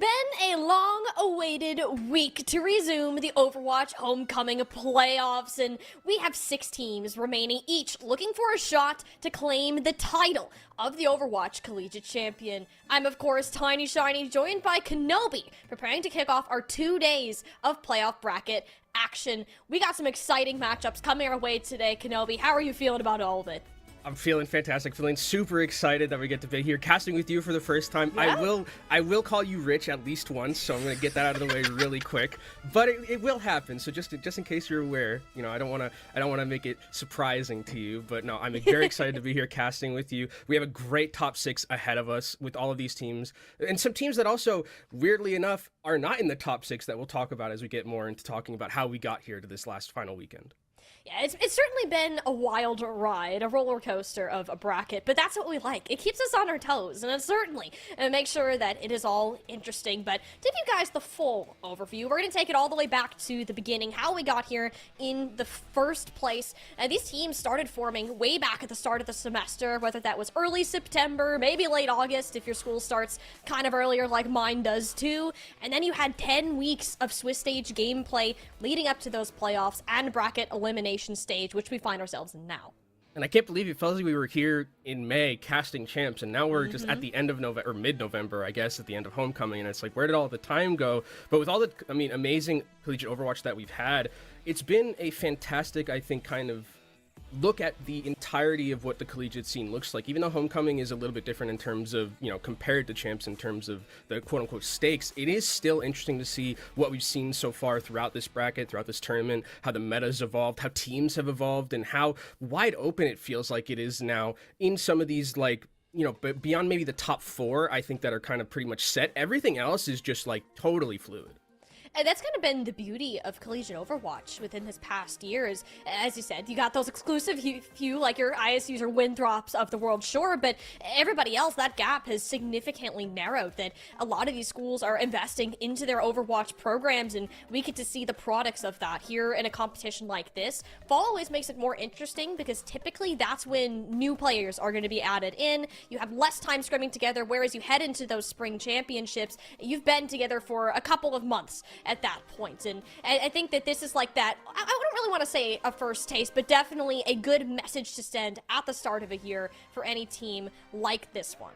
been a long-awaited week to resume the Overwatch Homecoming playoffs, and we have 6 teams remaining, each looking for a shot to claim the title of the Overwatch Collegiate Champion. I'm, of course, Tiny Shiny, joined by Kenobi, preparing to kick off our 2 days of playoff bracket action. We got some exciting matchups coming our way today, Kenobi. How are you feeling about all of it? I'm feeling fantastic, feeling super excited that we get to be here casting with you for the first time. Yeah? I will call you Rich at least once, so I'm going to get that out of the way really quick. But it will happen. So just in case you're aware, you know, I don't want to make it surprising to you, but no, I'm very excited to be here casting with you. We have a great top 6 ahead of us with all of these teams, and some teams that also, weirdly enough, are not in the top 6 that we'll talk about as we get more into talking about how we got here to this last final weekend. Yeah, it's certainly been a wild ride, a roller coaster of a bracket, but that's what we like. It keeps us on our toes, and it certainly makes sure that it is all interesting. But to give you guys the full overview, we're going to take it all the way back to the beginning, how we got here in the first place. These teams started forming way back at the start of the semester, whether that was early September, maybe late August if your school starts kind of earlier like mine does too. And then you had 10 weeks of Swiss stage gameplay leading up to those playoffs and bracket elimination stage, which we find ourselves in now. And I can't believe it felt like we were here in May casting champs, and now we're just at the end of November, or mid-November, I guess, at the end of Homecoming, and it's like, where did all the time go? But with all the, amazing collegiate Overwatch that we've had, it's been a fantastic, I think, kind of look at the entirety of what the collegiate scene looks like. Even though Homecoming is a little bit different in terms of, you know, compared to champs in terms of the quote-unquote stakes, it is still interesting to see what we've seen so far throughout this bracket, throughout this tournament, how the meta's evolved, how teams have evolved, and how wide open it feels like it is now in some of these, like, you know, but beyond maybe the top 4, I think, that are kind of pretty much set. Everything else is just, like, totally fluid. And that's kind of been the beauty of collegiate Overwatch within this past years. As you said, you got those exclusive few, like your ISUs or Winthrops of the world, sure, but everybody else, that gap has significantly narrowed, that a lot of these schools are investing into their Overwatch programs, and we get to see the products of that here in a competition like this. Fall always makes it more interesting because typically that's when new players are going to be added in. You have less time scrimming together, whereas you head into those spring championships, you've been together for a couple of months at that point. And I think that this is like that, I don't really want to say a first taste, but definitely a good message to send at the start of a year for any team like this one.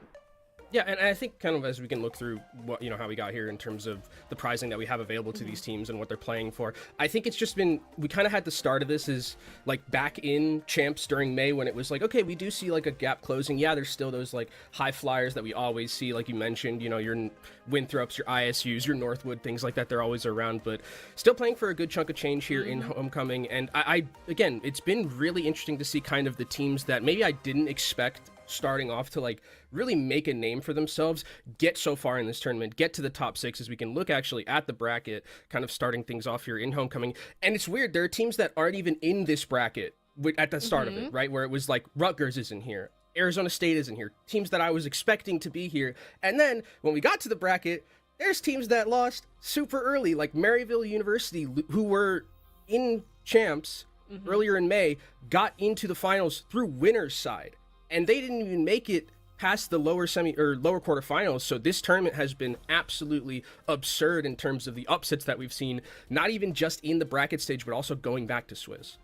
Yeah, and I think kind of as we can look through what, you know, how we got here in terms of the pricing that we have available to these teams and what they're playing for, I think it's just been, we kind of had the start of this is like back in champs during May when it was like, okay, we do see like a gap closing. Yeah, there's still those like high flyers that we always see, like you mentioned, you know, your Winthrops, your ISUs, your Northwood, things like that, they're always around, but still playing for a good chunk of change here in Homecoming. And I again, it's been really interesting to see kind of the teams that maybe I didn't expect starting off to like really make a name for themselves, get so far in this tournament, get to the top 6 as we can look actually at the bracket, kind of starting things off here in Homecoming. And it's weird, there are teams that aren't even in this bracket at the start of it, right? Where it was like Rutgers isn't here, Arizona State isn't here, teams that I was expecting to be here. And then when we got to the bracket, there's teams that lost super early, like Maryville University, who were in champs earlier in May, got into the finals through winner's side. And they didn't even make it past the lower quarterfinals. So this tournament has been absolutely absurd in terms of the upsets that we've seen, not even just in the bracket stage, but also going back to Swiss.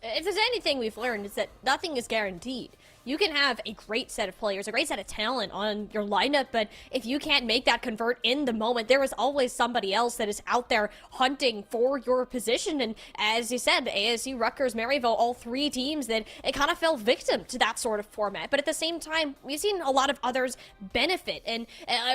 If there's anything we've learned, it's that nothing is guaranteed. You can have a great set of players, a great set of talent on your lineup, but if you can't make that convert in the moment, there is always somebody else that is out there hunting for your position. And as you said, ASU, Rutgers, Maryville, all 3 teams that it kind of fell victim to that sort of format. But at the same time, we've seen a lot of others benefit. And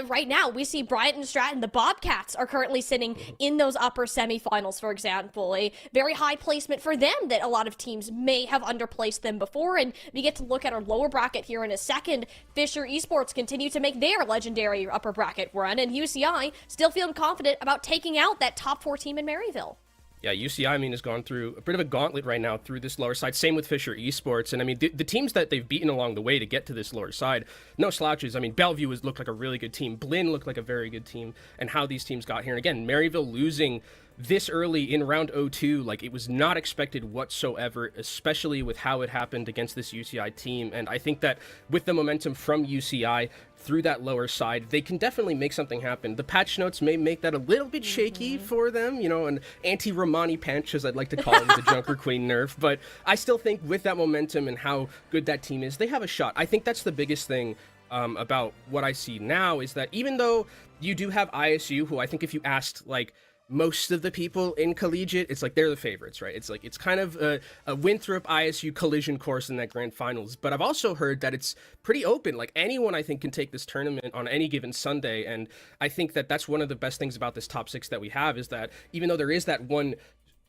right now, we see Bryant and Stratton, the Bobcats, are currently sitting in those upper semifinals, for example. A very high placement for them that a lot of teams may have underplaced them before. And we get to look at our lower bracket here in a second. Fisher Esports continue to make their legendary upper bracket run, and UCI still feeling confident about taking out that top 4 team in Maryville. Yeah, UCI, I mean, has gone through a bit of a gauntlet right now through this lower side. Same with Fisher Esports. And I mean, the teams that they've beaten along the way to get to this lower side, no slouches. I mean, Bellevue looked like a really good team. Blinn looked like a very good team. And how these teams got here. And again, Maryville losing this early in round 02, like it was not expected whatsoever, especially with how it happened against this UCI team. And I think that with the momentum from UCI through that lower side, they can definitely make something happen. The patch notes may make that a little bit shaky for them, you know, an anti-Romani Panch, as I'd like to call it, with the Junker Queen nerf. But I still think with that momentum and how good that team is, they have a shot. I think that's the biggest thing about what I see now, is that even though you do have ISU, who I think if you asked, like, most of the people in Collegiate, it's like they're the favorites, right? It's like it's kind of a Winthrop ISU collision course in that grand finals. But I've also heard that it's pretty open. Like anyone, I think, can take this tournament on any given Sunday. And I think that that's one of the best things about this top 6 that we have, is that even though there is that one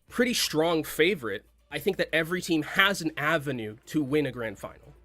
pretty strong favorite, I think that every team has an avenue to win a grand final.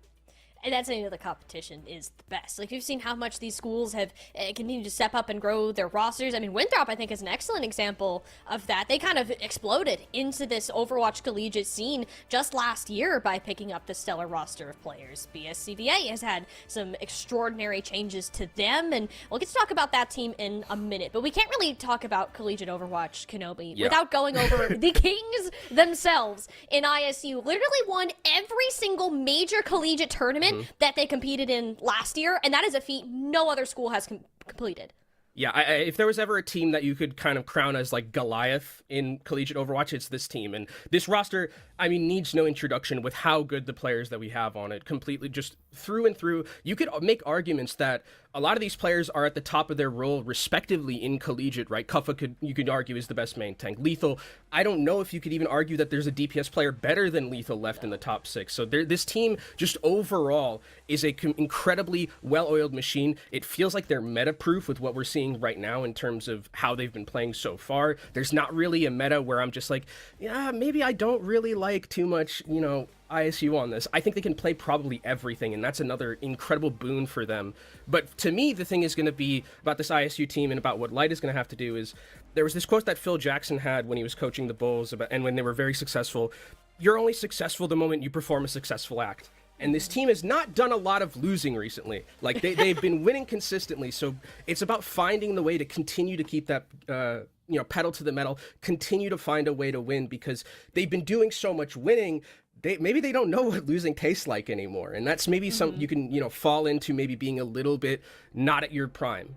And that's the competition is the best. Like, you've seen how much these schools have continued to step up and grow their rosters. I mean, Winthrop, I think, is an excellent example of that. They kind of exploded into this Overwatch Collegiate scene just last year by picking up the stellar roster of players. BSCVA has had some extraordinary changes to them, and we'll get to talk about that team in a minute. But we can't really talk about Collegiate Overwatch, Kenobi, without going over the Kings themselves in ISU. Literally won every single major collegiate tournament that they competed in last year, and that is a feat no other school has completed. Yeah, if there was ever a team that you could kind of crown as like Goliath in Collegiate Overwatch, it's this team. And this roster, I mean, needs no introduction with how good the players that we have on it, completely just through and through. You could make arguments that a lot of these players are at the top of their role respectively in Collegiate, right? Kuffa, you could argue, is the best main tank. Lethal, I don't know if you could even argue that there's a DPS player better than Lethal left in the top 6. So this team just overall is a incredibly well-oiled machine. It feels like they're meta-proof with what we're seeing right now in terms of how they've been playing so far. There's not really a meta where I'm just like, yeah, maybe I don't really like too much, you know, ISU on this. I think they can play probably everything, and that's another incredible boon for them. But to me, the thing is going to be about this ISU team and about what Light is going to have to do is, there was this quote that Phil Jackson had when he was coaching the Bulls and when they were very successful. You're only successful the moment you perform a successful act. And this team has not done a lot of losing recently. Like, they've been winning consistently. So it's about finding the way to continue to keep that, pedal to the metal, continue to find a way to win, because they've been doing so much winning. Maybe they don't know what losing tastes like anymore. And that's maybe something you can, fall into, maybe being a little bit not at your prime.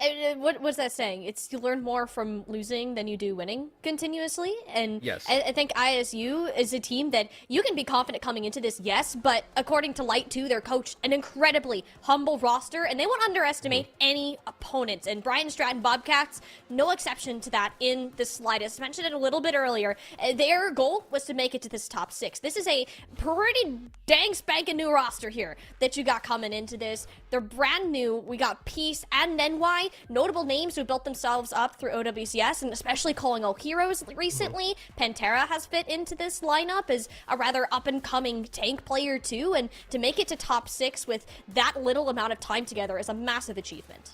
And what's that saying? It's you learn more from losing than you do winning continuously. And yes. I think ISU is a team that you can be confident coming into this, yes, but according to Light 2, they're coached an incredibly humble roster, and they won't underestimate any opponents. And Brian Stratton Bobcats, no exception to that in the slightest. I mentioned it a little bit earlier. Their goal was to make it to this top 6. This is a pretty dang spanking new roster here that you got coming into this. They're brand new. We got Peace and NY. Notable names who built themselves up through OWCS, and especially calling all heroes recently. Pantera has fit into this lineup as a rather up-and-coming tank player too, and to make it to top 6 with that little amount of time together is a massive achievement.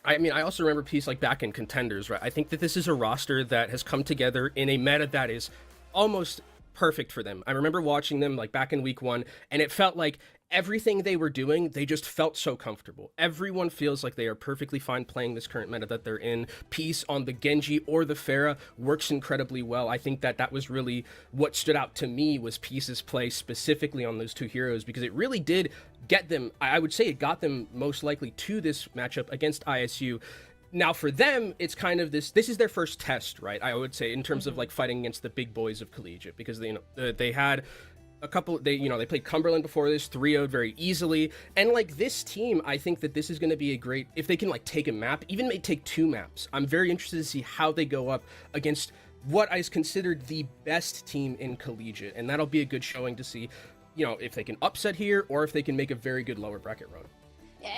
I mean, I also remember Peace like back in Contenders, right? I think that this is a roster that has come together in a meta that is almost perfect for them. I remember watching them like back in week 1, and it felt like everything they were doing, they just felt so comfortable. Everyone feels like they are perfectly fine playing this current meta that they're in. Peace on the Genji or the Pharah works incredibly well. I think that was really what stood out to me, was Peace's play specifically on those two heroes, because it really did get them, I would say it got them most likely to this matchup against ISU. Now for them, it's kind of this is their first test, right? I would say, in terms of like fighting against the big boys of Collegiate, because they had a couple, they played Cumberland before this, 3-0'd very easily. And like this team, I think that this is going to be a great, if they can like take a map, even may take 2 maps. I'm very interested to see how they go up against what is considered the best team in Collegiate. And that'll be a good showing to see, if they can upset here or if they can make a very good lower bracket run.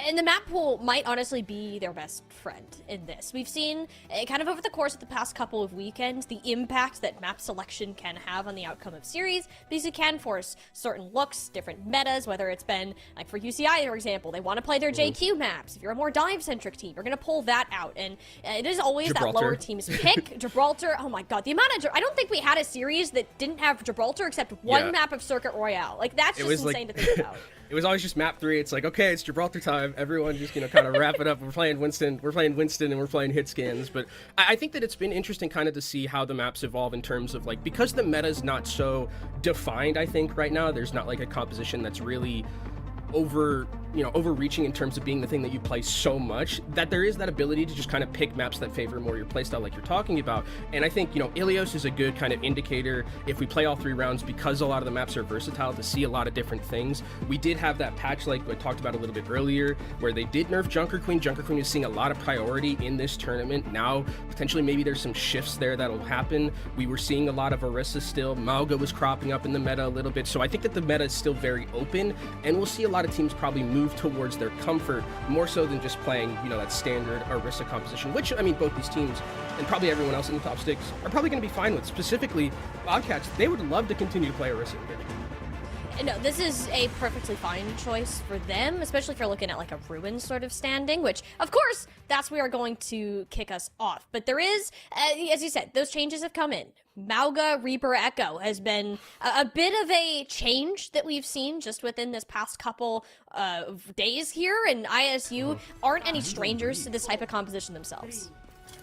And the map pool might honestly be their best friend in this. We've seen, kind of over the course of the past couple of weekends, the impact that map selection can have on the outcome of series, because it can force certain looks, different metas, whether it's been, like for UCI, for example, they want to play their JQ maps. If you're a more dive-centric team, you're going to pull that out. And it is always Gibraltar. That lower team's pick. Gibraltar, oh my god, the amount of... I don't think we had a series that didn't have Gibraltar except one map of Circuit Royale. Like, that's just insane to think about. It was always just map 3. It's like, okay, it's Gibraltar time. Everyone just, kind of wrap it up. We're playing Winston, and we're playing hit scans. But I think that it's been interesting kind of to see how the maps evolve in terms of, like, because the meta's not so defined, I think, right now. There's not, like, a composition that's really overreaching in terms of being the thing that you play so much, that there is that ability to just kind of pick maps that favor more your playstyle like you're talking about. And I think, Ilios is a good kind of indicator if we play all 3 rounds, because a lot of the maps are versatile, to see a lot of different things. We did have that patch like I talked about a little bit earlier where they did nerf Junker Queen. Junker Queen is seeing a lot of priority in this tournament. Now, potentially maybe there's some shifts there that'll happen. We were seeing a lot of Orisa still. Mauga was cropping up in the meta a little bit. So I think that the meta is still very open, and we'll see a lot of teams probably move towards their comfort more so than just playing, that standard Orisa composition, which, both these teams and probably everyone else in the top 6 are probably going to be fine with. Specifically, Bobcats, they would love to continue to play Orisa again. No, this is a perfectly fine choice for them, especially if you're looking at like a Ruin sort of standing, which, of course, that's where are going to kick us off. But there is, as you said, those changes have come in. Mauga, Reaper, Echo has been a bit of a change that we've seen just within this past couple of days here, and ISU aren't any strangers to this type of composition themselves.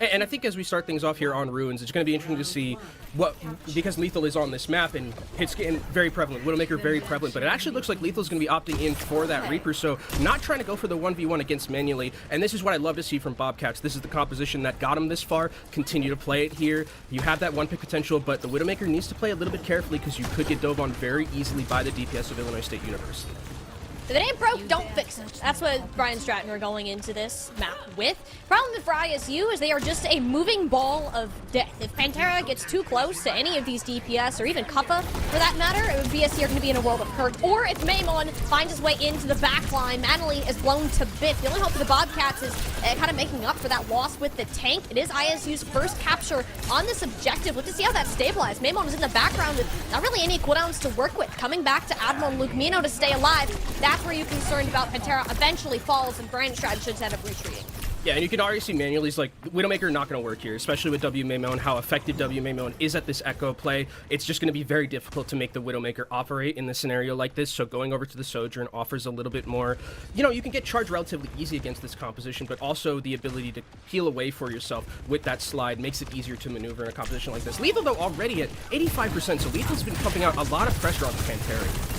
And I think as we start things off here on Ruins, it's going to be interesting to see because Lethal is on this map and hits very prevalent, Widowmaker very prevalent, but it actually looks like Lethal is going to be opting in for that Reaper, so not trying to go for the 1v1 against manually, and this is what I love to see from Bobcats. This is the composition that got him this far. Continue to play it here. You have that 1-pick potential, but the Widowmaker needs to play a little bit carefully because you could get dove on very easily by the DPS of Illinois State University. If it ain't broke, don't fix it. That's what Brian Stratton are going into this map with. Problem for ISU is they are just a moving ball of death. If Pantera gets too close to any of these DPS, or even Kappa for that matter, BSC are going to be in a world of hurt. Or if Maimon finds his way into the backline, Manly is blown to bits. The only hope for the Bobcats is kind of making up for that loss with the tank. It is ISU's first capture on this objective. Let's see how that stabilized. Maimon is in the background with not really any cooldowns to work with. Coming back to Admiral Luke Mino to stay alive. That's where you're concerned about Pantera eventually falls and Brian Stratton should end up retreating. Yeah, and you can already see manually, like, Widowmaker not going to work here, especially with W Maimon, how effective W Maimon is at this Echo play. It's just going to be very difficult to make the Widowmaker operate in the scenario like this, so going over to the Sojourn offers a little bit more. You can get charged relatively easy against this composition, but also the ability to peel away for yourself with that slide makes it easier to maneuver in a composition like this. Lethal, though, already at 85%, so Lethal's been pumping out a lot of pressure on the Pantera.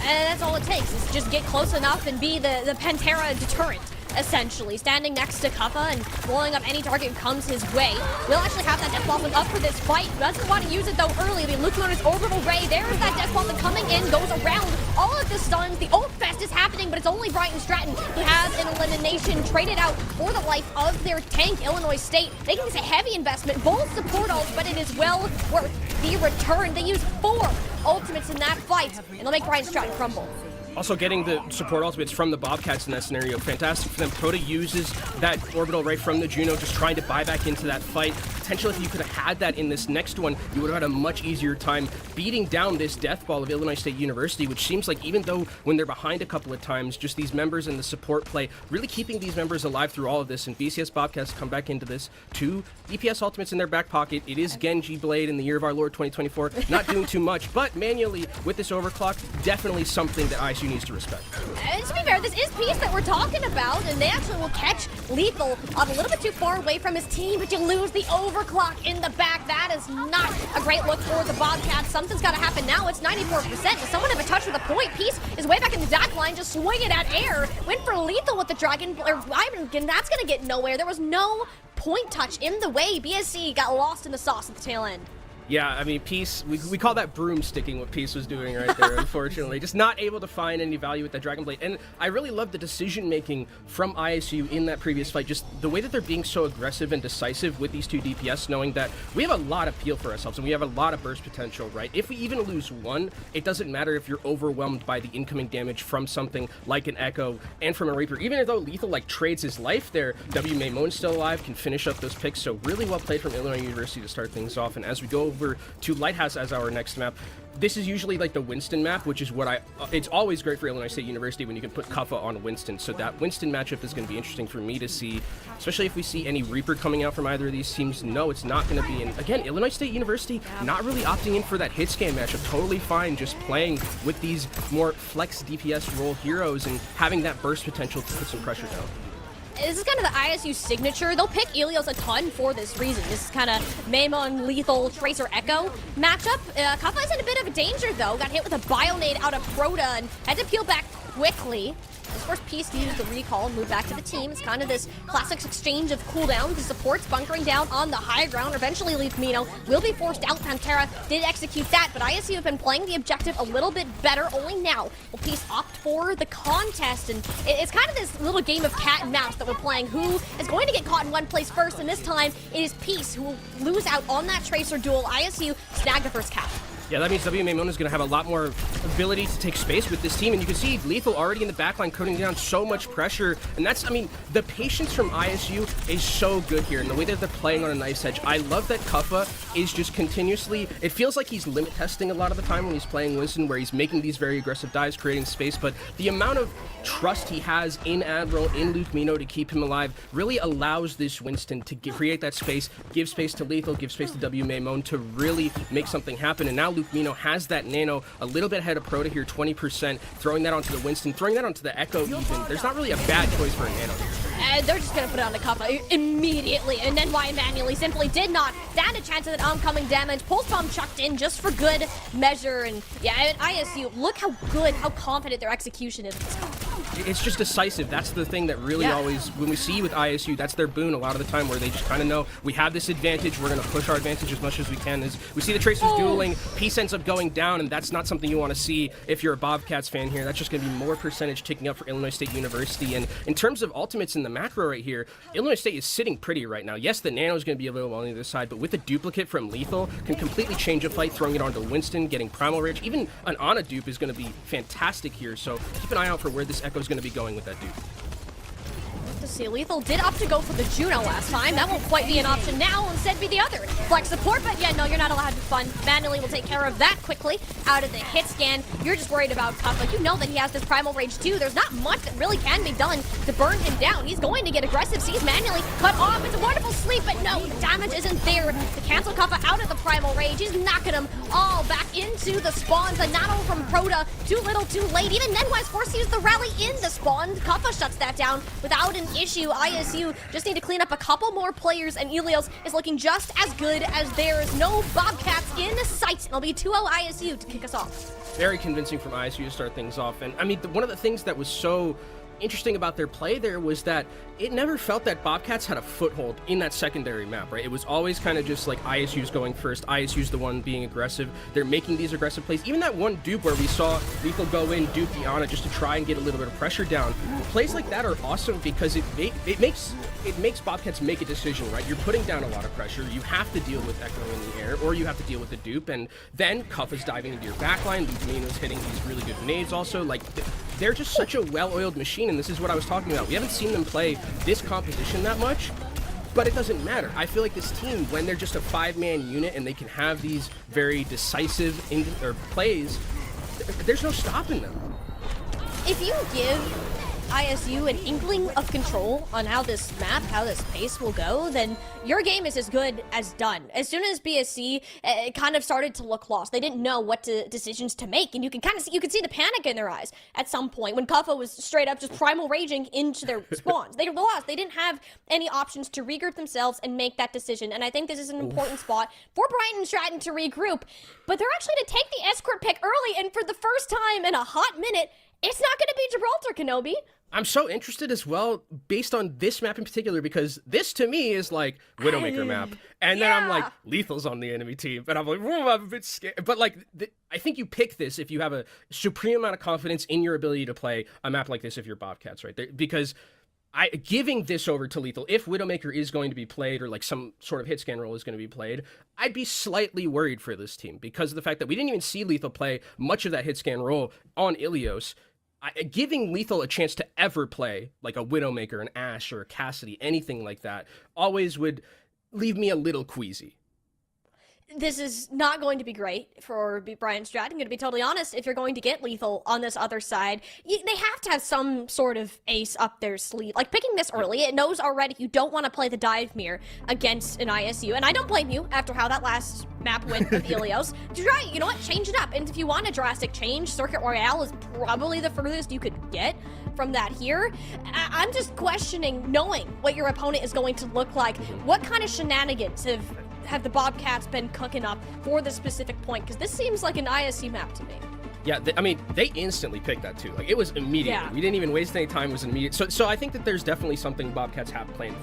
And that's all it takes, is just get close enough and be the Pantera deterrent, essentially. Standing next to Kappa and blowing up any target who comes his way. We'll actually have that Death Dolphin up for this fight. Doesn't want to use it, though, early. The Luke Luna's Orbital Ray. There's that Death Dolphin coming in, goes around all of the stuns. The ult fest is happening, but it's only Brighton Stratton who has an elimination traded out for the life of their tank, Illinois State. Making this a heavy investment. Bold support ult, but it is well worth the return. They use 4 ultimates in that fight, and they'll make Brian Stratton crumble. Also, getting the support ultimates from the Bobcats in that scenario, fantastic for them. Proto uses that orbital ray from the Juno, just trying to buy back into that fight. Potentially, if you could have had that in this next one, you would have had a much easier time beating down this death ball of Illinois State University, which seems like even though when they're behind a couple of times, just these members and the support play, really keeping these members alive through all of this. And BCS Bobcats come back into this. 2 DPS ultimates in their back pocket. It is Genji Blade in the year of our Lord 2024. Not doing too much, but manually with this overclock, definitely something that ISU needs to respect. And to be fair, this is Peace that we're talking about, and they actually will catch Lethal a little bit too far away from his team, but you lose the overclock in the back. That is not a great look for the Bobcats. Something's got to happen now. It's 94%. Does someone have a touch with a point? Peace is way back in the back line, just swinging at air. Went for Lethal with the Dragon, or Ivan, and that's going to get nowhere. There was no point touch in the way. BSC got lost in the sauce at the tail end. Yeah, Peace, we call that broomsticking what Peace was doing right there, unfortunately. Just not able to find any value with that Dragon Blade. And I really love the decision-making from ISU in that previous fight. Just the way that they're being so aggressive and decisive with these 2 DPS, knowing that we have a lot of peel for ourselves and we have a lot of burst potential, right? If we even lose 1, it doesn't matter if you're overwhelmed by the incoming damage from something like an Echo and from a Reaper. Even though Lethal, trades his life there, W Maymon's still alive, can finish up those picks. So really well played from Illinois University to start things off. And as we go over to Lighthouse as our next map. This is usually like the Winston map, which is what it's always great for Illinois State University when you can put Kuffa on Winston. So that Winston matchup is going to be interesting for me to see, especially if we see any Reaper coming out from either of these teams. No, it's not going to be. And again, Illinois State University not really opting in for that hit scan matchup. Totally fine just playing with these more flex DPS role heroes and having that burst potential to put some pressure down. This is kind of the ISU signature. They'll pick Ilios a ton for this reason. This is kind of Maimon, Lethal, Tracer, Echo matchup. Kuffa's in a bit of a danger, though. Got hit with a Bionade out of Proto and had to peel back quickly. His first piece to use the recall and move back to the team. It's kind of this classic exchange of cooldowns. The supports bunkering down on the high ground. Eventually, Leafmino will be forced out. Pantera did execute that, but ISU have been playing the objective a little bit better. Only now will Peace opt for the contest, and it's kind of this little game of cat and mouse that we're playing. Who is going to get caught in one place first? And this time, it is Peace who will lose out on that Tracer duel. ISU snag the first cap. Yeah, that means WMA is going to have a lot more ability to take space with this team, and you can see Lethal already in the backline cutting down so much pressure, and that's, I mean, the patience from ISU is so good here, and the way that they're playing on a knife's edge. I love that Kuffa is just continuously, it feels like he's limit testing a lot of the time when he's playing Winston, where he's making these very aggressive dives, creating space, but the amount of trust he has in Admiral, in Luke Mino to keep him alive, really allows this Winston to create that space, give space to Lethal, give space to WMA to really make something happen, and now Luke Mino has that nano a little bit ahead of Proto here, 20%, throwing that onto the Winston, throwing that onto the Echo even. There's not really a bad choice for a nano here. And they're just going to put it on the Kuffa immediately, and then why manually simply did not stand a chance of that oncoming damage. Pulse Bomb chucked in just for good measure, and yeah, at ISU, look how good, how confident their execution is. It's just decisive. That's the thing that really always, when we see with ISU, that's their boon a lot of the time, where they just kind of know we have this advantage, we're going to push our advantage as much as we can. As we see the Tracers dueling, Peace ends up going down, and that's not something you want to see if you're a Bobcats fan here. That's just going to be more percentage ticking up for Illinois State University. And in terms of ultimates in the macro right here, Illinois State is sitting pretty right now. Yes, the nano is going to be available on the other side, but with a duplicate from Lethal, can completely change a fight, throwing it onto Winston, getting Primal Rage. Even an Ana dupe is going to be fantastic here, so keep an eye out for where this Echo is going to be going with that dupe. To see, Lethal did opt to go for the Juno last time. That won't quite be an option now, instead be the other. Flex support, but yeah, no, you're not allowed to fun. Manually will take care of that quickly out of the hit scan. You're just worried about Kuffa. You know that he has this Primal Rage too. There's not much that really can be done to burn him down. He's going to get aggressive. Sees manually cut off. It's a wonderful sleep, but no, the damage isn't there. To cancel Kuffa out of the Primal Rage, he's knocking him all back into the spawns. A nano from Proto, too little, too late. Even Nenwise forced to use the rally in the spawn. Kuffa shuts that down without an issue. ISU just need to clean up a couple more players, and Ilios is looking just as good as theirs. No Bobcats in sight. It'll be 2-0 ISU to kick us off. Very convincing from ISU to start things off. And I mean, one of the things that was so interesting about their play there was that it never felt that Bobcats had a foothold in that secondary map, right? It was always kind of just like ISU's going first, ISU's the one being aggressive. They're making these aggressive plays. Even that one dupe where we saw Lethal go in, dupe the Ana just to try and get a little bit of pressure down. Plays like that are awesome because it makes Bobcats make a decision, right? You're putting down a lot of pressure. You have to deal with Echo in the air, or you have to deal with the dupe, and then Kuffa's diving into your backline. Lutomino's hitting these really good nades also. Like, they're just such a well-oiled machine, and this is what I was talking about. We haven't seen them play this composition that much, but it doesn't matter. I feel like this team, when they're just a 5-man unit and they can have these very decisive plays, there's no stopping them. If you give ISU an inkling of control on how this map, how this pace will go, then your game is as good as done. As soon as BSC kind of started to look lost, they didn't know what decisions to make, and you can kind of see, you could see the panic in their eyes at some point when Kuffa was straight up just primal raging into their spawns. They were lost. They didn't have any options to regroup themselves and make that decision, and I think this is an important spot for Brighton Stratton to regroup, but they're actually to take the escort pick early, and for the first time in a hot minute, it's not going to be Gibraltar, Kenobi. I'm so interested as well, based on this map in particular, because this to me is like Widowmaker map, and then I'm like, Lethal's on the enemy team, and I'm like, I'm a bit scared. But like, I think you pick this if you have a supreme amount of confidence in your ability to play a map like this if you're Bobcats, right? Because giving this over to Lethal, if Widowmaker is going to be played, or like some sort of hit scan role is going to be played, I'd be slightly worried for this team because of the fact that we didn't even see Lethal play much of that hit scan role on Ilios. Giving Lethal a chance to ever play like a Widowmaker, an Ashe, or a Cassidy, anything like that, always would leave me a little queasy. this is not going to be great for Brian Stratton. I'm going to be totally honest. If you're going to get lethal on this other side, they have to have some sort of ace up their sleeve. Like, picking this early, it knows already you don't want to play the dive mirror against an ISU. And I don't blame you after how that last map went with Ilios. Try, you know what, change it up. And if you want a drastic change, Circuit Royale is probably the furthest you could get from that here. I'm just questioning, knowing what your opponent is going to look like, what kind of shenanigans have the Bobcats been cooking up for this specific point? Because this seems like an ISU map to me. Yeah, I mean, they instantly picked that too. Like, it was immediate. Yeah. We didn't even waste any time. It was an immediate. So I think that there's definitely something Bobcats have planned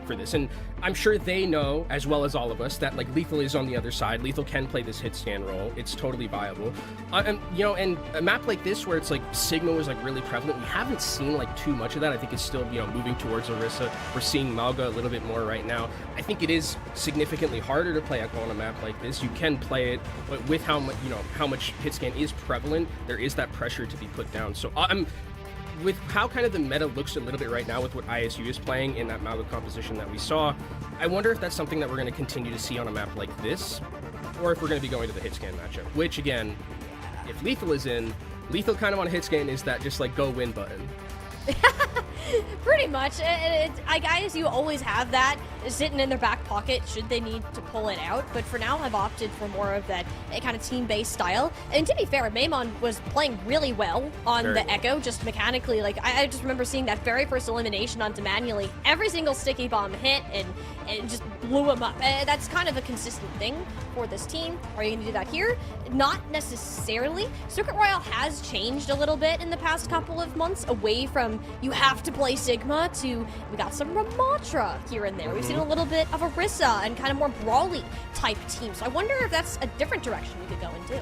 for this. And I'm sure they know, as well as all of us, that, like, Lethal is on the other side. Lethal can play this hit scan role. It's totally viable. And, you know, and a map like this where it's, like, Sigma was, like, really prevalent, we haven't seen, like, too much of that. I think it's still, you know, moving towards Orisa. We're seeing Malga a little bit more right now. I think it is significantly harder to play Echo on a map like this. You can play it, but with how much, you know, how much hit scan is prevalent, there is that pressure to be put down. So I'm with how kind of the meta looks a little bit right now with what ISU is playing in that Malga composition that we saw. I wonder if that's something that we're going to continue to see on a map like this, or if we're going to be going to the hit scan matchup. Which, again, if Lethal is in, Lethal kind of on a hit scan is that just like go win button. Pretty much. ISU always have that sitting in their back pocket should they need to pull it out, but for now I've opted for more of that kind of team-based style. And to be fair, Maimon was playing really well on the Echo, just mechanically. Like, I just remember seeing that very first elimination onto Manually. Every single sticky bomb hit, and it just blew him up. That's kind of a consistent thing for this team. Are you going to do that here? Not necessarily. Circuit Royale has changed a little bit in the past couple of months, away from you have to play Sigma to we got some Ramattra here and there. We've seen a little bit of Orisa and kind of more brawly type teams. So I wonder if that's a different direction we could go into.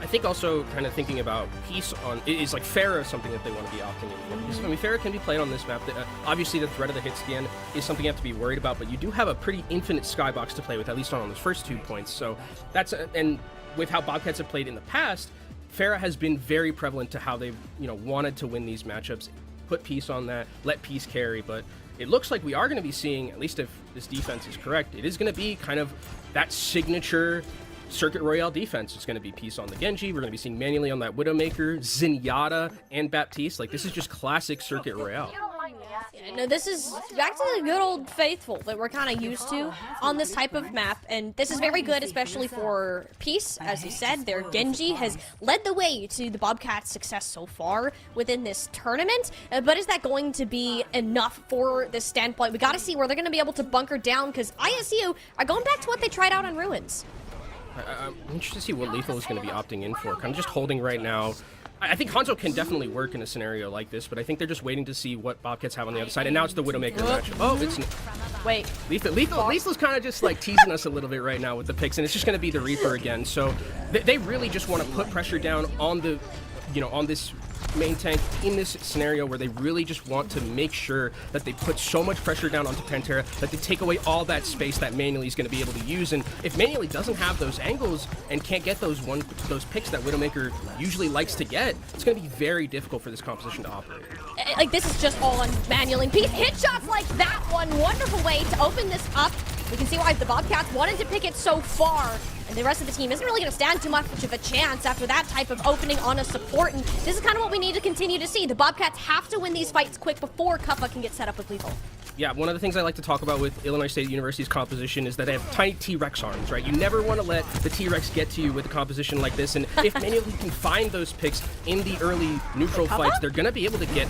I think also kind of thinking about piece on is like Pharah something that they want to be opting in for. Because, I mean, Pharah can be played on this map. Obviously, the threat of the hit scan is something you have to be worried about, but you do have a pretty infinite skybox to play with, at least on those first 2 points. So that's and with how Bobcats have played in the past, Pharah has been very prevalent to how they've, you know, wanted to win these matchups. Put Peace on that, let Peace carry, but it looks like we are going to be seeing, at least if this defense is correct, it is going to be kind of that signature Circuit Royale defense. It's going to be Peace on the Genji, we're going to be seeing Manually on that Widowmaker, Zenyatta, and Baptiste. Like, this is just classic Circuit Royale. Yeah, no, this is back to the good old faithful that we're kind of used to on this type of map, and this is very good, especially for Peace. As you said, their Genji has led the way to the Bobcats' success so far within this tournament, but is that going to be enough for this standpoint? We got to see where they're going to be able to bunker down, because ISU are going back to what they tried out on Ruins. I'm interested to see what Lethal is going to be opting in for. Kind of just holding right now. I think Hanzo can definitely work in a scenario like this, but I think they're just waiting to see what Bobcats have on the other side. And now it's the Widowmaker match. Oh, it's... Wait. Lethal's kind of just like teasing us a little bit right now with the picks, and it's just going to be the Reaper again. So they really just want to put pressure down on the, you know, on this main tank in this scenario where they really just want to make sure that they put so much pressure down onto Pantera that they take away all that space that Manually is going to be able to use. And if Manually doesn't have those angles and can't get those picks that Widowmaker usually likes to get, it's going to be very difficult for this composition to operate. Like, this is just all on Manually. Pete, hit shots like that one. Wonderful way to open this up. We can see why the Bobcats wanted to pick it so far, and the rest of the team isn't really going to stand too much of a chance after that type of opening on a support, and this is kind of what we need to continue to see. The Bobcats have to win these fights quick before Cuppa can get set up with Lethal. Yeah, one of the things I like to talk about with Illinois State University's composition is that they have tiny T-Rex arms, right? You never want to let the T-Rex get to you with a composition like this, and if Manually can find those picks in the early neutral fights, they're going to be able to get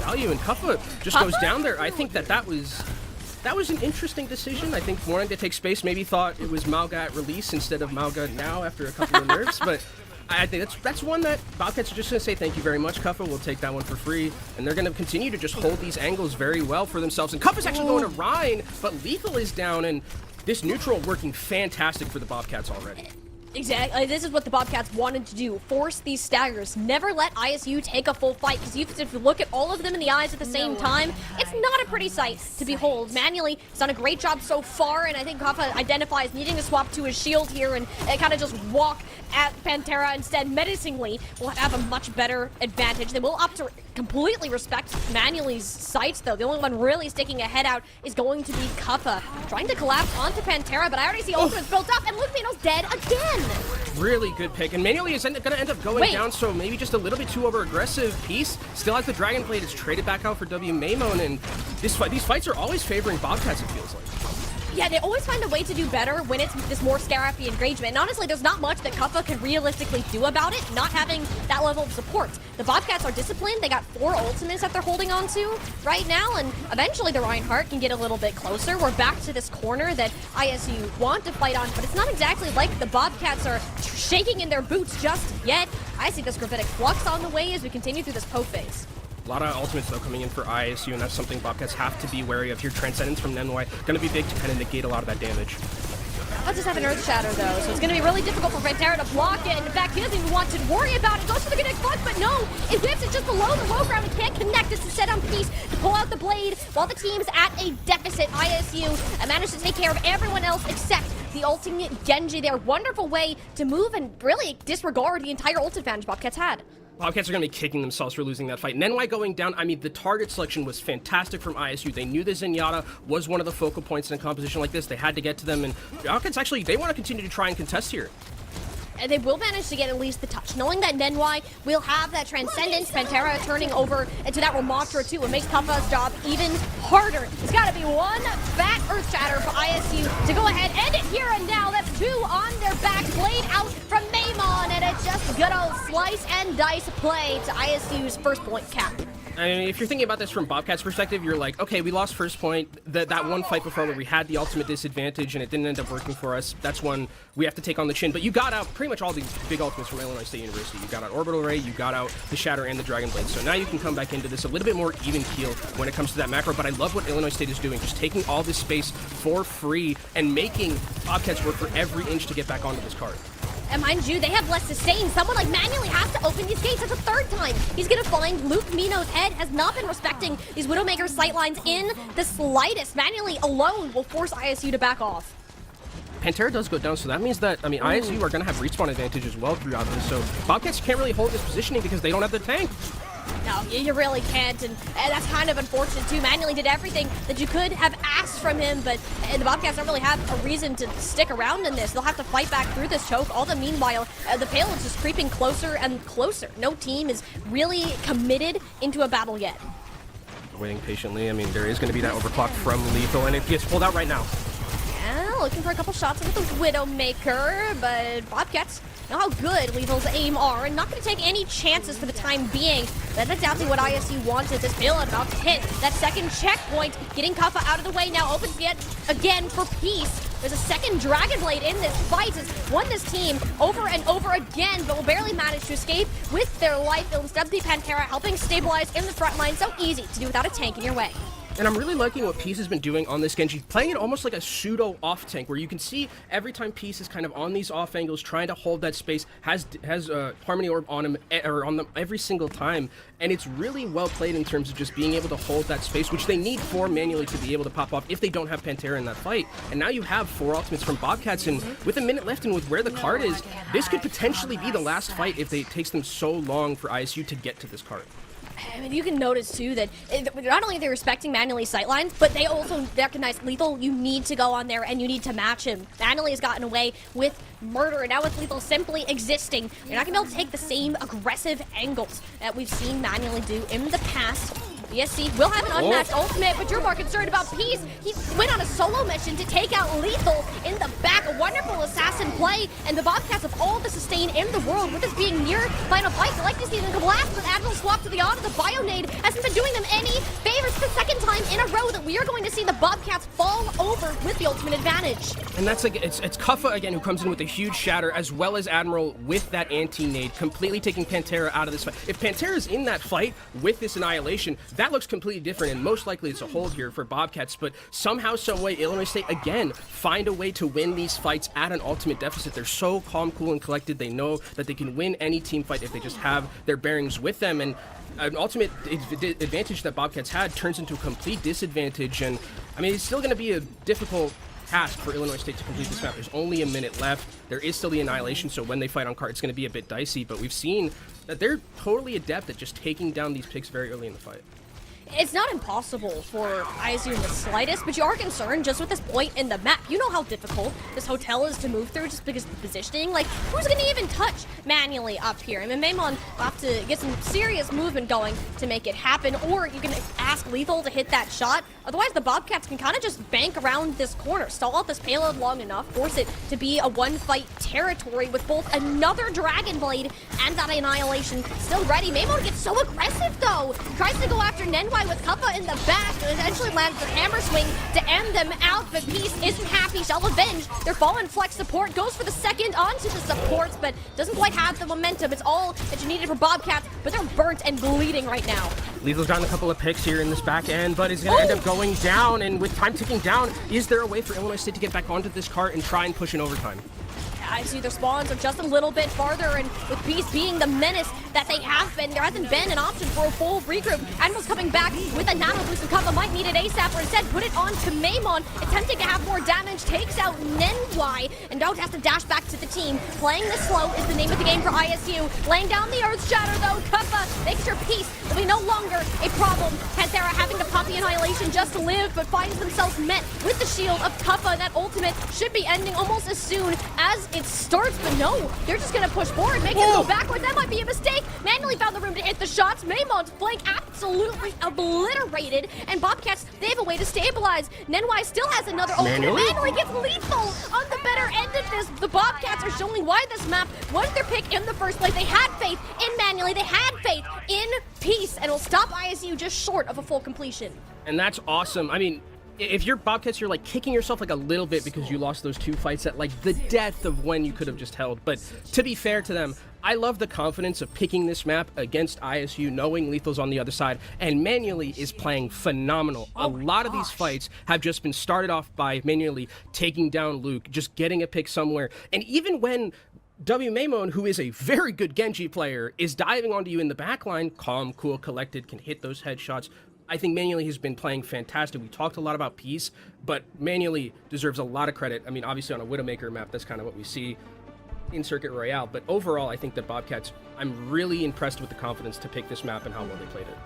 value, and Cuppa just goes down there. I think that was an interesting decision. I think wanting to take space, maybe thought it was Malga at release instead of Malga now after a couple of nerfs, but I think that's one that Bobcats are just going to say thank you very much, Cuffa. We'll take that one for free, and they're going to continue to just hold these angles very well for themselves. And Cuffa's actually going to Rhine, but Lethal is down, and this neutral working fantastic for the Bobcats already. Exactly. This is what the Bobcats wanted to do. Force these staggers. Never let ISU take a full fight. Because if you look at all of them in the eyes at the same time, it's not a pretty sight to behold. Manually has done a great job so far, and I think Kaffa identifies needing to swap to his shield here and kind of just walk at Pantera instead. Menacingly will have a much better advantage. They will opt to completely respect Manually's sights, though. The only one really sticking a head out is going to be Kaffa. Trying to collapse onto Pantera, but I already see ultimates built up, and Luke Mino's dead again. Really good pick, and Manually is going to end up going down, so maybe just a little bit too over-aggressive. Peace still has the Dragon Blade. It's traded back out for W Maymon, and these fights are always favoring Bobcats, it feels like. Yeah, they always find a way to do better when it's this more scrappy engagement. And honestly, there's not much that Kaffa can realistically do about it, not having that level of support. The Bobcats are disciplined. They got 4 ultimates that they're holding on to right now, and eventually the Reinhardt can get a little bit closer. We're back to this corner that ISU want to fight on, but it's not exactly like the Bobcats are shaking in their boots just yet. I see this gravitic flux on the way as we continue through this Poe phase. A lot of ultimates, though, coming in for ISU, and that's something Bobcats have to be wary of. Your Transcendence from Nenwai going to be big to kind of negate a lot of that damage. I'll just have an Earth Shatter, though, so it's going to be really difficult for Pantera to block it. And in fact, he doesn't even want to worry about it. Goes for the Kinetic Flux, but no! It whips it just below the low ground. It can't connect. This is set on Peace to pull out the blade while the team's at a deficit. ISU managed to take care of everyone else except the ulting Genji there. Wonderful way to move and really disregard the entire ult advantage Bobcats had. Bobcats are going to be kicking themselves for losing that fight. Nenwai going down, I mean, the target selection was fantastic from ISU. They knew the Zenyatta was one of the focal points in a composition like this. They had to get to them, and Bobcats actually, they want to continue to try and contest here. And they will manage to get at least the touch, knowing that Nenwai will have that Transcendence. Pantera turning over into that Ramontra too. It makes Kaffa's job even harder. It's got to be one fat Earth Shatter for ISU to go ahead, end it here and now. That's 2 on their back, played out from Maymon, and it's just good old slice and dice play to ISU's first point cap. I mean, if you're thinking about this from Bobcats' perspective, you're like, okay, we lost first point. That one fight before where we had the ultimate disadvantage and it didn't end up working for us, that's one we have to take on the chin. But you got out pretty much all these big ultimates from Illinois State University. You got out Orbital Ray, you got out the Shatter and the Dragon Blade. So now you can come back into this a little bit more even keel when it comes to that macro. But I love what Illinois State is doing, just taking all this space for free and making Bobcats work for every inch to get back onto this card. And mind you, they have less sustain. Someone like Manually has to open these gates. That's a 3rd time. He's going to find Luke Mino's head. Has not been respecting these Widowmaker sightlines in the slightest. Manually alone will force ISU to back off. Pantera does go down, so that means that, I mean, ISU are going to have respawn advantage as well throughout this. So Bobcats can't really hold this positioning because they don't have the tank. No, you really can't, and that's kind of unfortunate too. Manually did everything that you could have asked from him, but the Bobcats don't really have a reason to stick around in this. They'll have to fight back through this choke. All the meanwhile, the payload's just creeping closer and closer. No team is really committed into a battle yet. Waiting patiently. I mean, there is going to be that overclock from Lethal, and it gets pulled out right now. Yeah, looking for a couple shots with the Widowmaker, but Bobcats know how good Lethal's aim are, and not going to take any chances for the time being. That's exactly what ISU wanted. This payload about to hit that second checkpoint, getting Kaffa out of the way now, opens yet again for Peace. There's a second Dragon Blade in this fight. Has won this team over and over again, but will barely manage to escape with their life. It'll instead be Pantera helping stabilize in the front line. So easy to do without a tank in your way. And I'm really liking what Peace has been doing on this Genji, playing it almost like a pseudo off tank, where you can see every time Peace is kind of on these off angles, trying to hold that space, has Harmony Orb on him or on them every single time, and it's really well played in terms of just being able to hold that space, which they need for Manually to be able to pop off if they don't have Pantera in that fight. And now you have 4 ultimates from Bobcats, and with a minute left and with where the card is, this could potentially be the last fight if it takes them so long for ISU to get to this card. I mean, you can notice too that not only are they respecting Manually's sightlines, but they also recognize Lethal. You need to go on there and you need to match him. Manually has gotten away with murder, and now with Lethal simply existing, you're not gonna be able to take the same aggressive angles that we've seen Manually do in the past. BSC will have an unmatched ultimate, but you're more concerned about Peace. He went on a solo mission to take out Lethal in the back. A wonderful assassin play, and the Bobcats have all the sustain in the world. With this being near final fight, they like to see them come last, but Admiral swap to the auto. The Bionade hasn't been doing them any favors. The second time in a row that we are going to see the Bobcats fall over with the ultimate advantage. And that's like, it's Kaffa again who comes in with a huge shatter, as well as Admiral with that anti-nade, completely taking Pantera out of this fight. If Pantera's in that fight with this annihilation, that looks completely different, and most likely it's a hold here for Bobcats, but somehow, some way, Illinois State again find a way to win these fights at an ultimate deficit. deficit, they're so calm, cool, and collected. They know that they can win any team fight if they just have their bearings with them. And an ultimate advantage that Bobcats had turns into a complete disadvantage. And I mean, it's still going to be a difficult task for Illinois State to complete this map. There's only a minute left. There is still the annihilation, so when they fight on cart, it's going to be a bit dicey. But we've seen that they're totally adept at just taking down these picks very early in the fight. It's not impossible for ISU in the slightest, but you are concerned just with this point in the map. You know how difficult this hotel is to move through just because of the positioning. Like, who's going to even touch manually up here? I mean, Maimon will have to get some serious movement going to make it happen, or you can ask Lethal to hit that shot. Otherwise, the Bobcats can kind of just bank around this corner, stall out this payload long enough, force it to be a one-fight territory with both another Dragon Blade and that Annihilation still ready. Maimon gets so aggressive, though. Tries to go after Nenwai with Kappa in the back, and eventually lands the hammer swing to end them out, but Peace isn't happy. Shall avenge their fallen flex support, goes for the second onto the supports, but doesn't quite have the momentum. It's all that you needed for Bobcats, but they're burnt and bleeding right now. Lethal's gotten a couple of picks here in this back end, but it's going to end up going down, and with time ticking down, is there a way for Illinois State to get back onto this cart and try and push in overtime? I see their spawns are just a little bit farther, and with Beast being the menace that they have been, there hasn't been an option for a full regroup. Animal's coming back with a nano boost, and Kappa might need it ASAP, or instead put it on to Maimon, attempting to have more damage, takes out Nenwai, and Dog has to dash back to the team. Playing this slow is the name of the game for ISU. Laying down the Earth Shatter, though, Kappa makes sure Peace will be no longer a problem. Pantera having to pop the Annihilation just to live, but finds themselves met with the shield of Kappa, and that ultimate should be ending almost as soon as it starts, but no, they're just gonna push forward, make it go backwards. That might be a mistake. Manually found the room to hit the shots. Maimon's flank absolutely obliterated, and Bobcats, they have a way to stabilize. Nenwai still has another ultimate. Manually gets lethal on the better end of this. The Bobcats are showing why this map was their pick in the first place. They had faith in Manually, they had faith in Peace, and it'll stop ISU just short of a full completion. And that's awesome. I mean, if you're Bobcats, you're like kicking yourself like a little bit because you lost those two fights at like the death of when you could have just held. But to be fair to them, I love the confidence of picking this map against ISU, knowing Lethal's on the other side, and Manually is playing phenomenal. A lot of these fights have just been started off by Manually taking down Luke, just getting a pick somewhere. And even when W. Maimon, who is a very good Genji player, is diving onto you in the backline, calm, cool, collected, can hit those headshots. I think Manually has been playing fantastic. We talked a lot about Peace, but Manually deserves a lot of credit. I mean, obviously on a Widowmaker map, that's kind of what we see in Circuit Royale, but overall, I think that Bobcats, I'm really impressed with the confidence to pick this map and how well they played it.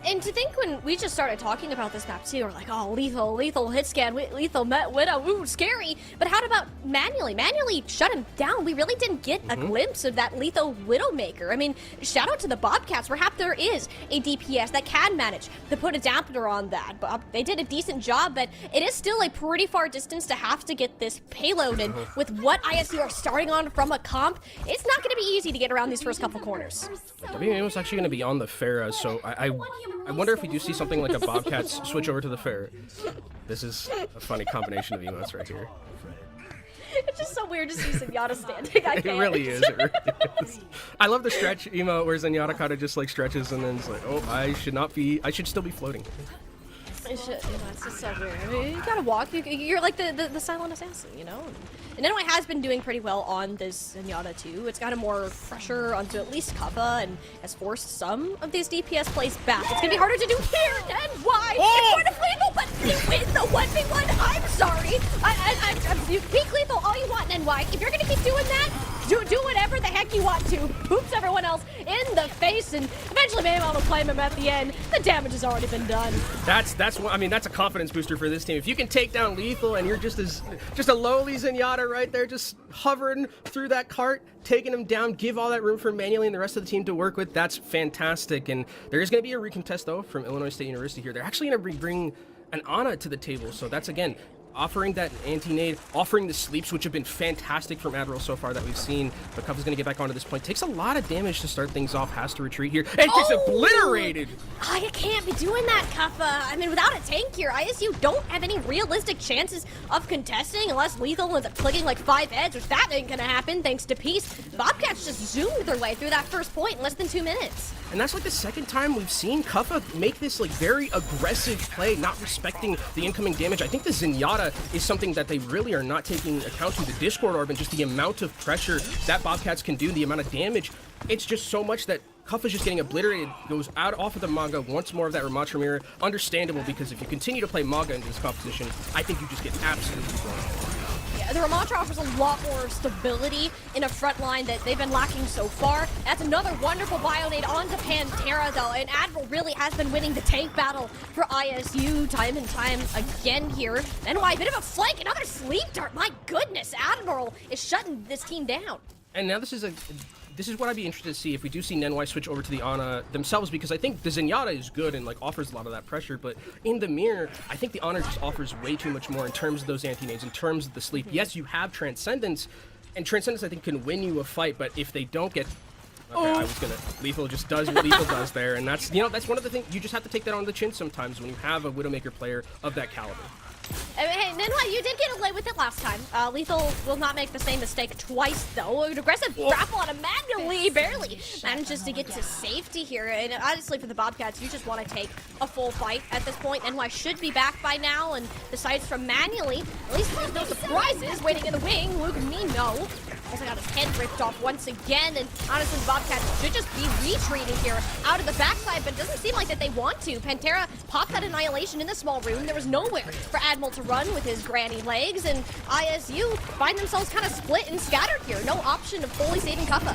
And to think when we just started talking about this map too, we're like, oh, lethal hit scan, lethal met Widow, ooh, scary. But how about Manually? Manually shut him down. We really didn't get a glimpse of that lethal Widowmaker. I mean, shout out to the Bobcats. Perhaps there is a DPS that can manage to put a dampener on that. But they did a decent job, but it is still a pretty far distance to have to get this payload. And with what ISU are starting on from a comp, it's not going to be easy to get around these first couple corners. WMA was actually going to be on the Farah, so I wonder if we do see something like a Bobcats switch over to the Farah. This is a funny combination of emotes right here. It's just so weird to see Zenyatta standing. It really is. It really is. I love the stretch emote where Zenyatta kind of just like stretches and then it's like, oh, I should still be floating. It's just so weird. I mean, you gotta walk. You're like the silent assassin, you know? And Nenwai has been doing pretty well on this Zenyatta too. It's got more pressure onto at least Kappa and has forced some of these DPS plays back. It's gonna be harder to do here. Nenwai! It's going to lethal, but he wins the 1v1. I'm sorry. You peak lethal all you want, Nenwai. If you're gonna keep doing that, do whatever the heck you want to. Boots everyone else in the face, and eventually Maimon will claim him at the end. The damage has already been done. That's I mean, that's a confidence booster for this team. If you can take down lethal and you're just a lowly Zenyatta right there, just hovering through that cart, taking him down, give all that room for Manually and the rest of the team to work with, that's fantastic. And there is going to be a recontest though from Illinois State University here. They're actually going to bring an Ana to the table, so that's again offering that anti-nade, offering the sleeps, which have been fantastic from Admiral so far that we've seen. But Kappa's going to get back onto this point. Takes a lot of damage to start things off, has to retreat here, and gets obliterated! I can't be doing that, Kappa. I mean, without a tank here, ISU don't have any realistic chances of contesting unless Lethal ends up clicking like 5 heads, which that ain't gonna happen thanks to Peace. Bobcats just zoomed their way through that first point in less than 2 minutes. And that's like the second time we've seen Kuffa make this like very aggressive play, not respecting the incoming damage. I think the Zenyatta is something that they really are not taking account to. The Discord Orb and just the amount of pressure that Bobcats can do, the amount of damage. It's just so much that Kuffa's just getting obliterated, goes out off of the Maga, wants more of that Ramatra Mirror. Understandable, because if you continue to play Maga into this composition, I think you just get absolutely blown. Yeah, the Ramatra offers a lot more stability in a front line that they've been lacking so far. That's another wonderful Bionade onto Pantera, though, and Admiral really has been winning the tank battle for ISU time and time again here. NY, bit of a flank, another sleep dart. My goodness, Admiral is shutting this team down. And now this is what I'd be interested to see if we do see Nenwai switch over to the Ana themselves, because I think the Zenyatta is good and like offers a lot of that pressure, but in the mirror, I think the Ana just offers way too much more in terms of those anti-nades, in terms of the sleep. Yes, you have Transcendence, and Transcendence I think can win you a fight, but if they don't get... Okay, I was gonna... Lethal just does what Lethal does there, and that's, you know, that's one of the things, you just have to take that on the chin sometimes when you have a Widowmaker player of that caliber. Hey, Nenwai, you did get away with it last time. Lethal will not make the same mistake twice, though. An aggressive grapple on a manually barely manages to get to safety here. And honestly, for the Bobcats, you just want to take a full fight at this point. Nenwai should be back by now, and the sights from manually. At least there's no surprises waiting in the wing. Luke Nino also got his head ripped off once again. And honestly, the Bobcats should just be retreating here out of the backside, but it doesn't seem like that they want to. Pantera popped that Annihilation in the small room. There was nowhere for Admiral to run with his granny legs, and ISU find themselves kind of split and scattered here. No option of fully saving Kuffa.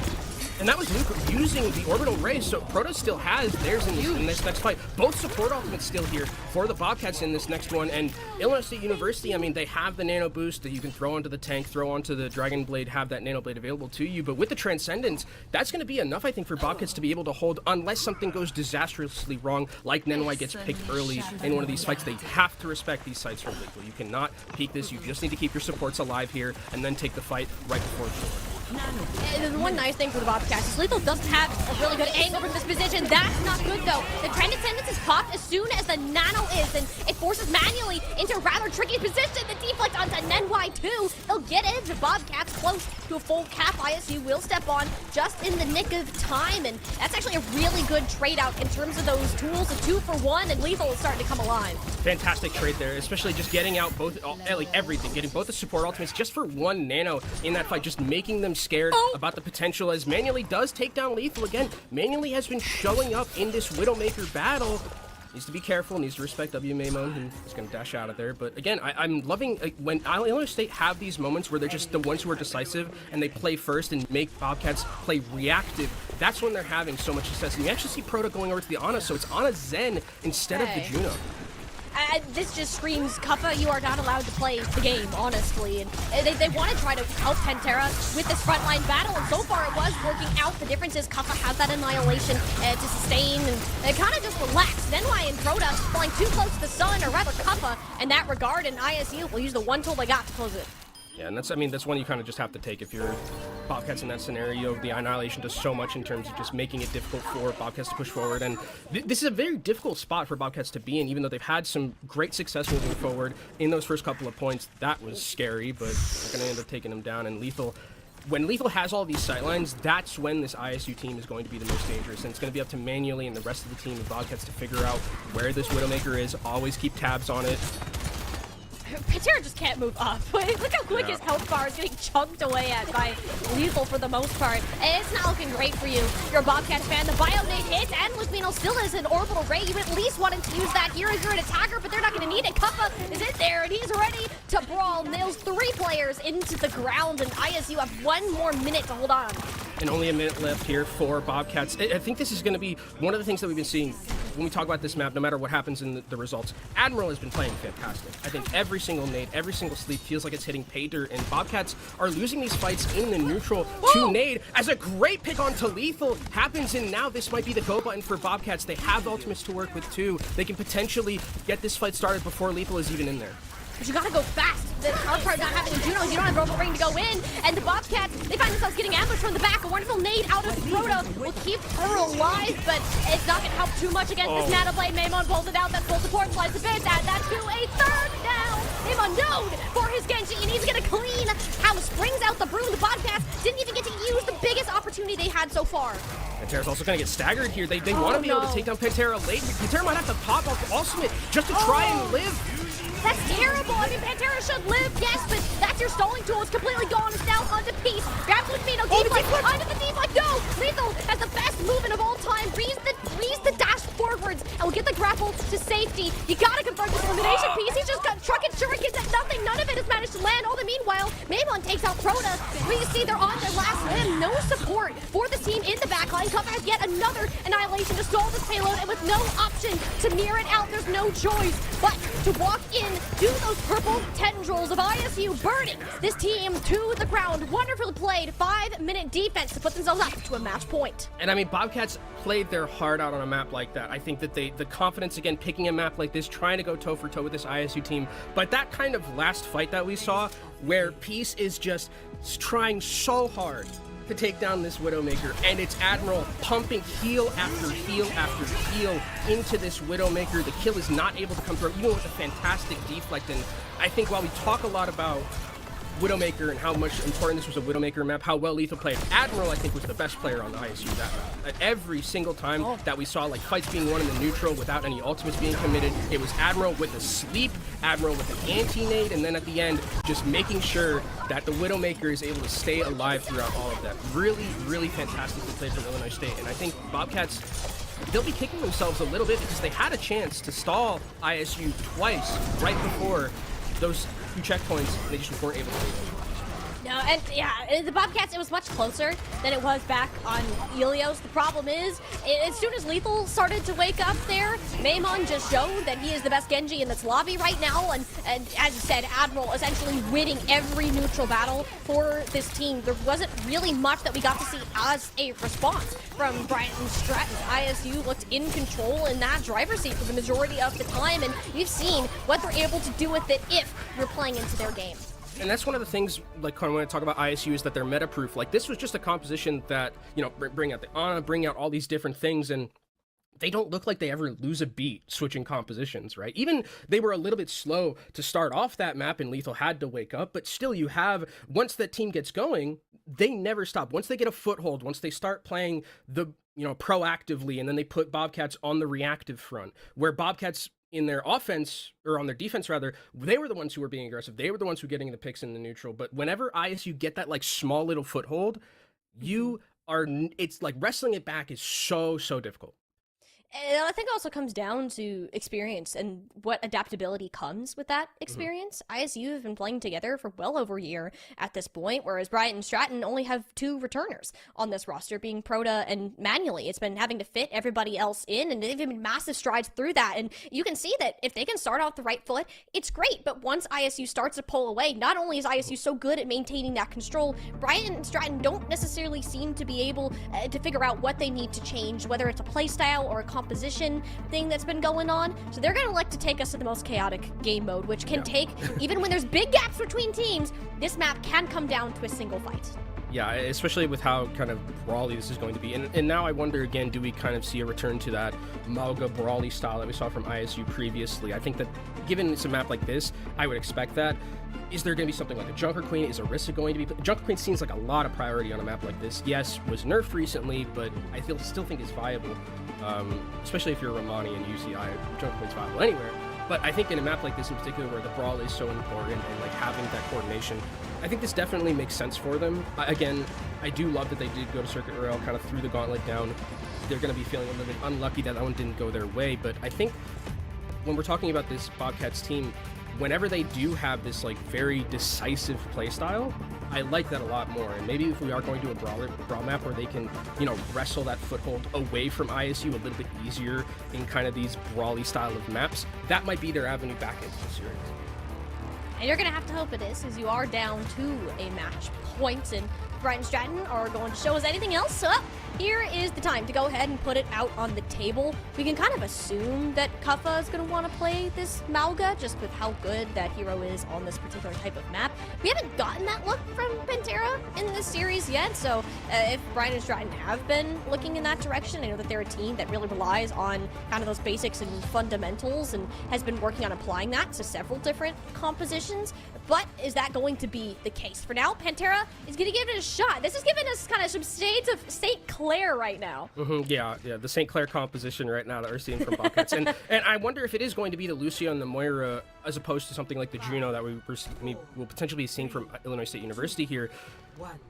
And that was Luke using the Orbital Ray, so Protoss still has theirs in this next fight. Both support ultimates still here for the Bobcats in this next one, and Illinois State University, I mean, they have the Nano Boost that you can throw onto the tank, throw onto the Dragon Blade, have that Nano Blade available to you, but with the Transcendence, that's going to be enough, I think, for Bobcats to be able to hold, unless something goes disastrously wrong, like Nenwai gets picked early in one of these fights. They have to respect these sites from Lethal. You cannot peek this, you just need to keep your supports alive here, and then take the fight right before it's over. And the one nice thing for the Bobcats is Lethal doesn't have a really good angle from this position. That's not good, though. The Transcendence is popped as soon as the Nano is, and it forces manually into a rather tricky position. The deflect onto Nenwai, too. They'll get in. The Bobcats close to a full cap. ISU will step on just in the nick of time, and that's actually a really good trade-out in terms of those tools. A 2-for-1, and Lethal is starting to come alive. Fantastic trade there, especially just getting out both, like everything, getting both the support ultimates just for one Nano in that fight, just making them scared about the potential, as Manually does take down Lethal again. Manually has been showing up in this Widowmaker battle. Needs to be careful, needs to respect WMA Moan, who is going to dash out of there. But again, I'm loving when Illinois State have these moments where they're just the ones who are decisive and they play first and make Bobcats play reactive. That's when they're having so much success. And you actually see Proto going over to the Ana, so it's Ana Zen instead of the Juno. This just screams, Kuffa, you are not allowed to play the game, honestly. And they want to try to help Pantera with this frontline battle, and so far it was working out. The difference is Kuffa has that Annihilation to sustain, and kind of just relax. Nenwai and Protoss flying too close to the sun, or rather Kuffa in that regard, and ISU will use the one tool they got to close it. Yeah, and that's, I mean, that's one you kind of just have to take if you're Bobcats in that scenario. The Annihilation does so much in terms of just making it difficult for Bobcats to push forward, and this is a very difficult spot for Bobcats to be in, even though they've had some great success moving forward in those first couple of points. That was scary, but they're going to end up taking them down, and Lethal... When Lethal has all these sightlines, that's when this ISU team is going to be the most dangerous, and it's going to be up to Manually and the rest of the team of Bobcats to figure out where this Widowmaker is, always keep tabs on it. Pantera just can't move up. Look how quick his health bar is getting chunked away at by Lethal for the most part. And it's not looking great for you. You're a Bobcats fan. The Bionade hits, and Lucino still has an Orbital Ray. You at least wanted to use that here as you're an attacker, but they're not going to need it. Kuffa is in there, and he's ready to brawl. Nails 3 players into the ground, and ISU have 1 more minute to hold on. And only a minute left here for Bobcats. I think this is going to be one of the things that we've been seeing when we talk about this map, no matter what happens in the results. Admiral has been playing fantastic. I think every single nade, every single sleep feels like it's hitting pay dirt, and Bobcats are losing these fights in the neutral to nade, as a great pick onto Lethal happens, and now this might be the go button for Bobcats. They have ultimates to work with too. They can potentially get this fight started before Lethal is even in there. But you gotta go fast. The hard part not having a Juno, you don't have Robo Ring to go in, and the Bobcats, they find themselves getting ambushed from the back. A wonderful nade out of Proto will keep her alive, but it's not gonna help too much against this Nano Blade. Maimon pulls it out, that full support slides a bit, add that to a third down. Maimon known for his Genji, and he's gonna clean house, brings out the broom. The Bobcats didn't even get to use the biggest opportunity they had so far. Pantera's also going to get staggered here. They want to be able to take down Pantera late. Pantera might have to pop off the ultimate just to try and live. That's terrible. I mean, Pantera should live, yes, but that's your stalling tool. It's completely gone. It's now onto Peace. Grabs with Mino. Deflect. Onto the deflect. No! Lethal has the best movement of all time. Reads the dash forwards and will get the grapple to safety. You gotta convert this elimination piece. He's just got trucking shurikens at nothing. None of it has managed to land. All the meanwhile, Maymon takes out Proto. We see they're on their last limb. No support for this team in the backline. Cover has yet another annihilation to stall this payload, and with no option to mirror it out, there's no choice but to walk in, do those purple tendrils of ISU burning this team to the ground. Wonderfully played 5-minute defense to put themselves up to a match point. And I mean, Bobcats played their heart out on a map like that. I think that the confidence, again, picking a map like this, trying to go toe for toe with this ISU team, but that kind of last fight that we saw where Peace is just trying so hard to take down this Widowmaker, and it's Admiral pumping heal after heal after heal into this Widowmaker. The kill is not able to come through, even with a fantastic deflect. And I think while we talk a lot about Widowmaker and how much important this was a Widowmaker map, how well Lethal played, Admiral, I think, was the best player on the ISU that map. At every single time that we saw like fights being won in the neutral without any ultimates being committed, it was Admiral with a sleep, Admiral with an anti-nade, and then at the end, just making sure that the Widowmaker is able to stay alive throughout all of that. Really, really fantastically played from Illinois State, and I think Bobcats, they'll be kicking themselves a little bit because they had a chance to stall ISU twice right before those 2 checkpoints, and they just weren't able to do it. No, and yeah, the Bobcats, it was much closer than it was back on Helios. The problem is, as soon as Lethal started to wake up there, Maymon just showed that he is the best Genji in this lobby right now, and as you said, Admiral essentially winning every neutral battle for this team. There wasn't really much that we got to see as a response from Bryant and Stratton. ISU looked in control in that driver's seat for the majority of the time, and you've seen what they're able to do with it if you're playing into their game. And that's one of the things, like, when I talk about ISU, is that they're meta-proof. Like, this was just a composition that, you know, bring out the Ana, bring out all these different things, and they don't look like they ever lose a beat switching compositions, right? Even they were a little bit slow to start off that map, and Lethal had to wake up, but still you have, once that team gets going, they never stop. Once they get a foothold, once they start playing the, you know, proactively, and then they put Bobcats on the reactive front, where Bobcats in their offense, or on their defense rather, they were the ones who were being aggressive. They were the ones who were getting the picks in the neutral. But whenever ISU get that like small little foothold, you are, it's like wrestling it back is so difficult. And I think it also comes down to experience and what adaptability comes with that experience. ISU have been playing together for well over a year at this point, whereas Bryant and Stratton only have 2 returners on this roster, being Proto and Manually. It's been having to fit everybody else in, and they've made massive strides through that. And you can see that if they can start off the right foot, it's great. But once ISU starts to pull away, not only is ISU so good at maintaining that control, Bryant and Stratton don't necessarily seem to be able to figure out what they need to change, whether it's a play style or a composition thing that's been going on. So they're gonna like to take us to the most chaotic game mode, which can take, even when there's big gaps between teams, this map can come down to a single fight. Yeah, especially with how kind of brawly this is going to be. And now I wonder again, do we kind of see a return to that Malga brawly style that we saw from ISU previously? I think that given it's a map like this, I would expect that. Is there going to be something like a Junker Queen? Is Orisa going to be... Junker Queen seems like a lot of priority on a map like this. Yes, was nerfed recently, but I still think it's viable. Especially if you're Romani and UCI, Junker Queen's viable anywhere. But I think in a map like this in particular, where the brawl is so important and like having that coordination, I think this definitely makes sense for them. Again, I do love that they did go to Circuit Royale, kind of threw the gauntlet down. They're going to be feeling a little bit unlucky that one didn't go their way, but I think when we're talking about this Bobcats team, whenever they do have this like very decisive playstyle, I like that a lot more. And maybe if we are going to a brawl map where they can, you know, wrestle that foothold away from ISU a little bit easier in kind of these brawly style of maps, that might be their avenue back into the series. And you're gonna have to hope it is, because you are down to a match point, and Bryant and Stratton are going to show us anything else. So here is the time to go ahead and put it out on the table. We can kind of assume that Kuffa is going to want to play this Malga, just with how good that hero is on this particular type of map. We haven't gotten that look from Pantera in this series yet, so if Bryant and Stratton have been looking in that direction, I know that they're a team that really relies on kind of those basics and fundamentals, and has been working on applying that to several different compositions. but is that going to be the case? For now, Pantera is going to give it a shot. This is giving us kind of some shades of St. Clair right now. Yeah, the St. Clair composition right now that we're seeing from Bobcats. and I wonder if it is going to be the Lucio and the Moira as opposed to something like the Juno that we will potentially be seeing from Illinois State University here.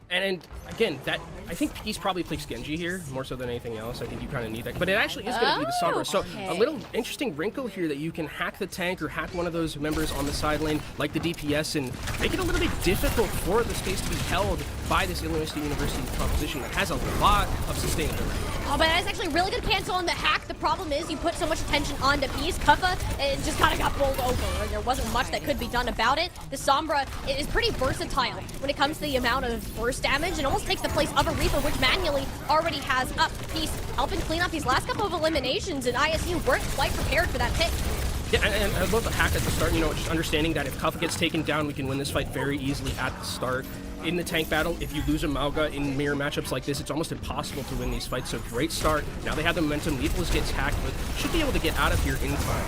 And again, that I think Peace probably plays Genji here more so than anything else. I think you kind of need that, but it actually is going to be the Sombra. So a little interesting wrinkle here that you can hack the tank or hack one of those members on the side lane, like the DPS, and make it a little bit difficult for the space to be held by this Illinois State University composition that has a lot of sustainability. Oh, but that's actually a really good cancel on the hack. The problem is you put so much attention onto Peace. Kuffa, it just kind of got bowled over. There wasn't much that could be done about it. The Sombra is pretty versatile when it comes to the amount of burst damage and almost takes the place of a Reaper, which manually already has up. Peace helping clean up these last couple of eliminations, and ISU weren't quite prepared for that pick. Yeah, and I love the hack at the start, just understanding that if Kuffa gets taken down, we can win this fight very easily at the start. In the tank battle, if you lose a Mauga in mirror matchups like this, it's almost impossible to win these fights. So great start. Now they have the momentum. Lethalist gets hacked, but should be able to get out of here in time.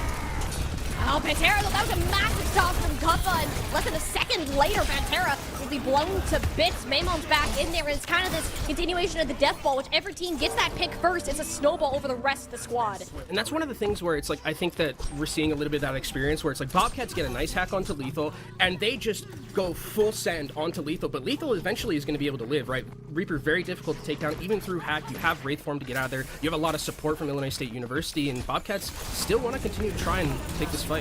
Oh, Pantera, that was a massive stop from Kuffa, and less than a second later, Pantera will be blown to bits. Maymon's back in there, and it's kind of this continuation of the death ball, which every team gets that pick first. It's a snowball over the rest of the squad. And that's one of the things where it's like, I think that we're seeing a little bit of that experience where it's like Bobcats get a nice hack onto Lethal, and they just go full send onto Lethal, but Lethal eventually is going to be able to live, right? Reaper, very difficult to take down, even through hack. You have Wraith Form to get out of there. You have a lot of support from Illinois State University, and Bobcats still want to continue to try and take this fight.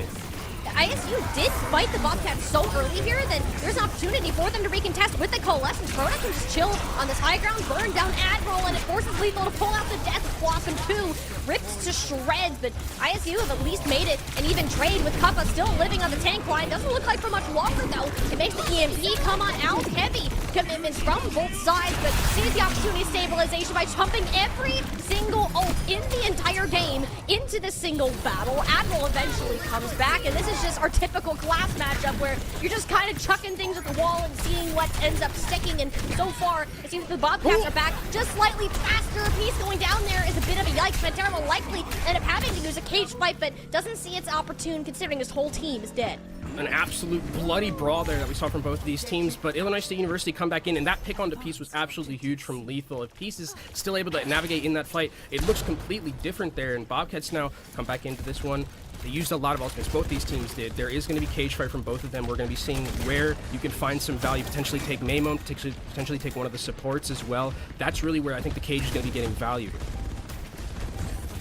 ISU did fight the Bobcats so early here that there's an opportunity for them to recontest with the Coalescence. Crota can just chill on this high ground, burn down Admiral, and it forces Lethal to pull out the Death Blossom 2. Ripped to shreds, but ISU have at least made it an even trade with Kuffa still living on the tank line. Doesn't look like for much longer, though. It makes the EMP come on out. Heavy commitments from both sides, but sees the opportunity stabilization by chumping every single ult in the entire game into the single battle. Admiral eventually comes back, and this is just our typical class matchup where you're just kind of chucking things at the wall and seeing what ends up sticking, and so far it seems the Bobcats are back just slightly faster. Piece going down there is a bit of a yikes. Pantera will likely end up having to use a cage fight, but doesn't see its opportune considering his whole team is dead. An absolute bloody brawl there that we saw from both of these teams, but Illinois State University come back in, and that pick onto Peace was absolutely huge from Lethal. If Peace is still able to navigate in that fight, it looks completely different there, and Bobcats now come back into this one. They used a lot of ultimates. Both these teams did. There is going to be cage fight from both of them. We're going to be seeing where you can find some value, potentially take Maymon, potentially take one of the supports as well. That's really where I think the cage is going to be getting value.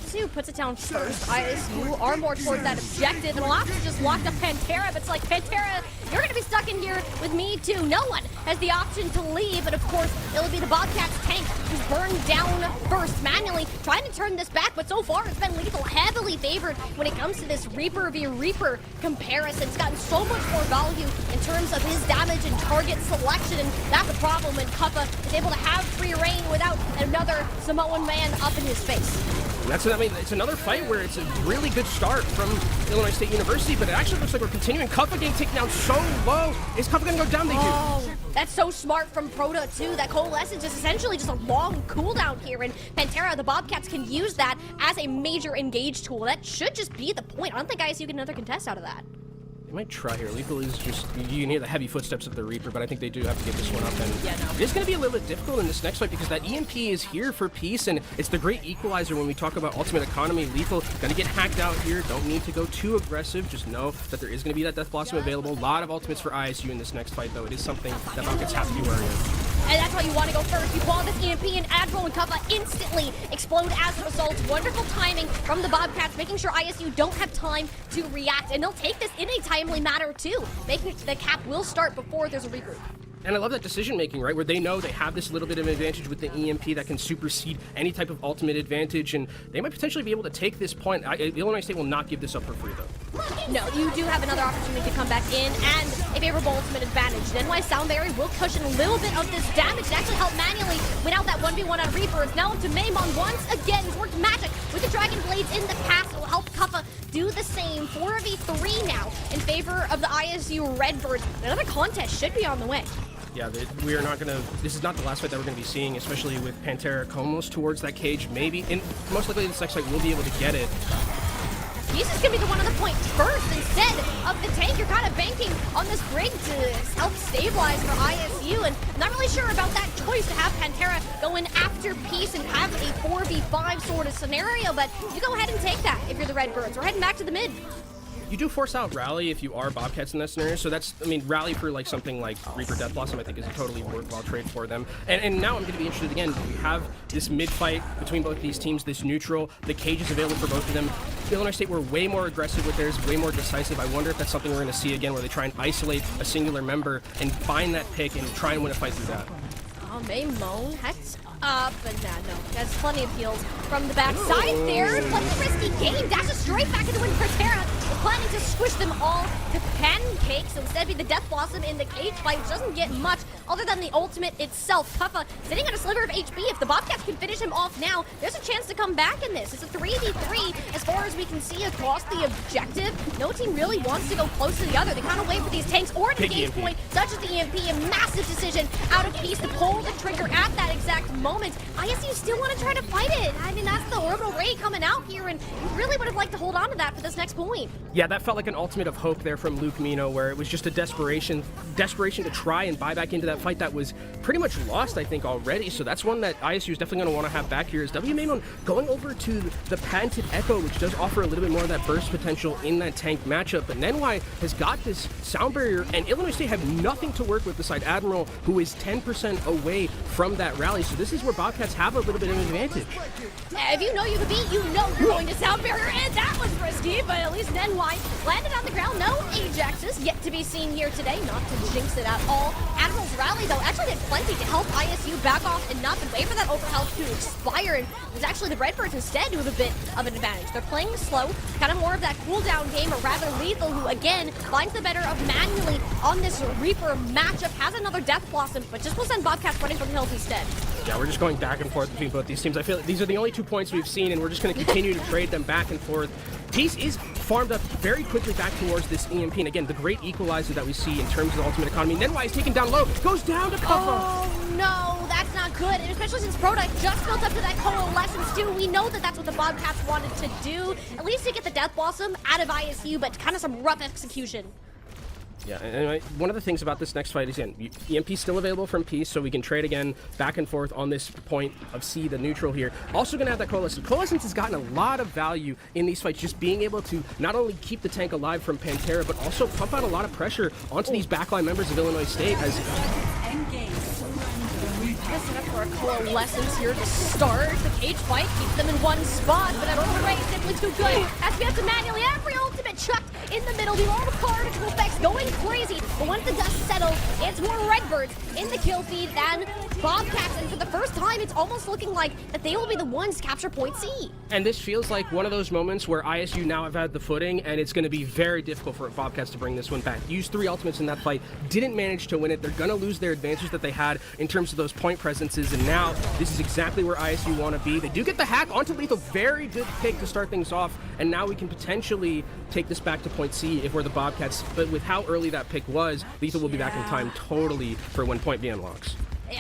ISU puts it down first. ISU are more towards that objective, and Loftus just locked up Pantera, but it's like, Pantera, you're gonna be stuck in here with me too. No one has the option to leave, and of course, it'll be the Bobcats tank who's burned down first, manually trying to turn this back, but so far it's been Lethal heavily favored when it comes to this Reaper v Reaper comparison. It's gotten so much more value in terms of his damage and target selection, and that's the problem when Kuffa is able to have free reign without another Samoan man up in his face. That's what I mean. It's another fight where it's a really good start from Illinois State University, but it actually looks like we're continuing. Kuffa getting taken down so low. Is Kuffa going to go down? They do. That's so smart from Proto, too. That Coalescence is essentially just a long cooldown here, and Pantera, the Bobcats, can use that as a major engage tool. That should just be the point. I don't think ISU get another contest out of that. They might try here. Lethal is just, you can hear the heavy footsteps of the Reaper, but I think they do have to get this one up. And it's going to be a little bit difficult in this next fight because that EMP is here for Peace, and it's the great equalizer when we talk about ultimate economy. Lethal going to get hacked out here. Don't need to go too aggressive. Just know that there is going to be that Death Blossom available. A lot of ultimates for ISU in this next fight, though. It is something that Bobcats have to be wary of. And that's why you want to go first. You pull out this EMP, and Admiral and Kuffa instantly explode as a result. Wonderful timing from the Bobcats, making sure ISU don't have time to react. And they'll take this in a timely manner, too. Making the cap will start before there's a regroup. And I love that decision-making, right, where they know they have this little bit of an advantage with the EMP that can supersede any type of ultimate advantage, and they might potentially be able to take this point. Illinois State will not give this up for free, though. No, you do have another opportunity to come back in and a favorable ultimate advantage. Then why Soundberry will cushion a little bit of this damage to actually help manually win out that 1v1 on Reaper. It's now up to Maymon once again. He's worked magic with the Dragon Blades in the past. It will help Kuffa do the same. 4v3 now in favor of the ISU Redbirds. Another contest should be on the way. Yeah, we are not going to, this is not the last fight that we're going to be seeing, especially with Pantera almost towards that cage, maybe, and most likely this next fight we'll be able to get it. Peace is going to be the one on the point first instead of the tank. You're kind of banking on this Brig to help stabilize for ISU, and not really sure about that choice to have Pantera go in after Peace and have a 4v5 sort of scenario, but you go ahead and take that if you're the Redbirds. We're heading back to the mid. You do force out Rally if you are Bobcats in that scenario, so that's, I mean, Rally for like something like Reaper Death Blossom I think is a totally worthwhile trade for them. And now I'm going to be interested again. We have this mid-fight between both these teams, this neutral, the cage is available for both of them. Illinois State were way more aggressive with theirs, way more decisive. I wonder if that's something we're going to see again, where they try and isolate a singular member and find that pick and try and win a fight through that. Oh, Maymone heads up, and no, that's plenty of heals from the backside there. Plenty of risky game, dashes straight back into Winthrop. Planning to squish them all to pancakes, so instead be the Death Blossom in the cage fight, which doesn't get much other than the ultimate itself. Puffa sitting on a sliver of HP. If the Bobcats can finish him off now, there's a chance to come back in this. It's a 3v3 as far as we can see across the objective. No team really wants to go close to the other. They kind of wait for these tanks or an engage point, such as the EMP. A massive decision out of Peace to pull the trigger at that exact moment. ISU still want to try to fight it. I mean, that's the orbital ray coming out here, and we really would have liked to hold on to that for this next point. Yeah, that felt like an ultimate of hope there from Luke Mino, where it was just a desperation to try and buy back into that fight that was pretty much lost, I think, already. So that's one that ISU is definitely going to want to have back here. Is W Maymon going over to the patented Echo, which does offer a little bit more of that burst potential in that tank matchup. But Nenwai has got this sound barrier, and Illinois State have nothing to work with beside Admiral, who is 10% away from that rally. So this is where Bobcats have a little bit of an advantage. If you know you can beat, you know you're going to sound barrier, and that was risky, but at least Nenwai landed on the ground. No Ajaxes yet to be seen here today, not to jinx it at all. Admiral's rally, though, actually did plenty to help ISU back off enough and wait for that overhealth to expire, and it was actually the Redbirds instead who have a bit of an advantage. They're playing slow, kind of more of that cooldown game, or rather Lethal, who again finds the better of manually on this Reaper matchup, has another Death Blossom, but just will send Bobcats running from the hills instead. Yeah, we're just going back and forth between both these teams. I feel like these are the only 2 points we've seen, and we're just going to continue to trade them back and forth. Peace is farmed up very quickly back towards this EMP, and again, the great equalizer that we see in terms of the ultimate economy. Nenwai is taken down low, goes down to Puffa. Oh no, that's not good, and especially since Product just built up to that coalescence too. We know that that's what the Bobcats wanted to do, at least to get the Death Blossom out of ISU, but kind of some rough execution. Yeah, and one of the things about this next fight is, again, EMP still available from Peace, so we can trade again back and forth on this point of C, the neutral here. Also going to have that Coalescence. Coalescence has gotten a lot of value in these fights, just being able to not only keep the tank alive from Pantera, but also pump out a lot of pressure onto these backline members of Illinois State. Set up for a coalescence here to start. The cage fight keeps them in one spot, but that orbital ray is simply too good. As we have to manually every ultimate chucked in the middle. The orbital particle effects going crazy. But once the dust settles, it's more Redbirds in the kill feed than Bobcats. And for the first time, it's almost looking like that they will be the ones to capture point C. And this feels like one of those moments where ISU now have had the footing, and it's going to be very difficult for Bobcats to bring this one back. Used 3 ultimates in that fight, didn't manage to win it. They're going to lose their advantage that they had in terms of those point presences, and now this is exactly where ISU want to be. They do get the hack onto Lethal. Very good pick to start things off, and now we can potentially take this back to point C if we're the Bobcats. But with how early that pick was, Lethal will be back in time totally for when point B unlocks.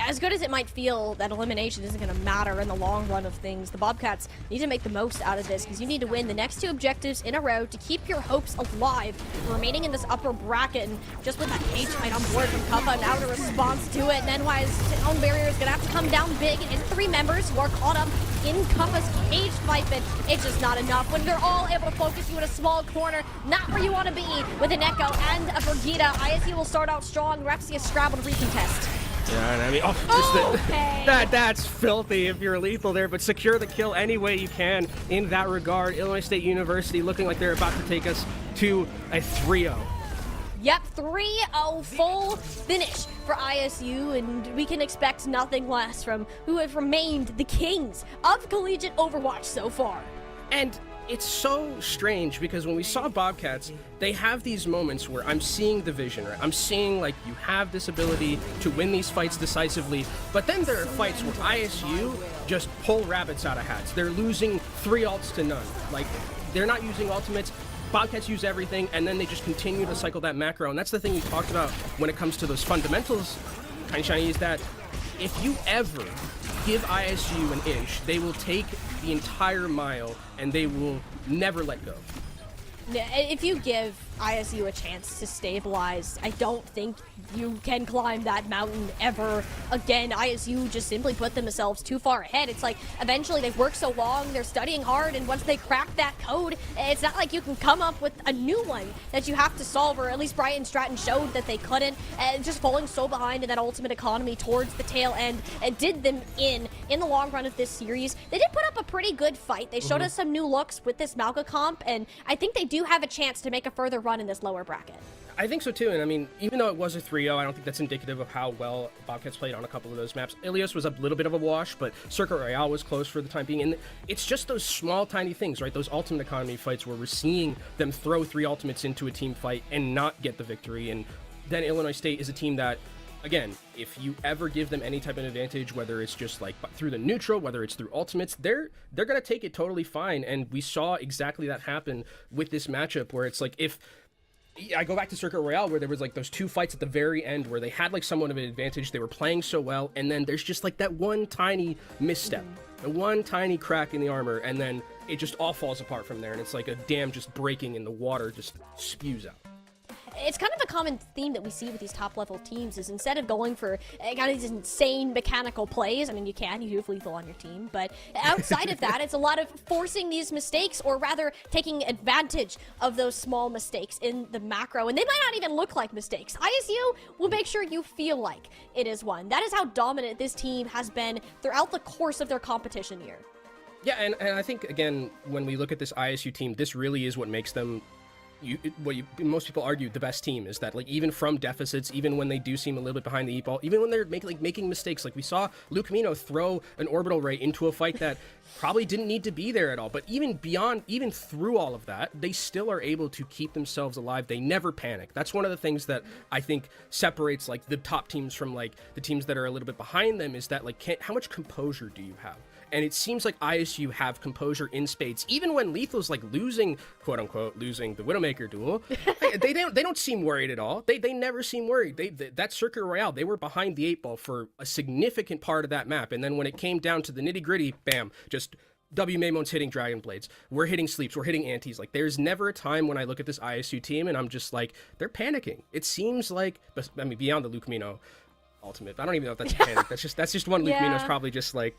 As good as it might feel, that elimination isn't going to matter in the long run of things. The Bobcats need to make the most out of this, because you need to win the next 2 objectives in a row to keep your hopes alive, remaining in this upper bracket. And just with that cage fight on board from Puffa, now the response to it, and NY's own barrier is going to have to come down big. It is 3 members who are caught up in Puffa's cage fight, but it's just not enough when they're all able to focus you in a small corner, not where you want to be. With an Echo and a Brigida, ISU will start out strong. We'll have to see a Scrabble recontest. Yeah, and I mean, that's filthy if you're Lethal there, but secure the kill any way you can in that regard. Illinois State University looking like they're about to take us to a 3-0. Yep, 3-0 full finish for ISU, and we can expect nothing less from who have remained the kings of collegiate Overwatch so far. And it's so strange because when we saw Bobcats, they have these moments where I'm seeing the vision, right? I'm seeing, like, you have this ability to win these fights decisively, but then there are fights where ISU just pull rabbits out of hats. They're losing 3 ults to none. Like, they're not using ultimates. Bobcats use everything, and then they just continue to cycle that macro. And that's the thing we talked about when it comes to those fundamentals, Tiny Shiny, is that if you ever give ISU an inch, they will take the entire mile, and they will never let go. If you give ISU a chance to stabilize, I don't think you can climb that mountain ever again. ISU just simply put themselves too far ahead. It's like eventually they've worked so long, they're studying hard, and once they crack that code, it's not like you can come up with a new one that you have to solve, or at least Brian Stratton showed that they couldn't. Just falling so behind in that ultimate economy towards the tail end and did them in the long run of this series. They did put up a pretty good fight. They showed us some new looks with this Malka comp, and I think they do have a chance to make a further run in this lower bracket. I think so too, and I mean, even though it was a 3-0, I don't think that's indicative of how well Bobcats played on a couple of those maps. Ilios was a little bit of a wash, but Circuit Royale was close for the time being, and it's just those small, tiny things, right? Those ultimate economy fights where we're seeing them throw 3 ultimates into a team fight and not get the victory, and then Illinois State is a team that, again, if you ever give them any type of advantage, whether it's just like through the neutral, whether it's through ultimates, they're going to take it totally fine, and we saw exactly that happen with this matchup, where it's like, if I go back to Circuit Royale, where there was like those 2 fights at the very end where they had like somewhat of an advantage, they were playing so well, and then there's just like that one tiny misstep, the one tiny crack in the armor, and then it just all falls apart from there, and it's like a dam just breaking and the water just spews out. It's kind of a common theme that we see with these top-level teams is instead of going for kind of these insane mechanical plays, I mean, you do have lethal on your team, but outside of that, it's a lot of forcing these mistakes, or rather taking advantage of those small mistakes in the macro, and they might not even look like mistakes. ISU will make sure you feel like it is one. That is how dominant this team has been throughout the course of their competition year. Yeah, and I think, again, when we look at this ISU team, this really is what makes them most people argue the best team, is that like even from deficits, even when they do seem a little bit behind the 8 ball, even when they're making mistakes, like we saw Luke Camino throw an orbital ray into a fight that probably didn't need to be there at all, but even through all of that, they still are able to keep themselves alive. They never panic. That's one of the things that I think separates like the top teams from like the teams that are a little bit behind them, is that like how much composure do you have? And it seems like ISU have composure in spades, even when Lethal's like losing, quote unquote, losing the Widowmaker duel. they don't seem worried at all. They never seem worried. That Circuit Royale, they were behind the 8 ball for a significant part of that map, and then when it came down to the nitty gritty, bam, just W Maymon's hitting Dragon Blades. We're hitting sleeps. We're hitting antis. Like, there's never a time when I look at this ISU team and I'm just like, they're panicking. It seems like, I mean, beyond the Luke Camino ultimate, I don't even know if that's a panic. That's just one. Luke Mino's probably just like,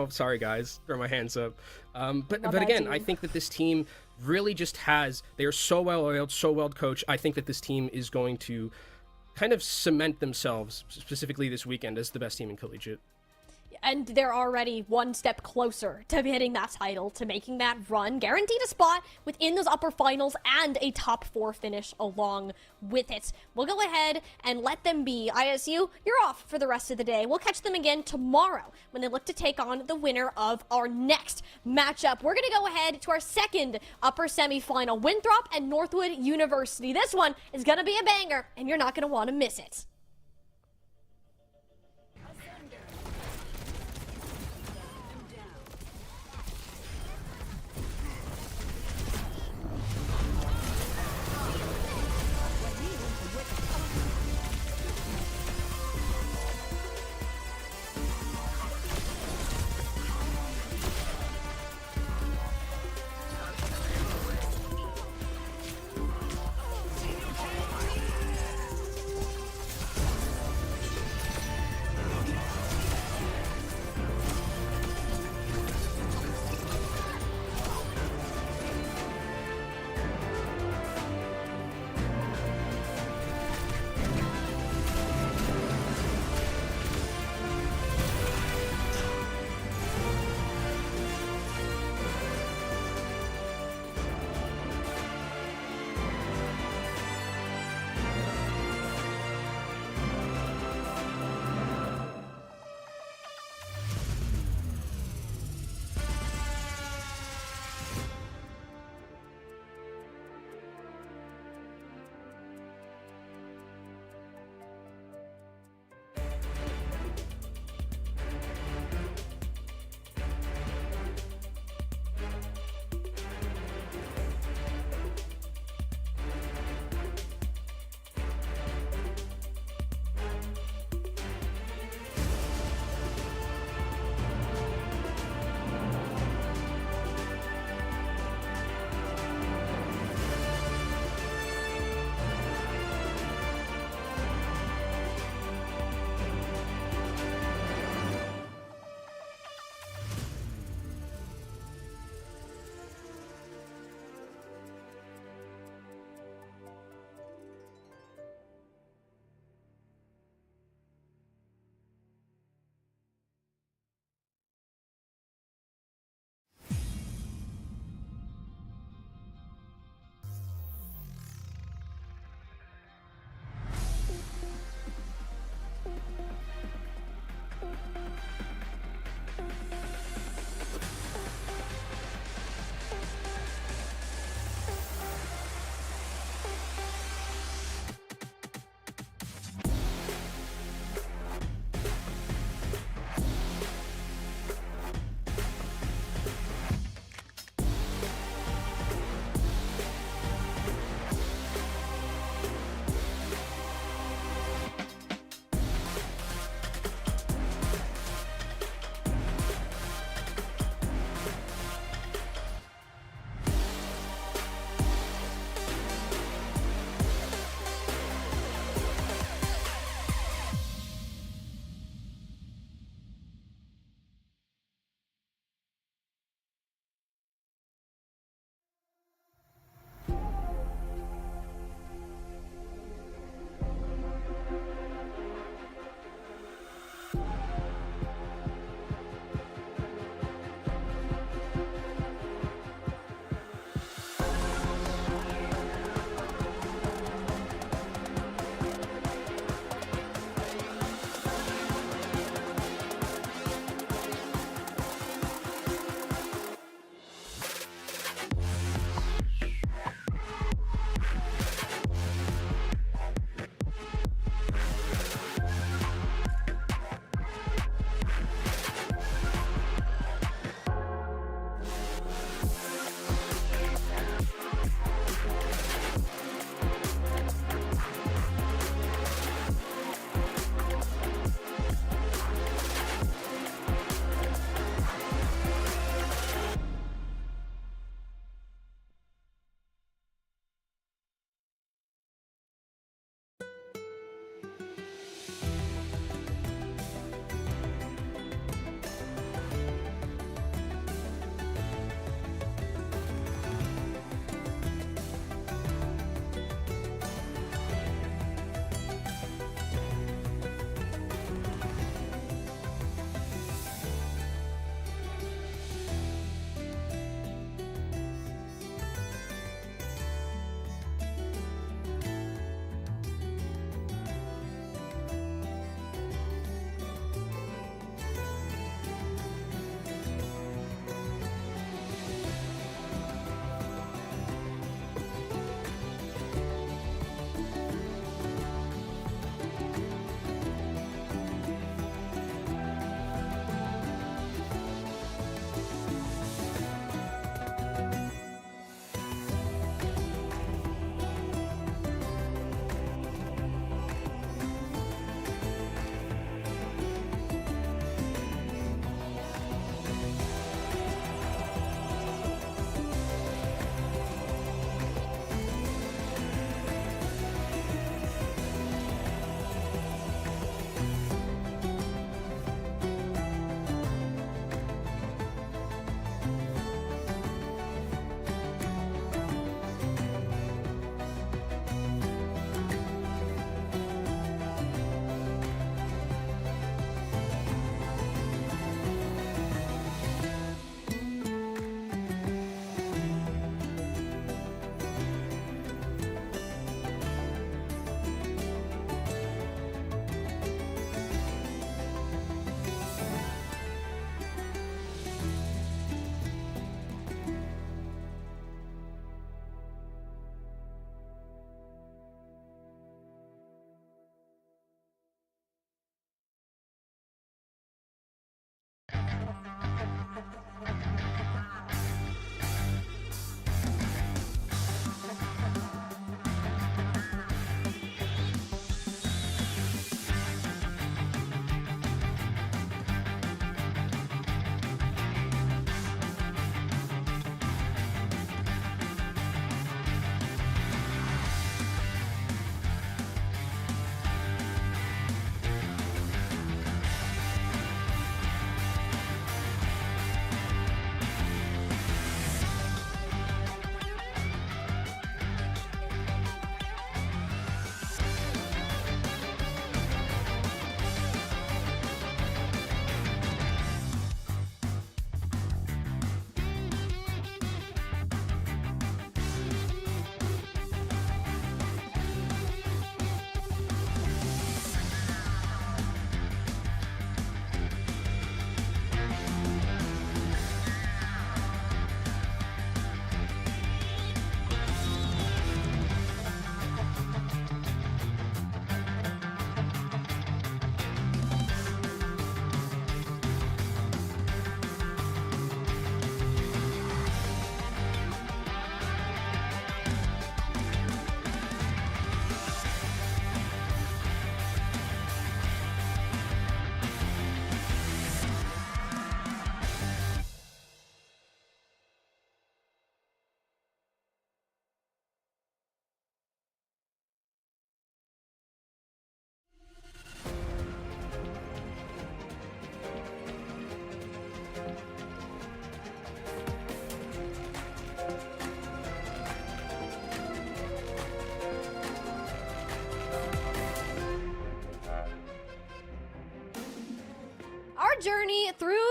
sorry guys, throw my hands up. But again, I think that this team really just they are so well oiled, so well coached. I think that this team is going to kind of cement themselves, specifically this weekend, as the best team in Collegiate. And they're already one step closer to hitting that title, to making that run, guaranteed a spot within those upper finals and a top 4 finish along with it. We'll go ahead and let them be. ISU, you're off for the rest of the day. We'll catch them again tomorrow when they look to take on the winner of our next matchup. We're going to go ahead to our second upper semifinal, Winthrop and Northwood University. This one is going to be a banger, and you're not going to want to miss it.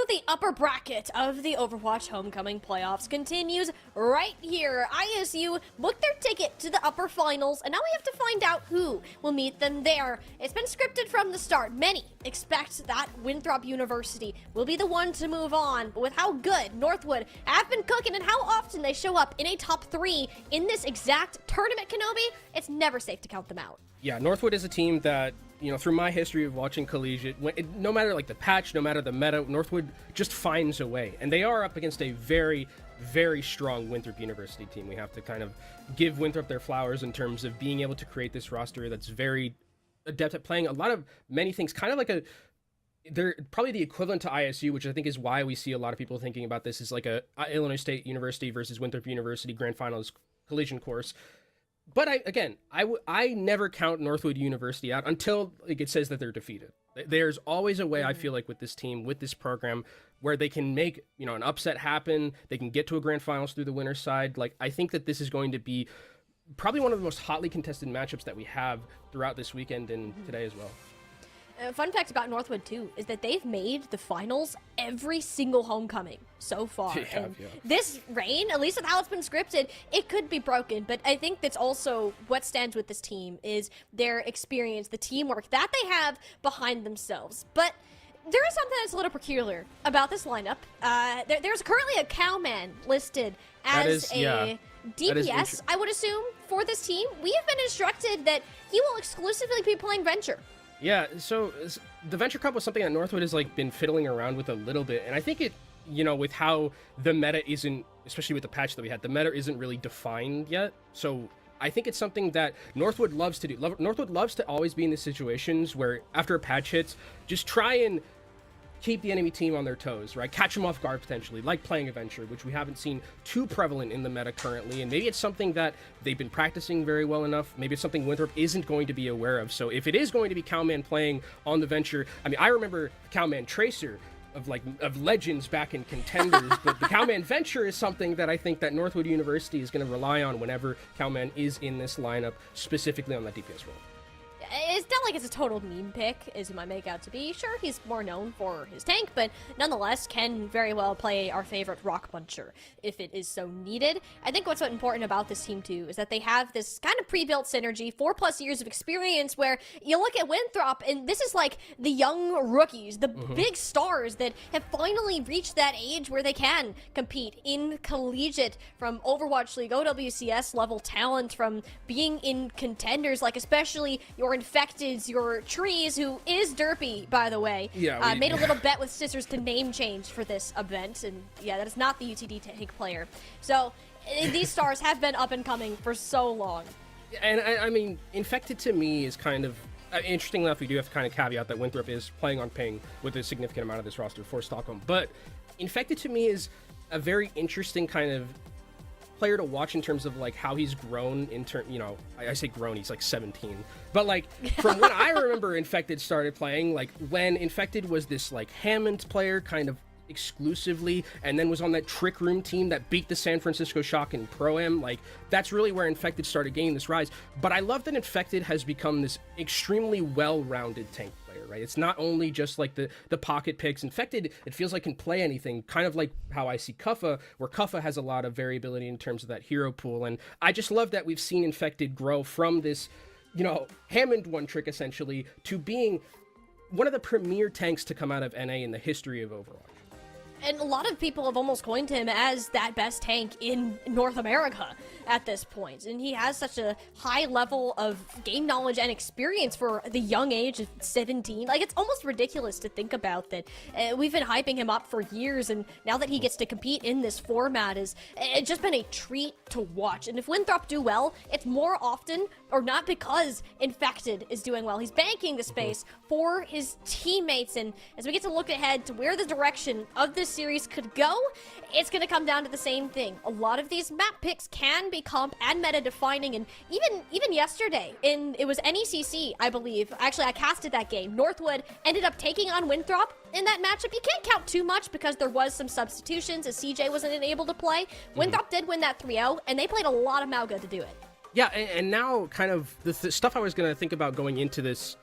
the upper bracket of the Overwatch Homecoming playoffs continues right here. ISU booked their ticket to the upper finals, and now we have to find out who will meet them there. It's been scripted from the start. Many expect that Winthrop University will be the one to move on, but with how good Northwood have been cooking and how often they show up in a top 3 in this exact tournament, Kenobi, it's never safe to count them out. Yeah, Northwood is a team that, you know, through my history of watching Collegiate, no matter like the patch, no matter the meta, Northwood just finds a way. And they are up against a very, very strong Winthrop University team. We have to kind of give Winthrop their flowers in terms of being able to create this roster that's very adept at playing a lot of many things, kind of like they're probably the equivalent to ISU, which I think is why we see a lot of people thinking about this as like a Illinois State University versus Winthrop University Grand Finals collision course. But I never count Northwood University out until it says that they're defeated. There's always a way, I feel like, with this team, with this program, where they can make, you know, an upset happen. They can get to a grand finals through the winner's side. Like, I think that this is going to be probably one of the most hotly contested matchups that we have throughout this weekend and today as well. Fun fact about Northwood, too, is that they've made the finals every single homecoming so far. Yeah. This reign, at least with how it's been scripted, it could be broken. But I think that's also what stands with this team is their experience, the teamwork that they have behind themselves. But there is something that's a little peculiar about this lineup. There's currently a Cowman listed as DPS, I would assume, for this team. We have been instructed that he will exclusively be playing Venture. Yeah, so the Venture Cup was something that Northwood has like been fiddling around with a little bit, and I think it, you know, with how the meta isn't, especially with the patch that we had, the meta isn't really defined yet. So I think it's something that Northwood loves to do. Northwood loves to always be in the situations where after a patch hits, just try and keep the enemy team on their toes, right? Catch them off guard potentially, like playing a Venture, which we haven't seen too prevalent in the meta currently. And maybe it's something that they've been practicing very well enough. Maybe it's something Winthrop isn't going to be aware of. So if it is going to be Cowman playing on the Venture, I mean, I remember Cowman Tracer of legends back in Contenders, but the Cowman Venture is something that I think that Northwood University is going to rely on whenever Cowman is in this lineup, specifically on that DPS role. It's not like it's a total meme pick, as he might make out to be. Sure, he's more known for his tank, but nonetheless can very well play our favorite rock puncher if it is so needed. I think what's important about this team, too, is that they have this kind of pre-built synergy, 4+ years of experience, where you look at Winthrop, and this is like the young rookies, the big stars that have finally reached that age where they can compete in Collegiate, from Overwatch League, OWCS level talent, from being in Contenders, like especially your Infecteds, your Trees, who is derpy, by the way. Yeah, made a little bet with Scissors to name change for this event, and yeah, that is not the UTD tank player. So these stars have been up and coming for so long. And I mean, Infected to me is kind of interesting enough. We do have to kind of caveat that Winthrop is playing on ping with a significant amount of this roster for Stockholm, but Infected to me is a very interesting kind of player to watch in terms of like how he's grown you know, I say grown, he's like 17, but like from when I remember Infected started playing, like when Infected was this like Hammond player kind of exclusively, and then was on that Trick Room team that beat the San Francisco Shock in Pro-Am, like that's really where Infected started gaining this rise. But I love that Infected has become this extremely well-rounded tank player, right? It's not only just like the pocket picks. Infected, it feels like can play anything, kind of like how I see Kuffa, where Kuffa has a lot of variability in terms of that hero pool. And I just love that we've seen Infected grow from this, you know, Hammond one trick essentially to being one of the premier tanks to come out of NA in the history of Overwatch. And a lot of people have almost coined him as that best tank in North America at this point. And he has such a high level of game knowledge and experience for the young age of 17. Like, it's almost ridiculous to think about that. We've been hyping him up for years, and now that he gets to compete in this format, it's just been a treat to watch. And if Winthrop do well, it's more often, or not because Infected is doing well. He's banking the space for his teammates. And as we get to look ahead to where the direction of this series could go, it's going to come down to the same thing. A lot of these map picks can be comp and meta defining, and even yesterday it was NECC, I believe. Actually, I casted that game. Northwood ended up taking on Winthrop in that matchup. You can't count too much because there was some substitutions as CJ wasn't able to play. Winthrop did win that 3-0, and they played a lot of Mauga to do it. Yeah, and now kind of the stuff I was going to think about going into this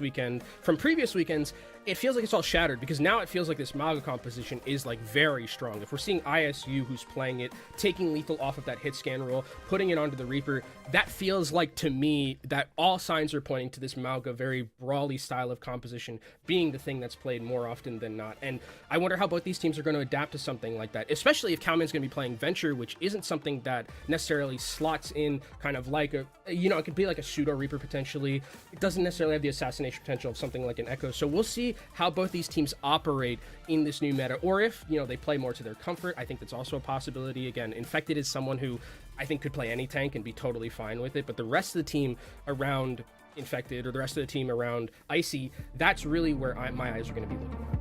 weekend from previous weekends, it feels like it's all shattered, because now it feels like this Mauga composition is like very strong. If we're seeing ISU, who's playing it, taking lethal off of that hit scan roll, putting it onto the Reaper, that feels like to me that all signs are pointing to this Mauga very brawly style of composition being the thing that's played more often than not. And I wonder how both these teams are going to adapt to something like that, especially if Cowman's going to be playing Venture, which isn't something that necessarily slots in kind of like a, you know, it could be like a pseudo Reaper potentially. It doesn't necessarily have the assassination potential of something like an Echo. So we'll see how both these teams operate in this new meta, or if, you know, they play more to their comfort. I think that's also a possibility. Again, Infected is someone who I think could play any tank and be totally fine with it, but the rest of the team around Infected, or the rest of the team around Icy, that's really where my eyes are going to be looking at.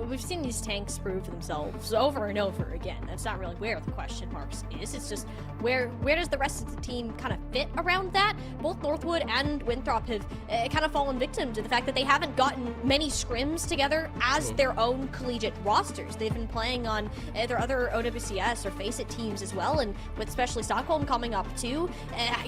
We've seen these tanks prove themselves over and over again. That's not really where the question marks is. It's just where does the rest of the team kind of fit around that? Both Northwood and Winthrop have kind of fallen victim to the fact that they haven't gotten many scrims together as their own collegiate rosters. They've been playing on their other OWCS or Face It teams as well, and with especially Stockholm coming up too,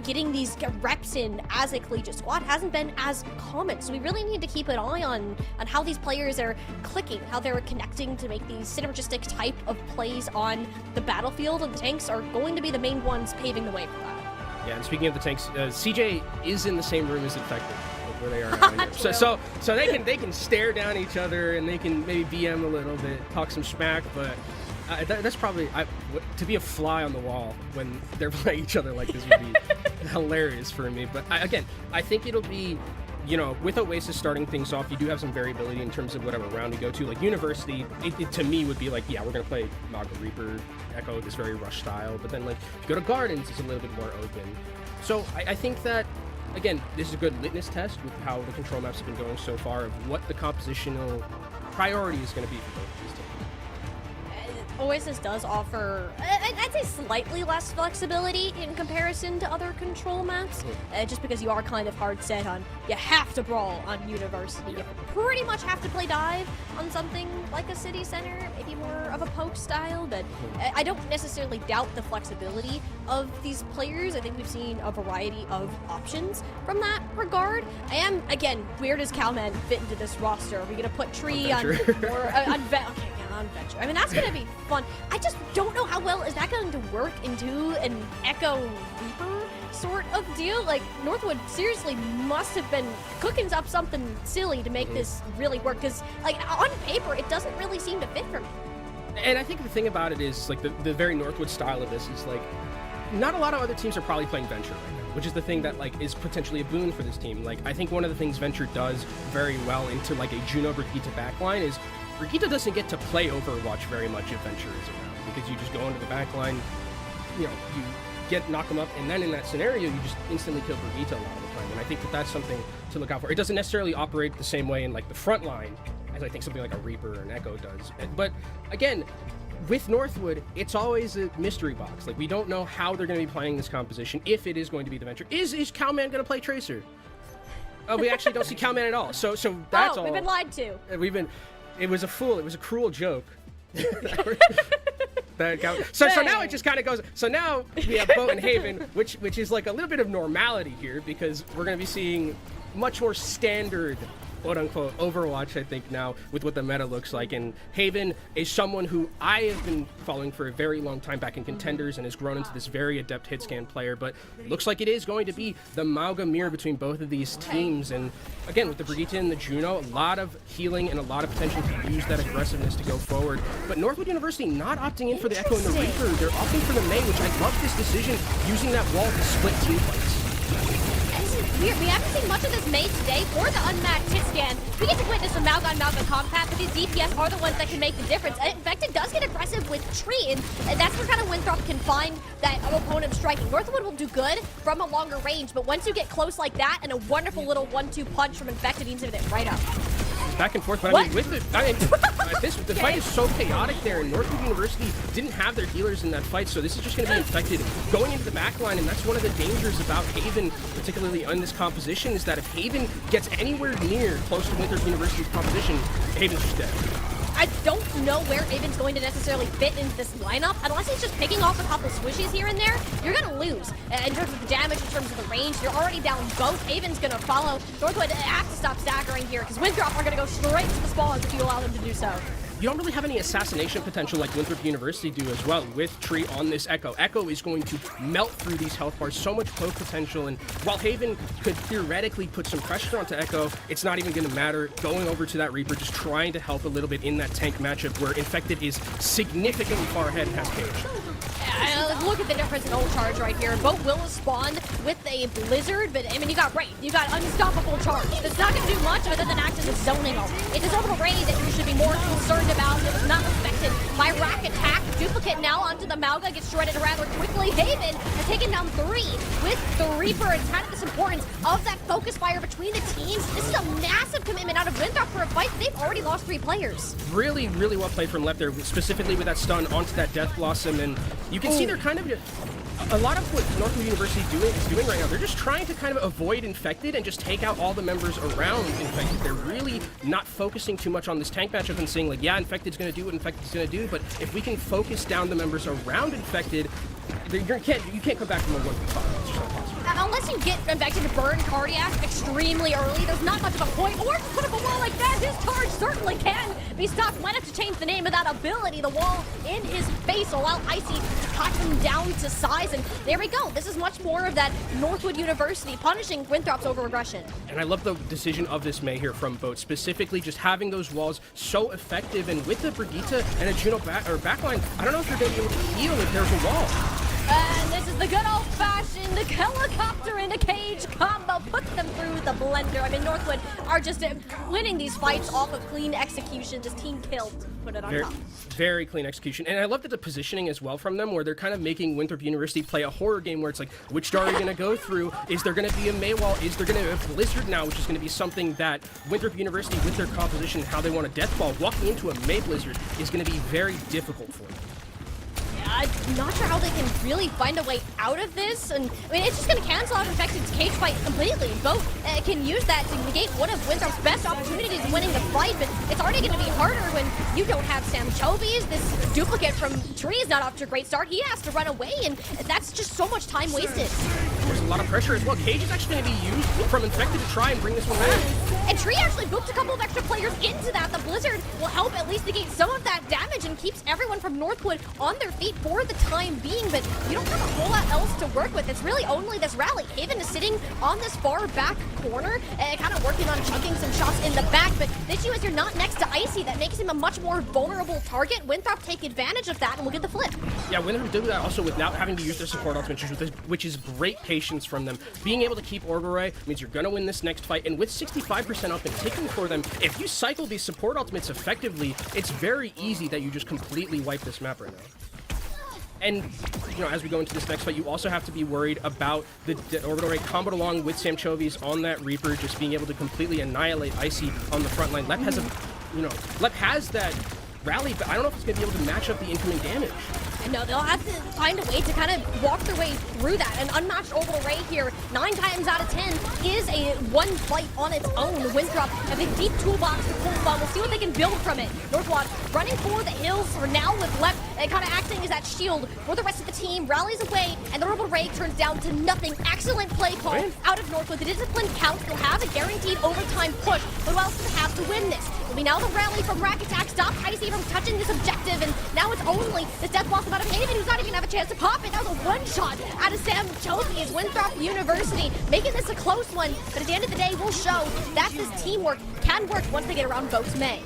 getting these reps in as a collegiate squad hasn't been as common. So we really need to keep an eye on how these players are clicking, how they're connecting to make these synergistic type of plays on the battlefield, and the tanks are going to be the main ones paving the way for that. Yeah, and speaking of the tanks, CJ is in the same room as Infected, like where they are now. so they can stare down each other, and they can maybe BM a little bit, talk some smack, but that's probably to be a fly on the wall when they're playing each other like this would be hilarious for me. But again, I think it'll be, you know, with Oasis starting things off, you do have some variability in terms of whatever round you go to. Like University, it to me would be like, yeah, we're going to play Mauga Reaper, Echo, this very rush style. But then, like, you go to Gardens, it's a little bit more open. So I think that, again, this is a good litmus test with how the control maps have been going so far of what the compositional priority is going to be for both of these teams. Oasis does offer, I'd say, slightly less flexibility in comparison to other control maps, just because you are kind of hard set on, you have to brawl on University. You pretty much have to play dive on something like a city center, maybe more of a poke style, but I don't necessarily doubt the flexibility of these players. I think we've seen a variety of options from that regard. I am, again, where does Cowman fit into this roster? Are we going to put Tree on Venture? I mean, that's going to be fun. I just don't know how well is that going to work into an Echo Reaper sort of deal. Like, Northwood seriously must have been cooking up something silly to make this really work, because, like, on paper, it doesn't really seem to fit for me. And I think the thing about it is, like, the very Northwood style of this is, like, not a lot of other teams are probably playing Venture right now, which is the thing that, like, is potentially a boon for this team. Like, I think one of the things Venture does very well into, like, a Juno Brigitte backline is Brigitte doesn't get to play Overwatch very much if Venture is around, because you just go into the backline, you know, you knock them up, and then in that scenario, you just instantly kill Brigitte a lot of the time. And I think that that's something to look out for. It doesn't necessarily operate the same way in, like, the front line as I think something like a Reaper or an Echo does. But again, with Northwood, it's always a mystery box. Like, we don't know how they're going to be playing this composition, if it is going to be the Venture. Is Cowman going to play Tracer? Oh, we actually don't see Cowman at all. So that's all. We've been lied to. It was a cruel joke. So now it just kind of goes. So now we have Boat and Haven, which is like a little bit of normality here, because we're going to be seeing much more standard, quote unquote, Overwatch, I think, now with what the meta looks like. And Haven is someone who I have been following for a very long time back in Contenders, and has grown into this very adept hit scan player. But it looks like it is going to be the Mauga mirror between both of these teams. And again, with the Brigitte and the Juno, a lot of healing and a lot of potential to use that aggressiveness to go forward. But Northwood University not opting in for the Echo and the Reaper. They're opting for the Mei, which I love this decision, using that wall to split team fights. Weird. We haven't seen much of this Mei today for the unmatched hit scan. We get to witness a Mauga on Mauga combat, but these DPS are the ones that can make the difference. Infected does get aggressive with Tree, and that's where kind of Winthrop can find that opponent striking. Northwood will do good from a longer range, but once you get close like that, and a wonderful little 1-2 punch from Infected, he intimidate right up. Back and forth, but I mean, the fight is so chaotic there, and Northwood University didn't have their healers in that fight, so this is just going to be Infected going into the backline, and that's one of the dangers about Haven, particularly on this composition, is that if Haven gets anywhere near close to Winthrop University's composition, Haven's just dead. I don't know where Aven's going to necessarily fit into this lineup. Unless he's just picking off a couple swishies here and there, you're going to lose. In terms of the damage, in terms of the range, you're already down both. Aven's going to follow. Northwood have to stop staggering here because Winthrop are going to go straight to the spawns if you allow them to do so. You don't really have any assassination potential like Winthrop University do as well with Tree on this Echo. Echo is going to melt through these health bars, so much poke potential, and while Haven could theoretically put some pressure onto Echo, it's not even going to matter. Going over to that Reaper, just trying to help a little bit in that tank matchup where Infected is significantly far ahead and has Cage. Look at the difference in ult charge right here. Both will spawn with a Blizzard, but I mean, you got Wraith, you got Unstoppable Charge. It's not going to do much other than act as a zoning ult. It's his orbital raid that you should be more concerned about. It was not affected by Rack Attack. Duplicate now onto the Mauga, gets shredded rather quickly. Haven has taken down 3 with the Reaper, and kind of this importance of that focus fire between the teams. This is a massive commitment out of Winthrop for a fight. They've already lost 3 players. Really, really well played from Left there, specifically with that stun onto that Death Blossom, and you can see they're kind of a lot of what Northwood University is doing right now. They're just trying to kind of avoid Infected and just take out all the members around Infected. They're really not focusing too much on this tank matchup and saying like, yeah, Infected's going to do what Infected's going to do, but if we can focus down the members around Infected, you can't come back from a 1v5. It's just not possible. Unless you get Infected to burn Cardiac extremely early, there's not much of a point. Or put up a wall like that, his charge certainly can be stopped. Might have to change the name of that ability. The wall in his face will allow Icy to cut him down to size. And there we go. This is much more of that Northwood University punishing Winthrop's over-aggression. And I love the decision of this May here from Boat, specifically just having those walls so effective. And with the Brigitte and a Juno backline, I don't know if you're going to be able to heal if there's a wall. And this is the good old-fashioned helicopter in a cage combo. Put them through the blender. I mean, Northwood are just winning these fights off of clean execution. Just team killed. Put it on top. Very clean execution. And I love that the positioning as well from them, where they're kind of making Winthrop University play a horror game where it's like, which door are you going to go through? Is there going to be a May wall? Is there going to be a Blizzard now, which is going to be something that Winthrop University, with their composition, how they want a Death Ball, walking into a May Blizzard is going to be very difficult for them. I'm not sure how they can really find a way out of this, and I mean, it's just going to cancel out Infected's cage fight completely. Both can use that to negate one of Winthrop's best opportunities of winning the fight, but it's already going to be harder when you don't have Sam Chovies. This duplicate from Tree is not off to a great start. He has to run away, and that's just so much time wasted. There's a lot of pressure as well. Cage is actually going to be used from Infected to try and bring this one back. And Tree actually booped a couple of extra players into that. The Blizzard will help at least negate some of that damage and keeps everyone from Northwood on their feet for the time being, but you don't have a whole lot else to work with. It's really only this rally. Haven is sitting on this far back corner, kind of working on chunking some shots in the back, but the issue is you're not next to Icy. That makes him a much more vulnerable target. Winthrop take advantage of that, and we'll get the flip. Yeah, Winthrop did that also without having to use their support ultimate, which is great patience from them. Being able to keep Orb Array means you're going to win this next fight, and with 65% up and ticking for them, if you cycle these support ultimates effectively, it's very easy that you just completely wipe this map right now. And, you know, as we go into this next fight, you also have to be worried about the Orbital Ray comboed along with Sam Chovies on that Reaper, just being able to completely annihilate Icy on the front line. Lep has Lep has that rally, but I don't know if it's going to be able to match up the incoming damage. No, they'll have to find a way to kind of walk their way through that. An unmatched orbital ray here, 9 times out of 10, is a one fight on its own. Winthrop have a deep toolbox to pull from. We'll see what they can build from it. Northwood running for the hills for now with Left, kind of acting as that shield for the rest of the team. Rallies away, and the orbital ray turns down to nothing. Excellent play call out of Northwood. The discipline counts. They'll have a guaranteed overtime push. But who else does it have to win this? It'll be now the rally from Rack Attack. Stop Icy from touching this objective, and now it's only this Death Blossom out of Haven, who's not even have a chance to pop it. That was a one-shot out of Sam Chovies. Winthrop University making this a close one, but at the end of the day, we'll show that this teamwork can work once they get around Boats May.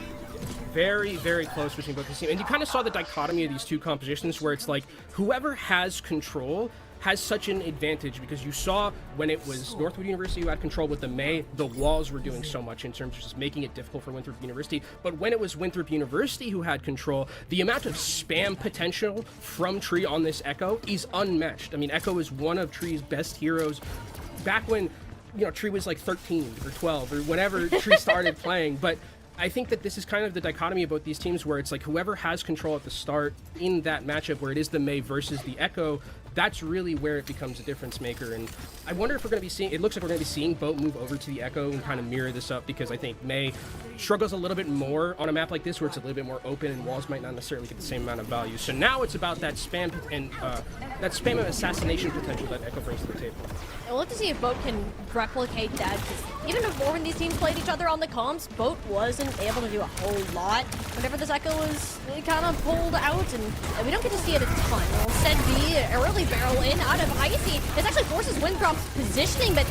Very, very close between both these teams. And you kind of saw the dichotomy of these two compositions where it's like whoever has control has such an advantage, because you saw when it was Northwood University who had control with the May, the walls were doing so much in terms of just making it difficult for Winthrop University. But when it was Winthrop University who had control, the amount of spam potential from Tree on this Echo is unmatched. I mean, Echo is one of Tree's best heroes. Back when, you know, Tree was like 13 or 12 or whenever Tree started playing, but I think that this is kind of the dichotomy about these teams where it's like whoever has control at the start in that matchup where it is the May versus the Echo, that's really where it becomes a difference maker. And I wonder if we're going to be seeing, it looks like we're going to be seeing Boat move over to the Echo and kind of mirror this up, because I think May struggles a little bit more on a map like this where it's a little bit more open and walls might not necessarily get the same amount of value. So now it's about that spam and that spam of assassination potential that Echo brings to the table. We'll have to see if Boat can replicate that, because even before when these teams played each other on the comps, Boat wasn't able to do a whole lot whenever this Echo was kind of pulled out, and we don't get to see it a ton. It'll instead be an early barrel in out of Icy. This actually forces Winthrop's positioning, but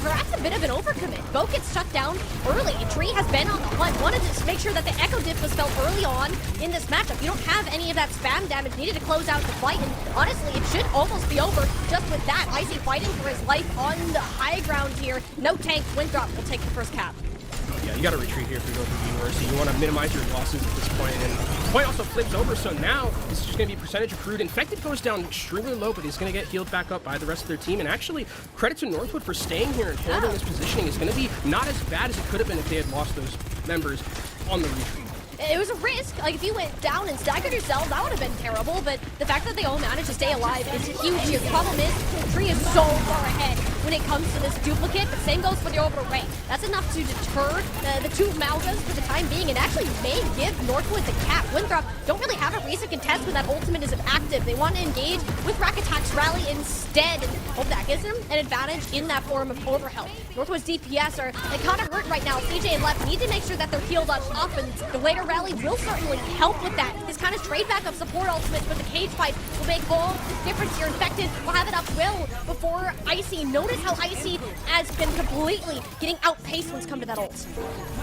perhaps a bit of an overcommit. Boat gets shut down early. Tree has been on the hunt, wanted to make sure that the Echo diff was felt early on in this matchup. You don't have any of that spam damage needed to close out the fight, and honestly, it should almost be over just with that. Icy fighting for his life on the high ground here. No tank. Winthrop will take the first cap. Yeah, you got to retreat here if you're going for University. You want to minimize your losses at this point, and the point also flips over, so now this is just going to be percentage accrued. Infected goes down extremely low, but he's going to get healed back up by the rest of their team, and actually, credit to Northwood for staying here and holding this positioning. Is going to be not as bad as it could have been if they had lost those members on the retreat. It was a risk. Like, if you went down and staggered yourself, that would have been terrible, but the fact that they all managed to stay alive is huge here. The problem is, Tree is so far ahead when it comes to this duplicate, but same goes for the orbital ray. That's enough to deter the two Malgas for the time being, and actually may give Northwood the cap. Winthrop don't really have a reason to contest when that ultimate isn't active. They want to engage with Rakatach's rally instead, and hope that gives them an advantage in that form of overhealth. Northwood's DPS are kind of hurt right now. CJ and Left need to make sure that they're healed up, and the later rally will certainly help with that. This kind of trade back of support ultimates with the cage fight will make all the difference here. Infected will have it up well before Icy. Notice how Icy has been completely getting outpaced when it's come to that ult.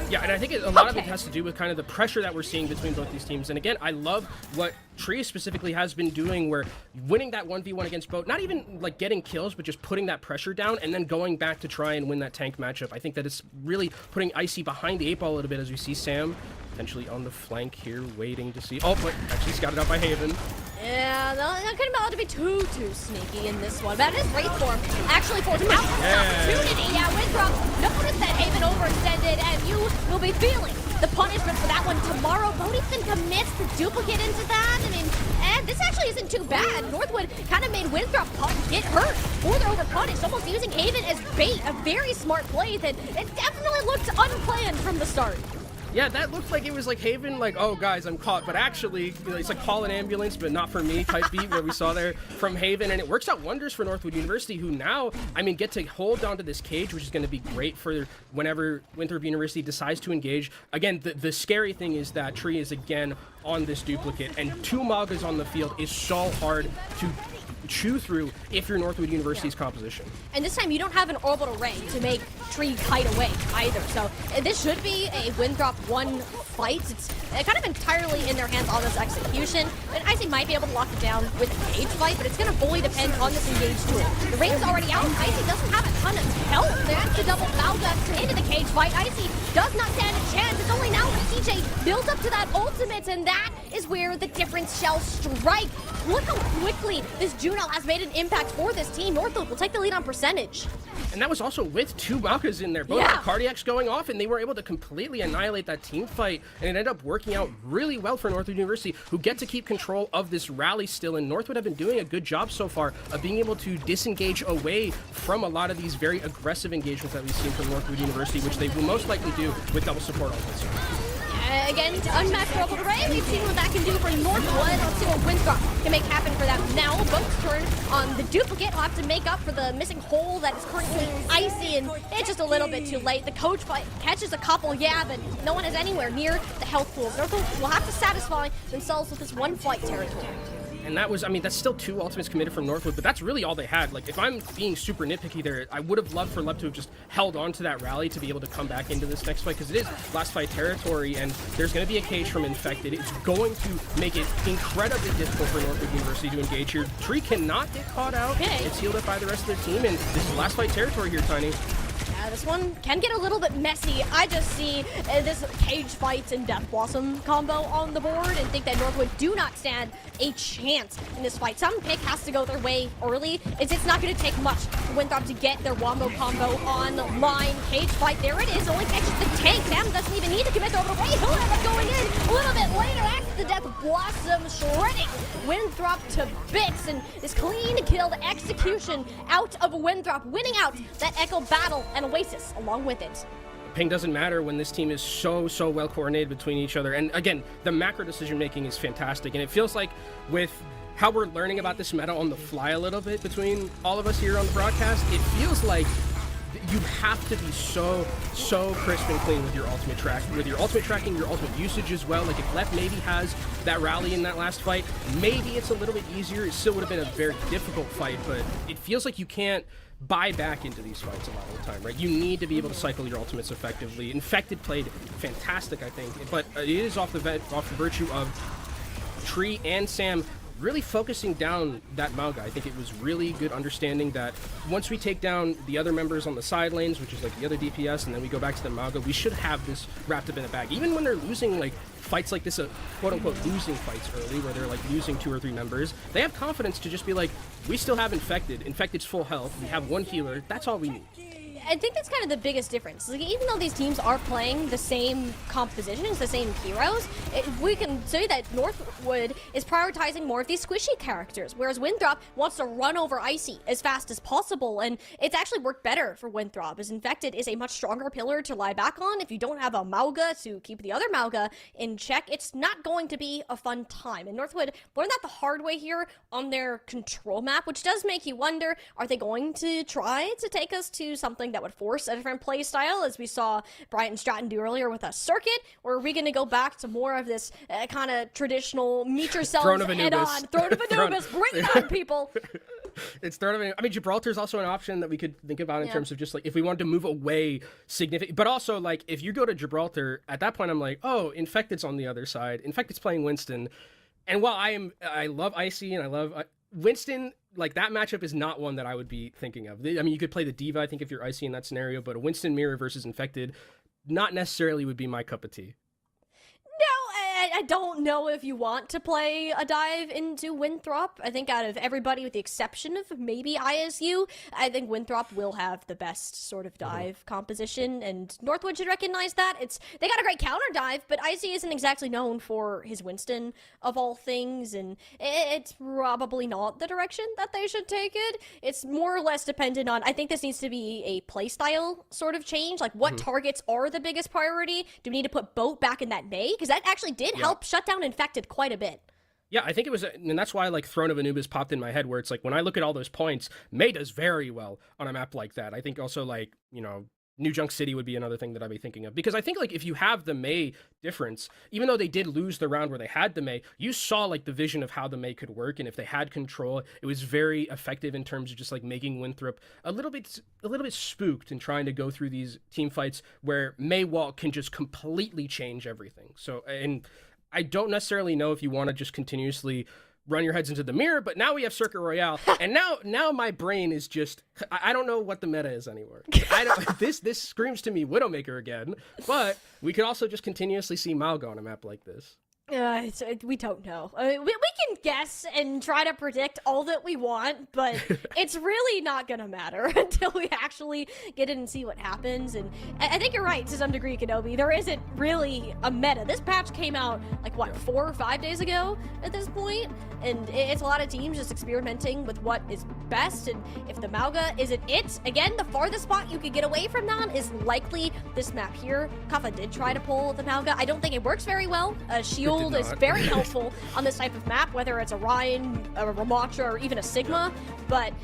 Yeah, and I think a lot of it has to do with kind of the pressure that we're seeing between both these teams. And again, I love what Tree specifically has been doing, where winning that 1v1 against Boat, not even like getting kills, but just putting that pressure down and then going back to try and win that tank matchup. I think that it's really putting Icy behind the 8-ball a little bit, as we see Sam potentially on the flank here, waiting to see. Oh, but actually scouted out by Haven. Yeah, not going to be allowed to be too sneaky in this one, but it is Wraith Form actually forced out an opportunity. Yeah, Winthrop, notice that Haven overextended, and you will be feeling the punishment for that one tomorrow. Boat even commits the duplicate into that. I mean, and this actually isn't too bad. Northwood kind of made Winthrop get hurt or they're overpunished, almost using Haven as bait. A very smart play that it definitely looked unplanned from the start. Yeah, that looked like it was like Haven, like, oh guys, I'm caught, but actually, you know, it's like call an ambulance, but not for me type beat where we saw there from Haven, and it works out wonders for Northwood University, who now, I mean, get to hold onto this cage, which is going to be great for whenever Winthrop University decides to engage. Again, the scary thing is that Tree is again on this duplicate, and 2 Magas on the field is so hard to chew through if you're Northwood University's composition. And this time you don't have an orbital ray to make Tree kite away either, so this should be a Winthrop 1 fight. It's kind of entirely in their hands on this execution, and Icy might be able to lock it down with a cage fight, but it's going to fully depend on this engaged tool. The ring's already out. Icy doesn't have a ton of help. There's the double Malga into the cage fight. Icy does not stand a chance. It's only now when CJ builds up to that ultimate, and that is where the difference shall strike. Look how quickly this Juno has made an impact for this team. Northwood will take the lead on percentage. And that was also with 2 Malkas in there. Both cardiacs going off, and they were able to completely annihilate that team fight, and it ended up working out really well for Northwood University, who get to keep control of this rally still, and Northwood have been doing a good job so far of being able to disengage away from a lot of these very aggressive engagements that we've seen from Northwood University, which they will most likely do with double support ultimates. Again, unmatched orbital ray. We've seen what that can do for Northwood. Let's see what Winthrop can make happen for them. Now, Boat's turn on the duplicate. Will have to make up for the missing hole that is currently Icy, and it's just a little bit too late. The coach catches a couple, yeah, but no one is anywhere near the health pools. Northwood will have to satisfy themselves with this 1 flight territory. And that was, I mean, that's still 2 ultimates committed from Northwood, but that's really all they had. Like, if I'm being super nitpicky there, I would have loved for Lep to have just held on to that rally to be able to come back into this next fight, because it is last fight territory, and there's going to be a cage from Infected. It's going to make it incredibly difficult for Northwood University to engage here. Tree cannot get caught out. It's healed up by the rest of their team, and this is last fight territory here, Tiny. This one can get a little bit messy. I just see this Cage Fights and Death Blossom combo on the board and think that Northwood do not stand a chance in this fight. Some pick has to go their way early. It's not going to take much for Winthrop to get their wombo combo online. Cage Fight, there it is. Only catches the tank. Sam doesn't even need to commit over the way. He'll end up going in a little bit later. That's the Death Blossom shredding Winthrop to bits, and this clean kill, the execution out of Winthrop, winning out that Echo battle and Oasis along with it. Ping doesn't matter when this team is so well coordinated between each other. And again, the macro decision making is fantastic, and it feels like with how we're learning about this meta on the fly a little bit between all of us here on the broadcast, it feels like you have to be so crisp and clean with your ultimate tracking, your ultimate usage as well. Like if Left maybe has that rally in that last fight, maybe it's a little bit easier. It still would have been a very difficult fight, but it feels like you can't buy back into these fights a lot of the time, right? You need to be able to cycle your ultimates effectively. Infected played fantastic, I think, but it is off the virtue of Tree and Sam really focusing down that Mauga. I think it was really good understanding that once we take down the other members on the side lanes, which is like the other DPS, and then we go back to the Mauga, we should have this wrapped up in a bag. Even when they're losing like fights like this, quote-unquote losing fights early, where they're like losing 2 or 3 members, they have confidence to just be like, we still have Infected's full health, we have 1 healer, that's all we need. I think that's kind of the biggest difference. Like, even though these teams are playing the same compositions, the same heroes, we can say that Northwood is prioritizing more of these squishy characters, whereas Winthrop wants to run over Icy as fast as possible, and it's actually worked better for Winthrop, as Infected is a much stronger pillar to lie back on. If you don't have a Mauga to keep the other Mauga in check, it's not going to be a fun time. And Northwood learned that the hard way here on their control map, which does make you wonder, are they going to try to take us to something that would force a different play style, as we saw Bryant Stratton do earlier with a circuit, or are we going to go back to more of this kind of traditional meet yourselves head on, Throne of Anubis, bring it on, people. It's Throne of Anubis. I mean, Gibraltar's also an option that we could think about in terms of just like if we wanted to move away significant, but also like if you go to Gibraltar, at that point I'm like, oh, Infected's on the other side. Infected's playing Winston, and while I love Icy and I love Winston, like that matchup is not one that I would be thinking of. I mean, you could play the Diva, I think, if you're Icy in that scenario, but a Winston mirror versus Infected, not necessarily would be my cup of tea. I don't know if you want to play a dive into Winthrop. I think out of everybody, with the exception of maybe ISU, I think Winthrop will have the best sort of dive composition, and Northwood should recognize that. They got a great counter dive, but IC isn't exactly known for his Winston of all things, and it's probably not the direction that they should take it. It's more or less dependent on, I think this needs to be a playstyle sort of change, like what targets are the biggest priority? Do we need to put Boat back in that May? Because that actually did help shut down Infected quite a bit. Yeah, I think it was, and that's why like Throne of Anubis popped in my head, where it's like when I look at all those points, May does very well on a map like that. I think also like, you know, New Junk City would be another thing that I'd be thinking of, because I think like if you have the May difference, even though they did lose the round where they had the May, you saw like the vision of how the May could work, and if they had control, it was very effective in terms of just like making Winthrop a little bit spooked and trying to go through these team fights where May Walt can just completely change everything. So, and I don't necessarily know if you want to just continuously run your heads into the mirror, but now we have Circuit Royale, and now my brain is just, I don't know what the meta is anymore. This screams to me Widowmaker again, but we could also just continuously see Mauga on a map like this. We don't know. We can guess and try to predict all that we want, but it's really not gonna matter until we actually get in and see what happens. And I think you're right to some degree, Kenobi. There isn't really a meta. This patch came out like what, 4 or 5 days ago at this point, and it's a lot of teams just experimenting with what is best. And if the Mauga isn't it, again, the farthest spot you could get away from that is likely this map here. Kafa did try to pull the Mauga. I don't think it works very well. Shield is very helpful on this type of map, whether it's a Ryan, a Ramattra, or even a Sigma, but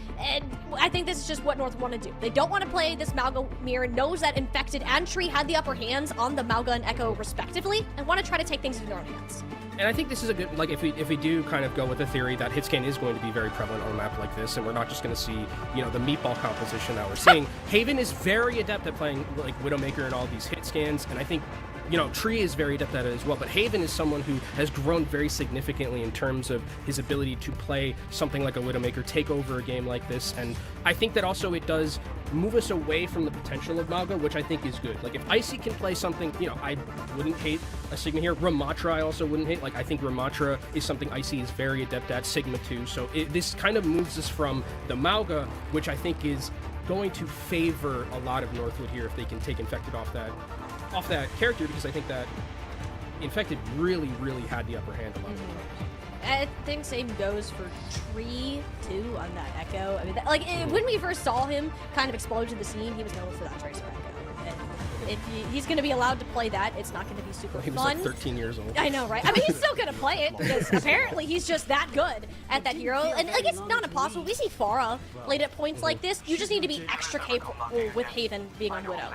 I think this is just what North want to do. They don't want to play this Mauga mirror, knows that Infected and Tree had the upper hands on the Mauga and Echo respectively, and want to try to take things into their own hands. And I think this is a good, like, if we do kind of go with the theory that hitscan is going to be very prevalent on a map like this, and we're not just going to see, you know, the meatball composition that we're seeing. Haven is very adept at playing like Widowmaker and all these hit scans, and I think you know, Tree is very adept at it as well, but Haven is someone who has grown very significantly in terms of his ability to play something like a Widowmaker, take over a game like this, and I think that also it does move us away from the potential of Mauga, which I think is good. Like, if Icy can play something, you know, I wouldn't hate a Sigma here. Ramatra I also wouldn't hate. Like, I think Ramatra is something Icy is very adept at, Sigma too, so this kind of moves us from the Mauga, which I think is going to favor a lot of Northwood here if they can take Infected off that character, because I think that Infected really had the upper hand a lot of the times. I think same goes for Tree too on that Echo. I mean, when we first saw him kind of explode to the scene, he was known for that Tracer Echo. And if he's going to be allowed to play that, it's not going to be super fun. He was like 13 years old. I know, right? I mean, he's still going to play it because apparently he's just that good at that hero. And like, it's not impossible. We see Pharah played at points like this. You just need to be extra capable with Haven being on Widow.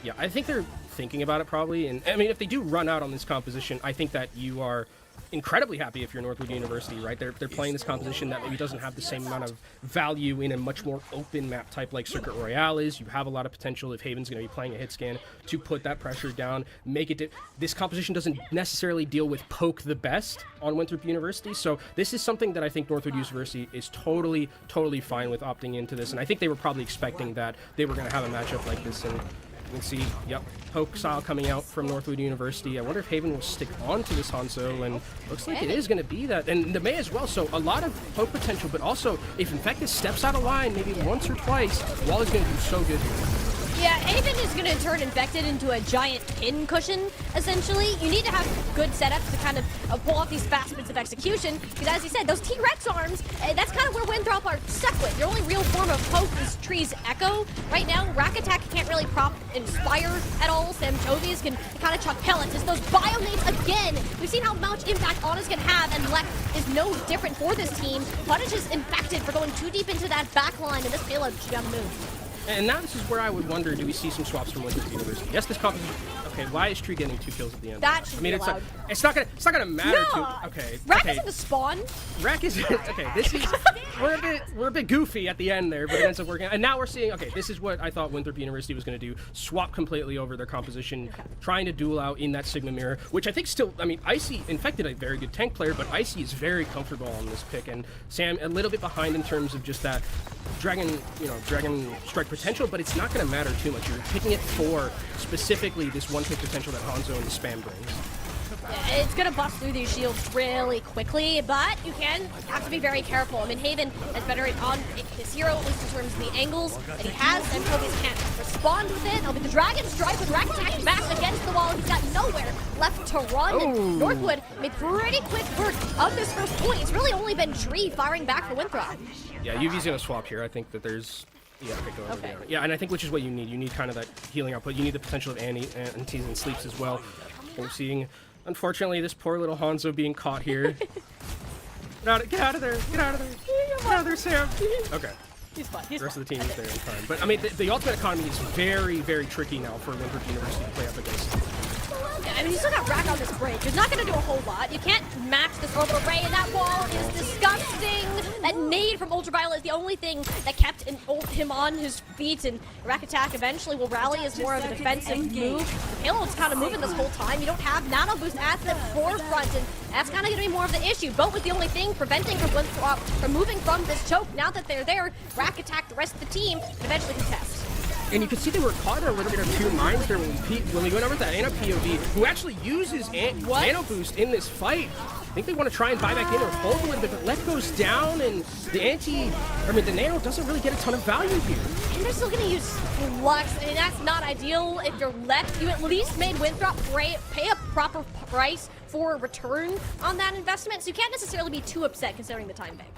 Yeah, I think they're thinking about it probably. And I mean, if they do run out on this composition, I think that you are incredibly happy if you're Northwood University, right? They're playing this composition that maybe doesn't have the same amount of value in a much more open map type like Circuit Royale is. You have a lot of potential if Haven's going to be playing a hit scan to put that pressure down, make it. This composition doesn't necessarily deal with poke the best on Winthrop University, so this is something that I think Northwood University is totally fine with opting into this, and I think they were probably expecting that they were going to have a matchup like this, and you can see, yep, poke style coming out from Northwood University. I wonder if Haven will stick on to this Hanzo, and looks like it is going to be that. And the May as well, so a lot of poke potential, but also if Infected steps out of line maybe once or twice, Wall is going to do so good here. Yeah, Haven is going to turn Infected into a giant pin cushion, essentially. You need to have good setups to kind of pull off these fast bits of execution, because as you said, those T-Rex arms, that's kind of where Winthrop are stuck with. Your only real form of poke is Tree's Echo. Right now, Rack Attack can't really inspire at all. Sam Jovies can kind of chuck pellets. It's those Bionates again. We've seen how much impact Honest can have, and Lek is no different for this team. Punishes Infected for going too deep into that back line, and this payload should be on the move. And now this is where I would wonder, do we see some swaps from Winthrop University? Yes, this composition. Okay, why is Tree getting 2 kills at the end? That should be allowed. It's not gonna matter. No. Okay. Rack is in the spawn. Rack is okay. This is we're a bit goofy at the end there, but it ends up working. And now we're seeing. Okay, this is what I thought Winthrop University was going to do: swap completely over their composition, trying to duel out in that Sigma mirror, which I think still. I mean, Icy Infected a very good tank player, but Icy is very comfortable on this pick, and Sam a little bit behind in terms of just that dragon strike potential, but it's not going to matter too much. You're picking it for specifically this one pick potential that Hanzo and the spam brings. Yeah, it's going to bust through these shields really quickly, but you have to be very careful. I mean, Haven is better on his hero, at least in terms of the angles that he has, and Kobe's can't respond with it. With the Dragon Strike with Rack Attack back against the wall, he's got nowhere left to run. And Northwood made pretty quick work of this first point. It's really only been Tree firing back for Winthrop. Yeah, UV's going to swap here. I think that there's... Yeah, okay. Yeah, and I think which is what you need. You need kind of that healing output. You need the potential of antis and sleeps as well. We're seeing, unfortunately, this poor little Hanzo being caught here. Get out of there! Get out of there! Get out of there, Sam! Okay. He's fine. The rest of the team is there in time. But, I mean, the ultimate economy is very tricky now for Winthrop University to play up against. Yeah, I mean, you still got Rack on this bridge. He's not going to do a whole lot. You can't match this orbital ray, and that wall is disgusting. That nade from Ultraviolet is the only thing that kept him on his feet, and Rack Attack eventually will rally as more of a defensive move. The payload's kind of moving this whole time. You don't have Nano Boost at the forefront, and that's kind of going to be more of the issue. Boat was the only thing preventing Winthrop from moving from this choke. Now that they're there, Rack Attack the rest of the team and eventually contest. And you can see they were caught in a little bit of two minds there when we went over that Ana POV, who actually uses Nano Boost in this fight. I think they want to try and buy back in or hold a little bit, but Lek goes down, and the Nano doesn't really get a ton of value here. And they're still going to use Flux, and that's not ideal if you're Lek. You at least made Winthrop pay a proper price for a return on that investment, so you can't necessarily be too upset considering the time bank.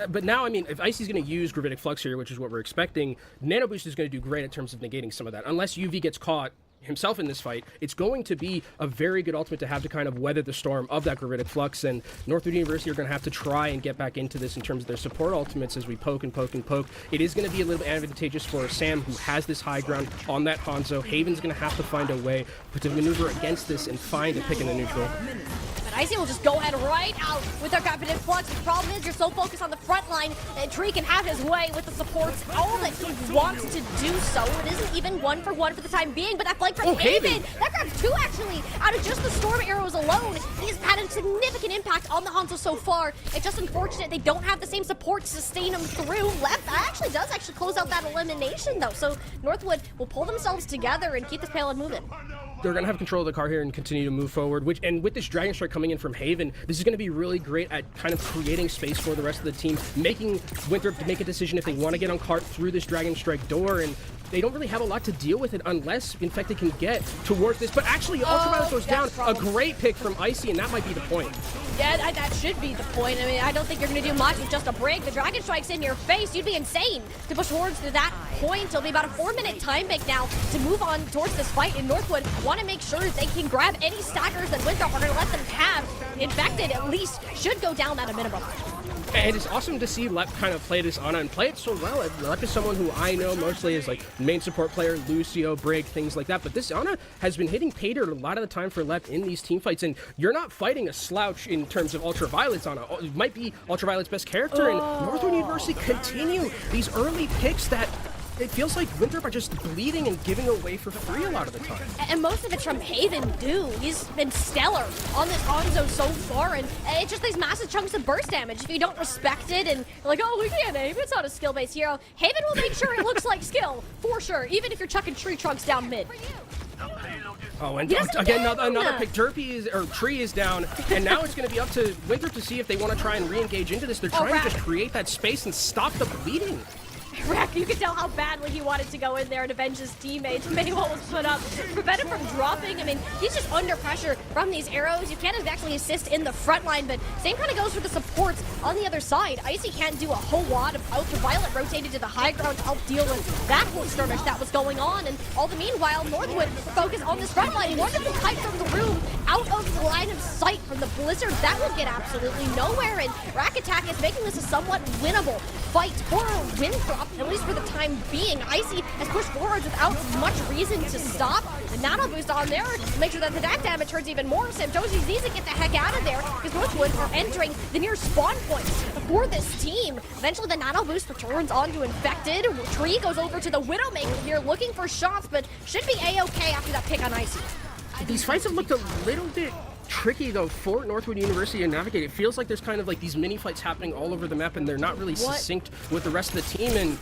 But now, I mean, if Icy's going to use Gravitic Flux here, which is what we're expecting, Nano Boost is going to do great in terms of negating some of that. Unless UV gets caught himself in this fight, it's going to be a very good ultimate to have to kind of weather the storm of that Gravitic Flux, and Northwood University are going to have to try and get back into this in terms of their support ultimates as we poke and poke and poke. It is going to be a little bit advantageous for Sam, who has this high ground on that Hanzo. Haven's going to have to find a way to maneuver against this and find a pick in the neutral. and Icy will just go ahead right out with their competitive flux. The problem is you're so focused on the front line that Tree can have his way with the supports all that he wants to do so. It isn't even 1-for-1 for the time being, but that flank from Haven, that grabs 2 actually out of just the storm arrows alone. He's had a significant impact on the Hanzo so far. It's just unfortunate they don't have the same support to sustain him through. Left actually does close out that elimination though, so Northwood will pull themselves together and keep this payload moving. They're going to have control of the car here and continue to move forward, and with this Dragon Strike coming in from Haven, this is going to be really great at kind of creating space for the rest of the team, making Winthrop make a decision if they want to get on cart through this Dragon Strike door, and they don't really have a lot to deal with it unless, in fact, they can get towards this. But actually, Ultraviolet goes down. A great pick from Icy, and that might be the point. Yeah, that should be the point. I mean, I don't think you're going to do much with just a break. The Dragon Strike's in your face. You'd be insane to push towards to that point. It'll be about a 4-minute time bank now to move on towards this fight in Northwood. Want to make sure they can grab any staggers that Winthrop are going to let them have. Infected, at least, should go down at a minimum. And it's awesome to see Lep kind of play this Ana and play it so well. Lep is someone who I know mostly as like main support player, Lucio, Brig, things like that. But this Ana has been hitting pay dirt a lot of the time for Lep in these team fights. And you're not fighting a slouch in terms of Ultraviolet's Ana. It might be Ultraviolet's best character. And Northwood University continue these early picks that it feels like Winthrop are just bleeding and giving away for free a lot of the time. And most of it's from Haven, too. He's been stellar on this Hanzo so far, and it's just these massive chunks of burst damage. If you don't respect it and you're like, oh, we can't aim, it's not a skill-based hero, Haven will make sure it looks like skill, for sure, even if you're chucking tree trunks down mid. Oh, and again, another pick. Tree is down, and now it's going to be up to Winthrop to see if they want to try and re-engage into this. They're trying to just create that space and stop the bleeding. Rack, you could tell how badly he wanted to go in there and avenge his teammates. Maywell was put up to prevent him from dropping. I mean, he's just under pressure from these arrows. You can't exactly assist in the front line, but same kind of goes for the supports on the other side. Icy can't do a whole lot of Ultraviolet rotated to the high ground to help deal with that whole skirmish that was going on. And all the meanwhile, Northwood focus on this front line. Wonderful kite from the room, out of the line of sight from the Blizzard. That will get absolutely nowhere. And Rack Attack is making this a somewhat winnable fight for Winthrop, at least for the time being. Icy has pushed forward without much reason to stop. The nano boost on there to make sure that the attack damage hurts even more. Samtosis needs to get the heck out of there because Northwood are entering the near spawn point for this team. Eventually the nano boost returns onto Infected. Tree goes over to the Widowmaker here looking for shots, but should be a-okay after that pick on Icy. These fights have looked a little bit tricky though for Northwood University to navigate. It feels like there's kind of like these mini fights happening all over the map and they're not really succinct with the rest of the team, and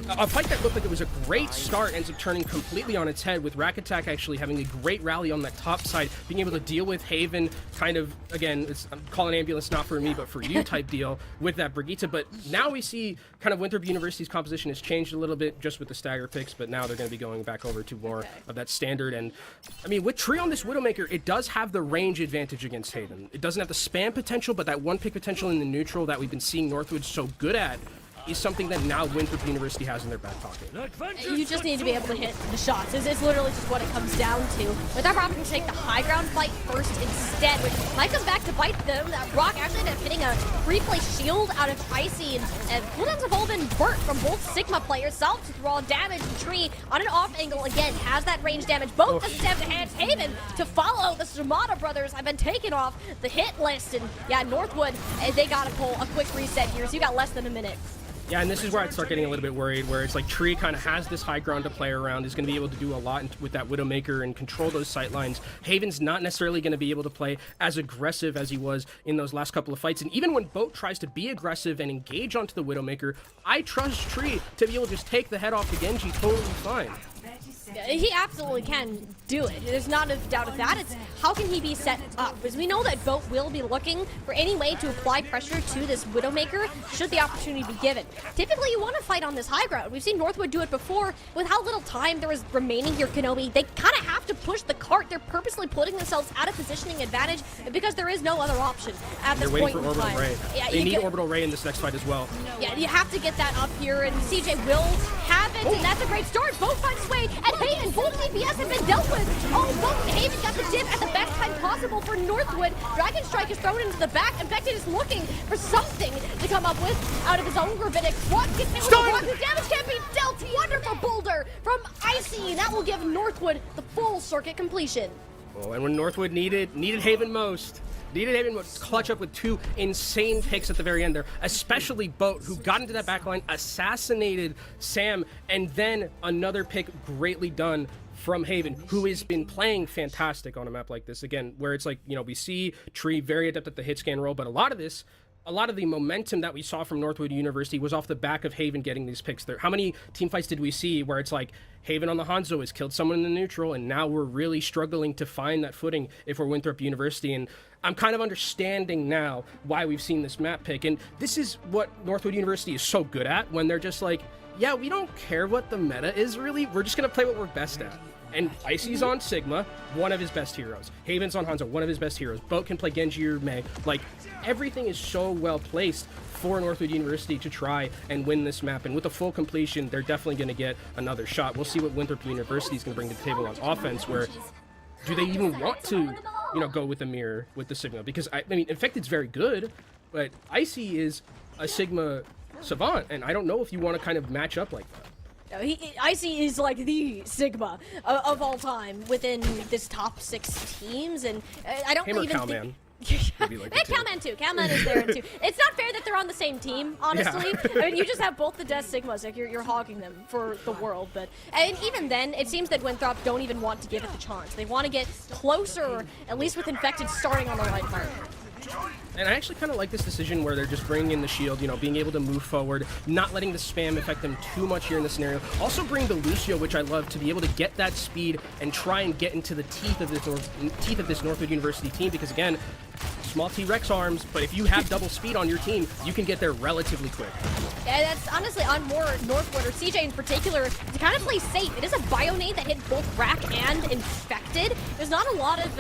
a fight that looked like it was a great start ends up turning completely on its head with Rack Attack actually having a great rally on that top side, being able to deal with Haven kind of, again, I'm calling ambulance not for me but for you type deal with that Brigitte. But now we see kind of Winthrop University's composition has changed a little bit just with the stagger picks, but now they're going to be going back over to more of that standard. And I mean, with Tree on this Widowmaker, it does have the range advantage against Haven. It doesn't have the spam potential, but that one pick potential in the neutral that we've been seeing Northwood so good at is something that now Winthrop University has in their back pocket. You just need to be able to hit the shots. It's literally just what it comes down to. With that option to take the high ground fight first instead, which might come back to bite them. That Rock actually ended up hitting a free-play shield out of Icy, and cooldowns have all been burnt from both Sigma players. Self to raw damage. The Tree on an off angle again has that range damage. Both doesn't have the hands. Haven to follow. The Shimada brothers have been taken off the hit list, and yeah, Northwood, they gotta pull a quick reset here, so you got less than a minute. Yeah, and this is where I'd start getting a little bit worried, where it's like Tree kind of has this high ground to play around, is going to be able to do a lot with that Widowmaker and control those sight lines. Haven's not necessarily going to be able to play as aggressive as he was in those last couple of fights. And even when Boat tries to be aggressive and engage onto the Widowmaker, I trust Tree to be able to just take the head off the Genji totally fine. He absolutely can do it. There's not a doubt of that. It's how can he be set up? Because we know that Boat will be looking for any way to apply pressure to this Widowmaker should the opportunity be given. Typically, you want to fight on this high ground. We've seen Northwood do it before. With how little time there is remaining here, Kenobi, they kind of have to push the cart. They're purposely putting themselves at a positioning advantage because there is no other option at this point in time. Orbital Ray. Yeah, they need Orbital Ray in this next fight as well. Yeah, you have to get that up here, and CJ will have it, and that's a great start. Both finds his way, and Haven, both DPS have been dealt with. Oh, both Haven got the dip at the best time possible for Northwood. Dragon Strike is thrown into the back. Infected is looking for something to come up with out of his own gravitic. Rock gets hit with a rock. The damage can't be dealt. Wonderful boulder from Icy. That will give Northwood the full circuit completion. Oh, and when Northwood needed Haven most, Needed Haven to clutch up with 2 insane picks at the very end there, especially Boat, who got into that backline, assassinated Sam, and then another pick greatly done from Haven, who has been playing fantastic on a map like this. Again, where it's like, you know, we see Tree very adept at the hit scan roll, but a lot of the momentum that we saw from Northwood University was off the back of Haven getting these picks there. How many team fights did we see where it's like Haven on the Hanzo has killed someone in the neutral, and now we're really struggling to find that footing if we're Winthrop University? And I'm kind of understanding now why we've seen this map pick. And this is what Northwood University is so good at, when they're just like, yeah, we don't care what the meta is really. We're just going to play what we're best at. And Icy's on Sigma, one of his best heroes. Haven's on Hanzo, one of his best heroes. Boat can play Genji or Mei. Like, everything is so well placed for Northwood University to try and win this map. And with a full completion, they're definitely going to get another shot. We'll see what Winthrop University is going to bring to the table on offense, where do they even want to, you know, go with the mirror with the Sigma? Because, I mean, Infected's very good, but Icy is a Sigma savant, and I don't know if you want to kind of match up like that. Icy is like the Sigma of all time within this top 6 teams, and I don't even think... Like Cowman too. Cowman is there too. It's not fair that they're on the same team, honestly. Yeah. I mean, you just have both the Death Sigmas, like you're hogging them for the world. But and even then, it seems that Winthrop don't even want to give it the chance. They want to get closer, at least with Infected starting on the right part. And I actually kind of like this decision where they're just bringing in the shield, you know, being able to move forward, not letting the spam affect them too much here in this scenario. Also bring the Lucio, which I love, to be able to get that speed and try and get into the teeth of this Northwood University team, because again, small T-Rex arms, but if you have double speed on your team, you can get there relatively quick. Yeah, that's honestly on more Northwood, or CJ in particular, to kind of play safe. It is a Bionade that hit both Rack and Infected. There's not a lot of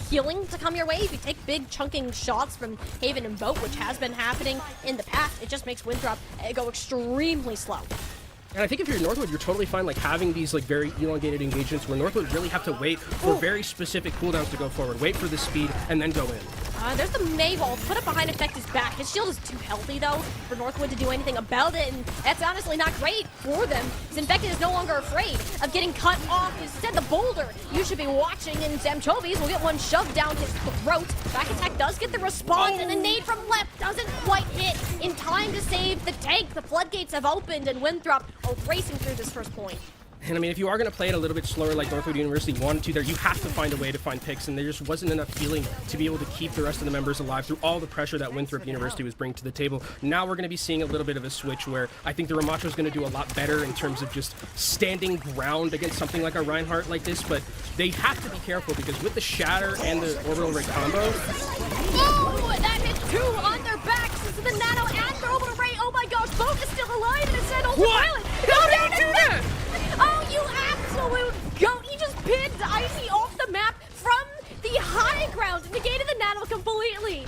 healing to come your way if you take big chunking shots from Haven and Boat, which has been happening in the past. It just makes Winthrop go extremely slow. And I think if you're Northwood, you're totally fine like having these like very elongated engagements where Northwood really have to wait for very specific cooldowns to go forward, wait for the speed, and then go in. There's the Mei ball put up behind Infected's back. His shield is too healthy, though, for Northwood to do anything about it, and that's honestly not great for them, because Infected is no longer afraid of getting cut off. Instead, the boulder you should be watching, and Zamchovies will get one shoved down his throat. Back attack does get the response, and the nade from left doesn't quite hit in time to save the tank. The floodgates have opened, and Winthrop are racing through this first point. And I mean, if you are going to play it a little bit slower like Northwood University wanted to there, you have to find a way to find picks, and there just wasn't enough healing to be able to keep the rest of the members alive through all the pressure that Winthrop University was bringing to the table. Now we're going to be seeing a little bit of a switch where I think the Ramacho is going to do a lot better in terms of just standing ground against something like a Reinhardt like this, but they have to be careful because with the Shatter and the Orbital Ray combo... Oh, that hit 2 on their backs. This is the Nano and the Orbital Ray. Oh my gosh, Boat is still alive, and it said ultraviolet. How did you do that? Oh, you absolute goat! He just pinned Icy off the map from the high ground, negated the Nano completely.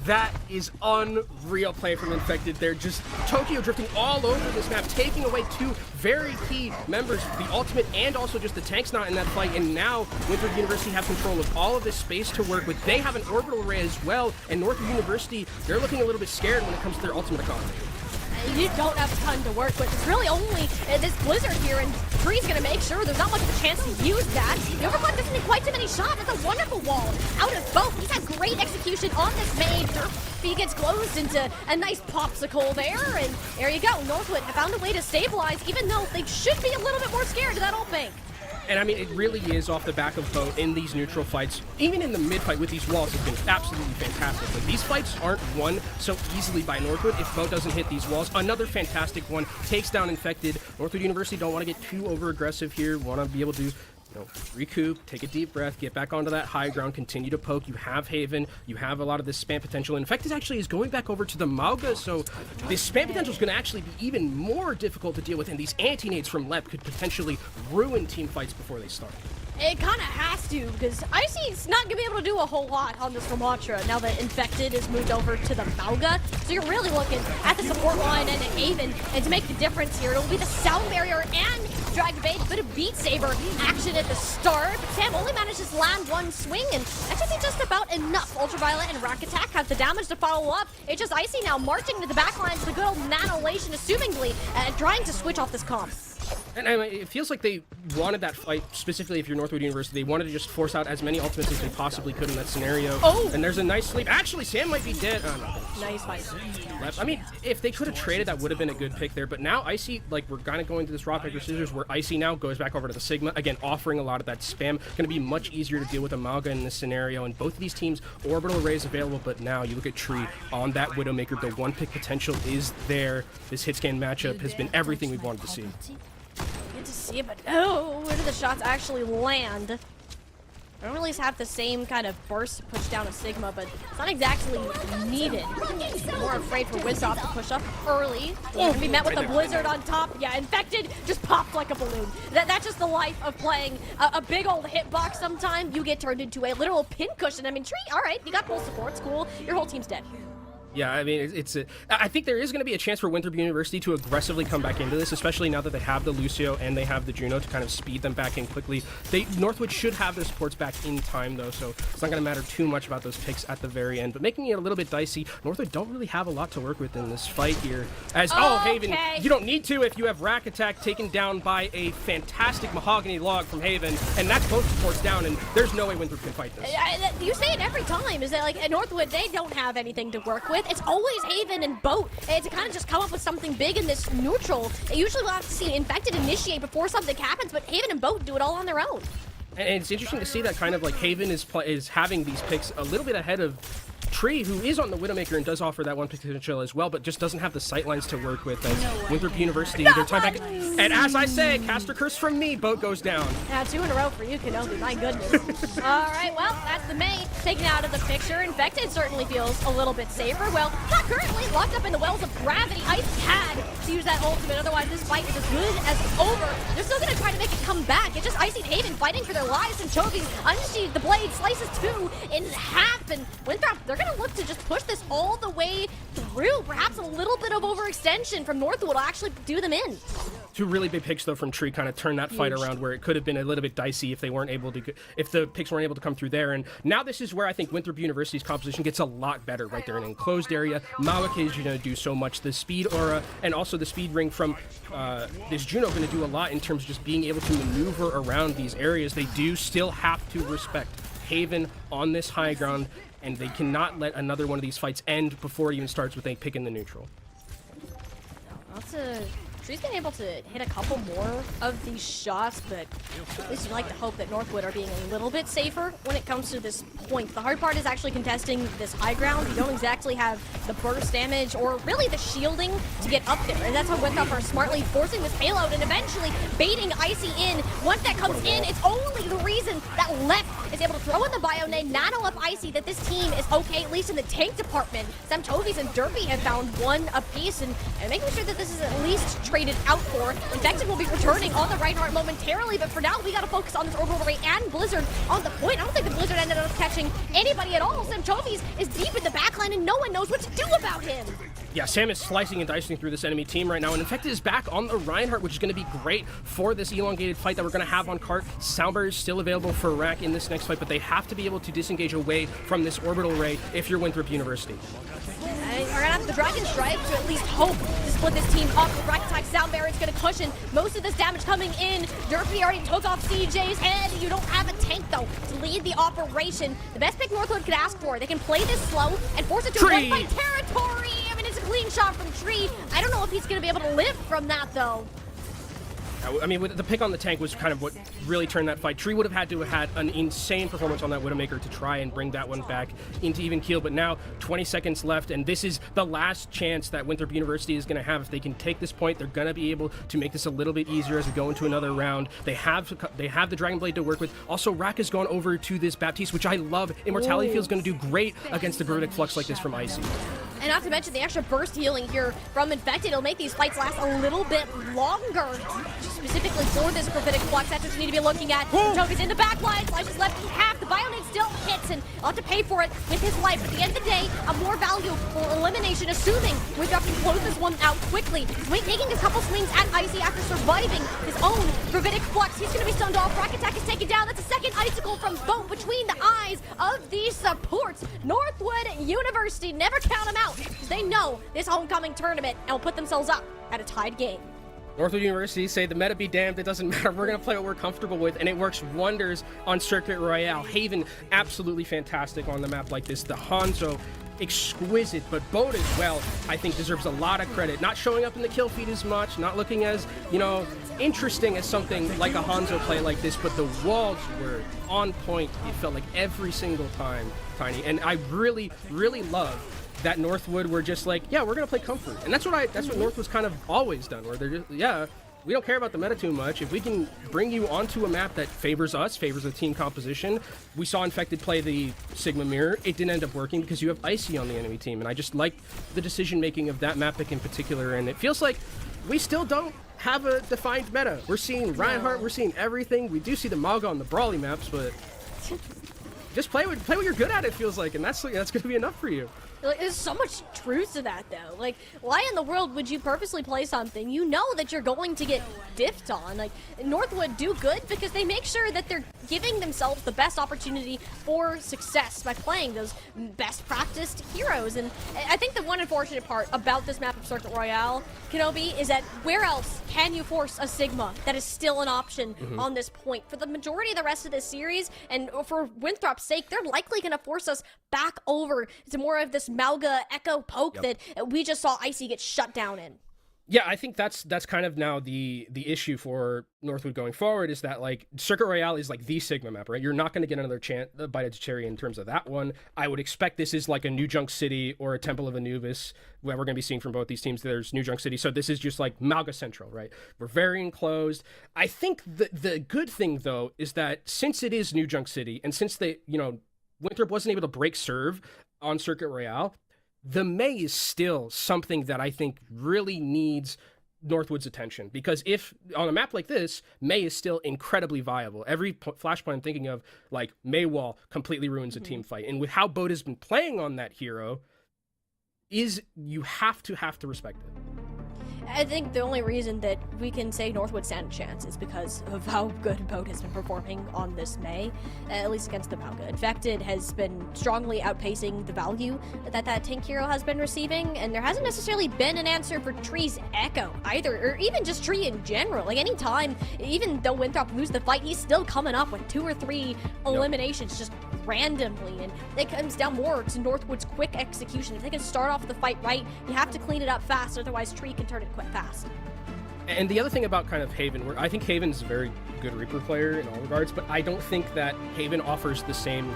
That is unreal play from Infected. They're just Tokyo drifting all over this map, taking away 2 very key members, the ultimate and also just the tank's not in that fight. And now Winthrop University have control of all of this space to work with. They have an orbital array as well, and Northwood University, they're looking a little bit scared when it comes to their ultimate economy. You don't have a ton to work with. It's really only this Blizzard here, and Tree's gonna make sure there's not much of a chance to use that. The Overclock doesn't need quite too many shots. That's a wonderful wall out of Both. He's had great execution on this maid. He gets closed into a nice popsicle there, and there you go. Northwood have found a way to stabilize, even though they should be a little bit more scared of that ult bank. And I mean, it really is off the back of Boat in these neutral fights. Even in the mid fight with these walls has been absolutely fantastic. Like, these fights aren't won so easily by Northwood if Boat doesn't hit these walls. Another fantastic one, takes down Infected. Northwood University don't want to get too over aggressive here, want to be able to recoup, take a deep breath, get back onto that high ground, continue to poke. You have Haven, you have a lot of this spam potential. Infected actually is going back over to the Mauga, so this spam potential is going to actually be even more difficult to deal with, and these anti-nades from Lep could potentially ruin team fights before they start. It kind of has to, because Icy's not going to be able to do a whole lot on this Ramatra now that Infected is moved over to the Mauga. So you're really looking at the support line and Haven, and to make the difference here, it'll be the Sound Barrier and Drag Bait, bit of Beat Saber action at the start. But Sam only manages to land one swing, and that should be just about enough. Ultraviolet and Rack Attack have the damage to follow up. It's just Icy now marching to the back line to the good old Nanolation, assumingly trying to switch off this comp. And I mean, it feels like they wanted that fight, specifically if you're Northwood University. They wanted to just force out as many ultimates as they possibly could in that scenario. Oh! And there's a nice sleep. Actually, Sam might be dead. Oh, no. Nice fight. Left. I mean, if they could have traded, that would have been a good pick there. But now Icy, like, we're kind of going to this rock, paper, scissors, where Icy now goes back over to the Sigma. Again, offering a lot of that spam. Going to be much easier to deal with Amalga in this scenario. And both of these teams, orbital arrays available. But now you look at Tree on that Widowmaker. The one pick potential is there. This hit scan matchup has been everything we've wanted to see. Good to see it, but oh, where do the shots actually land? I don't really have the same kind of burst to push down a Sigma, but it's not exactly needed. More afraid for Winthrop to push up early. And be met with a blizzard on top. Yeah, Infected just popped like a balloon. That's just the life of playing a big old hitbox sometime. You get turned into a literal pincushion. I mean, Tree, all right, you got full support, it's cool. Your whole team's dead. Yeah, I mean, I think there is going to be a chance for Winthrop University to aggressively come back into this, especially now that they have the Lucio and they have the Juno to kind of speed them back in quickly. Northwood should have their supports back in time, though, so it's not going to matter too much about those picks at the very end. But making it a little bit dicey, Northwood don't really have a lot to work with in this fight here. As, oh, Haven, you don't need to if you have Rack Attack taken down by a fantastic Mahogany Log from Haven, and that's both supports down, and there's no way Winthrop can fight this. You say it every time, is that, like, at Northwood, they don't have anything to work with. It's always Haven and Boat. To kind of just come up with something big in this neutral. Usually we'll have to see Infected initiate before something happens, but Haven and Boat do it all on their own. And it's interesting to see that kind of like Haven is having these picks a little bit ahead of Tree, who is on the Widowmaker and does offer that one potential as well, but just doesn't have the sightlines to work with as Winthrop University. Their time back. And as I say, caster curse from me, Boat goes down. Yeah, 2 in a row for you, Kenobi. My goodness. All right, well, that's the May taken out of the picture. Infected certainly feels a little bit safer. Well, not currently locked up in the wells of gravity. Ice had to use that ultimate, otherwise this fight is as good as over. They're still going to try to make it come back. It's just Icy and Haven fighting for their lives, and Chovy unsheathed the blade, slices 2 in half, and Winthrop, they're going to look to just push this all the way through. Perhaps a little bit of overextension from Northwood will actually do them in. 2 really big picks though from Tree, kind of turned that fight around where it could have been a little bit dicey if they weren't able to, if the picks weren't able to come through there. And now this is where I think Winthrop University's composition gets a lot better right there in an enclosed area. Mawak is going to do so much. The speed aura and also the speed ring from this Juno going to do a lot in terms of just being able to maneuver around these areas. They do still have to respect Haven on this high ground, and they cannot let another one of these fights end before it even starts with a pick in the neutral. Tree's been able to hit a couple more of these shots, but at least you'd like to hope that Northwood are being a little bit safer when it comes to this point. The hard part is actually contesting this high ground. You don't exactly have the burst damage or really the shielding to get up there, and that's how Winthrop are smartly forcing this payload and eventually baiting Icy in. Once that comes in, it's only the reason that Left is able to throw in the bio nade, nano up Icy, that this team is okay, at least in the tank department. Sam Tovies and Derpy have found 1 apiece, and making sure that this is at least traded out for. Infected will be returning on the Reinhardt momentarily, but for now we gotta focus on this orbital array and Blizzard on the point. I don't think the Blizzard ended up catching anybody at all. Sam Tovies is deep in the backline and no one knows what to do about him. Yeah, Sam is slicing and dicing through this enemy team right now, and Infected is back on the Reinhardt, which is going to be great for this elongated fight that we're going to have on cart. Soundbar is still available for Rack in this next fight, but they have to be able to disengage away from this orbital array if you're Winthrop University. We're gonna have the Dragon Strike to at least hope to split this team up. The Rack Attack Soundbar is gonna cushion most of this damage coming in. Derpy already took off CJ's head. You don't have a tank though to lead the operation. The best pick Northwood could ask for. They can play this slow and force it to one-fight territory. I mean, it's a clean shot from Tree. I don't know if he's gonna be able to live from that though. I mean, with the pick on the tank was kind of what really turned that fight. Tree would have had to have had an insane performance on that Widowmaker to try and bring that one back into even keel, but now 20 seconds left, and this is the last chance that Winthrop University is going to have. If they can take this point, they're going to be able to make this a little bit easier as we go into another round. They have the Dragon Blade to work with. Also, Rack has gone over to this Baptiste, which I love. Immortality feels going to do great against the Gravitic Flux like this from Icy. And not to mention the extra burst healing here from Infected. It'll make these fights last a little bit longer. Specifically for this Gravitic Flux, that's what you need to be looking at. Toby's in the back line, slashes left in half. The Bionade still hits, and I'll have to pay for it with his life. At the end of the day, a more valuable elimination, assuming Winthrop can close this one out quickly. Taking a couple swings at Icy after surviving his own Gravitic Flux. He's going to be stunned off. Rack Attack is taken down. That's a second icicle from Boat between the eyes of these supports. Northwood University, never count them out, because they know this homecoming tournament and will put themselves up at a tied game. Northwood University say the meta be damned, it doesn't matter, we're going to play what we're comfortable with, and it works wonders on Circuit Royale. Haven, absolutely fantastic on the map like this. The Hanzo, exquisite, but Bode as well, I think deserves a lot of credit. Not showing up in the kill feed as much, not looking as, you know, interesting as something like a Hanzo play like this, but the walls were on point, it felt like every single time, Tiny, and I really, really love that Northwood were just like, yeah, we're gonna play comfort, and that's what Northwood's kind of always done, where they're just, yeah, we don't care about the meta too much. If we can bring you onto a map that favors us, favors the team composition. We saw Infected play the Sigma Mirror. It didn't end up working because you have Icy on the enemy team, and I just like the decision making of that map pick in particular. And it feels like we still don't have a defined meta. We're seeing Reinhardt, we're seeing everything. We do see the Malga on the Brawly maps, but just play what you're good at, it feels like, and that's going to be enough for you. Like, there's so much truth to that, though. Like, why in the world would you purposely play something you know that you're going to get diffed on? Like, Northwood do good because they make sure that they're giving themselves the best opportunity for success by playing those best practiced heroes. And I think the one unfortunate part about this map of Circuit Royale, Kenobi, is that where else can you force a Sigma that is still an option on this point? For the majority of the rest of this series, and for Winthrop's sake, they're likely going to force us back over to more of this Malga Echo poke that we just saw Icy get shut down in. Yeah, I think that's kind of now the issue for Northwood going forward, is that like Circuit Royale is like the Sigma map, right? You're not going to get another bite of the cherry in terms of that one. I would expect this is like a New Junk City or a Temple of Anubis, where we're going to be seeing from both these teams. There's New Junk City, so this is just like Malga Central, right? We're very enclosed. I think the good thing though is that since it is New Junk City, and since they, Winthrop wasn't able to break serve on Circuit Royale, the May is still something that I think really needs Northwood's attention, because if on a map like this, May is still incredibly viable. Every flashpoint I'm thinking of, like May Wall, completely ruins a team fight, and with how Bode has been playing on that hero, you have to respect it. I think the only reason that we can say Northwood stand a chance is because of how good Bode has been performing on this May, at least against the Malga. Infected has been strongly outpacing the value that tank hero has been receiving, and there hasn't necessarily been an answer for Tree's Echo either, or even just Tree in general. Like, anytime, even though Winthrop lose the fight, he's still coming up with 2 or 3 eliminations just randomly, and it comes down more to Northwood's quick execution. If they can start off the fight right, you have to clean it up fast, otherwise Tree can turn it quite fast. And the other thing about kind of Haven, I think Haven's a very good Reaper player in all regards, but I don't think that Haven offers the same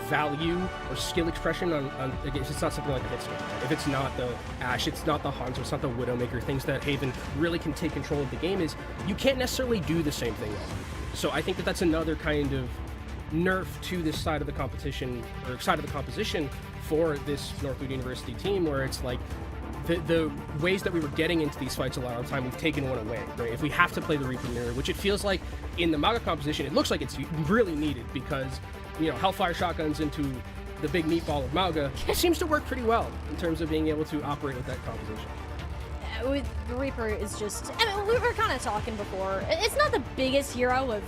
value or skill expression on it's not something like a Hitster. If it's not the Ashe, it's not the Hanzo, it's not the Widowmaker, things that Haven really can take control of the game, is you can't necessarily do the same thing. So I think that that's another kind of nerf to this side of the competition, or side of the composition for this Northwood University team, where it's like the ways that we were getting into these fights a lot of the time, we've taken one away, right? If we have to play the Reaper Mirror, which it feels like in the Malga composition, it looks like it's really needed, because, Hellfire shotguns into the big meatball of Malga, it seems to work pretty well in terms of being able to operate with that composition. With the Reaper is just, we were kind of talking before, it's not the biggest hero of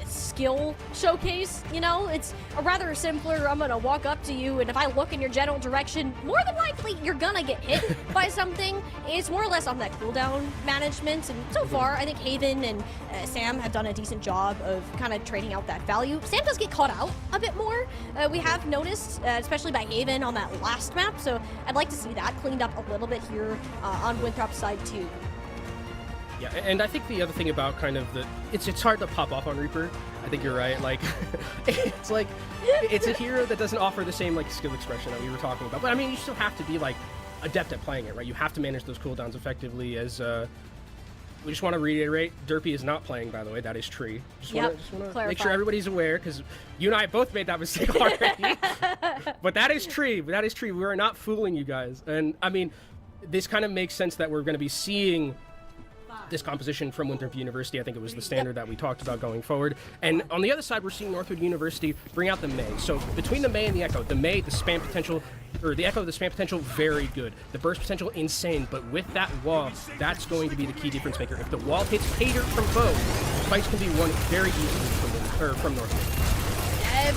skill showcase, it's a rather simpler, I'm gonna walk up to you, and if I look in your general direction, more than likely you're gonna get hit by something. It's more or less on that cooldown management, and so far I think Haven and Sam have done a decent job of kind of trading out that value. Sam does get caught out a bit more, we have noticed, especially by Haven on that last map, so I'd like to see that cleaned up a little bit here on Winthrop's side too. Yeah, and I think the other thing about kind of it's hard to pop off on Reaper. I think you're right. Like, it's like, it's a hero that doesn't offer the same, like, skill expression that we were talking about. But, I mean, you still have to be, like, adept at playing it, right? You have to manage those cooldowns effectively. As, we just want to reiterate, Derpy is not playing, by the way. That is Tree. Just want to make sure everybody's aware, because you and I both made that mistake already. But that is Tree. That is Tree. We are not fooling you guys. And, I mean, this kind of makes sense that we're going to be seeing this composition from Winthrop University. I think it was the standard that we talked about going forward. And on the other side, we're seeing Northwood University bring out the May. So between the May and the Echo, the May, the spam potential, or the Echo, the spam potential, very good. The burst potential, insane. But with that wall, that's going to be the key difference maker. If the wall hits pay dirt from both, fights can be won very easily from Northwood.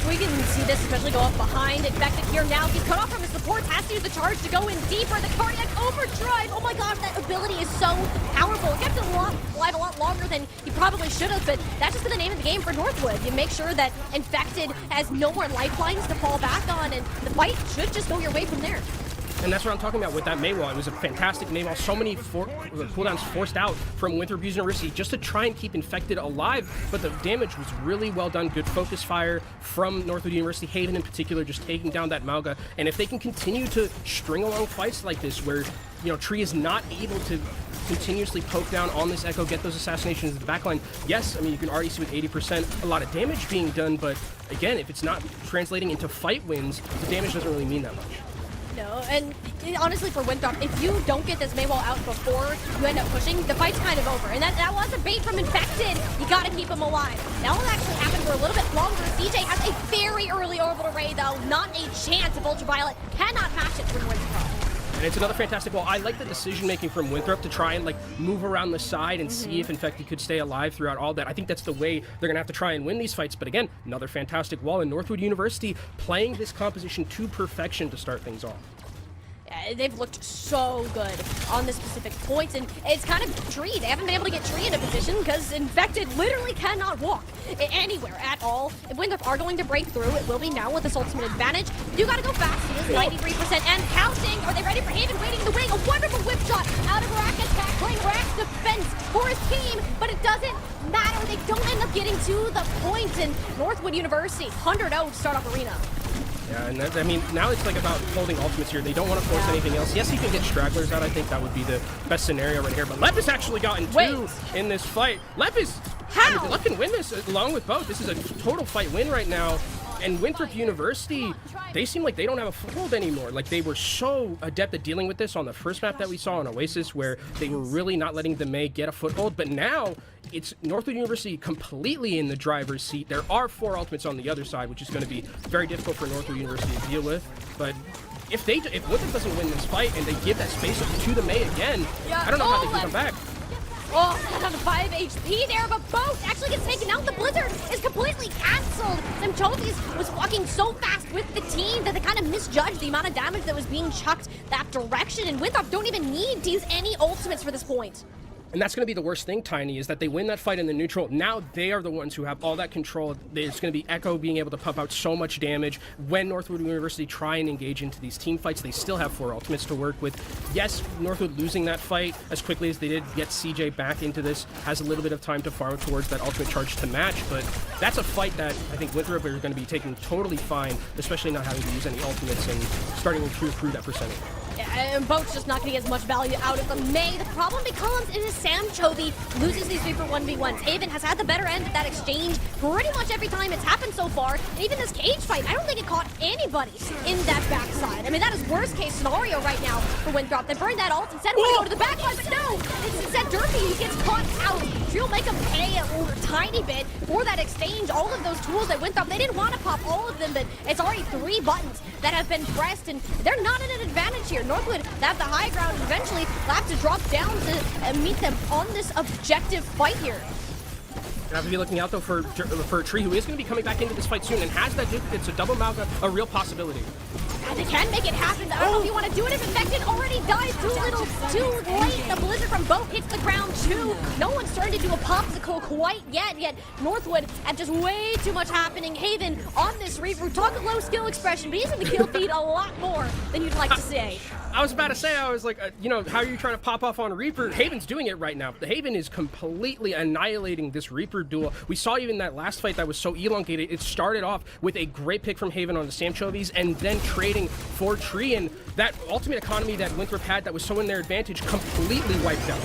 we can see this especially go up behind. Infected here now. He's cut off from his supports. Has to use the charge to go in deeper. The cardiac overdrive. Oh my gosh, that ability is so powerful. It kept him alive a lot longer than he probably should have, but that's just the name of the game for Northwood. You make sure that Infected has no more lifelines to fall back on, and the fight should just go your way from there. And that's what I'm talking about with that Maywall. It was a fantastic Maywall. So many cooldowns forced out from Winthrop University just to try and keep Infected alive. But the damage was really well done. Good focus fire from Northwood University. Haven in particular just taking down that Mauga. And if they can continue to string along fights like this where, you know, Tree is not able to continuously poke down on this Echo, get those assassinations in the backline. Yes, I mean, you can already see with 80% a lot of damage being done. But again, if it's not translating into fight wins, the damage doesn't really mean that much. No, and honestly for Winthrop, if you don't get this Maywall out before you end up pushing, the fight's kind of over. And that was a bait from Infected. You gotta keep him alive. That will actually happen for a little bit longer. CJ has a very early orbital ray though. Not a chance if Ultraviolet cannot match it from Winthrop. And it's another fantastic wall. I like the decision-making from Winthrop to try and like move around the side and see if Infected could stay alive throughout all that. I think that's the way they're gonna have to try and win these fights. But again, another fantastic wall in Northwood University playing this composition to perfection to start things off. They've looked so good on this specific point, and it's kind of Tree. They haven't been able to get Tree into position because Infected literally cannot walk anywhere at all. If Winthrop are going to break through, it will be now with this ultimate advantage. You gotta go fast. He is 93% and counting. Are they ready for Haven? Waiting in the wing. A wonderful whip shot out of Rack attack, playing Rack's defense for his team, but it doesn't matter. They don't end up getting to the point, and Northwood University 100-0 to start off Arena. Yeah, and I mean, now it's like about holding ultimates here. They don't want to force anything else. Yes, you can get stragglers out. I think that would be the best scenario right here. But Lep has actually gotten two in this fight. Lep is... How? I mean, Lep can win this along with both. This is a total fight win right now. And Winthrop University, they seem like they don't have a foothold anymore. Like, they were so adept at dealing with this on the first map that we saw on Oasis, where they were really not letting the May get a foothold. But now, it's Northwood University completely in the driver's seat. There are 4 ultimates on the other side, which is going to be very difficult for Northwood University to deal with. But if Winthrop doesn't win this fight and they give that space up to the May again, I don't know how they can come back. Oh, down to 5 HP there, but both actually gets taken out. The Blizzard is completely cancelled. Semchovis was walking so fast with the team that they kind of misjudged the amount of damage that was being chucked that direction, and Winthrop don't even need to use any ultimates for this point. And that's going to be the worst thing, Tiny, is that they win that fight in the neutral. Now they are the ones who have all that control. It's going to be Echo being able to pump out so much damage. When Northwood University try and engage into these team fights, they still have 4 ultimates to work with. Yes, Northwood losing that fight as quickly as they did, get CJ back into this, has a little bit of time to farm towards that ultimate charge to match, but that's a fight that I think Winthrop are going to be taking totally fine, especially not having to use any ultimates and starting to improve that percentage. And Boat's just not going to get as much value out of the May. The problem becomes is Samchovy loses these Reaper 1v1s. Haven has had the better end of that exchange pretty much every time it's happened so far. And even this cage fight, I don't think it caught anybody in that backside. I mean, that is worst case scenario right now for Winthrop. They burned that ult and said, want to go to the backside, but no! It's instead Derpy who gets caught out. She'll make him pay a tiny bit for that exchange. All of those tools that Winthrop, they didn't want to pop all of them, but it's already 3 buttons that have been pressed, and they're not in an advantage here. Northwood have the high ground and eventually will have to drop down to meet them on this objective fight here. You have to be looking out though for Tree, who is going to be coming back into this fight soon and has that duplicate, so double Malga a real possibility. They can make it happen. I don't know if you want to do it. If Infected already dies too little, too late. The Blizzard from both hits the ground too. No one's starting to do a popsicle quite yet. Yet Northwood have just way too much happening. Haven on this Reaper. Talk a low skill expression, but he's in the kill feed a lot more than you'd like to say. I was about to say, I was like, you know, how are you trying to pop off on Reaper? Haven's doing it right now. The Haven is completely annihilating this Reaper duel. We saw even that last fight that was so elongated. It started off with a great pick from Haven on the Samchovies and then trading for Tree, and that ultimate economy that Winthrop had that was so in their advantage completely wiped out.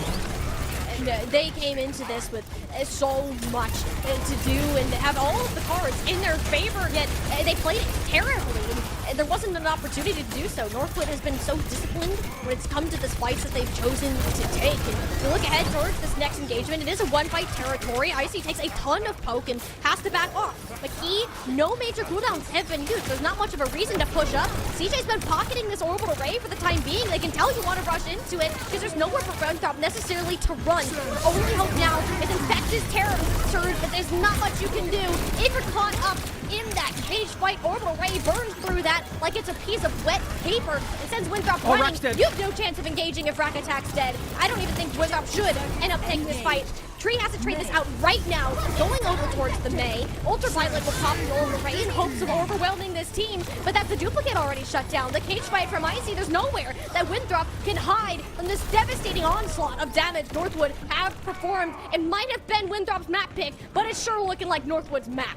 And they came into this with so much to do and have all of the cards in their favor, yet they played it terribly. And there wasn't an opportunity to do so. Northwood has been so disciplined when it's come to the fights that they've chosen to take. And if you look ahead towards this next engagement, it is a one-fight territory. Icy takes a ton of poke and has to back off. McKee, no major cooldowns have been used. There's not much of a reason to push up. CJ's been pocketing this orbital ray for the time being. They can tell you want to rush into it because there's nowhere for Winthrop necessarily to run. Only hope now is Infected's terror surge, but there's not much you can do. If you're caught up in that cage fight. Orbital Ray burns through that like it's a piece of wet paper and sends Winthrop running. You have no chance of engaging if Rack Attack's dead. I don't even think Winthrop should end up taking this fight. Tree has to trade this out right now, going over towards the Mei. Ultraviolet will pop the Orbital Ray in hopes of overwhelming this team, but that's the duplicate already shut down. The cage fight from Icy, there's nowhere that Winthrop can hide from this devastating onslaught of damage Northwood have performed. It might have been Winthrop's map pick, but it's sure looking like Northwood's map.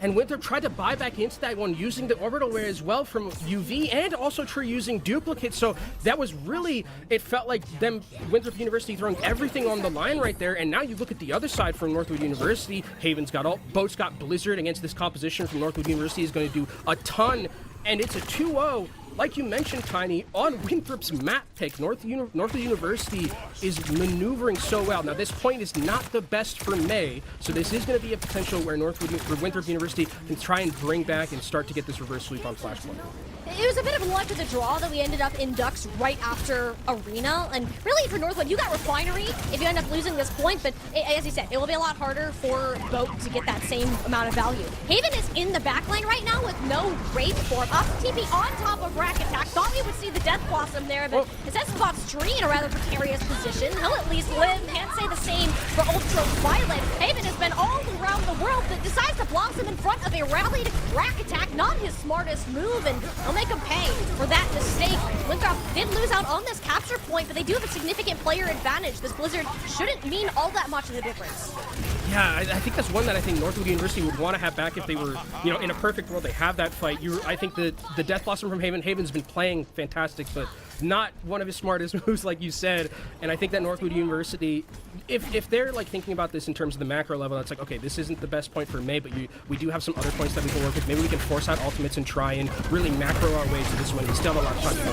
And Winthrop tried to buy back into that one using the orbital ray as well from UV, and also Tree using duplicate. So that was really, it felt like them, Winthrop University throwing everything on the line right there. And now you look at the other side from Northwood University. Haven's got ult, Boat's got Blizzard against this composition from Northwood University is going to do a ton. And it's a 2-0. Like you mentioned, Tiny, on Winthrop's map pick, Northwood University is maneuvering so well. Now, this point is not the best for Mei, so this is going to be a potential where Winthrop University can try and bring back and start to get this reverse sweep on Flashpoint. It was a bit of luck of the draw that we ended up in Ducks right after Arena, and really for Northwood, you got Refinery if you end up losing this point, but as you said, it will be a lot harder for Boat to get that same amount of value. Haven is in the backline right now with no Wraith Form. Up TP on top of Rack Attack. Thought we would see the Death Blossom there, but instead spots Tree in a rather precarious position. He'll at least live. Can't say the same for Ultraviolet. Haven has been all around the world, but decides to Blossom in front of a rallied Rack Attack. Not his smartest move, and he'll make him pay for that mistake. Winthrop did lose out on this capture point, but they do have a significant player advantage. This Blizzard shouldn't mean all that much of a difference. Yeah, I think that's one that I think Northwood University would want to have back if they were, in a perfect world, they have that fight. I think the Death Blossom from Haven's been playing fantastic, but not one of his smartest moves, like you said. And I think that Northwood University, if they're like thinking about this in terms of the macro level, it's like, okay, this isn't the best point for Mei, but we do have some other points that we can work with. Maybe we can force out ultimates and try and really macro our way to this one. We still have a lot of time to go.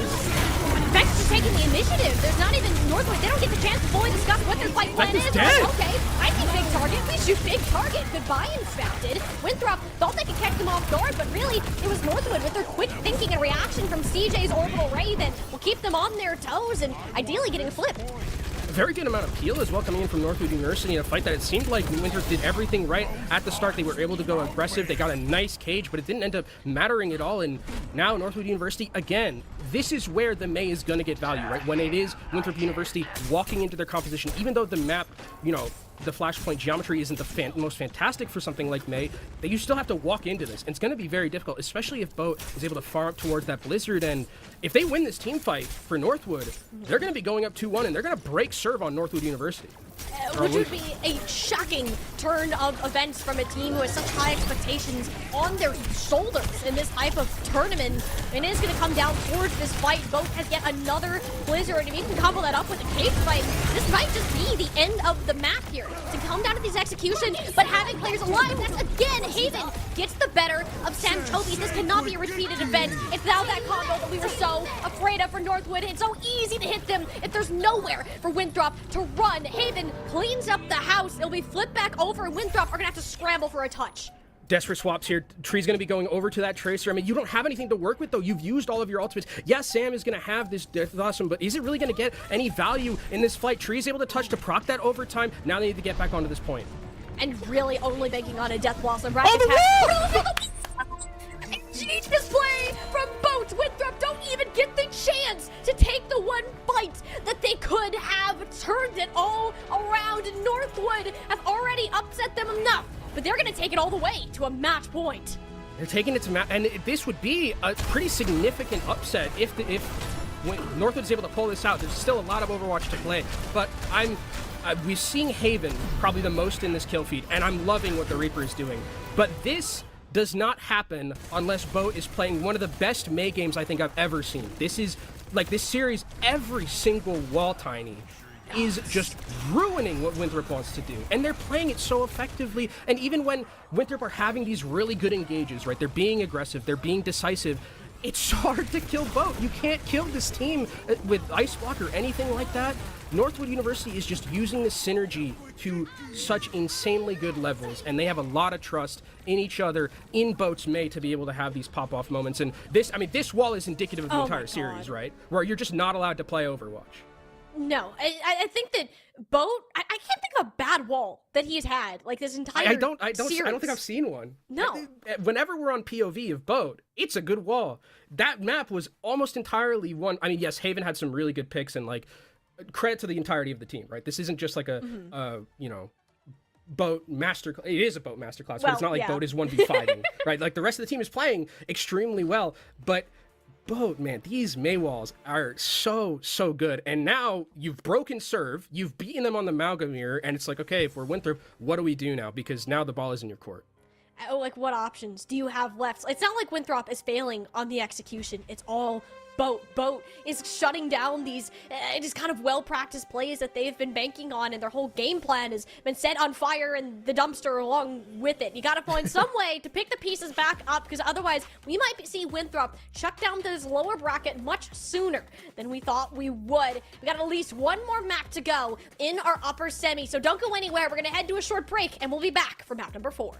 Vex is taking the initiative. There's not even Northwood. They don't get the chance to fully discuss what their fight plan is. Dead. Okay, I see big target. We shoot big target. Goodbye, Inspected. Winthrop thought they could catch them off guard, but really it was Northwood with their quick thinking and reaction from CJ's Orbital Ray that will keep them on their toes and ideally getting a flip. A very good amount of peel as well coming in from Northwood University in a fight that it seemed like Winthrop did everything right at the start. They were able to go aggressive. They got a nice cage, but it didn't end up mattering at all. And now Northwood University, again, this is where the Mei is going to get value, right? When it is Winthrop University walking into their composition, even though the map, the flashpoint geometry isn't the most fantastic for something like Mei, that you still have to walk into this. And it's going to be very difficult, especially if Boat is able to farm up towards that Blizzard. And if they win this team fight for Northwood, they're going to be going up 2-1, and they're going to break serve on Northwood University. Which would be a shocking turn of events from a team who has such high expectations on their shoulders in this type of tournament. And it is going to come down towards this fight. Boat has yet another Blizzard, and if you can couple that up with a cage fight, this might just be the end of the map here. To come down to these executions, but having players alive, that's again, Haven gets the better of Sam Toby. This cannot be a repeated event. It's now that combo that we were so afraid of for Northwood. It's so easy to hit them if there's nowhere for Winthrop to run. Haven cleans up the house. It'll be flipped back over, and Winthrop are gonna have to scramble for a touch. Desperate swaps here. Tree's going to be going over to that Tracer. I mean, you don't have anything to work with, though. You've used all of your ultimates. Yeah, Sam is going to have this Death Blossom, but is it really going to get any value in this fight? Tree's able to touch to proc that overtime. Now they need to get back onto this point. And really only banking on a Death Blossom. Rack Attack. Genius play from Boat. Winthrop don't even get the chance to take the one fight that they could have. Turned it all around. Northwood have already upset them enough, but they're going to take it all the way to a match point. They're taking it to match, and this would be a pretty significant upset if when Northwood is able to pull this out. There's still a lot of Overwatch to play, but we've seen Haven probably the most in this kill feed, and I'm loving what the Reaper is doing. But this does not happen unless Boat is playing one of the best Mei games I think I've ever seen. This is, like, this series, every single wall, Tiny, is just ruining what Winthrop wants to do. And they're playing it so effectively. And even when Winthrop are having these really good engages, right, they're being aggressive, they're being decisive, it's hard to kill Boat. You can't kill this team with Ice Block or anything like that. Northwood University is just using this synergy to such insanely good levels, and they have a lot of trust in each other, in Boat's Mei, to be able to have these pop-off moments. And this wall is indicative of the entire series, right? Where you're just not allowed to play Overwatch. No, I think that Boat. I can't think of a bad wall that he's had like this entire. I don't series. think I've seen one. No. Whenever we're on POV of Boat, it's a good wall. That map was almost entirely one. I mean, yes, Haven had some really good picks, and like credit to the entirety of the team, right? This isn't just like a Boat master. It is a Boat masterclass, but it's not like Boat is 1v5ing, right? Like the rest of the team is playing extremely well, but Boat, man, these May walls are so good. And now you've broken serve, you've beaten them on the Malgamir, and it's like, okay, if we're Winthrop, what do we do now? Because now the ball is in your court. Oh, like what options do you have left? It's not like Winthrop is failing on the execution. It's all Boat. Boat is shutting down these just kind of well-practiced plays that they've been banking on, and their whole game plan has been set on fire and the dumpster along with it. You got to find some way to pick the pieces back up, because otherwise we might see Winthrop shut down this lower bracket much sooner than we thought we would. We got at least one more map to go in our upper semi, so don't go anywhere. We're going to head to a short break, and we'll be back for map number 4.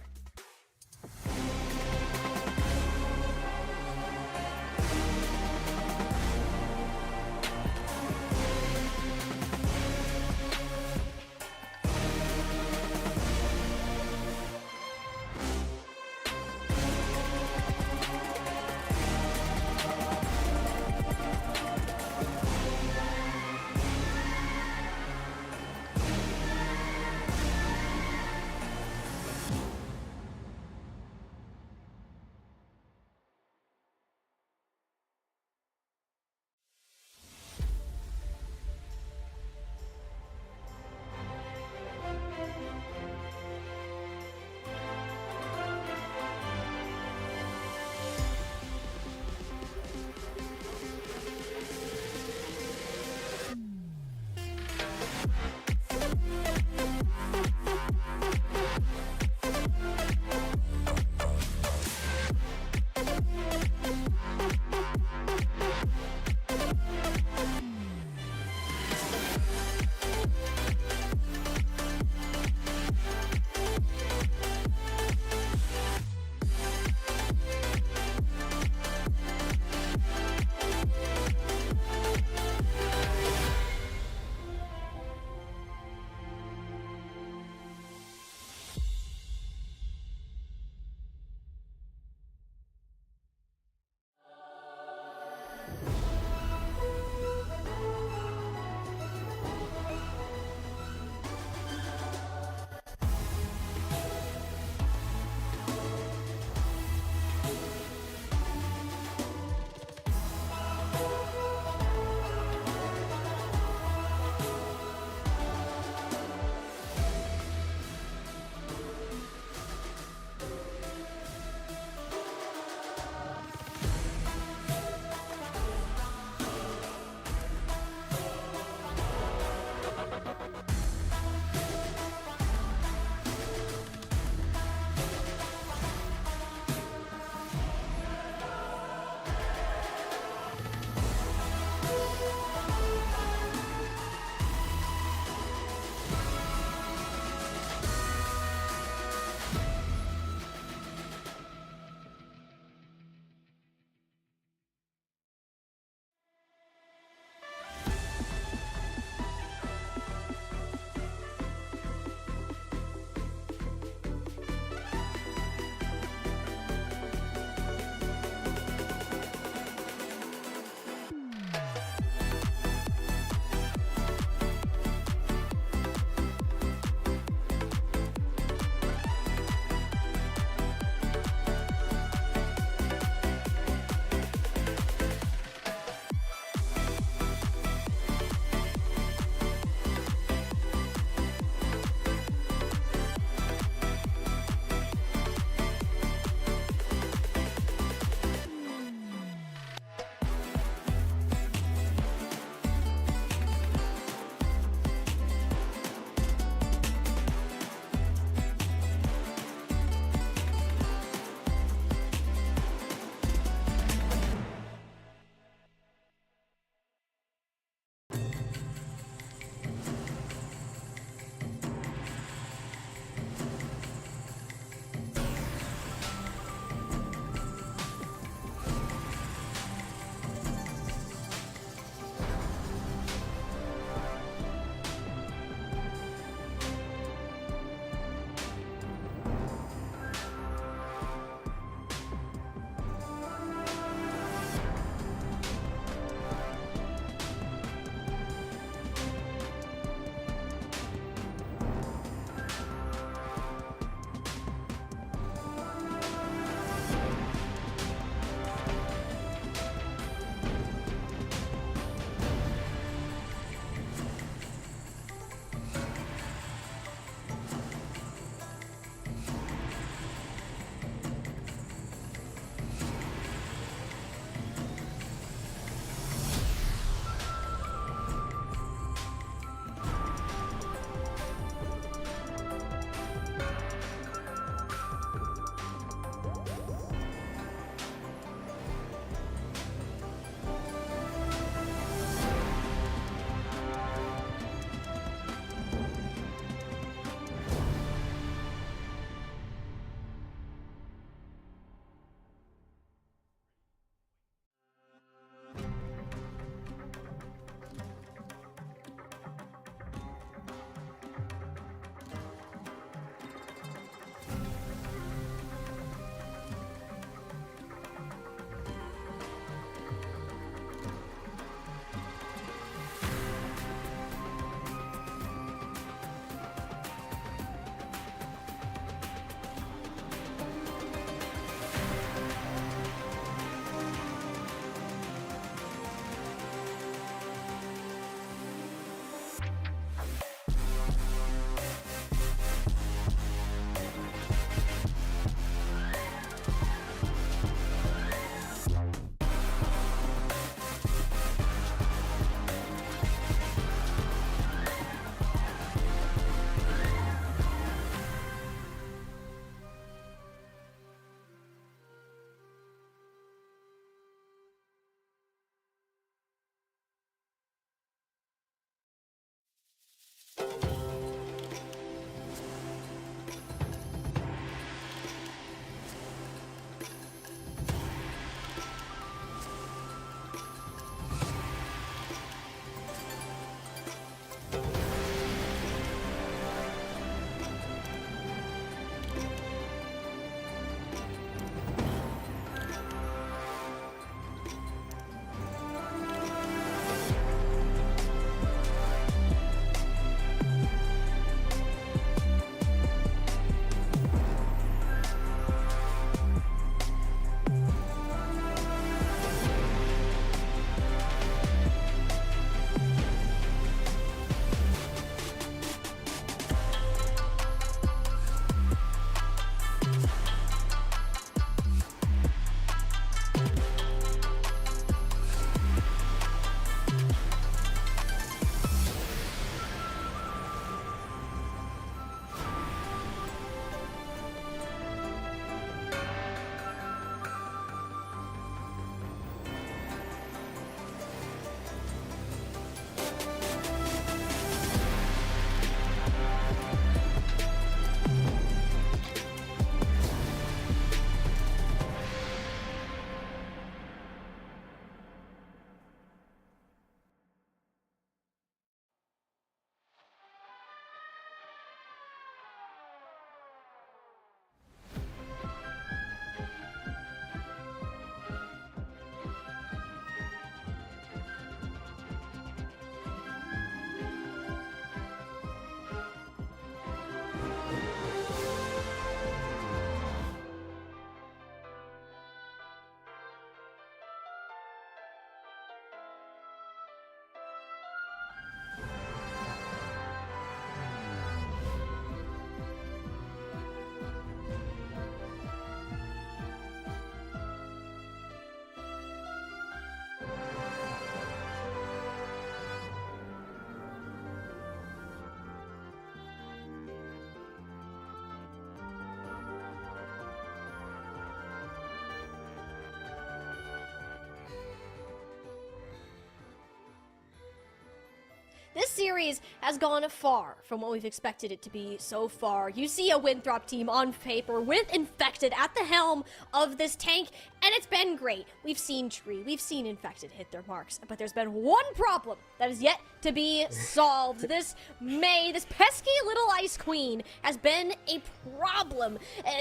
series has gone far from what we've expected it to be so far. You see a Winthrop team on paper with Infected at the helm of this tank, and it's been great. We've seen Tree, we've seen Infected hit their marks, but there's been one problem that is yet to be solved. This Mei, this pesky little Ice Queen, has been a problem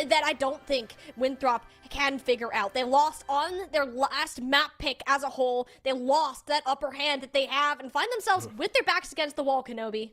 that I don't think Winthrop can figure out. They lost on their last map pick as a whole. They lost that upper hand that they have and find themselves with their backs against the wall, Kenobi.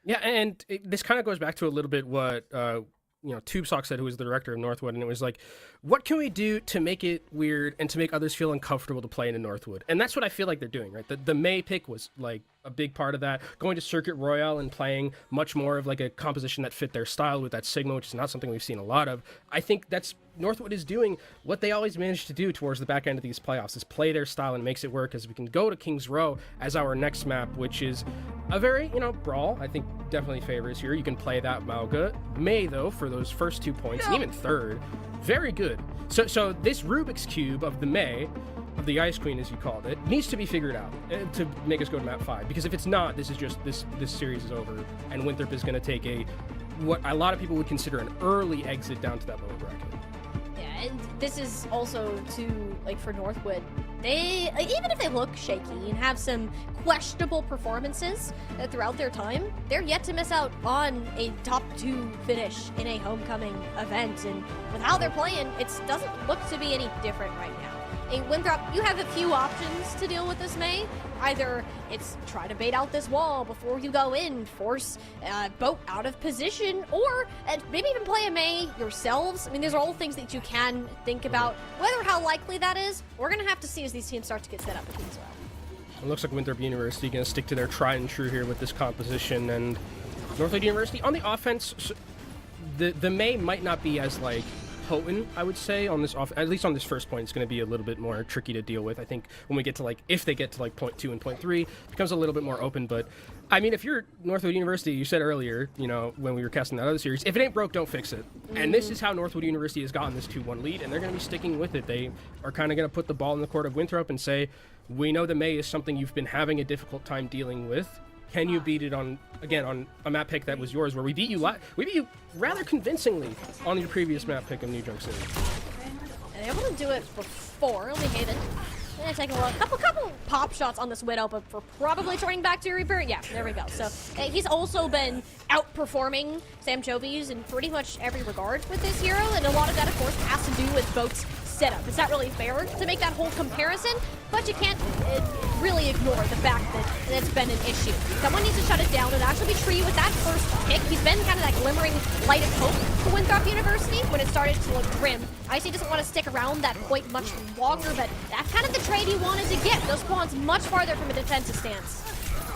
Yeah, and this kind of goes back to a little bit what TubeSock said, who was the director of Northwood, and it was like, what can we do to make it weird and to make others feel uncomfortable to play in Northwood? And that's what I feel like they're doing, right? The Mei pick was like a big part of that. Going to Circuit Royale and playing much more of like a composition that fit their style with that Sigma, which is not something we've seen a lot of. I think that's Northwood is doing what they always manage to do towards the back end of these playoffs, is play their style and makes it work, as we can go to King's Row as our next map, which is a very, brawl. I think definitely favors here. You can play that Mauga. Mei, though, for those first 2 points, and even third, very good. So this Rubik's Cube of the Mei, of the Ice Queen, as you called it, needs to be figured out to make us go to map 5. Because if it's not, this is just, this series is over, and Winthrop is going to take what a lot of people would consider an early exit down to that lower bracket. And this is also for Northwood, they, even if they look shaky and have some questionable performances throughout their time, they're yet to miss out on a top 2 finish in a homecoming event. And with how they're playing, it doesn't look to be any different right now. In Winthrop, you have a few options to deal with this Mei. Either it's try to bait out this wall before you go in, force Boat out of position, or maybe even play a Mei yourselves. I mean, these are all things that you can think about. Whether how likely that is, we're going to have to see as these teams start to get set up at King's Row. It looks like Winthrop University going to stick to their tried and true here with this composition, and Northwood University on the offense, the Mei might not be as potent, I would say, on this at least on this first point. It's going to be a little bit more tricky to deal with. I think when we get to if they get to point 2 and point 3, it becomes a little bit more open. But I mean, if you're Northwood University, you said earlier, when we were casting that other series, if it ain't broke, don't fix it. And this is how Northwood University has gotten this 2-1 lead, and they're going to be sticking with it. They are kind of going to put the ball in the court of Winthrop and say, we know the Mei is something you've been having a difficult time dealing with. Can you beat it on a map pick that was yours, where we beat you rather convincingly on your previous map pick of New York City? And they were able to do it before. Only Haven. And taking a couple pop shots on this Widow, but for probably turning back to Reaper. Yeah, there we go. So he's also been outperforming Sam Chovies in pretty much every regard with this hero, and a lot of that, of course, has to do with Boat's setup. It's not really fair to make that whole comparison, but you can't really ignore the fact that it's been an issue. Someone needs to shut it down, and actually be Tree with that first pick. He's been kind of that glimmering light of hope for Winthrop University when it started to look grim. Icy doesn't want to stick around that quite much longer, but that's kind of the trade he wanted to get. Those spawns much farther from a defensive stance.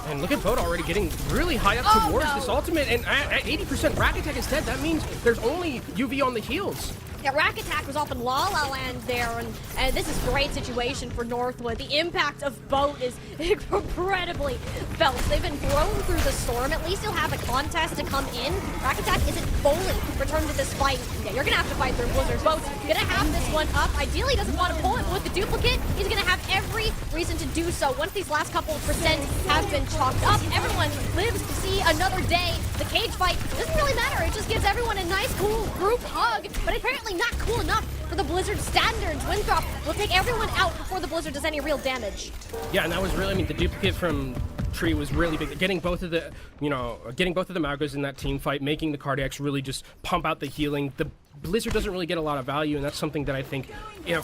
And look at Boat already getting really high up towards this ultimate, and at 80% Rack Attack is dead. That means there's only UV on the heels. Yeah, Rack Attack was off in La La Land there, and this is a great situation for Northwood. The impact of Boat is incredibly felt. They've been thrown through the storm. At least you'll have a contest to come in. Rack Attack isn't fully returned to this fight. Yeah, you're going to have to fight through Blizzard. Boat's going to have this one up. Ideally, doesn't want to pull it, but with the duplicate, he's going to have every reason to do so. Once these last couple of percent have been chalked up, everyone lives to see another day. The cage fight doesn't really matter. It just gives everyone a nice, cool group hug, but apparently not cool enough for the Blizzard standards. Winthrop will take everyone out before the Blizzard does any real damage. Yeah, and that was really, the duplicate from Tree was really big. Getting both of the, Magos in that team fight, making the Cardiacs really just pump out the healing. The Blizzard doesn't really get a lot of value, and that's something that I think,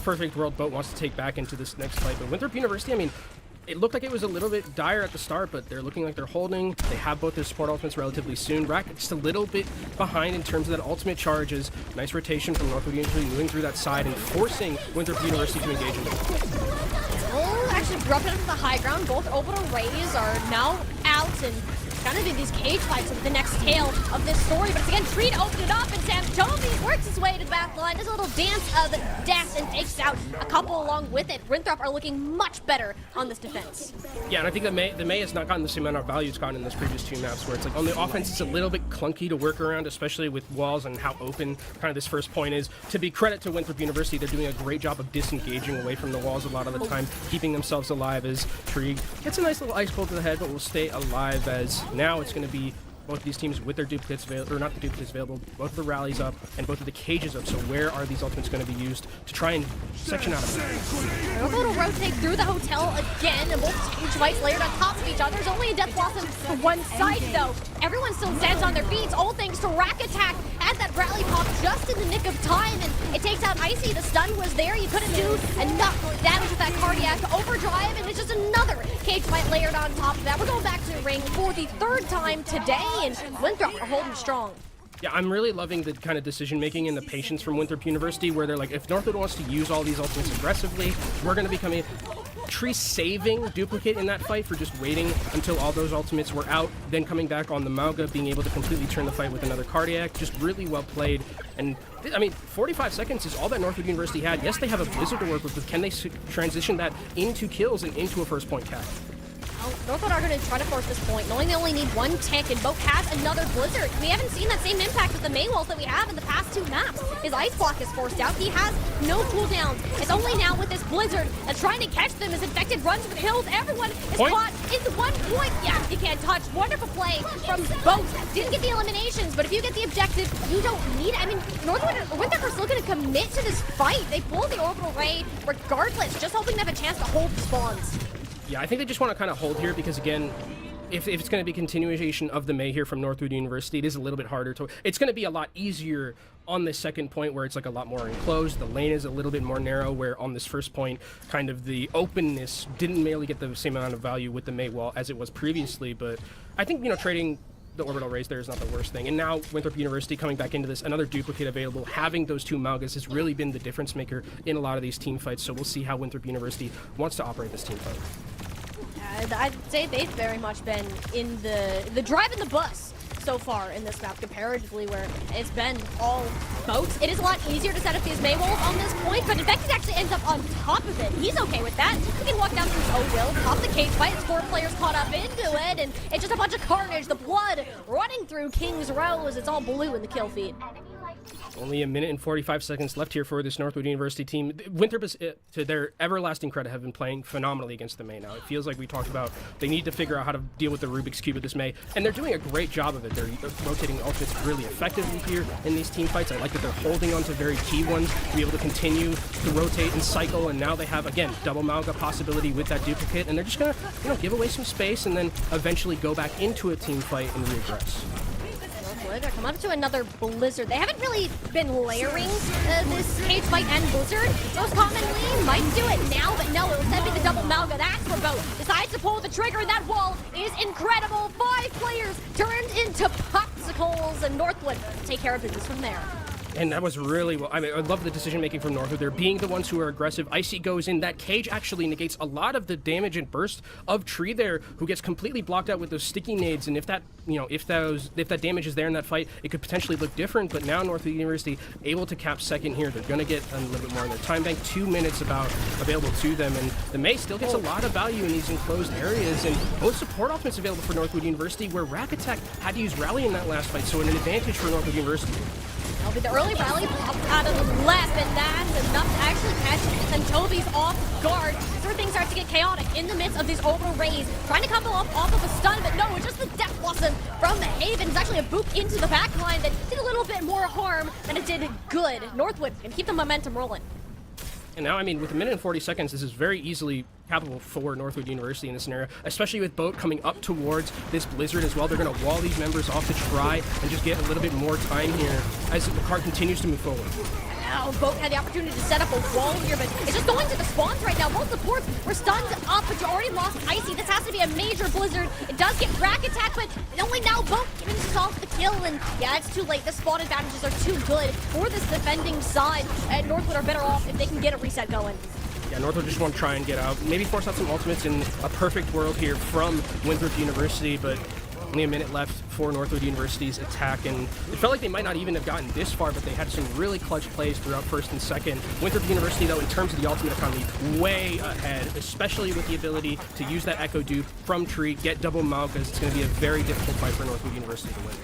Perfect World Boat wants to take back into this next fight. But Winthrop University, it looked like it was a little bit dire at the start, but they're looking like they're holding. They have both their support ultimates relatively soon. Rack just a little bit behind in terms of that ultimate charges. Nice rotation from Northwood University, moving through that side and forcing Winthrop University to engage in it. Oh, actually dropped it to the high ground. Both orbital rays are now out, and kind of in these cage fights with the next tale of this story. But it's again, Tree to open it up, and Sam Jovi works his way to the back line, does a little dance of death, and takes out a couple along with it. Winthrop are looking much better on this defense. Yeah, and I think the Mei has not gotten the same amount of value it's gotten in those previous 2 maps, where it's on the offense, it's a little bit clunky to work around, especially with walls and how open kind of this first point is. To be credit to Winthrop University, they're doing a great job of disengaging away from the walls a lot of the time, keeping themselves alive as Tree gets a nice little ice cold to the head, but will stay alive. arrive, as now it's going to be both of these teams with their duplicates available, or not the duplicates available, both of the rallies up and both of the cages up. So where are these ultimates going to be used to try and section out of it? Northwood will rotate through the hotel again, and both cage fights layered on top of each other. There's only a death blossom for one side, though. Everyone still stands on their feet, all thanks to Rack Attack as that rally popped just in the nick of time, and it takes out Icy. The stun was there. You couldn't do enough damage with that cardiac overdrive, and it's just another cage fight layered on top of that. We're going back to the ring for the third time today, and Winthrop are holding strong. Yeah, I'm really loving the kind of decision-making and the patience from Winthrop University, where they're like, if Northwood wants to use all these ultimates aggressively, we're going to become a tree-saving duplicate in that fight for just waiting until all those ultimates were out, then coming back on the Mauga, being able to completely turn the fight with another cardiac. Just really well played. And, I mean, 45 seconds is all that Northwood University had. Yes, they have a Blizzard to work with, but can they transition that into kills and into a first-point cap? Well, Northwood are going to try to force this point, knowing they only need one tick, and Bobcats another Blizzard. We haven't seen that same impact with the Maywalls that we have in the past two maps. His Ice Block is forced out. He has no cooldowns. It's only now with this Blizzard that's trying to catch them as Infected runs for the hills. Everyone is caught in the 1 point. Yeah, he can't touch. Wonderful play from both. Didn't get the eliminations, but if you get the objective, you don't need it. I mean, Winthrop are still going to commit to this fight. They pull the orbital ray regardless, just hoping they have a chance to hold the spawns. Yeah, I think they just want to kind of hold here because, again, if it's going to be continuation of the May here from Northwood University, it is a little bit harder to... It's going to be a lot easier on this second point where it's like a lot more enclosed. The lane is a little bit more narrow, where on this first point, kind of the openness didn't really get the same amount of value with the May wall as it was previously. But I think, you know, trading the orbital rays there is not the worst thing. And now Winthrop University coming back into this, another duplicate available, having those two Maugas has really been the difference maker in a lot of these team fights. So we'll see how Winthrop University wants to operate this team fight. I'd say they've very much been in the driving the bus so far in this map comparatively, where it's been all boats. It is a lot easier to set up these Maywolves on this point, but Infected actually ends up on top of it. He's okay with that. He can walk down through O-Will, pop the cage fight, 4 players caught up into it, and it's just a bunch of carnage, the blood running through King's Row as it's all blue in the kill feed. Only 1 minute and 45 seconds left here for this Northwood University team. Winthrop is, to their everlasting credit, have been playing phenomenally against the May now. It feels like we talked about they need to figure out how to deal with the Rubik's Cube of this May, and they're doing a great job of it. They're rotating ultimates really effectively here in these team fights. I like that they're holding on to very key ones to be able to continue to rotate and cycle, and now they have, again, double Mauga possibility with that duplicate, and they're just going to, you know, give away some space and then eventually go back into a team fight and reaggress. They're coming up to another Blizzard. They haven't really been layering this cage fight and Blizzard. Most commonly might do it now, but no, it was going to be the double Mauga. That's where both decides to pull the trigger, and that wall is incredible. 5 players turned into popsicles, and Northwood take care of business from there. And that was really well. I mean, I love the decision making from Northwood. They're being the ones who are aggressive. Icy goes in. That cage actually negates a lot of the damage and burst of Tree there, who gets completely blocked out with those sticky nades. And if that, you know, if that damage is there in that fight, it could potentially look different. But now Northwood University able to cap second here. They're going to get a little bit more in their time bank. 2 minutes about available to them, and the May still gets a lot of value in these enclosed areas. And both support offense available for Northwood University, where Rack Attack had to use Rally in that last fight, so an advantage for Northwood University. That'll be the early rally out of the left, and that's enough to actually catch and Toby's off guard. This is where things start to get chaotic in the midst of these orbital rays. Trying to couple up off of a stun, but no, it's just the Death Blossom from the Haven. It's actually a boop into the backline that did a little bit more harm than it did good. Northwood can keep the momentum rolling. And now, I mean, with 1 minute and 40 seconds, this is very easily capable for Northwood University in this scenario, especially with Boat coming up towards this Blizzard as well. They're going to wall these members off to try and just get a little bit more time here as the card continues to move forward. Now, Boat had the opportunity to set up a wall here, but it's just going to the spawns right now. Both supports were stunned up, but you already lost Icy. This has to be a major Blizzard. It does get Rack Attack, but only now Boat giving himself the kill, and yeah, it's too late. The spawn advantages are too good for this defending side, and Northwood are better off if they can get a reset going. Yeah, Northwood just want to try and get out. Maybe force out some ultimates in a perfect world here from Winthrop University, but only 1 minute left for Northwood University's attack, and it felt like they might not even have gotten this far, but they had some really clutch plays throughout first and second. Winthrop University, though, in terms of the ultimate economy, way ahead, especially with the ability to use that Echo Dupe from Tree, get double Malkas. It's going to be a very difficult fight for Northwood University to win.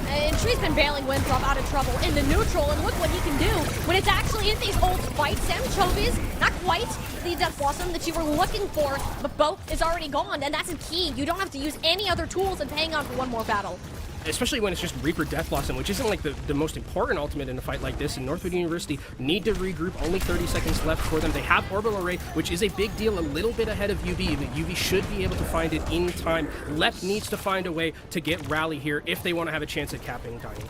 And Tree's been bailing Winthrop out of trouble in the neutral, and look what he can do when it's actually in these old fights. Sam Chovi's not quite the Death Blossom that you were looking for, but Boat is already gone, and that's a key. You don't have to use any other tools and hang on for one more battle. Especially when it's just Reaper Death Blossom, which isn't like the most important ultimate in a fight like this, and Northwood University need to regroup. Only 30 seconds left for them. They have Orbital Array, which is a big deal, a little bit ahead of UV, but UV should be able to find it in time. Lep needs to find a way to get Rally here if they want to have a chance at capping Dying.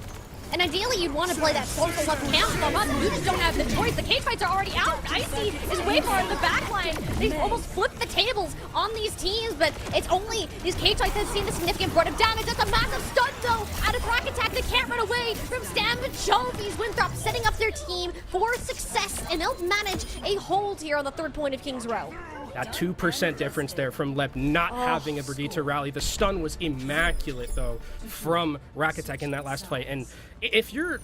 And ideally, you'd want to play that social left camp them up. You just don't have the choice. The cage fights are already out. Icy is way far in the back line. They've almost flipped the tables on these teams, but it's only these cage fights that have seen the significant brunt of damage. That's a massive stun, though, out of Rock Attack. They can't run away from Stam and Chovi's. Winthrop setting up their team for success, and they'll manage a hold here on the third point of King's Row. That 2% difference there from Lep not having a Brigade to rally. The stun was immaculate, though, from Rock Attack in that last fight. And if you're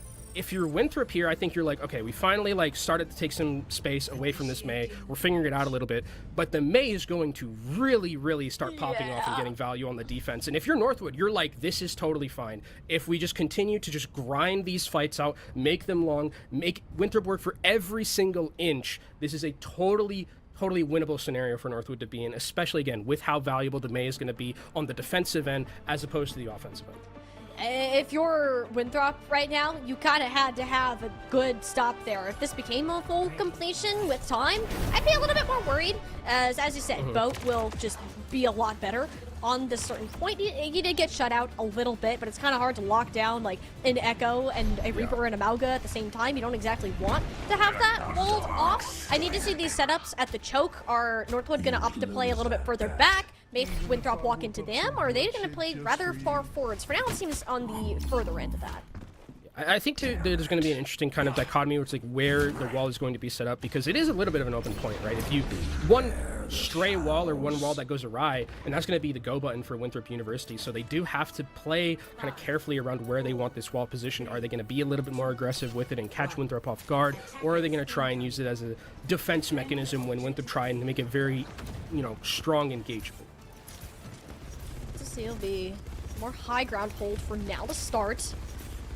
Winthrop here, I think you're like, okay, we finally started to take some space away from this Mei. We're figuring it out a little bit, but the Mei is going to really start popping off and getting value on the defense. And if you're Northwood, you're like, this is totally fine. If we just continue to just grind these fights out, make them long, make Winthrop work for every single inch, this is a totally winnable scenario for Northwood to be in, especially, again, with how valuable the Mei is going to be on the defensive end as opposed to the offensive end. If you're Winthrop right now, you kind of had to have a good stop there. If this became a full completion with time, I'd be a little bit more worried. As you said, Boat will just be a lot better on this certain point. He did get shut out a little bit, but it's kind of hard to lock down like an Echo and a Reaper and a Mauga at the same time. You don't exactly want to have that hold off. I need to see these setups at the choke. Are Northwood going to opt to play a little bit further back? Make Winthrop walk into them, or are they going to play rather far forwards? For now, it seems on the further end of that. I think there's going to be an interesting kind of dichotomy where it's like where the wall is going to be set up, because it is a little bit of an open point, right? If you one stray wall or one wall that goes awry, and that's going to be the go button for Winthrop University. So they do have to play kind of carefully around where they want this wall positioned. Are they going to be a little bit more aggressive with it and catch Winthrop off guard, or are they going to try and use it as a defense mechanism when Winthrop try and make it very, strong engagement? It'll be more high ground hold for now to start.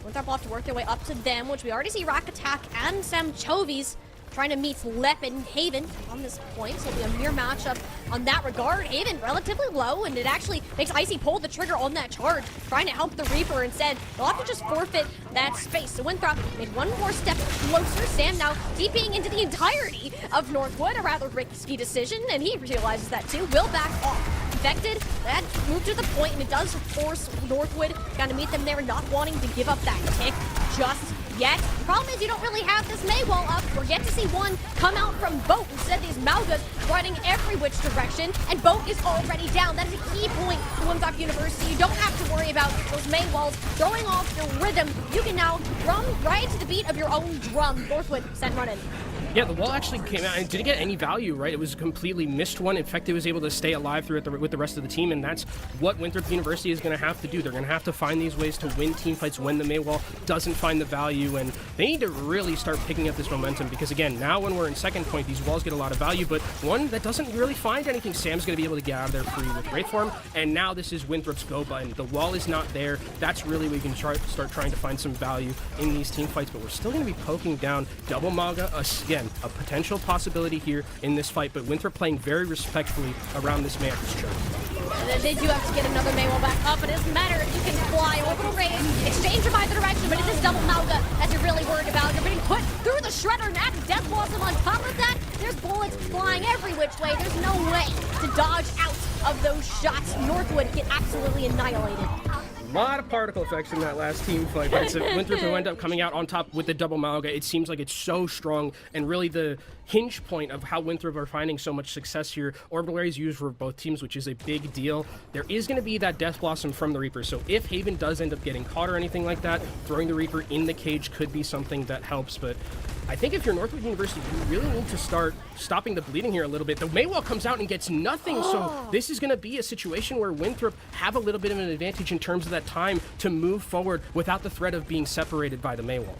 Winthrop will have to work their way up to them, which we already see Rock Attack and Sam Chovi's trying to meet Lep and Haven on this point. So it'll be a mirror matchup on that regard. Haven relatively low, and it actually makes Icy pull the trigger on that charge, trying to help the Reaper instead. They'll have to just forfeit that space. So Winthrop made one more step closer. Sam now DPing into the entirety of Northwood, a rather risky decision, and he realizes that too. Will back off. Infected, that moved to the point, and it does force Northwood kind of meet them there, not wanting to give up that tick just yet. The problem is you don't really have this Mei wall up. We're yet to see one come out from Boat. Instead, these Maugas running every which direction, and Boat is already down. That is a key point for Winthrop University. You don't have to worry about those Mei walls throwing off your rhythm. You can now drum right to the beat of your own drum. Northwood sent running. Yeah, the wall actually came out and didn't get any value, right? It was a completely missed one. Infected was able to stay alive through it with the rest of the team, and that's what Winthrop University is going to have to do. They're going to have to find these ways to win team fights when the Mei wall doesn't find the value, and they need to really start picking up this momentum, because again, now when we're in second point, these walls get a lot of value, but one that doesn't really find anything, Sam's going to be able to get out of there free with Wraith Form, and now this is Winthrop's go button. The wall is not there. That's really where we can start trying to find some value in these team fights, but we're still going to be poking down double Maga, again, a potential possibility here in this fight, but Winthrop playing very respectfully around this Mei at this choke. And then they do have to get another Mei wall back up. It doesn't matter if you can fly orbital range, exchange from either direction, but it is double Mauga that you're really worried about. You're getting put through the shredder, and add Death Blossom on top of that. There's bullets flying every which way. There's no way to dodge out of those shots. Northwood get absolutely annihilated. A lot of particle effects in that last team fight, right? So Winthrop will end up coming out on top with the double Mauga. It seems like it's so strong, and really the hinge point of how Winthrop are finding so much success here. Orbital Ray is used for both teams, which is a big deal. There is going to be that Death Blossom from the Reaper, so if Haven does end up getting caught or anything like that, throwing the Reaper in the cage could be something that helps, but I think if you're Northwood University, you really need to start stopping the bleeding here a little bit. The Mei wall comes out and gets nothing, so this is going to be a situation where Winthrop have a little bit of an advantage in terms of that time to move forward without the threat of being separated by the Mei wall.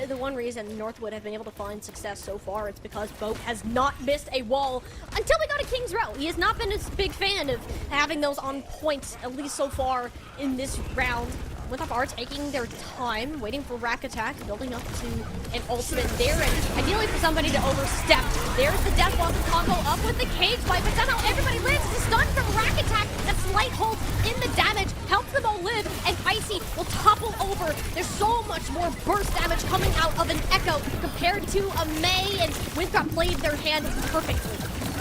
The one reason Northwood have been able to find success so far, it's because Boat has not missed a wall until we got a King's Row. He has not been a big fan of having those on point, at least so far in this round. Winthrop are taking their time, waiting for rack attack, building up to an ultimate there, and ideally for somebody to overstep. There's the death walk combo up with the cage fight, but somehow everybody lives. It's a stun from rack attack. That slight hold in the damage helps them all live, and Icy will topple over. There's so much more burst damage coming out of an Echo compared to a Mei, and Winthrop played their hand perfectly.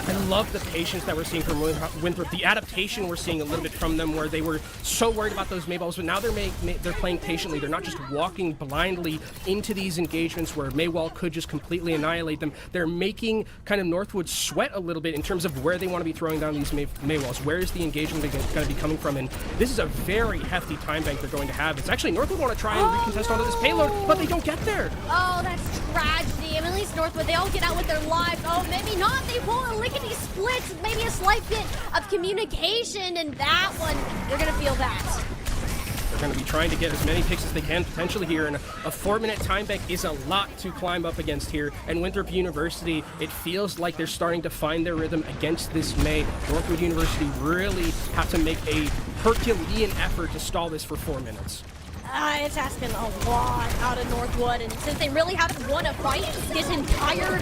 I love the patience that we're seeing from Winthrop. The adaptation we're seeing a little bit from them, where they were so worried about those Mei balls, but now they're playing patiently. They're not just walking blindly into these engagements where Mei wall could just completely annihilate them. They're making kind of Northwood sweat a little bit in terms of where they want to be throwing down these Mei walls. Where is the engagement going to be coming from? And this is a very hefty time bank they're going to have. It's actually Northwood want to try and recontest onto this payload, but they don't get there. Oh, that's tragedy. I mean, at least Northwood, they all get out with their lives. Oh, maybe not. They pull a lickety split, maybe a slight bit of communication, and that one, they're going to feel that. They're going to be trying to get as many picks as they can potentially here, and a 4-minute time bank is a lot to climb up against here. And Winthrop University, it feels like they're starting to find their rhythm against this Mei. Northwood University really have to make a Herculean effort to stall this for 4 minutes. It's asking a lot out of Northwood, and since they really haven't won a fight this entire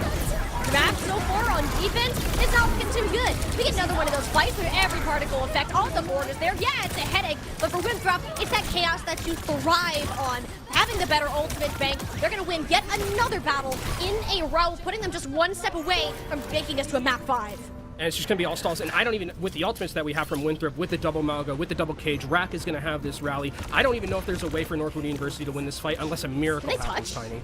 map so far on defense, it's not looking too good. We get another one of those fights where every particle effect on the board is there. Yeah, it's a headache, but for Winthrop, it's that chaos that you thrive on. Having the better ultimate bank, they're going to win yet another battle in a row, putting them just one step away from making us to a map 5. And it's just going to be all stalls. And I don't even, with the ultimates that we have from Winthrop, with the double Malga, with the double cage, Rack is going to have this rally. I don't even know if there's a way for Northwood University to win this fight unless a miracle happens, Tiny.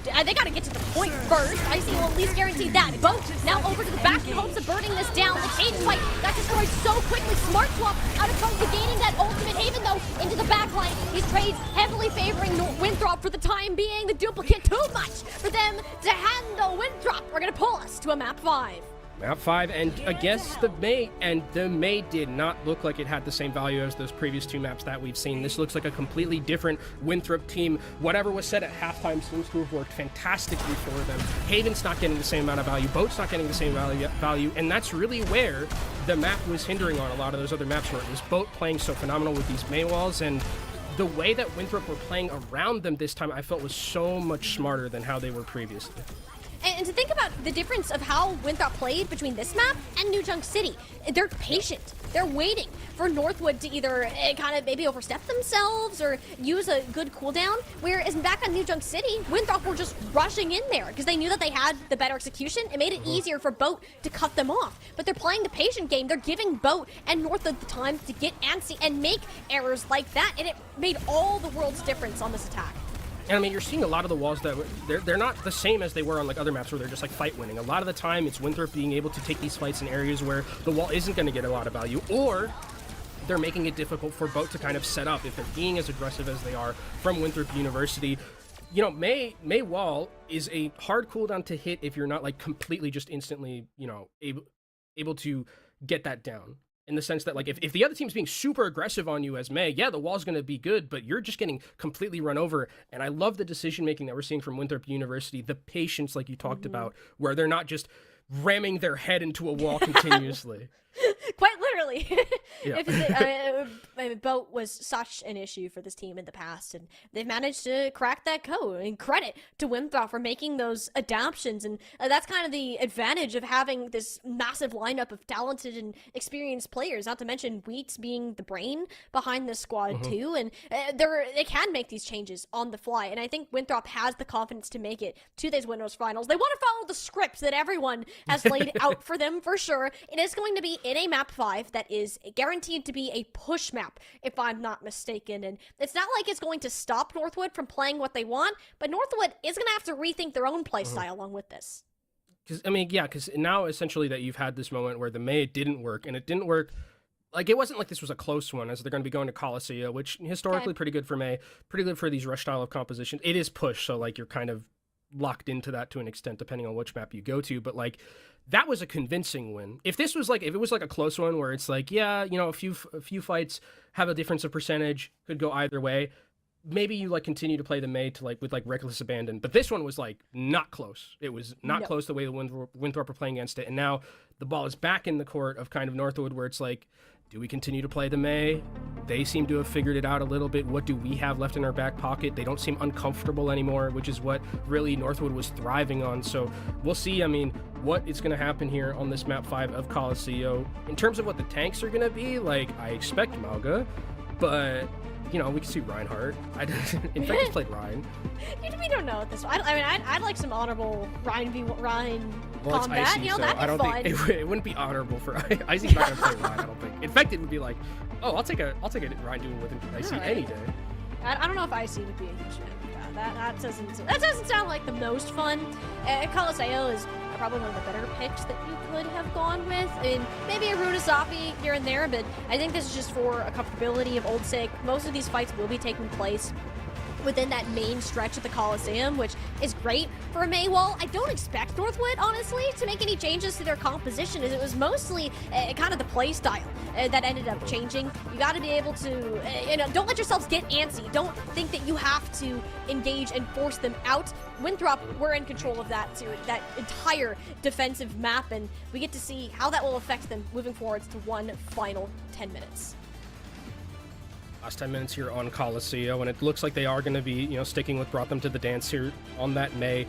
They got to get to the point first. Icy will at least guarantee that. Boat now over to the back in hopes of burning this down. The cage fight got destroyed so quickly. Smart swap out of front, gaining that ultimate haven though into the back line. These trades heavily favoring Winthrop for the time being. The duplicate too much for them to handle. Winthrop are going to pull us to a map 5. Map 5, and against the Mei did not look like it had the same value as those previous 2 maps that we've seen. This looks like a completely different Winthrop team. Whatever was said at halftime seems to have worked fantastically for them. Haven's not getting the same amount of value, Boat's not getting the same value, and that's really where the map was hindering on a lot of those other maps where it was Boat playing so phenomenal with these Mei walls, and the way that Winthrop were playing around them this time I felt was so much smarter than how they were previously. And to think about the difference of how Winthrop played between this map and New Junk City, they're patient. They're waiting for Northwood to either kind of maybe overstep themselves or use a good cooldown. Whereas back on New Junk City, Winthrop were just rushing in there because they knew that they had the better execution. It made it easier for Boat to cut them off. But they're playing the patient game. They're giving Boat and Northwood the time to get antsy and make errors like that. And it made all the world's difference on this attack. And I mean, you're seeing a lot of the walls that they're not the same as they were on like other maps where they're just like fight winning. A lot of the time, it's Winthrop being able to take these fights in areas where the wall isn't going to get a lot of value, or they're making it difficult for Boat to kind of set up if they're being as aggressive as they are from Winthrop University. You know, Mei wall is a hard cooldown to hit if you're not like completely just instantly, you know, able to get that down. In the sense that, like, if the other team's being super aggressive on you as Mei, yeah, the wall's going to be good, but you're just getting completely run over. And I love the decision-making that we're seeing from Winthrop University, the patience, like you talked about, where they're not just ramming their head into a wall continuously. Quite literally. Yeah. Boat was such an issue for this team in the past, and they've managed to crack that code. And credit to Winthrop for making those adaptions, and that's kind of the advantage of having this massive lineup of talented and experienced players. Not to mention Wheats being the brain behind this squad too, and they can make these changes on the fly. And I think Winthrop has the confidence to make it to these Windows finals. They want to follow the script that everyone has laid out for them for sure. It is going to be in a map 5 that is guaranteed to be a push map, if I'm not mistaken. And it's not like it's going to stop Northwood from playing what they want, but Northwood is going to have to rethink their own play style along with this. Because, I mean, yeah, because now essentially that you've had this moment where the Mei didn't work, and it didn't work. Like, it wasn't like this was a close one, as they're going to be going to Coliseum, which historically pretty good for Mei, pretty good for these rush style of composition. It is push, so like you're kind of locked into that to an extent, depending on which map you go to. But like, that was a convincing win. If this was like, if it was like a close one where it's like, yeah, you know, a few fights have a difference of percentage, could go either way. Maybe you like continue to play the Mei to like with like reckless abandon, but this one was like not close. It was not close the way the Winthrop were playing against it, and now the ball is back in the court of kind of Northwood, where it's like, do we continue to play the Mei? They seem to have figured it out a little bit. What do we have left in our back pocket? They don't seem uncomfortable anymore, which is what really Northwood was thriving on. So we'll see. I mean, what is going to happen here on this map 5 of Coliseo in terms of what the tanks are going to be. Like, I expect Mauga, but you know, we can see Reinhardt. In fact, he's played Ryan. We don't know at this point. I mean, I'd like some honorable Ryan v. Ryan combat. It's icy, you know, so that'd be I don't fun. think it wouldn't be honorable for Icy's not gonna play Ryan. I don't think. In fact, it would be like, oh, I'll take a Ryan duel with Icy any day. I don't know if Icy would be a huge fan. That doesn't sound like the most fun. Coliseo is probably one of the better picks that you could have gone with, and maybe a Rudasapi here and there, but I think this is just for a comfortability of old sake. Most of these fights will be taking place within that main stretch of the Coliseum, which is great for a Mei wall. I don't expect Northwood, honestly, to make any changes to their composition, as it was mostly kind of the play style that ended up changing. You got to be able to, you know, don't let yourselves get antsy. Don't think that you have to engage and force them out. Winthrop, we're in control of that entire defensive map, and we get to see how that will affect them moving forwards to one final 10 minutes. Last 10 minutes here on Coliseo, and it looks like they are going to be, you know, sticking with Brought Them to the Dance here on that Mei.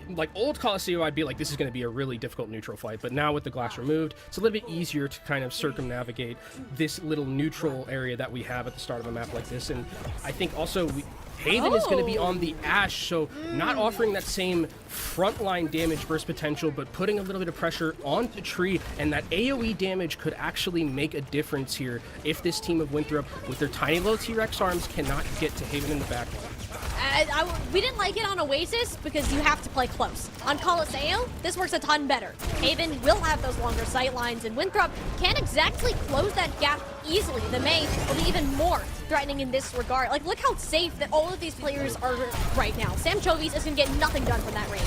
Like old Coliseo, I'd be like, this is going to be a really difficult neutral fight, but now with the glass removed, it's a little bit easier to kind of circumnavigate this little neutral area that we have at the start of a map like this. And I think also Haven is going to be on the Ashe, so not offering that same frontline damage burst potential, but putting a little bit of pressure onto Tree, and that AoE damage could actually make a difference here if this team of Winthrop, with their tiny little T-Rex arms, cannot get to Haven in the back. We didn't like it on Oasis because you have to play close. On Coliseo, this works a ton better. Haven will have those longer sight lines, and Winthrop can't exactly close that gap easily. The Mei will be even more threatening in this regard. Like, look how safe that all of these players are right now. Sam Chovis is going to get nothing done from that range.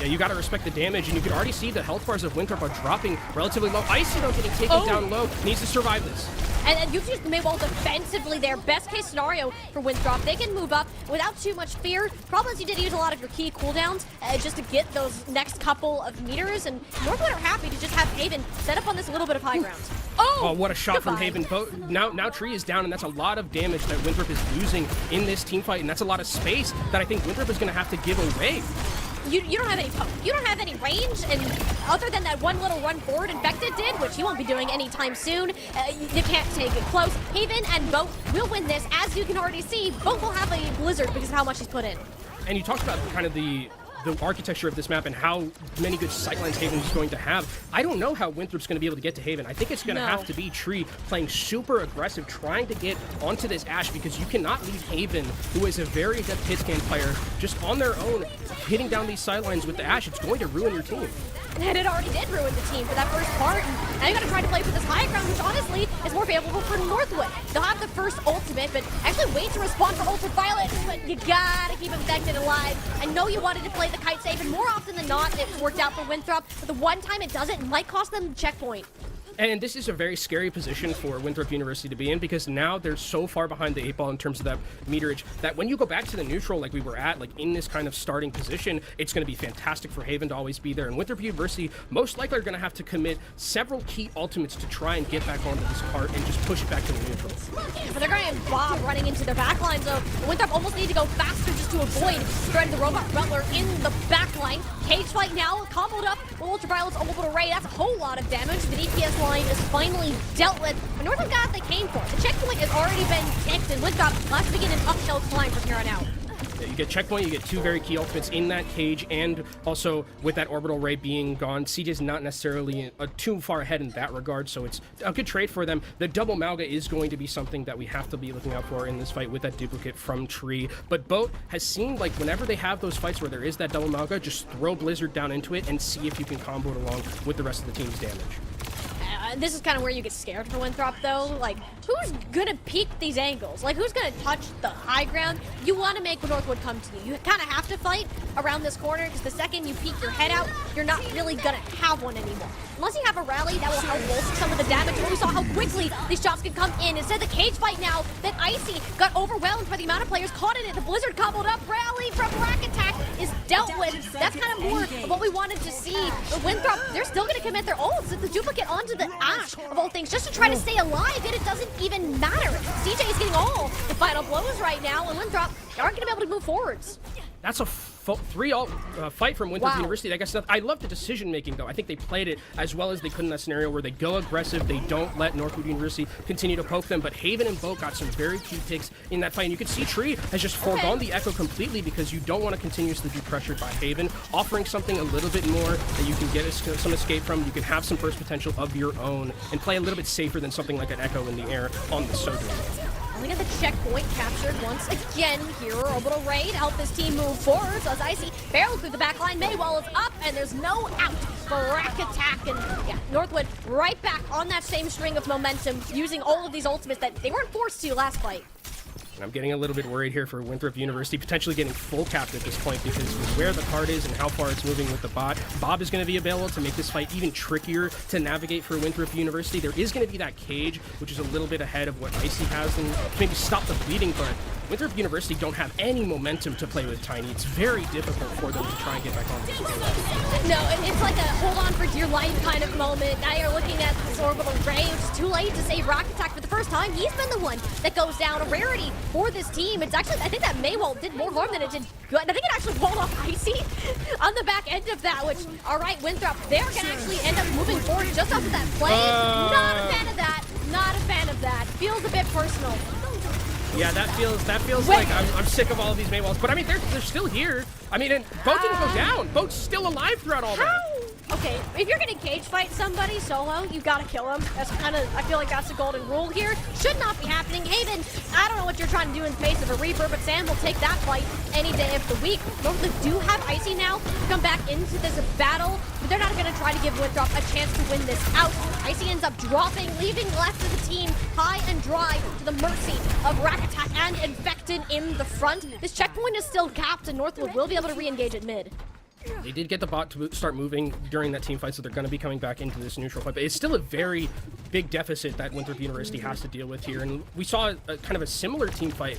Yeah, you got to respect the damage, and you can already see the health bars of Winthrop are dropping relatively low. Icy, though, getting taken down low, needs to survive this. And you've used the Mei wall defensively there. Best case scenario for Winthrop. They can move up without too much fear. Problem is you did use a lot of your key cooldowns just to get those next couple of meters. And Northwood are happy to just have Haven set up on this little bit of high ground. Oh, what a shot from Haven. Now Tree is down, and that's a lot of damage that Winthrop is losing in this team fight. And that's a lot of space that I think Winthrop is going to have to give away. You don't have any poke. You don't have any range, and other than that one little run forward Infected did, which he won't be doing anytime soon, you can't take it close. Haven and Boat will win this. As you can already see, Boat will have a blizzard because of how much he's put in. And you talked about kind of the architecture of this map and how many good sightlines Haven is going to have. I don't know how Winthrop's going to be able to get to Haven. I think it's going to have to be Tree playing super aggressive, trying to get onto this Ashe, because you cannot leave Haven, who is a very adept hit scan player, just on their own, hitting down these sidelines with the Ashe. It's going to ruin your team. And it already did ruin the team for that first part. And now you got to try to play for this high ground, which honestly is more favorable for Northwood. They'll have the first ultimate, but actually wait to respond for ultraviolet. But you gotta keep Infected alive. I know you wanted to play the kite safe, and more often than not, it's worked out for Winthrop. But the one time it doesn't, it might cost them the checkpoint. And this is a very scary position for Winthrop University to be in, because now they're so far behind the 8-ball in terms of that meterage that when you go back to the neutral like we were at, like in this kind of starting position, it's going to be fantastic for Haven to always be there. And Winthrop University most likely are going to have to commit several key ultimates to try and get back onto this cart and just push it back to the neutral. But they're going to have Bob running into their backline, so Winthrop almost need to go faster just to avoid spreading the Robot Butler in the backline. Cage fight now, comboed up, Ultraviolet's orbital ray. That's a whole lot of damage. The DPS line is finally dealt with. But Northwood got what they came for. The checkpoint has already been kicked, and Winthrop will have to begin an uphill climb from here on out. Yeah, you get checkpoint, you get two very key ultimates in that cage, and also with that orbital ray being gone, CJ's not necessarily too far ahead in that regard, so it's a good trade for them. The double Malga is going to be something that we have to be looking out for in this fight with that duplicate from Tree. But Boat has seemed like whenever they have those fights where there is that double Malga, just throw Blizzard down into it and see if you can combo it along with the rest of the team's damage. This is kind of where you get scared for Winthrop, though. Like, who's gonna peek these angles? Like, who's gonna touch the high ground? You want to make Northwood come to you. You kind of have to fight around this corner, because the second you peek your head out, you're not really gonna have one anymore. Unless you have a rally that will help bolster some of the damage. We saw how quickly these shots can come in. Instead, the cage fight now that Icy got overwhelmed by the amount of players caught in it. The Blizzard cobbled up rally from Rack Attack is dealt with. That's kind of more of what we wanted to see. But Winthrop, they're still going to commit their ults. The duplicate onto the Ash, of all things, just to try to stay alive, yet it doesn't even matter. CJ is getting all the final blows right now, and Winthrop aren't going to be able to move forwards. That's a 3-all fight from Winthrop University. I guess I love the decision making though. I think they played it as well as they could in that scenario where they go aggressive, they don't let Northwood University continue to poke them, but Haven and Boat got some very key picks in that fight, and you can see Tree has just foregone the Echo completely because you don't want to continuously be pressured by Haven, offering something a little bit more that you can get some escape from, you can have some burst potential of your own, and play a little bit safer than something like an Echo in the air on the Sojourner. Only got the checkpoint captured once again here. Orbital Ray to help this team move forward. So as Icy barrels through the back line, Maywall is up, and there's no out for Rack Attack. And yeah, Northwood right back on that same string of momentum, using all of these ultimates that they weren't forced to last fight. And I'm getting a little bit worried here for Winthrop University, potentially getting full capped at this point because with where the card is and how far it's moving with the bot, Bob is going to be available to make this fight even trickier to navigate for Winthrop University. There is going to be that cage, which is a little bit ahead of what Icy has, and maybe stop the bleeding, but Winthrop University don't have any momentum to play with Tiny. It's very difficult for them to try and get back on this field. No, it's like a hold on for dear life kind of moment. Now you're looking at this Orbital Ray. It's too late to save Rack Attack for the first time. He's been the one that goes down. A rarity for this team. It's actually, I think that Maywall did more harm than it did good. I think it actually walled off Icy on the back end of that, which, all right, Winthrop, they're going to actually end up moving forward just off of that play. Not a fan of that. Not a fan of that. Feels a bit personal. Yeah, that feels like I'm sick of all of these Maywalls. But I mean, they're still here. I mean, and Boat didn't go down. Boat's still alive throughout all that. Okay, if you're gonna cage fight somebody solo, you gotta kill him. That's kind of, I feel like that's the golden rule here. Should not be happening. Haven, I don't know what you're trying to do in face of a Reaper, but Sam will take that fight any day of the week. Northwood do have Icy now to come back into this battle, but they're not gonna try to give Winthrop a chance to win this out. Icy ends up dropping, leaving left of the team high and dry to the mercy of Rack Attack and Infected in the front. This checkpoint is still capped, and Northwood will be able to re-engage at mid. They did get the bot to start moving during that team fight, so they're going to be coming back into this neutral fight. But it's still a very big deficit that Winthrop University has to deal with here. And we saw kind of a similar team fight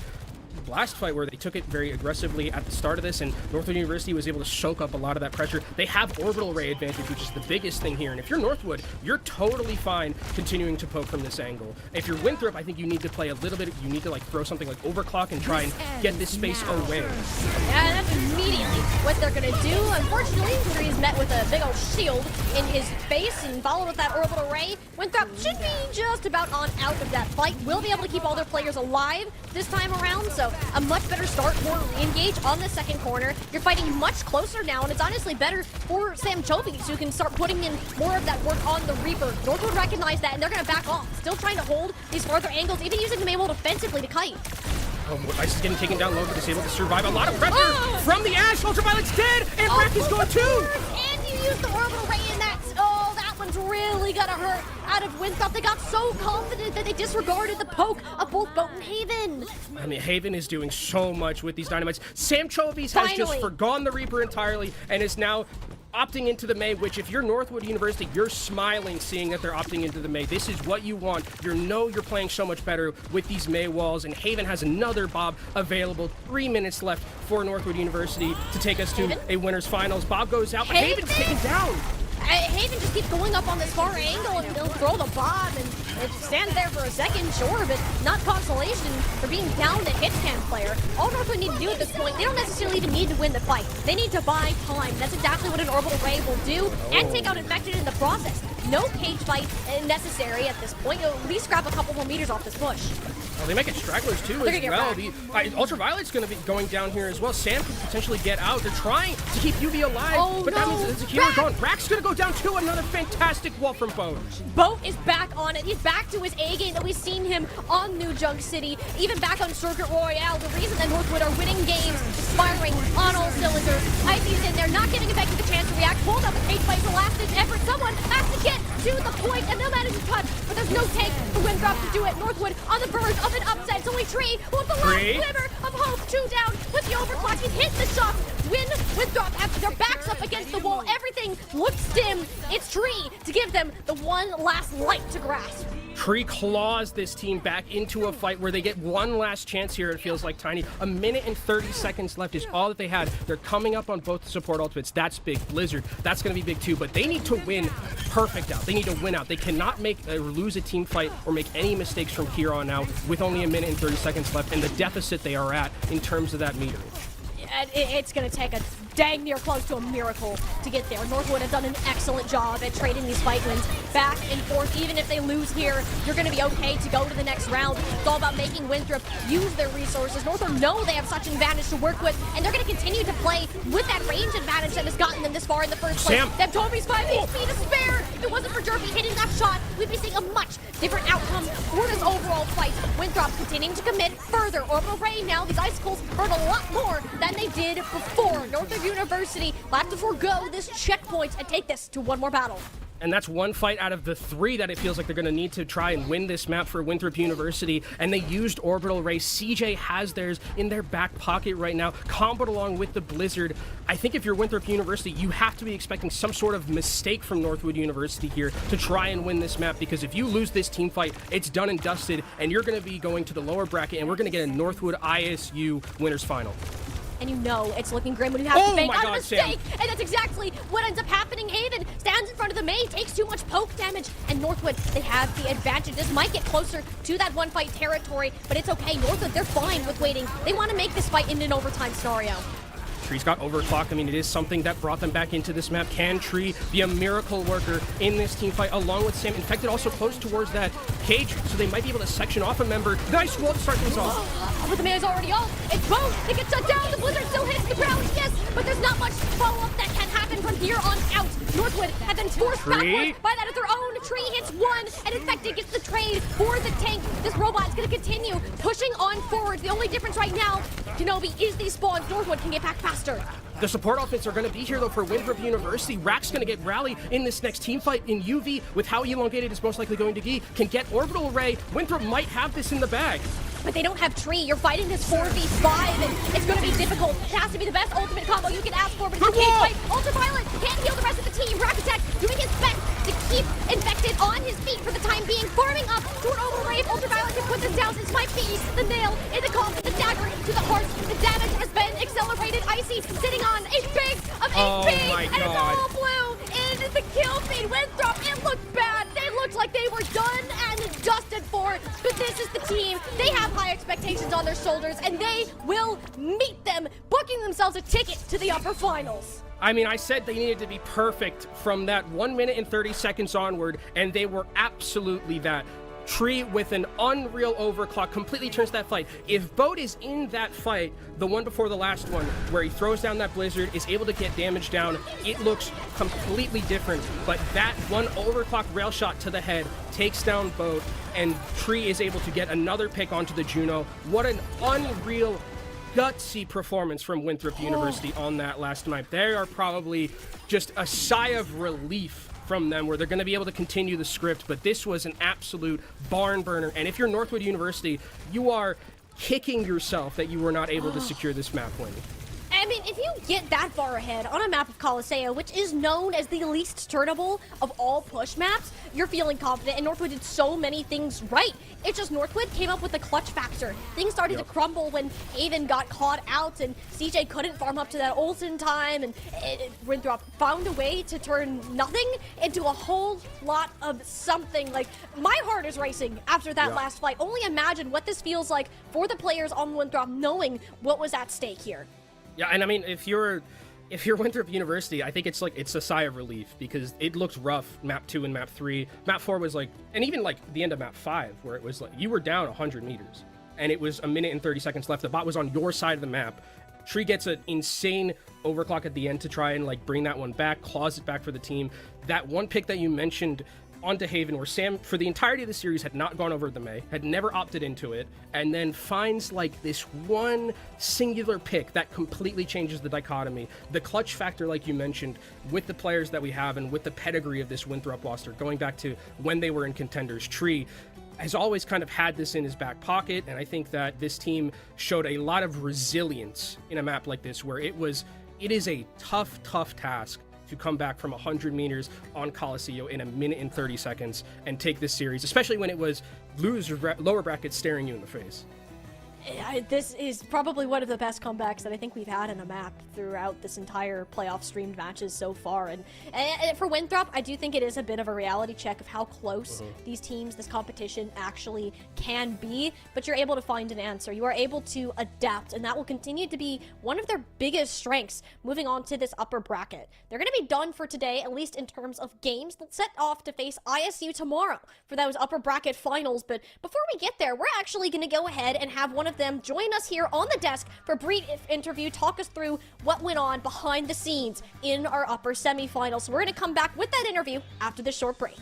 last fight where they took it very aggressively at the start of this, and Northwood University was able to soak up a lot of that pressure. They have orbital ray advantage, which is the biggest thing here, and if you're Northwood, you're totally fine continuing to poke from this angle. If you're Winthrop, I think you need to play a little bit, you need to like throw something like overclock and try and get this space away. Yeah, that's immediately what they're gonna do. Unfortunately, Tree's met with a big old shield in his face and followed with that orbital ray. Winthrop should be just about on out of that fight. Will be able to keep all their players alive this time around, so a much better start for re-engage on the second corner. You're fighting much closer now, and it's honestly better for Sam Chovies, who can start putting in more of that work on the Reaper. Northwood recognize that, and they're going to back off. Still trying to hold these farther angles, even using the Maywall defensively to kite. Ice is getting taken down low, but is able to survive. A lot of pressure from the Ash. Ultraviolet's dead, and Wreck is going too. And you use the orbital ray in that. Oh, that one's really gonna hurt out of Winthrop. They got so confident that they disregarded the poke of both Boat and Haven. I mean, Haven is doing so much with these dynamites. Sam Chovies has just forgone the Reaper entirely and is now opting into the May, which if you're Northwood University, you're smiling seeing that they're opting into the May. This is what you want. You know you're playing so much better with these May walls, and Haven has another Bob available. 3 minutes left for Northwood University to take us to a winner's finals. Bob goes out, but Haven's taken down. Haven just keeps going up on this far angle, and they'll throw the bomb, and it stands there for a second, sure, but not consolation for being down the hitscan player. All Northwood need to do at this point, they don't necessarily even need to win the fight. They need to buy time. That's exactly what an orbital ray will do, and take out Infected in the process. No cage fight necessary at this point. You'll at least grab a couple more meters off this push. Well, they might get stragglers too as well. Ultraviolet's going to be going down here as well. Sam could potentially get out. They're trying to keep UV alive, but that means there's a hero gone. Rack's going to go down too. Another fantastic wall from Boat. Boat is back on it. He's back to his A game that we've seen him on New Junk City, even back on Circuit Royale. The reason that Northwood are winning games is firing on all cylinders. Icy's in there, not giving Infected the chance to react. Pulled out the cage fight for last ditch effort. Someone has to get to the point, and they'll manage to touch, but there's no take for Winthrop to do it. Northwood on the verge of an upset. It's only Tree with the last glimmer of hope. 2 down with the overclock. He hit the shot. Winthrop have their backs up against the wall. Everything looks dim. It's Tree to give them the one last light to grasp. Tree claws this team back into a fight where they get one last chance here, it feels like, Tiny. A minute and 30 seconds left is all that they had. They're coming up on both support ultimates. That's big. Blizzard, that's going to be big too. But they need to win perfect out. They need to win out. They cannot make or lose a team fight or make any mistakes from here on out with only a minute and 30 seconds left and the deficit they are at in terms of that meter. It's going to take a dang near close to a miracle to get there. Northwood have done an excellent job at trading these fight wins back and forth. Even if they lose here, you're going to be okay to go to the next round. It's all about making Winthrop use their resources. Northwood know they have such an advantage to work with, and they're going to continue to play with that range advantage that has gotten them this far in the first place. Sam. They have Toby's 5 HP to spare. If it wasn't for Jerpy hitting that shot, we'd be seeing a much different outcome for this overall fight. Winthrop continuing to commit further. Orbital Ray now, these icicles hurt a lot more than they did before. Northwood University will have to forego this checkpoint and take this to one more battle. And that's one fight out of the 3 that it feels like they're going to need to try and win this map for Winthrop University. And they used Orbital Ray. CJ has theirs in their back pocket right now, comboed along with the Blizzard. I think if you're Winthrop University, you have to be expecting some sort of mistake from Northwood University here to try and win this map, because if you lose this team fight, it's done and dusted, and you're going to be going to the lower bracket, and we're going to get a Northwood ISU winners final. And you know it's looking grim when you have to bank on a mistake. Sam. And that's exactly what ends up happening. Haven stands in front of the May, takes too much poke damage, and Northwood, they have the advantage. This might get closer to that one fight territory, but it's okay. Northwood, they're fine with waiting. They want to make this fight into an overtime scenario. Tree's got overclock. I mean, it is something that brought them back into this map. Can Tree be a miracle worker in this team fight along with Sam? Infected also close towards that cage, so they might be able to section off a member. Nice wall to start things off. But the man is already off. It's both. They get shut down. The Blizzard still hits the ground. Yes, but there's not much follow-up that can happen from here on out. Northwood have been forced backwards by that of their own. Tree hits one, and Infected gets the trade for the tank. This robot is going to continue pushing on forward. The only difference right now, Kenobi, is these spawns. Northwood can get back faster. The support offense are going to be here, though, for Winthrop University. Rack's going to get Rally in this next team fight in UV with how elongated it's most likely going to be. Can get Orbital Ray. Winthrop might have this in the bag. But they don't have Tree. You're fighting this 4v5, and it's going to be difficult. It has to be the best ultimate combo you can ask for, but you can't fight. Ultraviolet can't heal the rest of the team. Rack Attack doing his best to keep Infected on his feet for the time being, farming up to an Overwave. Ultraviolet can put this down. This might be the nail in the coffin, the dagger to the heart. The damage has been accelerated. Icy sitting on a big of HP, and it's all blue in the kill feed. Winthrop, it looked bad. They looked like they were done and dusted for, but this is the team. They have high expectations on their shoulders, and they will meet them, booking themselves a ticket to the upper finals. I mean, I said they needed to be perfect from that 1 minute and 30 seconds onward, and they were absolutely that. Tree with an unreal overclock completely turns that fight. If Boat is in that fight, the one before the last one, where he throws down that Blizzard, is able to get damage down, it looks completely different. But that one overclock rail shot to the head takes down Boat, and Tree is able to get another pick onto the Juno. What an unreal, gutsy performance from Winthrop University on that last night. They are probably just a sigh of relief from them, where they're going to be able to continue the script, but this was an absolute barn burner. And if you're Northwood University, you are kicking yourself that you were not able to secure this map win. I mean, if you get that far ahead on a map of Coliseum, which is known as the least turnable of all push maps, you're feeling confident, and Northwood did so many things right. It's just Northwood came up with the clutch factor. Things started to crumble when Haven got caught out, and CJ couldn't farm up to that ult in time, and Winthrop found a way to turn nothing into a whole lot of something. Like, my heart is racing after that last fight. Only imagine what this feels like for the players on Winthrop, knowing what was at stake here. Yeah, and I mean, if you're Winthrop University, I think it's a sigh of relief, because it looked rough, map 2 and map 3. Map 4 was like, and even like the end of map 5, where it was like, you were down 100 meters, and it was a minute and 30 seconds left. The bot was on your side of the map. Tree gets an insane overclock at the end to try and like bring that one back, claws it back for the team. That one pick that you mentioned, onto Haven, where Sam, for the entirety of the series, had not gone over the Mei, had never opted into it, and then finds like this one singular pick that completely changes the dichotomy. The clutch factor, like you mentioned, with the players that we have and with the pedigree of this Winthrop roster, going back to when they were in Contenders Tree, has always kind of had this in his back pocket. And I think that this team showed a lot of resilience in a map like this, where it is a tough task to come back from 100 meters on Coliseum in a minute and 30 seconds and take this series, especially when it was lower brackets staring you in the face. This is probably one of the best comebacks that I think we've had in a map throughout this entire playoff streamed matches so far. And for Winthrop, I do think it is a bit of a reality check of how close these teams, this competition actually can be. But you're able to find an answer. You are able to adapt, and that will continue to be one of their biggest strengths moving on to this upper bracket. They're going to be done for today, at least in terms of games. They'll set off to face ISU tomorrow for those upper bracket finals. But before we get there, we're actually going to go ahead and have one of them join us here on the desk for a brief interview, talk us through what went on behind the scenes in our upper semifinals. So we're going to come back with that interview after this short break.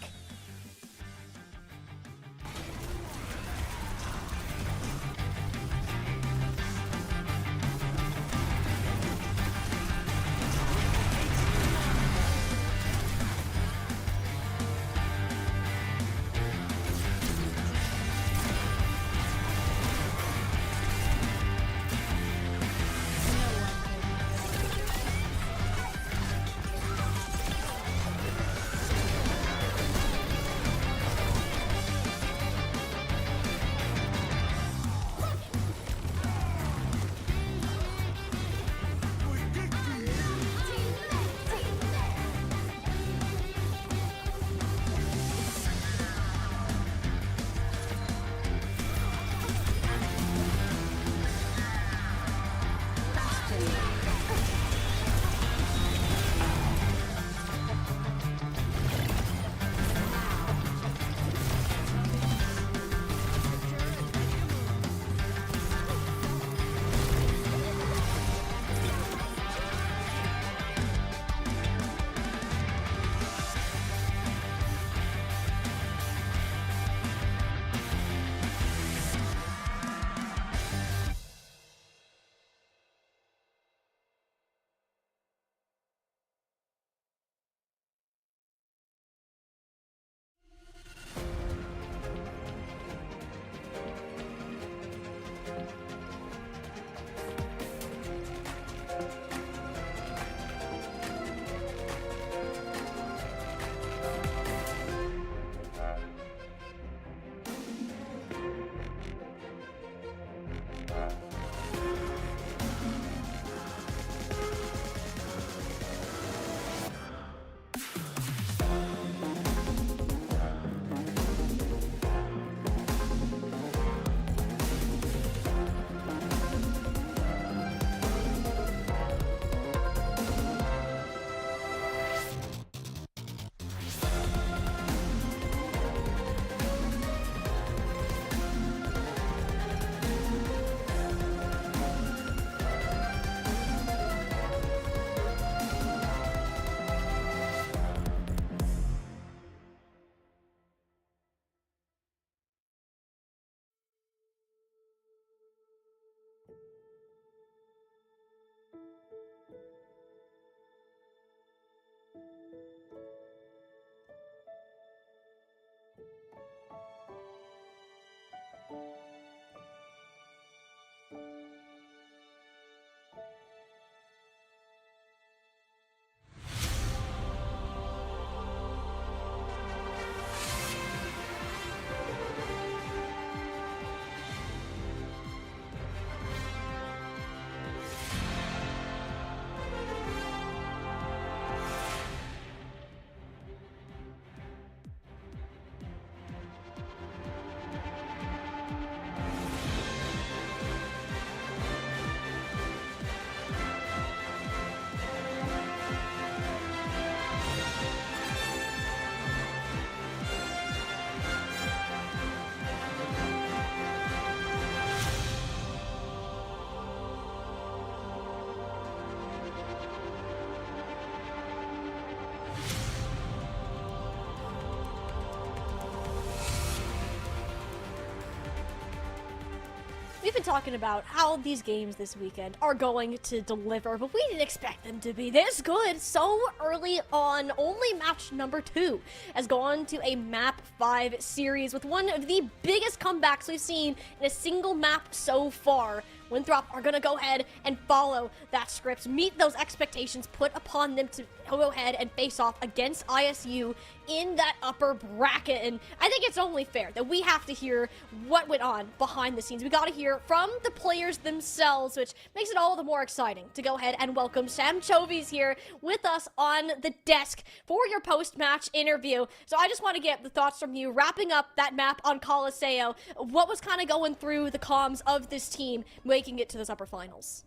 been talking about how these games this weekend are going to deliver, but we didn't expect them to be this good so early on. Only match number 2 has gone to a map 5 series with one of the biggest comebacks we've seen in a single map so far. Winthrop are going to go ahead and follow that script, meet those expectations put upon them to go ahead and face off against ISU in that upper bracket. And I think it's only fair that we have to hear what went on behind the scenes. We got to hear from the players themselves, which makes it all the more exciting to go ahead and welcome Sam Chovies here with us on the desk for your post-match interview. So I just want to get the thoughts from you, wrapping up that map on Coliseo. What was kind of going through the comms of this team making it to those upper finals?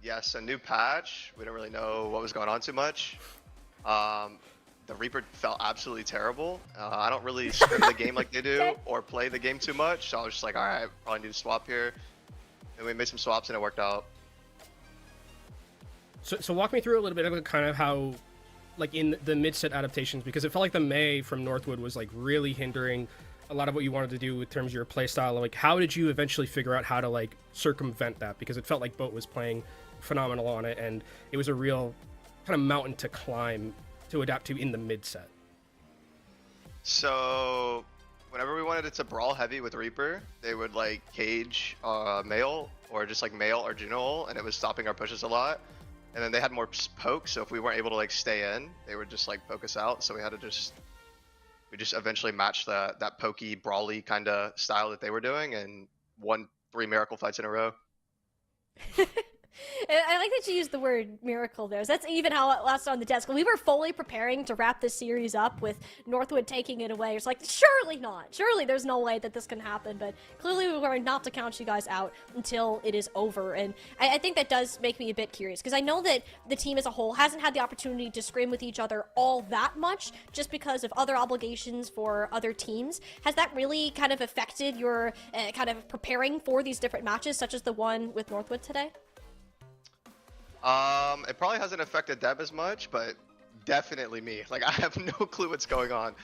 Yes, a new patch. We don't really know what was going on too much. The Reaper felt absolutely terrible. I don't really scrim the game like they do or play the game too much, so I was just like, all right, probably need to swap here. And we made some swaps and it worked out. So walk me through a little bit of kind of how, like in the mid-set adaptations, because it felt like the May from Northwood was like really hindering a lot of what you wanted to do in terms of your play style. Like, how did you eventually figure out how to like circumvent that? Because it felt like Boat was playing phenomenal on it, and it was a real kind of mountain to climb to adapt to in the mid set. So whenever we wanted it to brawl heavy with Reaper, they would like cage male or just like male or Juno, and it was stopping our pushes a lot. And then they had more poke, so if we weren't able to like stay in, they would just like poke us out. So we had to just eventually matched that pokey, brawly kind of style that they were doing, and won 3 miracle fights in a row. I like that you used the word miracle there. That's even how it lasted on the desk. We were fully preparing to wrap this series up with Northwood taking it away. It's like, surely not. Surely there's no way that this can happen. But clearly we were not to count you guys out until it is over. And I think that does make me a bit curious, because I know that the team as a whole hasn't had the opportunity to scrim with each other all that much just because of other obligations for other teams. Has that really kind of affected your kind of preparing for these different matches, such as the one with Northwood today? It probably hasn't affected them as much, but definitely me. Like, I have no clue what's going on.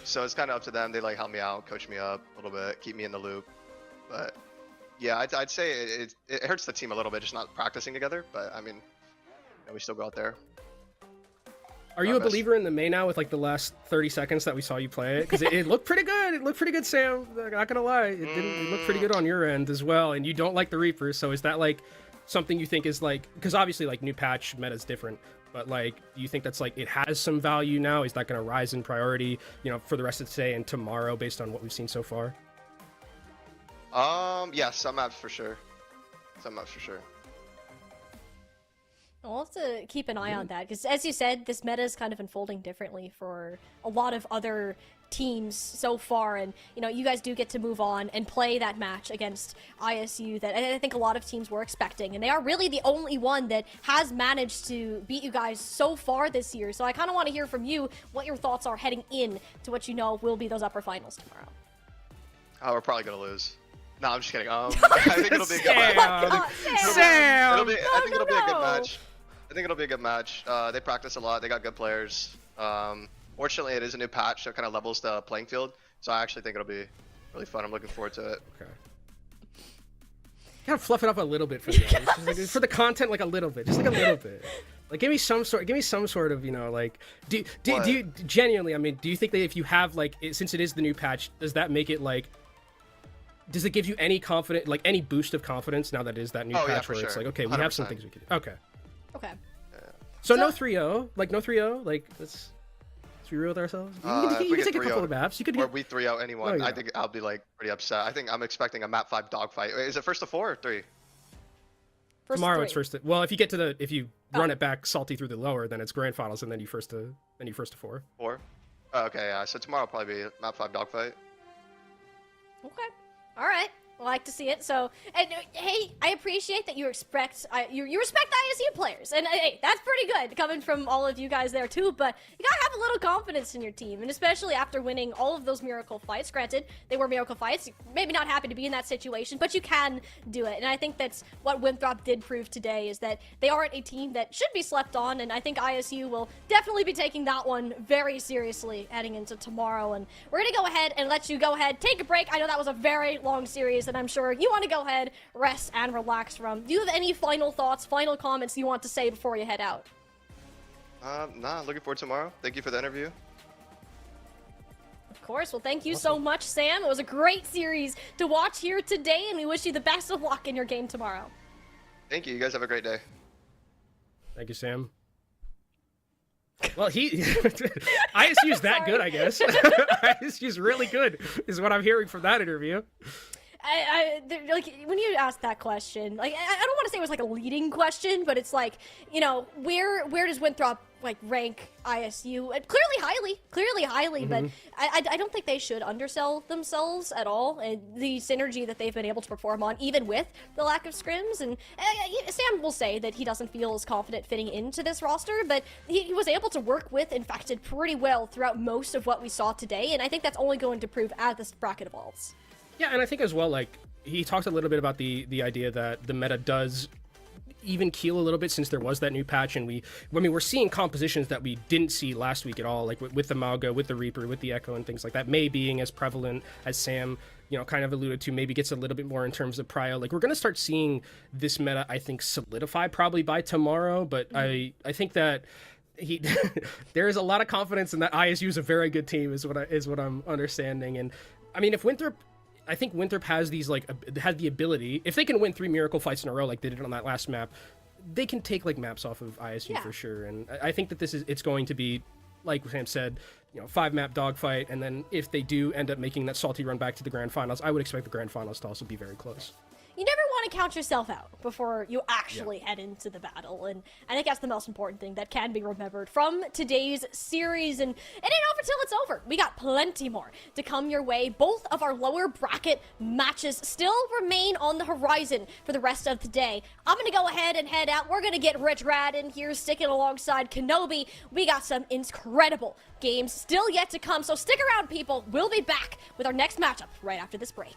So it's kind of up to them. They like help me out, coach me up a little bit, keep me in the loop. But yeah, I'd say it hurts the team a little bit just not practicing together. But I mean, you know, we still go out there. Are you a believer in the May now with like the last 30 seconds that we saw you play it? Because it looked pretty good. It looked pretty good, Sam. Not gonna lie, it looked pretty good on your end as well. And you don't like the Reapers, so is that like something you think is like, because obviously like new patch meta is different, but like, do you think that's like it has some value now? Is that going to rise in priority, you know, for the rest of today and tomorrow based on what we've seen so far? Yeah, some maps for sure. Some maps for sure. We'll have to keep an eye on that, because as you said, this meta is kind of unfolding differently for a lot of other teams so far, and you know, you guys do get to move on and play that match against ISU that I think a lot of teams were expecting, and they are really the only one that has managed to beat you guys so far this year. So I kind of want to hear from you what your thoughts are heading in to what you know will be those upper finals tomorrow. Oh, we're probably gonna lose. No, I'm just kidding. I think it'll be a good match. Sam! I think it'll be a good match. I think it'll be a good match. They practice a lot. They got good players. Fortunately, it is a new patch, so it kind of levels the playing field. So I actually think it'll be really fun. I'm looking forward to it. Okay. Kind of fluff it up a little bit for the audience. Like, for the content, like a little bit, just like a little bit. Like, give me some sort of, you know, like, do you genuinely? I mean, do you think that if you have like, since it is the new patch, does that make it like? Does it give you any confidence, like any boost of confidence now that it is that new patch where it's like, okay, we have some things we can do. Okay. Okay. So no 3-0, like no 3-0, like let's be real with ourselves. You can take a couple of maps. You could. Or we 3-0 anyone. I think I'll be like pretty upset. I think I'm expecting a map 5 dogfight. Is it first to 4 or 3? Tomorrow it's first. Well, if you get to if you run it back salty through the lower, then it's grand finals, and then you first to 4. 4. Oh, okay, yeah. So tomorrow will probably be map 5 dogfight. Okay. All right. Well, like to see it. So, and hey, I appreciate that you respect you respect ISU players, and hey, that's pretty good coming from all of you guys there too. But you gotta have a little confidence in your team, and especially after winning all of those miracle fights. Granted, they were miracle fights. Maybe not happy to be in that situation, but you can do it. And I think that's what Winthrop did prove today, is that they aren't a team that should be slept on. And I think ISU will definitely be taking that one very seriously heading into tomorrow. And we're gonna go ahead and let you go ahead, take a break. I know that was a very long series, and I'm sure you want to go ahead, rest, and relax from. Do you have any final thoughts, final comments you want to say before you head out? Nah, looking forward to tomorrow. Thank you for the interview. Of course. Well, thank you so much, Sam. It was a great series to watch here today, and we wish you the best of luck in your game tomorrow. Thank you. You guys have a great day. Thank you, Sam. Well, ISU's that good, I guess. ISU's really good, is what I'm hearing from that interview. Like, when you ask that question, like, I don't want to say it was like a leading question, but it's like, you know, where does Winthrop like rank ISU? Clearly highly, but I don't think they should undersell themselves at all. And the synergy that they've been able to perform on, even with the lack of scrims, and Sam will say that he doesn't feel as confident fitting into this roster, but he was able to work with Infected pretty well throughout most of what we saw today, and I think that's only going to prove as this bracket evolves. Yeah, and I think as well, like, he talked a little bit about the idea that the meta does even keel a little bit since there was that new patch, and we're seeing compositions that we didn't see last week at all, like with the Malga, with the Reaper, with the Echo, and things like that. May being as prevalent as Sam, you know, kind of alluded to, maybe gets a little bit more in terms of prio. Like, we're going to start seeing this meta, I think, solidify probably by tomorrow, but I think that there is a lot of confidence in that ISU is a very good team, is what I'm understanding. And I mean, I think Winthrop has has the ability, if they can win 3 miracle fights in a row like they did on that last map, they can take like maps off of ISU for sure. And I think that it's going to be, like Sam said, you know, 5-map dogfight, and then if they do end up making that salty run back to the grand finals, I would expect the grand finals to also be very close. You never want to count yourself out before you actually head into the battle, and I think that's the most important thing that can be remembered from today's series. And it ain't over till it's over. We got plenty more to come your way. Both of our lower bracket matches still remain on the horizon for the rest of the day. I'm gonna go ahead and head out. We're gonna get Rich Rad in here sticking alongside Kenobi. We got some incredible games still yet to come, so stick around, people. We'll be back with our next matchup right after this break.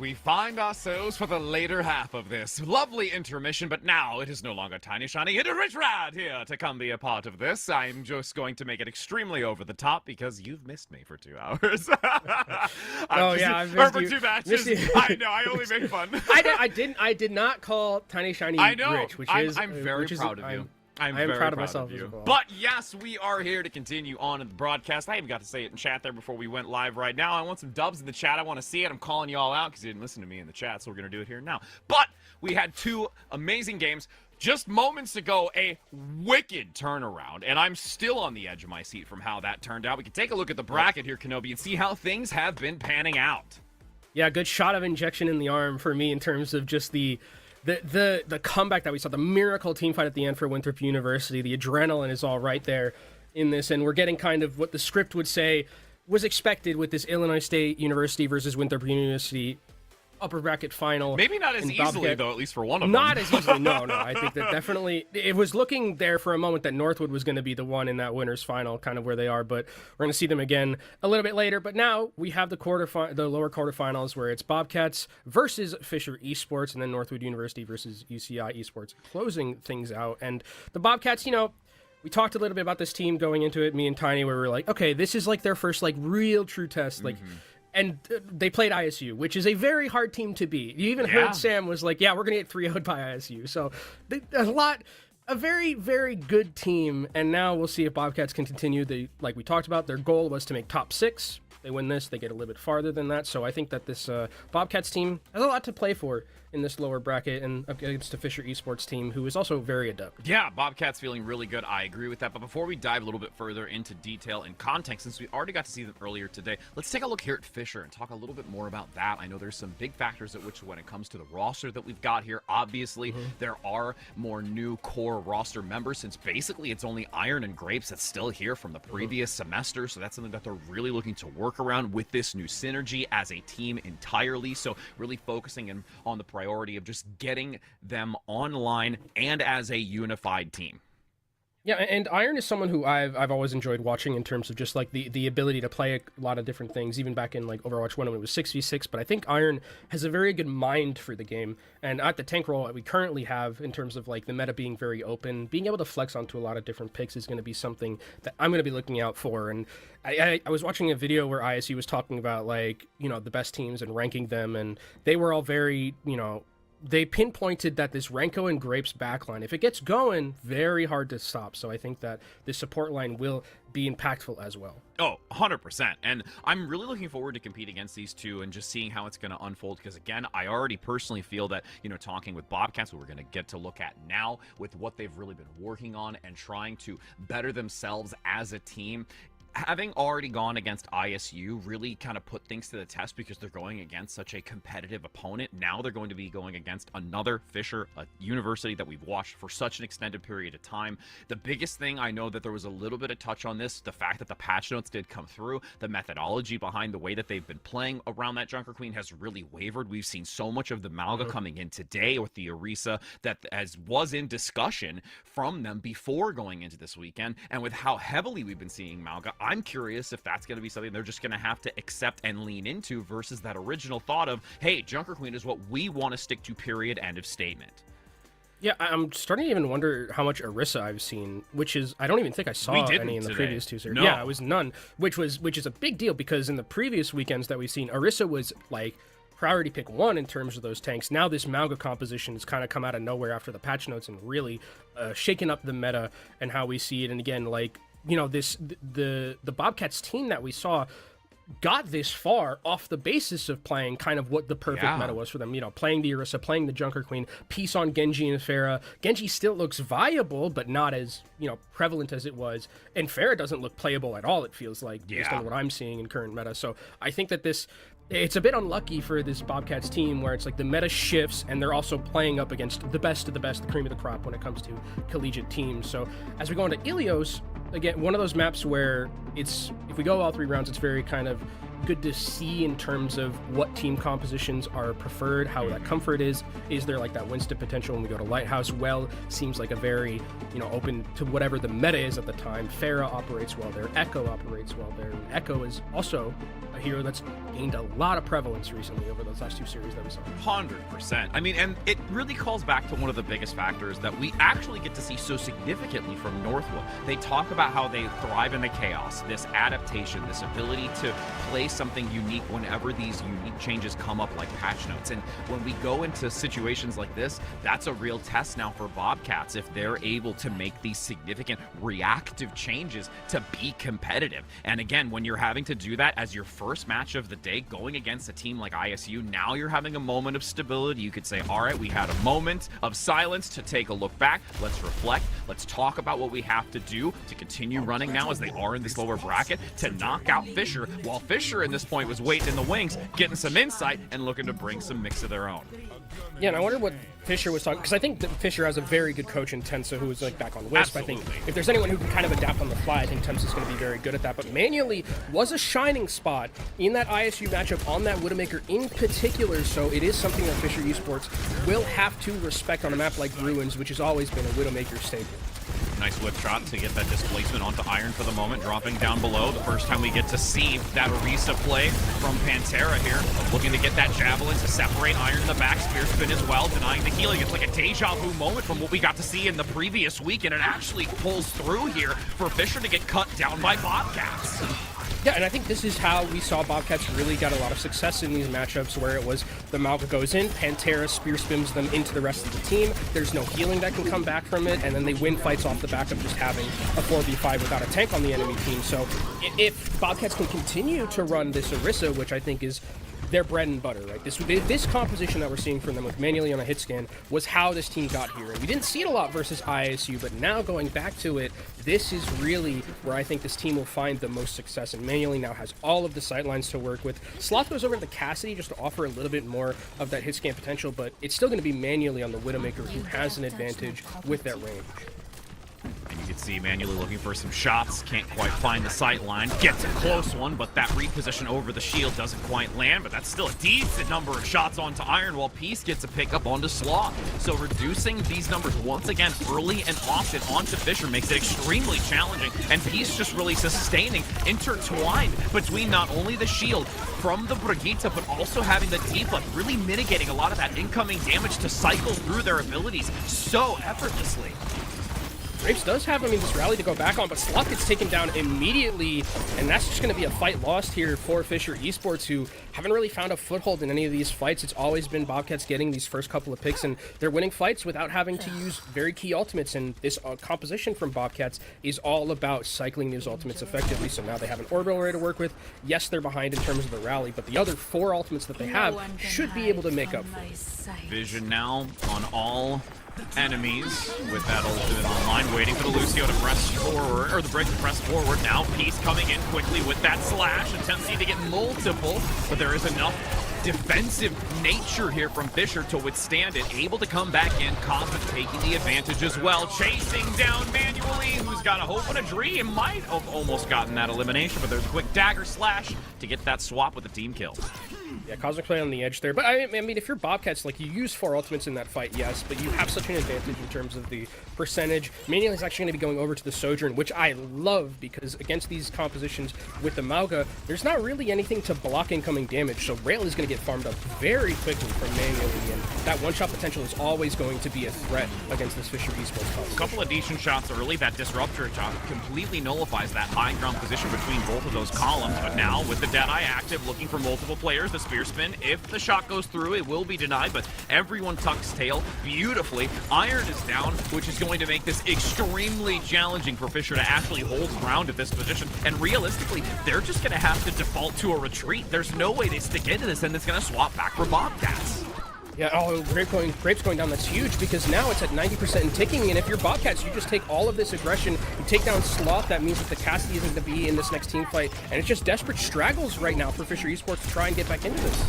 we find ourselves for the later half of this lovely intermission, but now it is no longer Tiny Shiny. It is Rich Rad here to come be a part of this. I'm just going to make it extremely over the top because you've missed me for 2 hours. I've missed for you. 2 matches. I know, I only make fun. I did not call Tiny Shiny I know. Rich, which I'm very proud of you. I am very proud of myself you. as well. But yes, we are here to continue on in the broadcast. I even got to say it in chat there before we went live right now. I want some dubs in the chat. I want to see it. I'm calling you all out because you didn't listen to me in the chat, so we're going to do it here now. But we had 2 amazing games. Just moments ago, a wicked turnaround, and I'm still on the edge of my seat from how that turned out. We can take a look at the bracket here, Kenobi, and see how things have been panning out. Yeah, good shot of injection in the arm for me in terms of just the comeback that we saw, the miracle team fight at the end for Winthrop University. The adrenaline is all right there in this, and we're getting kind of what the script would say was expected with this Illinois State University versus Winthrop University upper bracket final. Maybe not as easily, though, at least for one of them. Not as easily, no. I think that definitely, it was looking there for a moment that Northwood was going to be the one in that winners final, kind of where they are, but we're going to see them again a little bit later. But now we have the lower quarterfinals where it's Bobcats versus Fisher Esports, and then Northwood University versus UCI Esports closing things out. And the Bobcats, we talked a little bit about this team going into it, me and Tiny, where we were like, okay, this is like their first like real true test, like. And they played ISU, which is a very hard team to beat. You even heard Sam was like, yeah, we're going to get 3-0'd by ISU. So a very, very good team. And now we'll see if Bobcats can continue. Like we talked about, their goal was to make top 6. They win this, they get a little bit farther than that. So I think that this Bobcats team has a lot to play for in this lower bracket and against the Fisher Esports team, who is also very adept. Yeah, Bobcats feeling really good. I agree with that. But before we dive a little bit further into detail and context, since we already got to see them earlier today, let's take a look here at Fisher and talk a little bit more about that. I know there's some big factors at which when it comes to the roster that we've got here. Obviously, there are more new core roster members since basically it's only Iron and Grapes that's still here from the previous semester. So that's something that they're really looking to work around with this new synergy as a team entirely. So really focusing on the priority of just getting them online and as a unified team. Yeah, and Iron is someone who I've always enjoyed watching in terms of just like the ability to play a lot of different things, even back in like Overwatch 1 when it was 6v6, but I think Iron has a very good mind for the game. And at the tank role that we currently have in terms of like the meta being very open, being able to flex onto a lot of different picks is going to be something that I'm going to be looking out for. And I was watching a video where ISU was talking about like, the best teams and ranking them, and they were all very, they pinpointed that this Renko and Grapes backline, if it gets going, very hard to stop. So I think that this support line will be impactful as well. Oh, 100%. And I'm really looking forward to compete against these two and just seeing how it's going to unfold. Because again, I already personally feel that, talking with Bobcats, who we're going to get to look at now with what they've really been working on and trying to better themselves as a team, having already gone against ISU really kind of put things to the test because they're going against such a competitive opponent. Now they're going to be going against another Fisher, a university that we've watched for such an extended period of time. The biggest thing, I know that there was a little bit of touch on this, the fact that the patch notes did come through, the methodology behind the way that they've been playing around that Junker Queen has really wavered. We've seen so much of the Malga coming in today with the Orisa that was in discussion from them before going into this weekend. And with how heavily we've been seeing Malga, I'm curious if that's going to be something they're just going to have to accept and lean into versus that original thought of, hey, Junker Queen is what we want to stick to, period, end of statement. Yeah, I'm starting to even wonder how much Orisa I've seen, which is, I don't even think I saw any in the previous two series. No. Yeah, it was none, which is a big deal because in the previous weekends that we've seen, Orisa was like priority pick 1 in terms of those tanks. Now this Malga composition has kind of come out of nowhere after the patch notes and really shaken up the meta and how we see it. And again, like, the Bobcats team that we saw got this far off the basis of playing kind of what the perfect meta was for them. Playing the Orisa, playing the Junker Queen, piece on Genji and Pharah. Genji still looks viable, but not as, prevalent as it was. And Pharah doesn't look playable at all, it feels like, based on what I'm seeing in current meta. So I think that it's a bit unlucky for this Bobcats team where it's like the meta shifts and they're also playing up against the best of the best, the cream of the crop when it comes to collegiate teams. So as we go into Ilios, again, one of those maps where if we go all 3 rounds, it's very kind of good to see in terms of what team compositions are preferred, how that comfort is. Is there like that Winston potential when we go to Lighthouse? Well, seems like a very, open to whatever the meta is at the time. Pharah operates well there. Echo operates well there. And Echo is also a hero that's gained a lot of prevalence recently over those last 2 series that we saw. 100%. I mean, and it really calls back to one of the biggest factors that we actually get to see so significantly from Northwood. They talk about how they thrive in the chaos, this adaptation, this ability to play something unique whenever these unique changes come up like patch notes. And when we go into situations like this, that's a real test now for Bobcats if they're able to make these significant reactive changes to be competitive. And again, when you're having to do that as your first match of the day going against a team like ISU, now you're having a moment of stability. You could say, all right, we had a moment of silence to take a look back. Let's reflect. Let's talk about what we have to do to continue running now as they are in this lower bracket to knock out Fisher, while Fisher in this point was waiting in the wings, getting some insight and looking to bring some mix of their own. Yeah, and I wonder what Fisher was talking, because I think that Fisher has a very good coach in Tensa who was like back on Wisp. Absolutely. I think if there's anyone who can kind of adapt on the fly, I think Tensa's going to be very good at that. But manually was a shining spot in that ISU matchup on that Widowmaker in particular, so it is something that Fisher Esports will have to respect on a map like Ruins, which has always been a Widowmaker staple. Nice whip shot to get that displacement onto Iron for the moment, dropping down below. The first time we get to see that Orisa play from Pantera here, looking to get that Javelin to separate Iron in the back, spear spin as well, denying the healing. It's like a deja vu moment from what we got to see in the previous week, and it actually pulls through here for Fisher to get cut down by Bobcats. Yeah, and I think this is how we saw Bobcats really got a lot of success in these matchups, where it was the Malga goes in, Pantera spear spins them into the rest of the team, there's no healing that can come back from it, and then they win fights off the back of just having a 4v5 without a tank on the enemy team. So if Bobcats can continue to run this Orisa, which I think is their bread and butter, right? This composition that we're seeing from them with manually on a hit scan was how this team got here. And we didn't see it a lot versus ISU, but now going back to it, this is really where I think this team will find the most success. And manually now has all of the sightlines to work with. Sloth goes over to Cassidy just to offer a little bit more of that hit scan potential, but it's still going to be manually on the Widowmaker who has an advantage with that range. And you can see manually looking for some shots, can't quite find the sight line, gets a close one, but that reposition over the shield doesn't quite land, but that's still a decent number of shots onto Iron, while Peace gets a pickup onto Sloth. So reducing these numbers once again early and often onto Fisher makes it extremely challenging, and Peace just really sustaining, intertwined between not only the shield from the Brigitte, but also having the debuff, really mitigating a lot of that incoming damage to cycle through their abilities so effortlessly. Grapes does have, this rally to go back on, but Sloth gets taken down immediately, and that's just going to be a fight lost here for Fisher Esports, who haven't really found a foothold in any of these fights. It's always been Bobcats getting these first couple of picks, and they're winning fights without having to use very key ultimates, and this composition from Bobcats is all about cycling those ultimates effectively, so now they have an orbital array to work with. Yes, they're behind in terms of the rally, but the other 4 ultimates that they have should be able to make up for it. Vision now on all enemies with that ultimate online, waiting for the Lucio to press forward, or the Brig to press forward. Now Peace coming in quickly with that slash, attempting to get multiple, but there is enough defensive nature here from Fisher to withstand it, able to come back in. Cosmic taking the advantage as well, chasing down manually, who's got a hope and a dream, might have almost gotten that elimination, but there's a quick dagger slash to get that swap with the team kill. Yeah, Cosmic play on the edge there, but I mean, if you're Bobcats, like, you use 4 ultimates in that fight, yes, but you have such an advantage in terms of the percentage. Manually is actually going to be going over to the Sojourn, which I love, because against these compositions with the Malga, there's not really anything to block incoming damage, so Rail is going to get farmed up very quickly from manually, and that one-shot potential is always going to be a threat against this Fisher Esports composition. A couple of decent shots early. That Disruptor shot completely nullifies that high ground position between both of those columns, but now with the Deadeye active, looking for multiple players, the spear spin, if the shot goes through, it will be denied, but everyone tucks tail beautifully. Iron is down, which is going to make this extremely challenging for Fisher to actually hold ground at this position, and realistically, they're just going to have to default to a retreat. There's no way they stick into this, and it's going to swap back for Bobcats. Yeah, Grape's going down, that's huge, because now it's at 90% and ticking, and if you're Bobcats, you just take all of this aggression, you take down Sloth, that means that the Cassidy isn't going to be in this next team fight, and it's just desperate straggles right now for Fisher Esports to try and get back into this.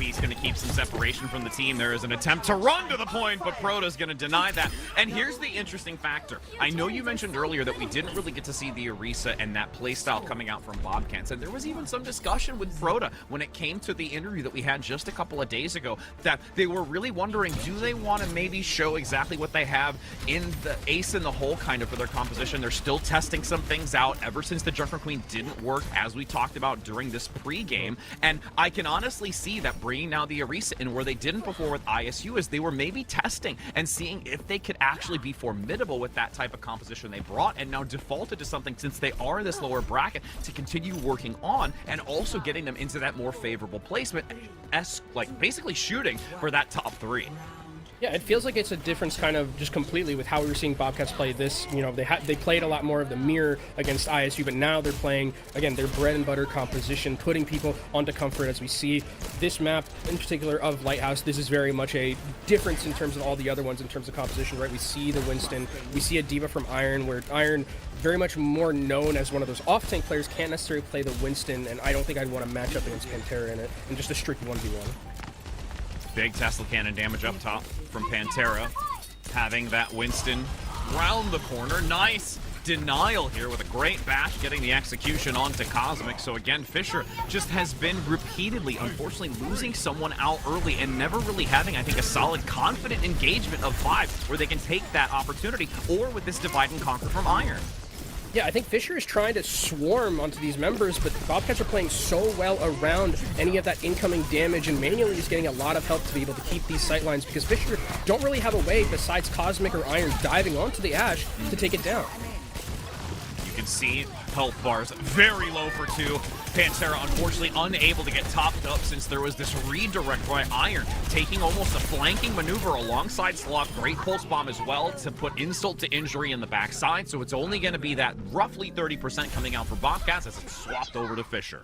Beast going to keep some separation from the team. There is an attempt to run to the point, but Proto's going to deny that. And here's the interesting factor. I know you mentioned earlier that we didn't really get to see the Orisa and that playstyle coming out from Bobcats, and there was even some discussion with Proto when it came to the interview that we had just a couple of days ago, that they were really wondering, do they want to maybe show exactly what they have in the ace in the hole kind of for their composition? They're still testing some things out ever since the Junker Queen didn't work, as we talked about during this pregame. And I can honestly see that bringing now the Orisa in where they didn't before with ISU is they were maybe testing and seeing if they could actually be formidable with that type of composition they brought, and now defaulted to something, since they are in this lower bracket, to continue working on and also getting them into that more favorable placement, like basically shooting for that top 3. Yeah, it feels like it's a difference kind of just completely with how we were seeing Bobcats play this. You know, they played a lot more of the mirror against ISU, but now they're playing, again, their bread and butter composition, putting people onto comfort. As we see this map in particular of Lighthouse, this is very much a difference in terms of all the other ones in terms of composition, right? We see the Winston, we see a Diva from Iron, where Iron, very much more known as one of those off-tank players, can't necessarily play the Winston, and I don't think I'd want to match up against Pantera in it, in just a strict 1v1. Big Tesla cannon damage up top from Pantera, having that Winston round the corner. Nice denial here with a great bash, getting the execution onto Cosmic. So again, Fisher just has been repeatedly, unfortunately, losing someone out early and never really having, I think, a solid, confident engagement of 5 where they can take that opportunity, or with this divide and conquer from Iron. Yeah, I think Fisher is trying to swarm onto these members, but Bobcats are playing so well around any of that incoming damage, and Manually is getting a lot of help to be able to keep these sightlines, because Fisher don't really have a way besides Cosmic or Iron diving onto the Ashe to take it down. You can see health bars very low for 2. Pantera unfortunately unable to get topped up since there was this redirect by Iron, taking almost a flanking maneuver alongside Sloth. Great pulse bomb as well to put insult to injury in the backside, so it's only going to be that roughly 30% coming out for Bobcats as it's swapped over to Fisher.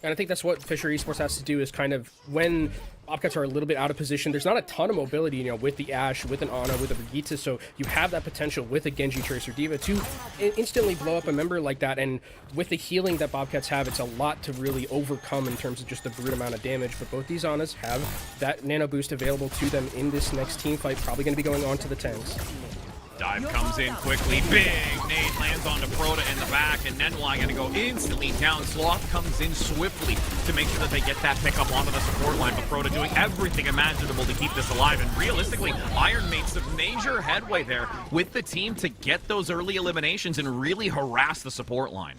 And I think that's what Fisher Esports has to do, is kind of, when Bobcats are a little bit out of position, there's not a ton of mobility, you know, with the Ashe, with an Ana, with a Brigitte, so you have that potential with a Genji, Tracer, Diva to instantly blow up a member like that, and with the healing that Bobcats have, it's a lot to really overcome in terms of just the brute amount of damage, but both these Anas have that nano boost available to them in this next team fight, probably going to be going on to the tanks. Dive comes in quickly. Big nade lands onto Proto in the back, and Nenwai going to go instantly down. Sloth comes in swiftly to make sure that they get that pickup onto the support line, but Proto doing everything imaginable to keep this alive. And realistically, Iron made some major headway there with the team to get those early eliminations and really harass the support line.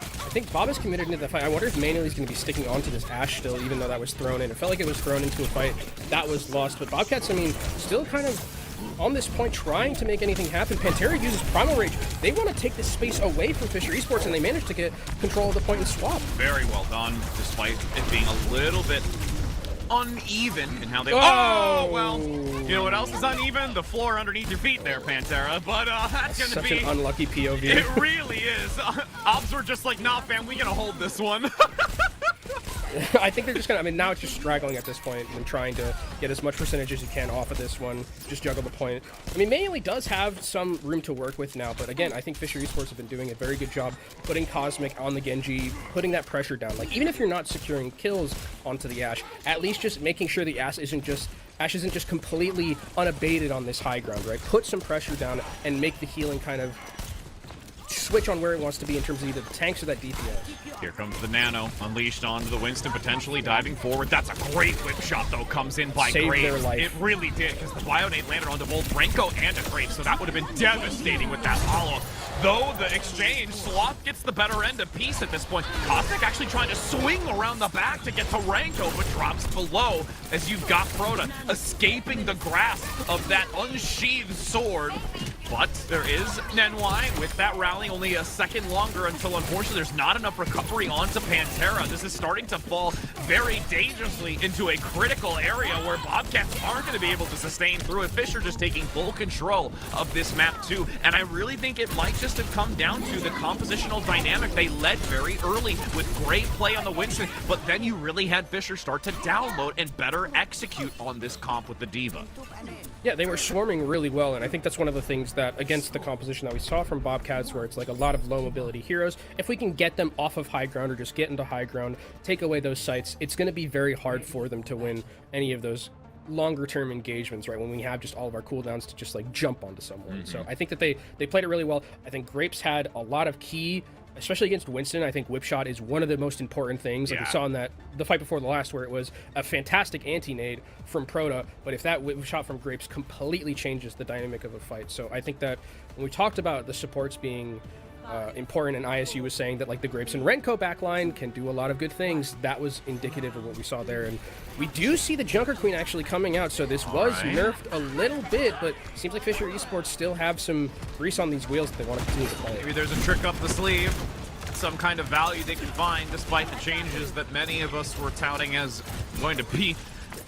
I think Bob is committed into the fight. I wonder if Manually is going to be sticking onto this Ashe still, even though that was thrown in. It felt like it was thrown into a fight that was lost, but Bobcats, I mean, still kind of on this point trying to make anything happen. Pantera uses Primal Rage. They want to take this space away from Fisher Esports, and they managed to get control of the point and swap. Very well done, despite it being a little bit uneven in how they... Oh, well, you know what else is uneven? The floor underneath your feet there, Pantera. But that's going to be... Such an unlucky POV. It really is. Obs were just like, nah, fam, we got to hold this one. I think they're just gonna, I mean, now it's just straggling at this point and trying to get as much percentage as you can off of this one, just juggle the point. I mean, Manually does have some room to work with now, but again, I think Fisher Esports have been doing a very good job putting Cosmic on the Genji, putting that pressure down. Like, even if you're not securing kills onto the Ashe, at least just making sure the Ashe isn't just completely unabated on this high ground, right? Put some pressure down and make the healing kind of switch on where it wants to be in terms of either the tanks or that DPS. Here comes the Nano, unleashed onto the Winston, potentially diving forward. That's a great whip shot, though, comes in by Saved Graves. their life. It really did, because the Bionade landed onto both Renko and a Graves, so that would have been devastating with that hollow. Though the exchange, Sloth gets the better end of peace at this point. Cosmic actually trying to swing around the back to get to Renko, but drops below as you've got Proto escaping the grasp of that unsheathed sword. But there is Nenwai with that rally, only a second longer until, unfortunately, there's not enough recovery onto Pantera. This is starting to fall very dangerously into a critical area where Bobcats aren't going to be able to sustain through it. Fisher just taking full control of this map too, and I really think it might just have come down to the compositional dynamic. They led very early with great play on the Winston, but then you really had Fisher start to download and better execute on this comp with the Diva. Yeah, they were swarming really well, and I think that's one of the things that against the composition that we saw from Bobcats, where it's like a lot of low mobility heroes, if we can get them off of high ground or just get into high ground, take away those sites, it's going to be very hard for them to win any of those longer term engagements, right, when we have just all of our cooldowns to just like jump onto someone. So I think that they played it really well. I think Grapes had a lot of key, especially against Winston. I think whip shot is one of the most important things. Like we saw in the fight before the last, where it was a fantastic anti-nade from Proto, but if that whip shot from Grapes completely changes the dynamic of a fight. So I think that when we talked about the supports being important, and ISU was saying that like the Grapes and Renko backline can do a lot of good things, that was indicative of what we saw there. And we do see the Junker Queen actually coming out, so this was nerfed a little bit, but seems like Fisher Esports still have some grease on these wheels that they want to continue to play. Maybe there's a trick up the sleeve, some kind of value they can find despite the changes that many of us were touting as going to be.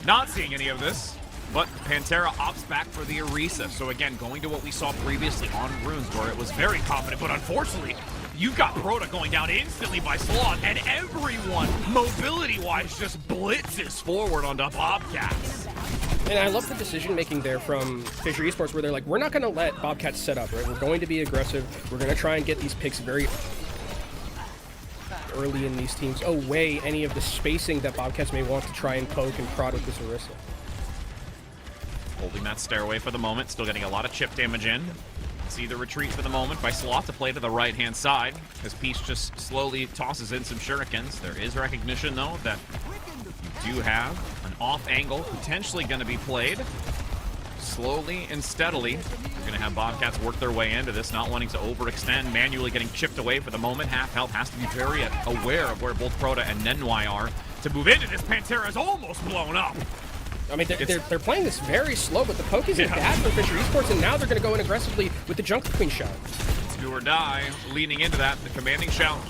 Not seeing any of this, but Pantera opts back for the Orisa. So again, going to what we saw previously on Runes, where it was very confident, but unfortunately, you've got Proto going down instantly by Sloth, and everyone, mobility-wise, just blitzes forward onto Bobcats. And I love the decision-making there from Fisher Esports, where they're like, we're not going to let Bobcats set up, right? We're going to be aggressive. We're going to try and get these picks very early in these teams, away any of the spacing that Bobcats may want to try and poke and prod with this Orisa. Holding that stairway for the moment, still getting a lot of chip damage in. See the retreat for the moment by Sloth to play to the right-hand side, as Peace just slowly tosses in some shurikens. There is recognition, though, that you do have an off angle potentially going to be played. Slowly and steadily, you're going to have Bobcats work their way into this, not wanting to overextend, manually getting chipped away for the moment. Half health has to be very aware of where both Proto and Nenwai are to move into this. Pantera is almost blown up. I mean, they're playing this very slow, but the poke isn't bad for Fisher Esports, and now they're going to go in aggressively with the Junker Queen shout. Do or die, leaning into that, the commanding shout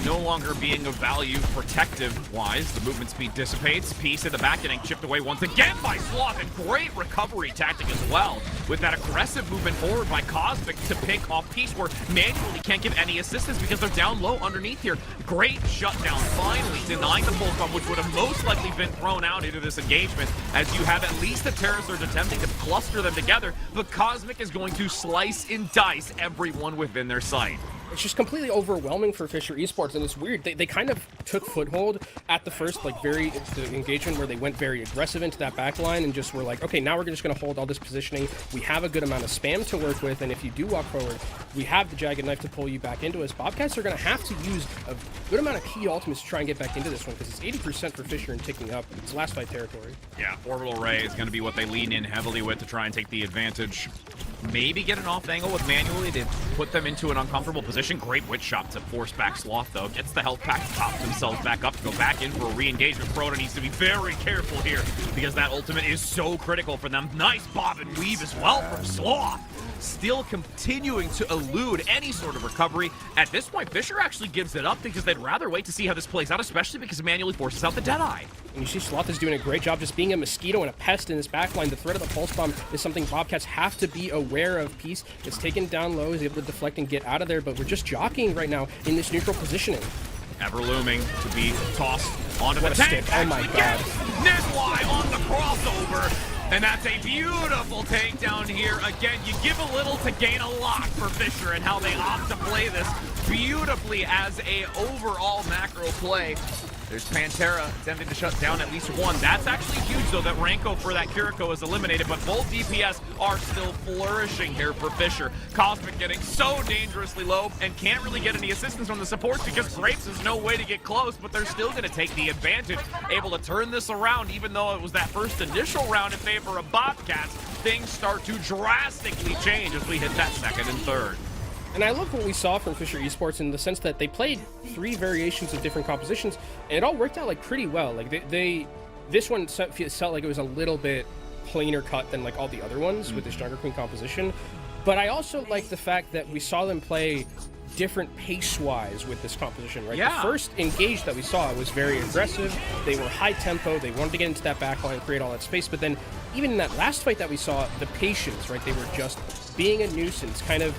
no longer being of value protective-wise. The movement speed dissipates. Peace in the back getting chipped away once again by Sloth, and great recovery tactic as well, with that aggressive movement forward by Cosmic to pick off Peace, where manually can't give any assistance because they're down low underneath here. Great shutdown, finally denying the pulse bomb, which would have most likely been thrown out into this engagement, as you have at least the Terrorsurge attempting to cluster them together, but Cosmic is going to slice and dice everyone within their sight. It's just completely overwhelming for Fisher Esports, and it's weird. They kind of took foothold at the first, like, the engagement where they went very aggressive into that back line and just were like, okay, now we're just going to hold all this positioning. We have a good amount of spam to work with, and if you do walk forward, we have the Jagged Knife to pull you back into us. Bobcats are going to have to use a good amount of key ultimates to try and get back into this one, because it's 80% for Fisher and ticking up. It's last fight territory. Yeah, Orbital Ray is going to be what they lean in heavily with to try and take the advantage. Maybe get an off angle with manually to put them into an uncomfortable position. Great witch shot to force back Sloth, though. Gets the health pack to top themselves back up to go back in for a re-engagement. Proto needs to be very careful here, because that ultimate is so critical for them. Nice bob and weave as well from Sloth. Still continuing to elude any sort of recovery. At this point, Fisher actually gives it up because they'd rather wait to see how this plays out, especially because it manually forces out the Deadeye. And you see Sloth is doing a great job just being a mosquito and a pest in this backline. The threat of the Pulse Bomb is something Bobcats have to be aware of. Peace gets taken down low, is able to deflect and get out of there, but we're just jockeying right now in this neutral positioning. Ever looming to be tossed onto the tank. Oh my god. Nenwai on the crossover. And that's a beautiful takedown here. Again, you give a little to gain a lot for Fisher and how they opt to play this beautifully as a overall macro play. There's Pantera attempting to shut down at least one. That's actually huge, though, that Ranko for that Kiriko is eliminated, but both DPS are still flourishing here for Fisher. Cosmic getting so dangerously low and can't really get any assistance from the supports because Grapes has no way to get close, but they're still going to take the advantage, able to turn this around, even though it was that first initial round in favor of Bobcats. Things start to drastically change as we hit that second and third. And I love what we saw from Fisher Esports in the sense that they played 3 variations of different compositions, and it all worked out like pretty well. Like this one felt like it was a little bit plainer cut than like all the other ones with this Junker Queen composition. But I also like the fact that we saw them play different pace-wise with this composition, right? Yeah. The first engage that we saw was very aggressive. They were high tempo. They wanted to get into that backline and create all that space. But then even in that last fight that we saw, the patience, right? They were just being a nuisance, kind of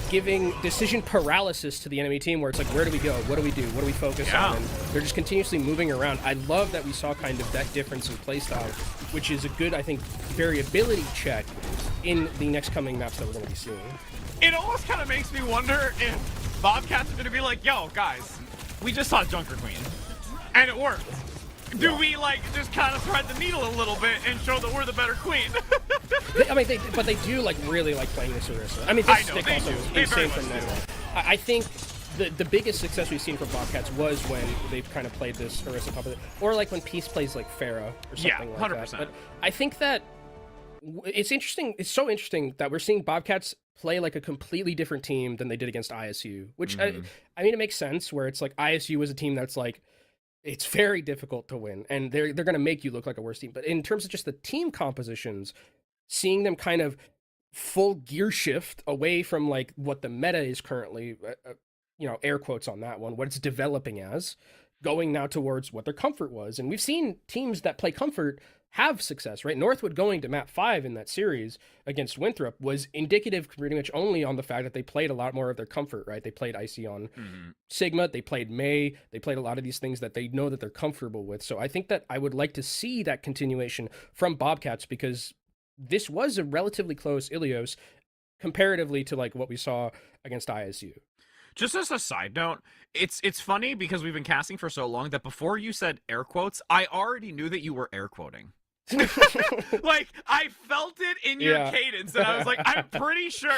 giving decision paralysis to the enemy team, where it's like, where do we go? What do we do? What do we focus on? And they're just continuously moving around. I love that we saw kind of that difference in playstyle, which is a good, I think, variability check in the next coming maps that we're going to be seeing. It almost kind of makes me wonder if Bobcats are going to be like, yo, guys, we just saw Junker Queen, and it worked. Do we, like, just kind of thread the needle a little bit and show that we're the better queen? But they do, like, really like playing this Orisa. I mean, this stick also was insane from them. I think the biggest success we've seen from Bobcats was when they've kind of played this Orisa comp, or like when Peace plays like Pharah or something like 100%. That. But I think that it's interesting. It's so interesting that we're seeing Bobcats play like a completely different team than they did against ISU, which I mean, it makes sense where it's like ISU is a team that's like, it's very difficult to win, and they're going to make you look like a worse team. But in terms of just the team compositions, seeing them kind of full gear shift away from like what the meta is currently, air quotes on that one, what it's developing as, going now towards what their comfort was. And we've seen teams that play comfort have success, right? Northwood going to map 5 in that series against Winthrop was indicative pretty much only on the fact that they played a lot more of their comfort, right? They played Icy on Sigma, they played May, they played a lot of these things that they know that they're comfortable with. So I think that I would like to see that continuation from Bobcats, because this was a relatively close Ilios comparatively to like what we saw against ISU. Just as a side note, it's funny because we've been casting for so long that before you said air quotes, I already knew that you were air quoting. Like, I felt it in your cadence, and I was like, I'm pretty sure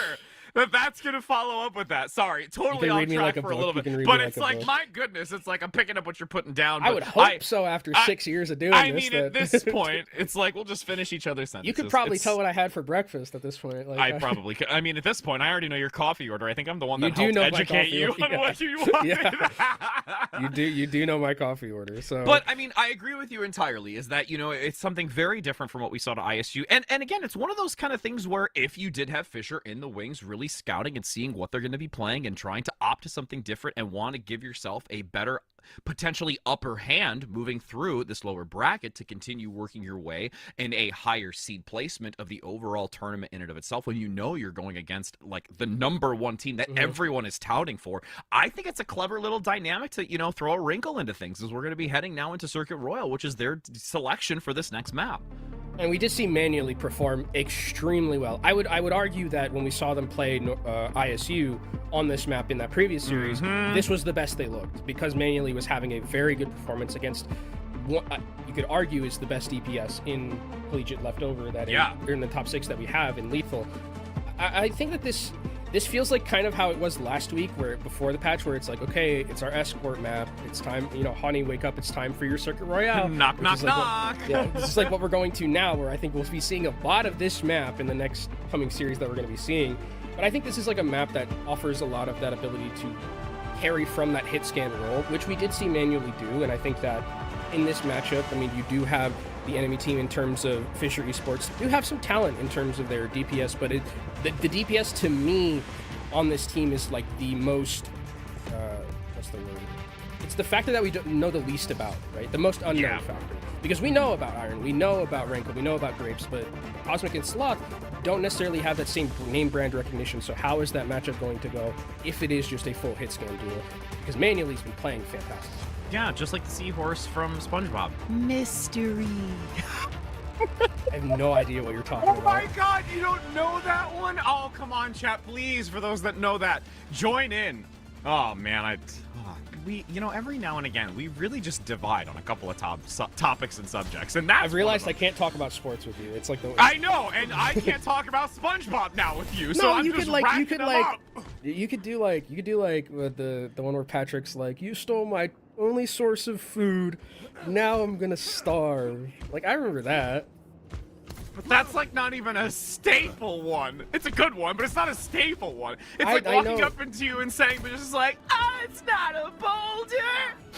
that that's going to follow up with that. Sorry, totally off track for a little bit. But it's like, my goodness, it's like I'm picking up what you're putting down. I would hope so after 6 years of doing this. I mean, at this point, it's like, we'll just finish each other's sentences. You could probably tell what I had for breakfast at this point. Like, I probably could. I mean, at this point, I already know your coffee order. I think I'm the one that helped educate you on what you want. You do know my coffee order. So, but I mean, I agree with you entirely. Is that, it's something very different from what we saw to ISU, and again, it's one of those kind of things where if you did have Fisher in the wings, really scouting and seeing what they're going to be playing and trying to opt to something different and want to give yourself a better, potentially upper hand moving through this lower bracket to continue working your way in a higher seed placement of the overall tournament in and of itself, when you're going against like the #1 team that everyone is touting for. I think it's a clever little dynamic to, throw a wrinkle into things, as we're going to be heading now into Circuit Royale, which is their selection for this next map. And we did see Manually perform extremely well. I would argue that when we saw them play ISU on this map in that previous series, this was the best they looked, because Manually was having a very good performance against what you could argue is the best DPS in Collegiate leftover, that in the top 6 that we have in Lethal. I think that this feels like kind of how it was last week, where before the patch, where it's like, okay, it's our escort map, it's time, Honey, wake up, it's time for your Circuit Royale. Knock, knock, knock. This is like what we're going to now, where I think we'll be seeing a lot of this map in the next coming series that we're going to be seeing. But I think this is like a map that offers a lot of that ability to carry from that hit scan role, which we did see Manually do, and I think that in this matchup, I mean, you do have the enemy team in terms of Fisher Esports, do have some talent in terms of their DPS, but the DPS to me on this team is like the most, what's the word? It's the factor that we don't know the least about, right? The most unknown factor. Because we know about Iron, we know about Rankle, we know about Grapes, but Cosmic and Sloth don't necessarily have that same name brand recognition. So how is that matchup going to go if it is just a full hit scan duel? Because Manually's been playing fantastic. Yeah, just like the seahorse from SpongeBob. Mystery. I have no idea what you're talking about. Oh my god, you don't know that one? Oh, come on, chat, please, for those that know that, join in. Oh, man, we, every now and again, we really just divide on a couple of topics and subjects, and that's I've realized I can't talk about sports with you. It's like the... I know, and I can't talk about SpongeBob now with you, so I'm just racking them up. You could do like the one where Patrick's like, you stole my only source of food, now I'm gonna starve. Like, I remember that. But that's like not even a staple one. It's a good one, but it's not a staple one. It's like walking up into you and saying, but it's just like, oh, it's not a boulder.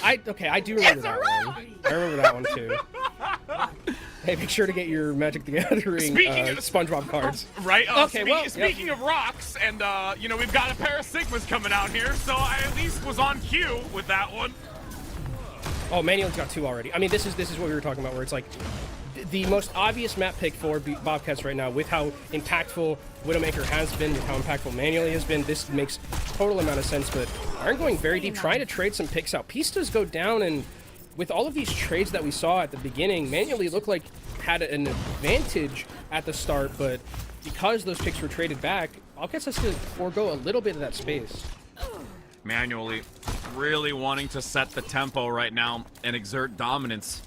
I do remember that one. I remember that one too. Hey, make sure to get your Magic the Gathering SpongeBob cards. Right. Speaking of rocks, and we've got a pair of Sigmas coming out here, so I at least was on cue with that one. Oh, Manual's got 2 already. I mean, this is what we were talking about, where it's like, the most obvious map pick for Bobcats right now, with how impactful Widowmaker has been, with how impactful Manually has been, this makes total amount of sense. But Iron going very deep, trying to trade some picks out. Pistas go down, and with all of these trades that we saw at the beginning, Manually looked like had an advantage at the start, but because those picks were traded back, Bobcats has to forego a little bit of that space. Manually really wanting to set the tempo right now and exert dominance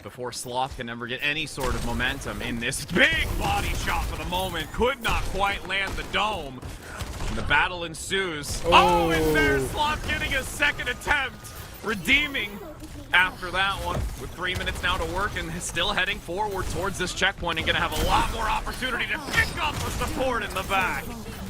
before Sloth can ever get any sort of momentum in this big body shot for the moment. Could not quite land the dome. And the battle ensues. Oh, and there's Sloth getting a second attempt, redeeming after that one, with 3 minutes now to work and still heading forward towards this checkpoint and gonna have a lot more opportunity to pick up the support in the back.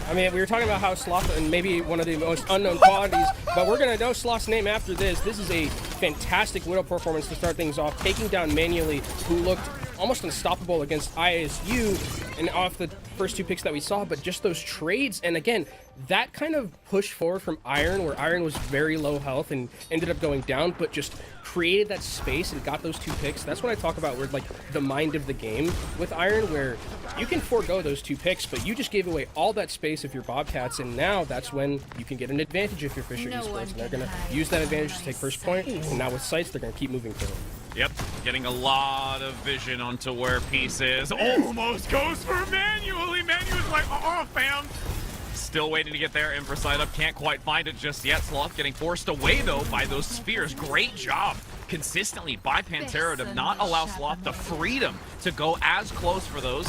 I mean, we were talking about how Sloth and maybe one of the most unknown qualities, but we're gonna know Sloth's name after this. This is a fantastic Widow performance to start things off, taking down Manually, who looked almost unstoppable against ISU and off the first two picks that we saw, but just those trades, and again, that kind of push forward from Iron, where Iron was very low health and ended up going down, but just created that space and got those two picks. That's what I talk about, where like the mind of the game with Iron, where you can forego those two picks, but you just gave away all that space if you're Bobcats, and now that's when you can get an advantage if you're Fisher Esports, and they're going to use that advantage to take first point, and now with sights, they're going to keep moving forward. Yep, getting a lot of vision onto where Peace is. Almost goes for Manually. Manually's like, fam. Still waiting to get there. Infra side up, can't quite find it just yet. Sloth getting forced away, though, by those spheres. Great job consistently by Pantera to not allow Sloth the freedom to go as close for those.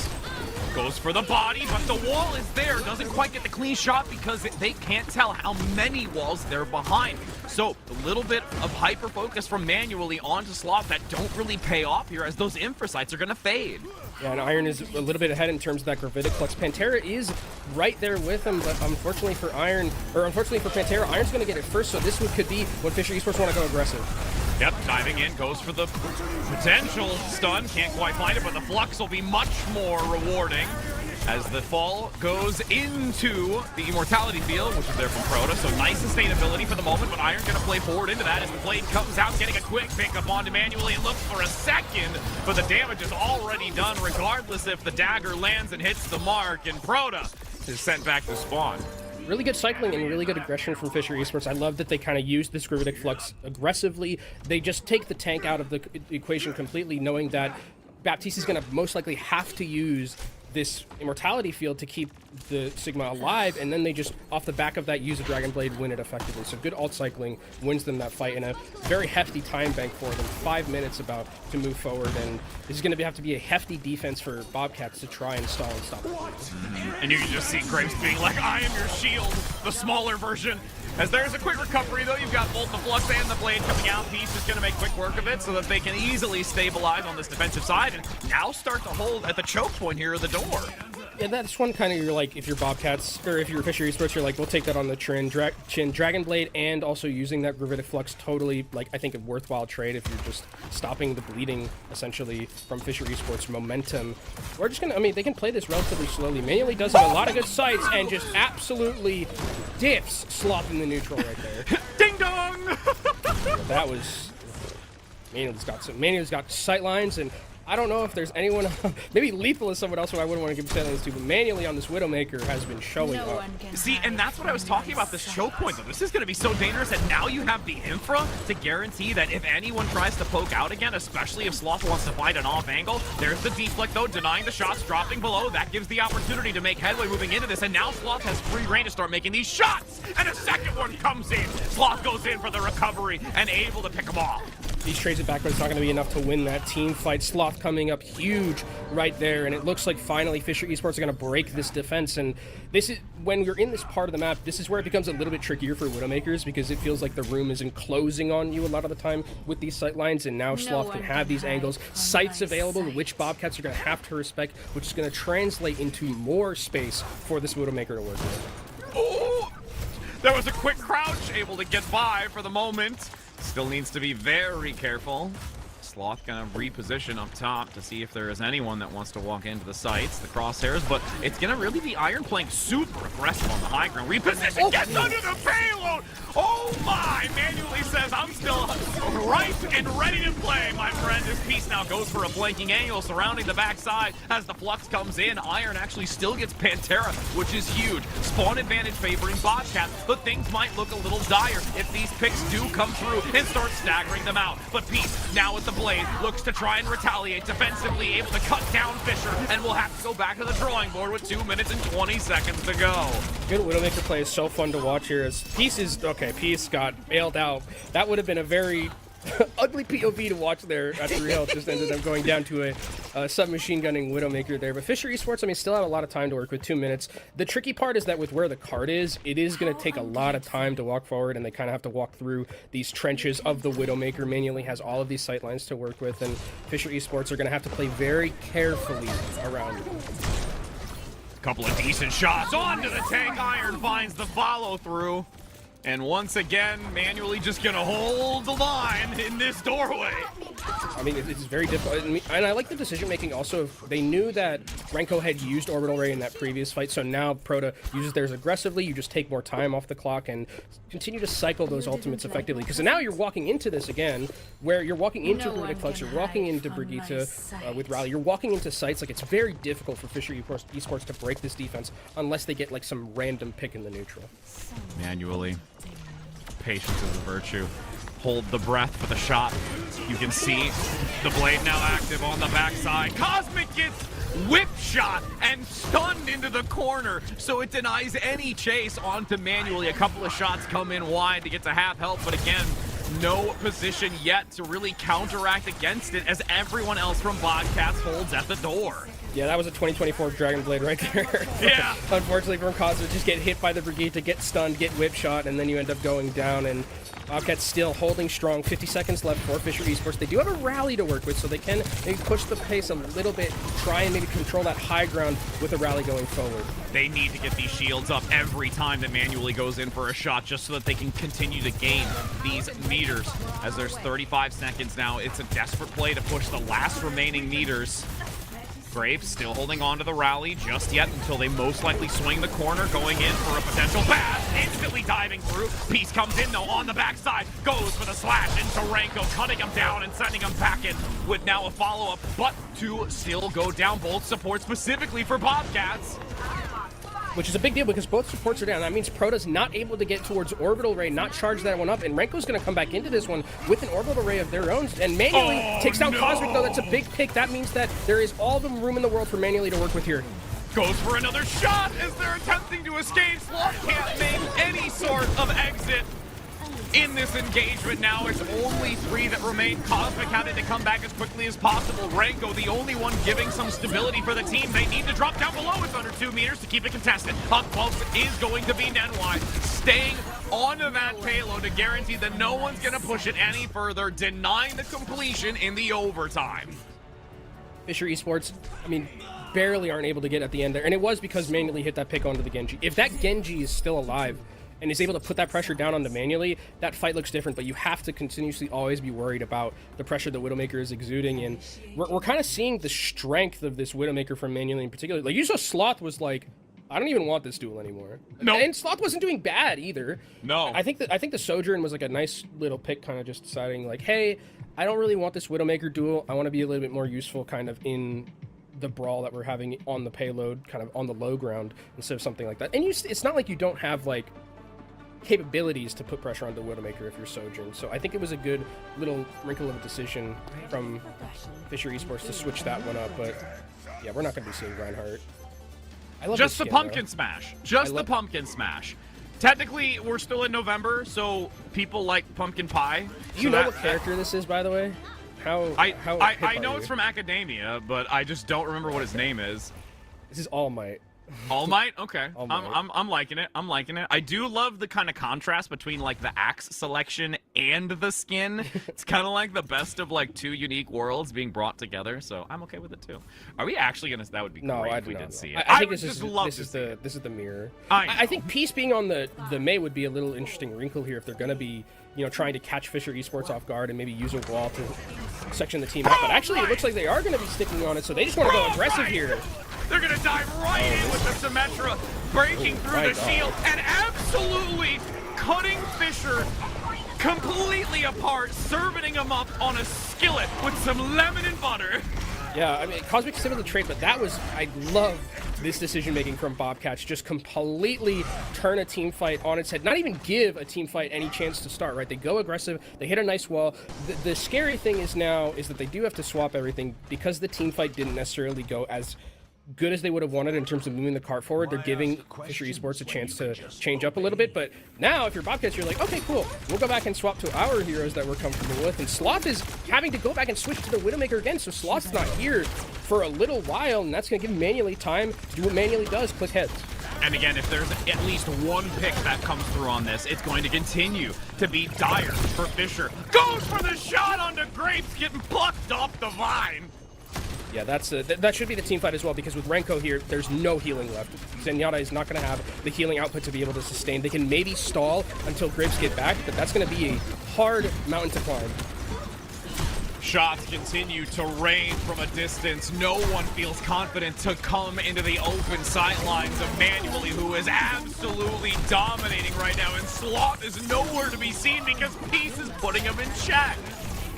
Goes for the body, but the wall is there. Doesn't quite get the clean shot because they can't tell how many walls they're behind. So a little bit of hyper focus from Manually onto Sloth that don't really pay off here, as those infra sites are going to fade. Yeah, and Iron is a little bit ahead in terms of that gravitic flux. Pantera is right there with him, but unfortunately for Pantera, Iron's going to get it first, so this one could be when Fisher Esports want to go aggressive. Yep, diving in, goes for the potential stun. Can't quite find it, but the flux will be much more rewarding as the fall goes into the immortality field, which is there from Proto. So nice sustainability for the moment, but Iron gonna play forward into that as the blade comes out, getting a quick pick up onto Manually and looks for a second, but the damage is already done regardless if the dagger lands and hits the mark, and Proto is sent back to spawn. Really good cycling and really good aggression from Fisher Esports. I love that they kind of use this gravitic flux aggressively. They just take the tank out of the equation completely, knowing that Baptiste is going to most likely have to use this immortality field to keep the Sigma alive, and then they just, off the back of that, use a Dragon Blade, win it effectively. So good alt cycling wins them that fight, and a very hefty time bank for them. 5 minutes about to move forward, and this is going to have to be a hefty defense for Bobcats to try and stall and stop it. And you can just see Graves being like, I am your shield, the smaller version. As there's a quick recovery, though, you've got both the Flux and the Blade coming out. Peace is going to make quick work of it so that they can easily stabilize on this defensive side and now start to hold at the choke point here at the door. Yeah, that's one kind of, you're like, if you're Bobcats, or if you're Fisher Esports, you're like, we'll take that on the chin. Dragon Blade and also using that Gravitic Flux, totally, like, I think a worthwhile trade if you're just stopping the bleeding, essentially, from Fisher Esports' momentum. We're just gonna, I mean, they can play this relatively slowly. Manually does have a lot of good sights and just absolutely dips Sloth in the neutral right there. Ding dong! That was, Manually's got sight lines, and I don't know if there's anyone, maybe Lethal is someone else who I wouldn't want to give sightlines to, but Manually on this Widowmaker has been showing up. See, and that's what I was talking about, this choke point, though. This is going to be so dangerous that now you have the infra to guarantee that if anyone tries to poke out again, especially if Sloth wants to fight an off angle, there's the deflect, though, denying the shots, dropping below. That gives the opportunity to make headway moving into this, and now Sloth has free reign to start making these shots, and a second one comes in. Sloth goes in for the recovery and able to pick them off. These trades it back, but it's not going to be enough to win that team fight. Sloth coming up huge right there, and it looks like finally Fisher Esports are going to break this defense. And this is, when you're in this part of the map, this is where it becomes a little bit trickier for Widowmakers, because it feels like the room is enclosing on you a lot of the time with these sight lines, and now Sloth can have these angles, sights available, which Bobcats are going to have to respect, which is going to translate into more space for this Widowmaker to work with. Oh! There was a quick crouch, able to get by for the moment. Still needs to be very careful. Sloth gonna reposition up top to see if there is anyone that wants to walk into the sights, the crosshairs, but it's gonna really be Iron playing super aggressive on the high ground. Reposition, gets under the payload! Oh my! Manually says, I'm still ripe and ready to play, my friend. This piece now goes for a blanking angle surrounding the backside as the flux comes in. Iron actually still gets Pantera, which is huge. Spawn advantage favoring Bobcats, but things might look a little dire if these picks do come through and start staggering them out. But Peace, now with the blade, looks to try and retaliate defensively, able to cut down Fisher, and will have to go back to the drawing board with 2 minutes and 20 seconds to go. Good Widowmaker play is so fun to watch here. As Peace is okay. Peace got bailed out. That would have been a very ugly POV to watch there at 3 health. Just ended up going down to a submachine gunning Widowmaker there. But Fisher Esports, I mean, still have a lot of time to work with. 2 minutes. The tricky part is that with where the card is, it is going to take a lot of time to walk forward, and they kind of have to walk through these trenches of the Widowmaker. Manually has all of these sight lines to work with, and Fisher Esports are going to have to play very carefully around it. Couple of decent shots onto the tank. Iron finds the follow through. And once again, Manually just gonna hold the line in this doorway. I mean, it's very difficult, and I like the decision making also. They knew that Renko had used Orbital Ray in that previous fight, so now Proto uses theirs aggressively. You just take more time off the clock and continue to cycle those ultimates effectively. Because now you're walking into this again, where you're walking into Hermetic Flux, you're walking into Brigitte with Rally, you're walking into sites. Like, it's very difficult for Fisher Esports to break this defense unless they get like some random pick in the neutral. Manually. Patience is a virtue. Hold the breath for the shot. You can see the blade now active on the backside. Cosmic gets whip shot and stunned into the corner, so it denies any chase onto Manually. A couple of shots come in wide to get to half health, but again, no position yet to really counteract against it as everyone else from Bobcats holds at the door. Yeah, that was a 2024 Dragon Blade right there. Yeah. Unfortunately for Cosmic, just get hit by the Brigitte, to get stunned, get whip shot, and then you end up going down. And Bobcats still holding strong. 50 seconds left for Fisher Esports. They do have a rally to work with, so they can maybe push the pace a little bit, try and maybe control that high ground with a rally going forward. They need to get these shields up every time that Manually goes in for a shot, just so that they can continue to gain these meters. As there's 35 seconds now, it's a desperate play to push the last remaining meters. Graves still holding on to the rally just yet until they most likely swing the corner, going in for a potential pass, instantly diving through. Peace comes in though on the backside, goes for the slash into Renko, cutting him down and sending him back in with now a follow-up, but to still go down. Both supports specifically for Bobcats. Which is a big deal because both supports are down. That means Proto's not able to get towards Orbital Ray, not charge that one up, and Renko's going to come back into this one with an Orbital Ray of their own, and Manually takes down Cosmic, though. That's a big pick. That means that there is all the room in the world for Manually to work with here. Goes for another shot as they're attempting to escape. Sloth can't make any sort of exit in this engagement. Now it's only 3 that remain. Cosmic having to come back as quickly as possible. Renko, the only one giving some stability for the team. They need to drop down below. It's under 2 meters to keep it contested. Up close is going to be Nenwai, staying onto that payload to guarantee that no one's going to push it any further, denying the completion in the overtime. Fisher Esports, I mean, barely aren't able to get at the end there, and it was because Manually hit that pick onto the Genji. If that Genji is still alive and is able to put that pressure down onto Manually, that fight looks different, but you have to continuously always be worried about the pressure that Widowmaker is exuding, and we're kind of seeing the strength of this Widowmaker from Manually in particular. Like, you saw Sloth was like, I don't even want this duel anymore. No. And Sloth wasn't doing bad either. No. I think the Sojourn was like a nice little pick, kind of just deciding like, hey, I don't really want this Widowmaker duel. I want to be a little bit more useful kind of in the brawl that we're having on the payload, kind of on the low ground, instead of something like that. And it's not like you don't have like capabilities to put pressure on the Widowmaker if you're Sojourn. So I think it was a good little wrinkle of a decision from Fisher Esports to switch that one up. But yeah, we're not going to be seeing Reinhardt. I love Just the the skin, pumpkin though. smash. Just the pumpkin smash. Technically, we're still in November, so people like pumpkin pie. Do you know what character this is, by the way? I know it's from Academia, but I just don't remember what his name is. This is All Might. All Might? Okay. All Might. I'm liking it. I'm liking it. I do love the kind of contrast between like the axe selection and the skin. It's kind of like the best of like 2 unique worlds being brought together, so I'm okay with it too. Are we actually gonna? That would be great if we did see it. I think would this is the mirror. I think Peace being on the Mei would be a little interesting wrinkle here if they're gonna be trying to catch Fisher Esports off guard and maybe use a wall to section the team out. But actually, it looks like they are going to be sticking on it, so they just want to go aggressive here. They're going to dive right in with the Symmetra, breaking through the shield and absolutely cutting Fisher completely apart, serving him up on a skillet with some lemon and butter. Yeah, I mean, Cosmic similar to trade, but I love this decision-making from Bobcats. Just completely turn a team fight on its head. Not even give a team fight any chance to start, right? They go aggressive, they hit a nice wall. The scary thing is that they do have to swap everything because the team fight didn't necessarily go as good as they would have wanted in terms of moving the cart forward. They're giving Fisher Esports a chance to change up a little bit, but now if you're Bobcats, you're like, okay, cool, we'll go back and swap to our heroes that we're comfortable with, and Sloth is having to go back and switch to the Widowmaker again, so Sloth's not here for a little while, and that's going to give Manually time to do what Manually does, click heads. And again, if there's at least one pick that comes through on this, it's going to continue to be dire for Fisher. Goes for the shot onto Grapes, getting plucked off the vine. Yeah, that should be the team fight as well, because with Renko here, there's no healing left. Zenyatta is not going to have the healing output to be able to sustain. They can maybe stall until Grapes get back, but that's going to be a hard mountain to climb. Shots continue to rain from a distance. No one feels confident to come into the open sightlines of Manually, who is absolutely dominating right now, and Sloth is nowhere to be seen because Peace is putting him in check.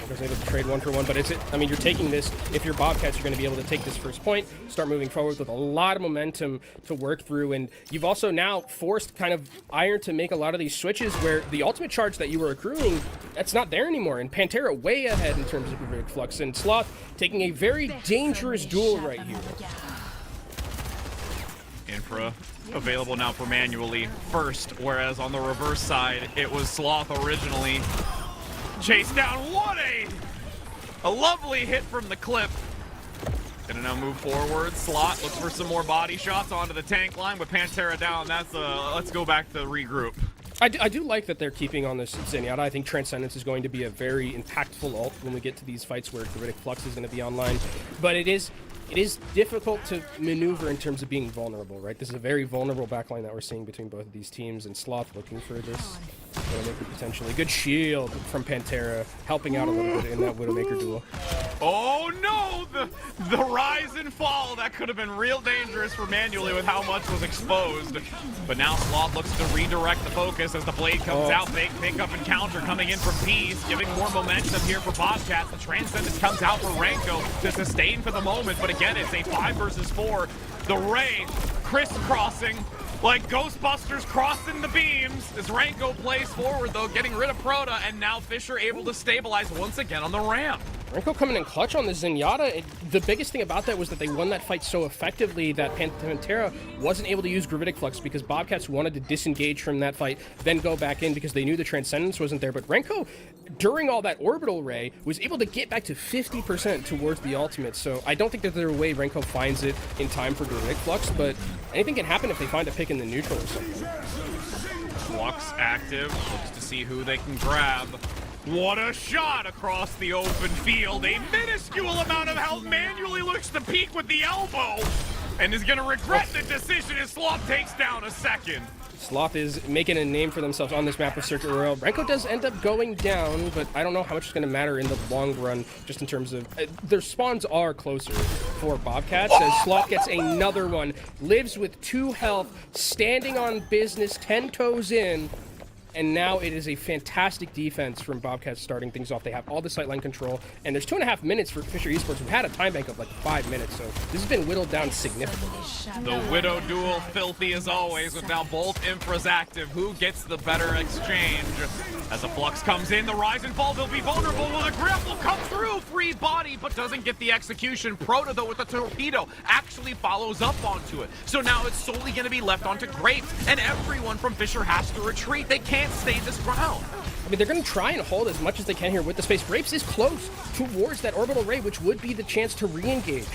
Was able to trade 1-for-1, but you're taking this, if you're Bobcats, you're going to be able to take this first point, start moving forward with a lot of momentum to work through, and you've also now forced kind of Iron to make a lot of these switches where the ultimate charge that you were accruing, that's not there anymore, and Pantera way ahead in terms of Gravitic Flux, and Sloth taking a very dangerous duel right here. Infra available now for Manually first, whereas on the reverse side, it was Sloth originally. Chase down, what a lovely hit from the clip. Gonna now move forward. Slot looks for some more body shots onto the tank line with Pantera down. That's let's go back to regroup. I do like that they're keeping on this Zenyatta. I think Transcendence is going to be a very impactful ult when we get to these fights where Gravitic Flux is going to be online. But it is difficult to maneuver in terms of being vulnerable, right? This is a very vulnerable backline that we're seeing between both of these teams, and Sloth looking for this Widowmaker potentially. Good shield from Pantera, helping out a little bit in that Widowmaker duel. Oh no! The rise and fall, that could have been real dangerous for Manually with how much was exposed. But now Sloth looks to redirect the focus as the blade comes out. Big pick-up and counter coming in from Peace, giving more momentum here for Bobcats. The Transcendence comes out for Renko to sustain for the moment, but again, it's a 5 versus 4. The Ray crisscrossing like Ghostbusters crossing the beams as Renko plays forward, though, getting rid of Proto, and now Fisher able to stabilize once again on the ramp. Renko coming in clutch on the Zenyatta. The biggest thing about that was that they won that fight so effectively that Pantera wasn't able to use Gravitic Flux because Bobcats wanted to disengage from that fight, then go back in because they knew the Transcendence wasn't there. But Renko, during all that Orbital Ray, was able to get back to 50% towards the ultimate. So I don't think that there's a way Renko finds it in time for Gravitic Flux, but anything can happen if they find a pick in the neutral or something. Flux active, looks to see who they can grab. What a shot across the open field. A minuscule amount of health. Manually looks to peek with the elbow and is going to regret the decision as Sloth takes down a second. Sloth is making a name for themselves on this map of Circuit Royale. Renko does end up going down, but I don't know how much it's going to matter in the long run, just in terms of their spawns are closer for Bobcats, as Sloth gets another one, lives with 2 health, standing on business, 10 toes in. And now it is a fantastic defense from Bobcats starting things off. They have all the sightline control, and there's 2.5 minutes for Fisher Esports, who had a time bank of like 5 minutes, so this has been whittled down significantly. The Widow duel, filthy as always, with now both Infras active. Who gets the better exchange? As a Flux comes in, the rise and fall, they'll be vulnerable. Will the grip will come through? Free body, but doesn't get the execution. Proto, though, with the torpedo, actually follows up onto it. So now it's solely going to be left onto Grapes, and everyone from Fisher has to retreat. They can't stay this ground. I mean, they're going to try and hold as much as they can here with the space. Grapes is close towards that orbital ray, which would be the chance to re-engage.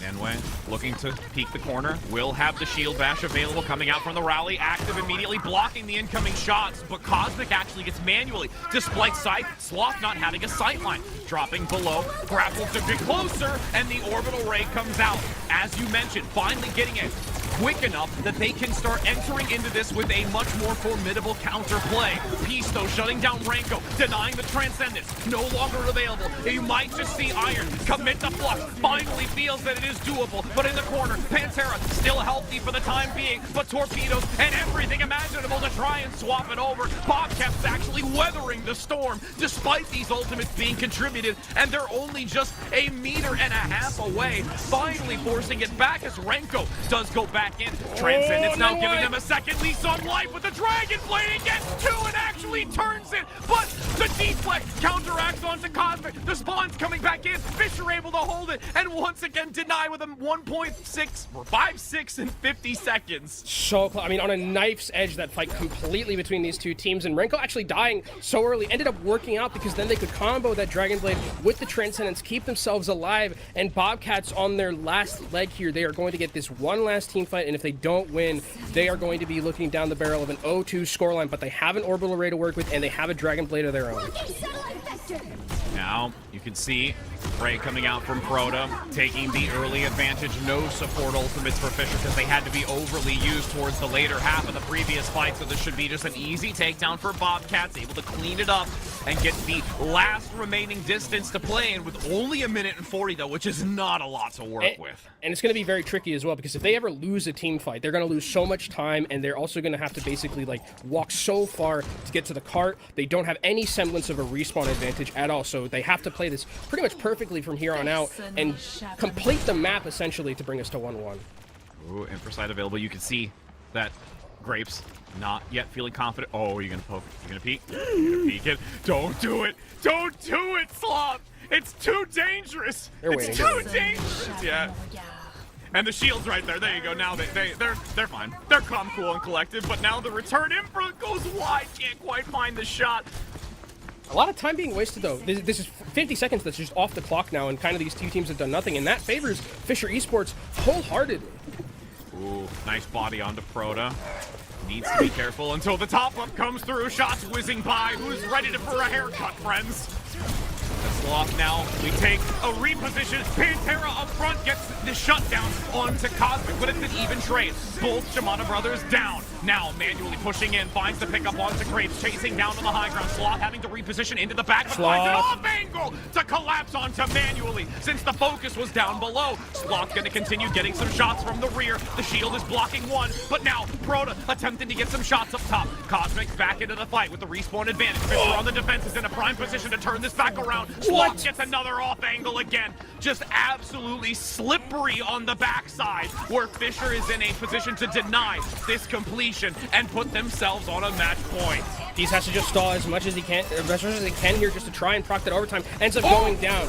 Enway looking to peek the corner, will have the shield bash available coming out from the rally, active immediately, blocking the incoming shots, but Cosmic actually gets Manually, despite Sloth not having a sightline, dropping below, grappled to get closer, and the orbital ray comes out. As you mentioned, finally getting it quick enough that they can start entering into this with a much more formidable counter play. Peace, though, shutting down Ranko, denying the Transcendence, no longer available. You might just see Iron commit the Flux, finally feels that it is doable, but in the corner, Pantera still healthy for the time being, but Torpedoes and everything imaginable to try and swap it over. Bobcats actually weathering the storm, despite these ultimates being contributed, and they're only just a meter and a half away, finally forcing it back as Renko does go back in. Transcendence now giving them a second lease on life with the Dragon Blade. It gets two and actually turns it, but the deflect counteracts onto Cosmic. The spawn's coming back in. Fisher able to hold it, and once again deny with a 1.6 or 5.6 in 50 seconds. So close. I mean, on a knife's edge, that fight completely between these two teams, and Renko actually dying so early ended up working out because then they could combo that Dragon Blade with the Transcendence, keep themselves alive, and Bobcats on their last leg here, they are going to get this one last team fight, and if they don't win, they are going to be looking down the barrel of an 0-2 scoreline, but they have an orbital array to work with, and they have a Dragon Blade of their own. Now, you can see Ray coming out from Proto, taking the early advantage. No support ultimates for Fisher because they had to be overly used towards the later half of the previous fight, so this should be just an easy takedown for Bobcats, able to clean it up and get the last remaining distance to play in with only a minute and 40, though, which is not a lot to work with. And it's going to be very tricky as well, because if they ever lose a team fight, they're going to lose so much time, and they're also going to have to basically, like, walk so far to get to the cart. They don't have any semblance of a respawn advantage at all, so they have to play this pretty much perfectly from here on out and complete the map, essentially, to bring us to 1-1. Ooh, Infrasight available. You can see that Grapes not yet feeling confident. Oh, you're going to poke. You're going to peek. You're going to peek it. Don't do it. Don't do it, Sloth. It's too dangerous. It's too dangerous. Yeah. And the shield's right there. There you go. Now they're fine. They're calm, cool, and collected. But now the return infra goes wide. Can't quite find the shot. A lot of time being wasted, though. This is 50 seconds that's just off the clock now, and kind of these two teams have done nothing, and that favors Fisher Esports wholeheartedly. Ooh, nice body onto Proto. Needs to be careful until the top-up comes through. Shots whizzing by. Who's ready for a haircut, friends? Sloth now, we take a reposition. Pantera up front gets the shutdown onto Cosmic, but it's an even trade. Both Shimano brothers down. Now manually pushing in, finds the pickup onto Grapes, chasing down on the high ground. Sloth having to reposition into the back, but finds an off angle to collapse onto manually since the focus was down below. Sloth gonna continue getting some shots from the rear. The shield is blocking one, but now Proto attempting to get some shots up top. Cosmic back into the fight with the respawn advantage. Fisher on the defense is in a prime position to turn this back around. Sloth gets another off angle again. Just absolutely slippery on the backside, where Fisher is in a position to deny this completion and put themselves on a match point. Peace has to just stall as much as he can, here, just to try and proc that overtime. Ends up going down.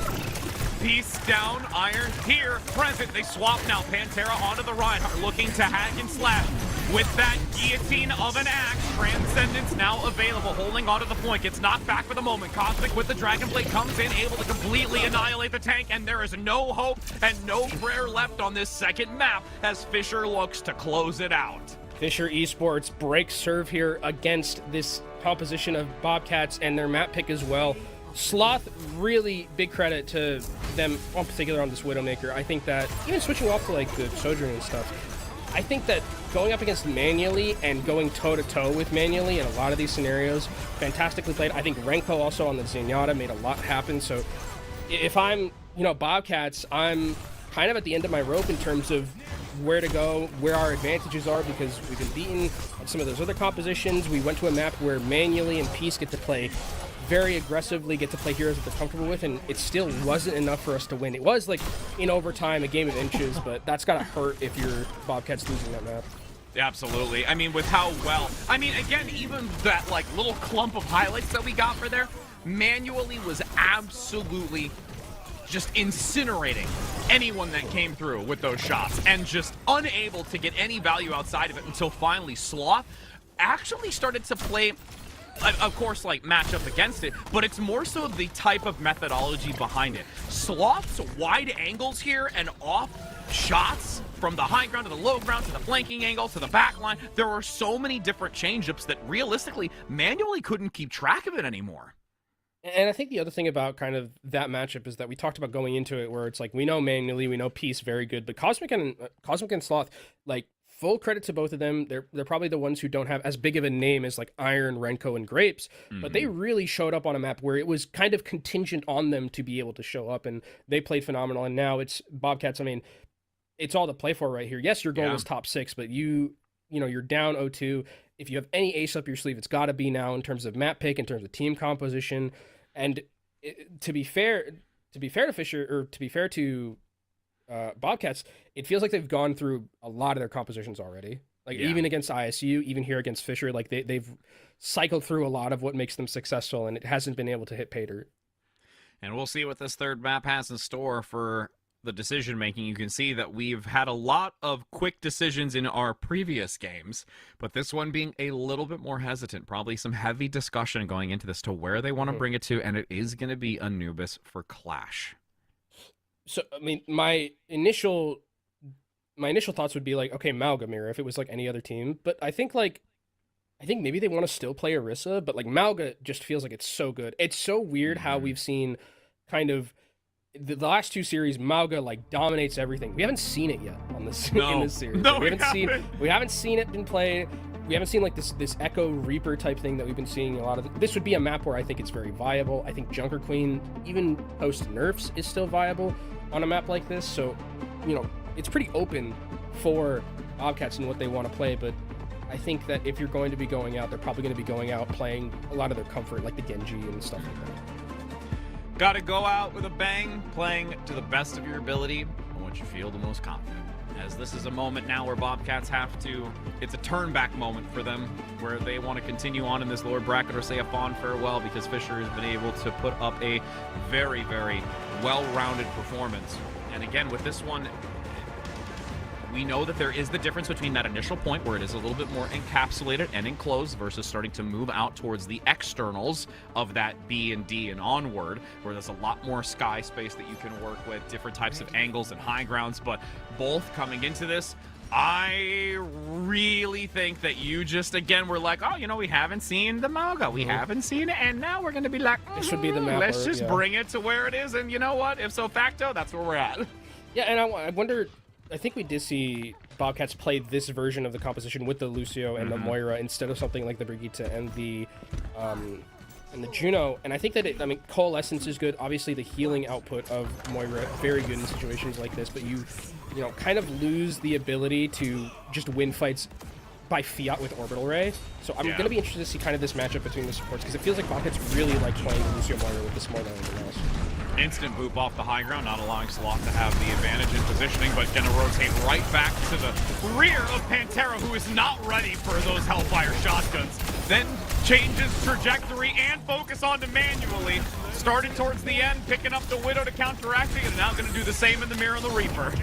Peace down, Iron here, present. They swap now. Pantera onto the Reinhardt, looking to hack and slash. With that guillotine of an axe, Transcendence now available, holding onto the point, gets knocked back for the moment. Cosmic with the Dragon Blade comes in, able to completely annihilate the tank, and there is no hope and no prayer left on this second map as Fisher looks to close it out. Fisher Esports breaks serve here against this composition of Bobcats and their map pick as well. Sloth, really big credit to them, in particular on this Widowmaker. I think that, even switching off to like the Sojourn and stuff, I think that going up against Manually and going toe-to-toe with Manually in a lot of these scenarios, fantastically played. I think Renko also on the Zenyatta made a lot happen. So if I'm, Bobcats, I'm kind of at the end of my rope in terms of where to go, where our advantages are, because we've been beaten on some of those other compositions. We went to a map where Manually and Peace get to play very aggressively, get to play heroes that they're comfortable with, and it still wasn't enough for us to win. It was like in overtime, a game of inches, but that's gotta hurt if you're Bobcats losing that map. Absolutely. I mean, with how well, again, even that like little clump of highlights that we got for there, Manually was absolutely just incinerating anyone that came through with those shots, and just unable to get any value outside of it until finally Sloth actually started to play, of course, like match up against it, but it's more so the type of methodology behind it. Sloth's wide angles here and off shots from the high ground to the low ground to the flanking angle to the back line. There are so many different change-ups that realistically Manually couldn't keep track of it anymore. And I think the other thing about kind of that matchup is that we talked about going into it where it's like, we know Manually, we know Peace very good, but Cosmic and Sloth, like, full credit to both of them. They're probably the ones who don't have as big of a name as like Iron, Renko, and Grapes, but they really showed up on a map where it was kind of contingent on them to be able to show up, and they played phenomenal. And now it's Bobcats. I mean, it's all to play for right here. Yes, your goal was top 6, but you're down 0-2. If you have any ace up your sleeve, it's got to be now in terms of map pick, in terms of team composition, and to be fair to Fisher, or to be fair to Bobcats, it feels like they've gone through a lot of their compositions already. Like even against ISU, even here against Fisher, like they've cycled through a lot of what makes them successful, and it hasn't been able to hit pay dirt. And we'll see what this third map has in store for the decision making. You can see that we've had a lot of quick decisions in our previous games, but this one being a little bit more hesitant, probably some heavy discussion going into this to where they want to bring it to, and it is going to be Anubis for Clash. So, I mean, my initial thoughts would be like, okay, Malgamir if it was like any other team, but I think maybe they want to still play Orisa, but like Malga just feels like it's so good. It's so weird how we've seen kind of the last 2 series, Malga like dominates everything. We haven't seen it yet on this in this series. No, we haven't seen it been played. We haven't seen like this Echo Reaper type thing that we've been seeing a lot of. This would be a map where I think it's very viable. I think Junker Queen, even post nerfs, is still viable on a map like this. So, it's pretty open for Bobcats and what they want to play. But I think that if you're going to be going out, they're probably going to be going out playing a lot of their comfort, like the Genji and stuff like that. Got to go out with a bang, playing to the best of your ability and what you feel the most confident. As this is a moment now where Bobcats have to, it's a turn back moment for them, where they want to continue on in this lower bracket or say a fond farewell, because Fisher has been able to put up a very, very well-rounded performance. And again, with this one, we know that there is the difference between that initial point where it is a little bit more encapsulated and enclosed versus starting to move out towards the externals of that B and D and onward, where there's a lot more sky space that you can work with, different types of angles and high grounds. But both coming into this, I really think that you just, again, were like, oh, we haven't seen the Malga. We haven't seen it, and now we're going to be like, this should be the map. Let's just bring it to where it is, and you know what? If so facto, that's where we're at. Yeah, and I wonder, I think we did see Bobcats play this version of the composition with the Lucio and the Moira instead of something like the Brigitte and the Juno. And I think that Coalescence is good. Obviously, the healing output of Moira very good in situations like this, but you kind of lose the ability to just win fights by fiat with Orbital Ray. So I'm going to be interested to see kind of this matchup between the supports, because it feels like Bobcats really like playing the Lucio Moira with this more than anything else. Instant boop off the high ground, not allowing Sloth to have the advantage in positioning, but gonna rotate right back to the rear of Pantera, who is not ready for those Hellfire shotguns. Then changes trajectory and focus onto manually. Started towards the end, picking up the Widow to counteract it, and now gonna do the same in the mirror on the Reaper.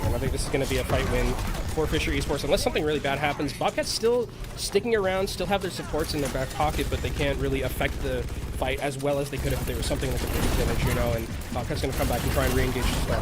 And I think this is gonna be a fight win for Fisher Esports, unless something really bad happens. Bobcats still sticking around, still have their supports in their back pocket, but they can't really affect the fight as well as they could if there was something like a Brigitte and a Juno, and Bobcats going to come back and try and re-engage the start.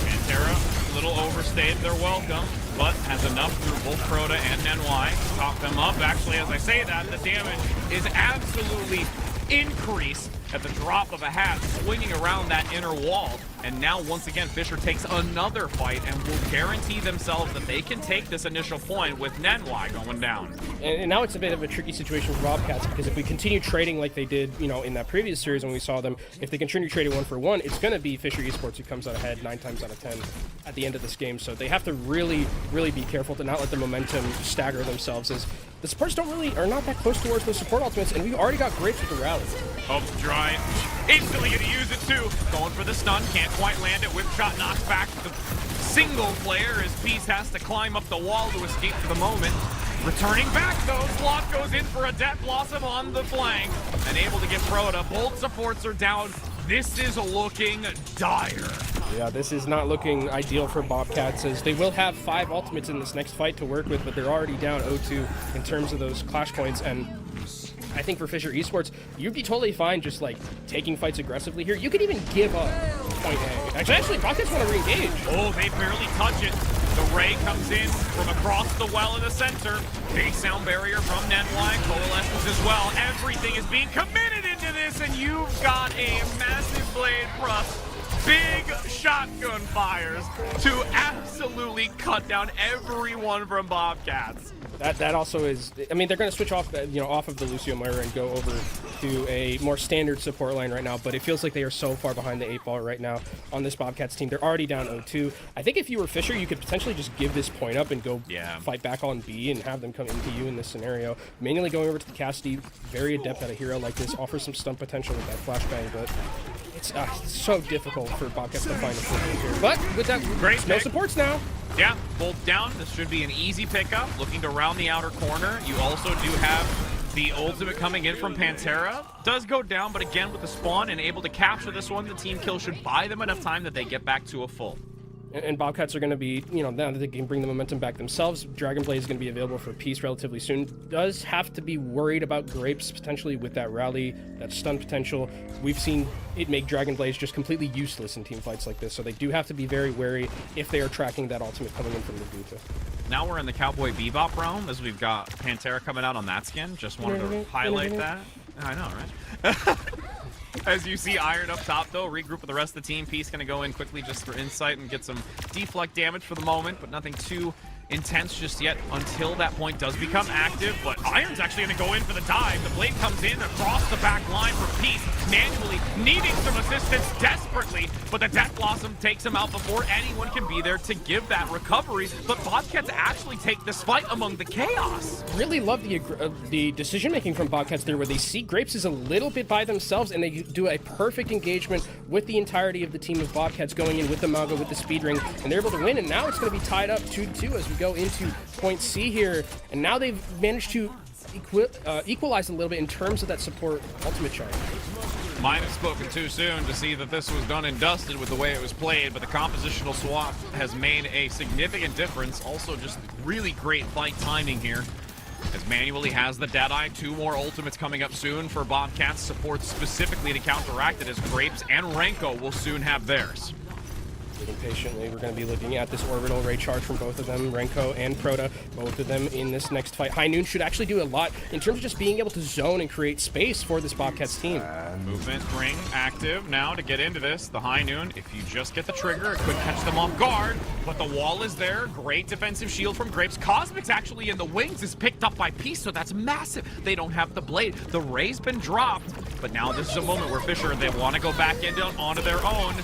Pantera, a little overstayed their welcome, but has enough through both Crota and Nenwai to top them up. Actually, as I say that, the damage is absolutely increased at the drop of a hat, swinging around that inner wall. And now, once again, Fisher takes another fight and will guarantee themselves that they can take this initial point with Nenwai going down. And now it's a bit of a tricky situation for Bobcats, because if we continue trading like they did, in that previous series when we saw them, if they continue trading 1-for-1, it's going to be Fisher Esports who comes out ahead 9 times out of 10 at the end of this game. So they have to really, really be careful to not let the momentum stagger themselves, as the supports are not that close towards those support ultimates, and we've already got Grapes with the rally. Hope's dry. Instantly gonna use it too. Going for the stun, can't quite land it. Whip shot knocks back the single player as Peace has to climb up the wall to escape for the moment. Returning back though, Sloth goes in for a Death Blossom on the flank and able to get Crota. Both supports are down. This is looking dire. Yeah, this is not looking ideal for Bobcats, as they will have 5 ultimates in this next fight to work with, but they're already down 0-2 in terms of those clash points. And I think for Fisher Esports, you'd be totally fine just like taking fights aggressively here. You could even give up point A. Actually, Bobcats want to re-engage. Oh, they barely touch it. The Ray comes in from across the well in the center. Big sound barrier from Nenwai, Coalescence as well. Everything is being committed into this, and you've got a massive blade thrust big shotgun fires to absolutely cut down everyone from Bobcats. That also is, I mean, they're going to switch off, off of the Lucio Moira and go over to a more standard support line right now, but it feels like they are so far behind the 8 ball right now on this Bobcats team. They're already down 0-2. I think if you were Fisher, you could potentially just give this point up and go fight back on B and have them come into you in this scenario. Manually going over to the Cassidy, very adept at a hero like this, offers some stun potential with that flashbang, but it's so difficult for Bobcats to find a foothold here. But with that, Great no pick. supports now. Yeah, bolt down. This should be an easy pickup. Looking to round the outer corner. You also do have the ultimate coming in from Pantera. Does go down, but again with the spawn and able to capture this one, the team kill should buy them enough time that they get back to a full. And Bobcats are going to be, now that they can bring the momentum back themselves, Dragon Blade is going to be available for peace relatively soon. Does have to be worried about Grapes potentially with that rally, that stun potential. We've seen it make Dragon Blades just completely useless in team fights like this, so they do have to be very wary if they are tracking that ultimate coming in from the Buta. Now we're in the Cowboy Bebop realm as we've got Pantera coming out on that skin. Just wanted to highlight that. I know, right? As you see Iron up top, though, regroup with the rest of the team. Peace going to go in quickly just for insight and get some deflect damage for the moment, but nothing too intense just yet until that point does become active. But Iron's actually going to go in for the dive. The blade comes in across the back line for Peace, manually needing some assistance desperately, but the Death Blossom takes him out before anyone can be there to give that recovery. But Bobcats actually take this fight among the chaos. Really love the decision-making from Bobcats there, where they see Grapes is a little bit by themselves, and they do a perfect engagement with the entirety of the team of Bobcats going in with the Mago, with the speed ring, and they're able to win, and now it's going to be tied up 2-2 as we go into point C here, and now they've managed to equalize a little bit in terms of that support ultimate charge. Might have spoken too soon to see that this was done and dusted with the way it was played, but the compositional swap has made a significant difference. Also just really great fight timing here, as Manually has the Deadeye. 2 more ultimates coming up soon for Bobcats support specifically to counteract it, as Grapes and Renko will soon have theirs. Waiting patiently, we're going to be looking at this orbital ray charge from both of them, Renko and Proto, both of them in this next fight. High Noon should actually do a lot in terms of just being able to zone and create space for this Bobcats team. Movement ring active now to get into this. The High Noon, if you just get the trigger, it could catch them off guard, but the wall is there. Great defensive shield from Grapes. Cosmic's actually in the wings, is picked up by Peace, so that's massive. They don't have the blade. The ray's been dropped, but now this is a moment where Fisher, they want to go back into onto their own.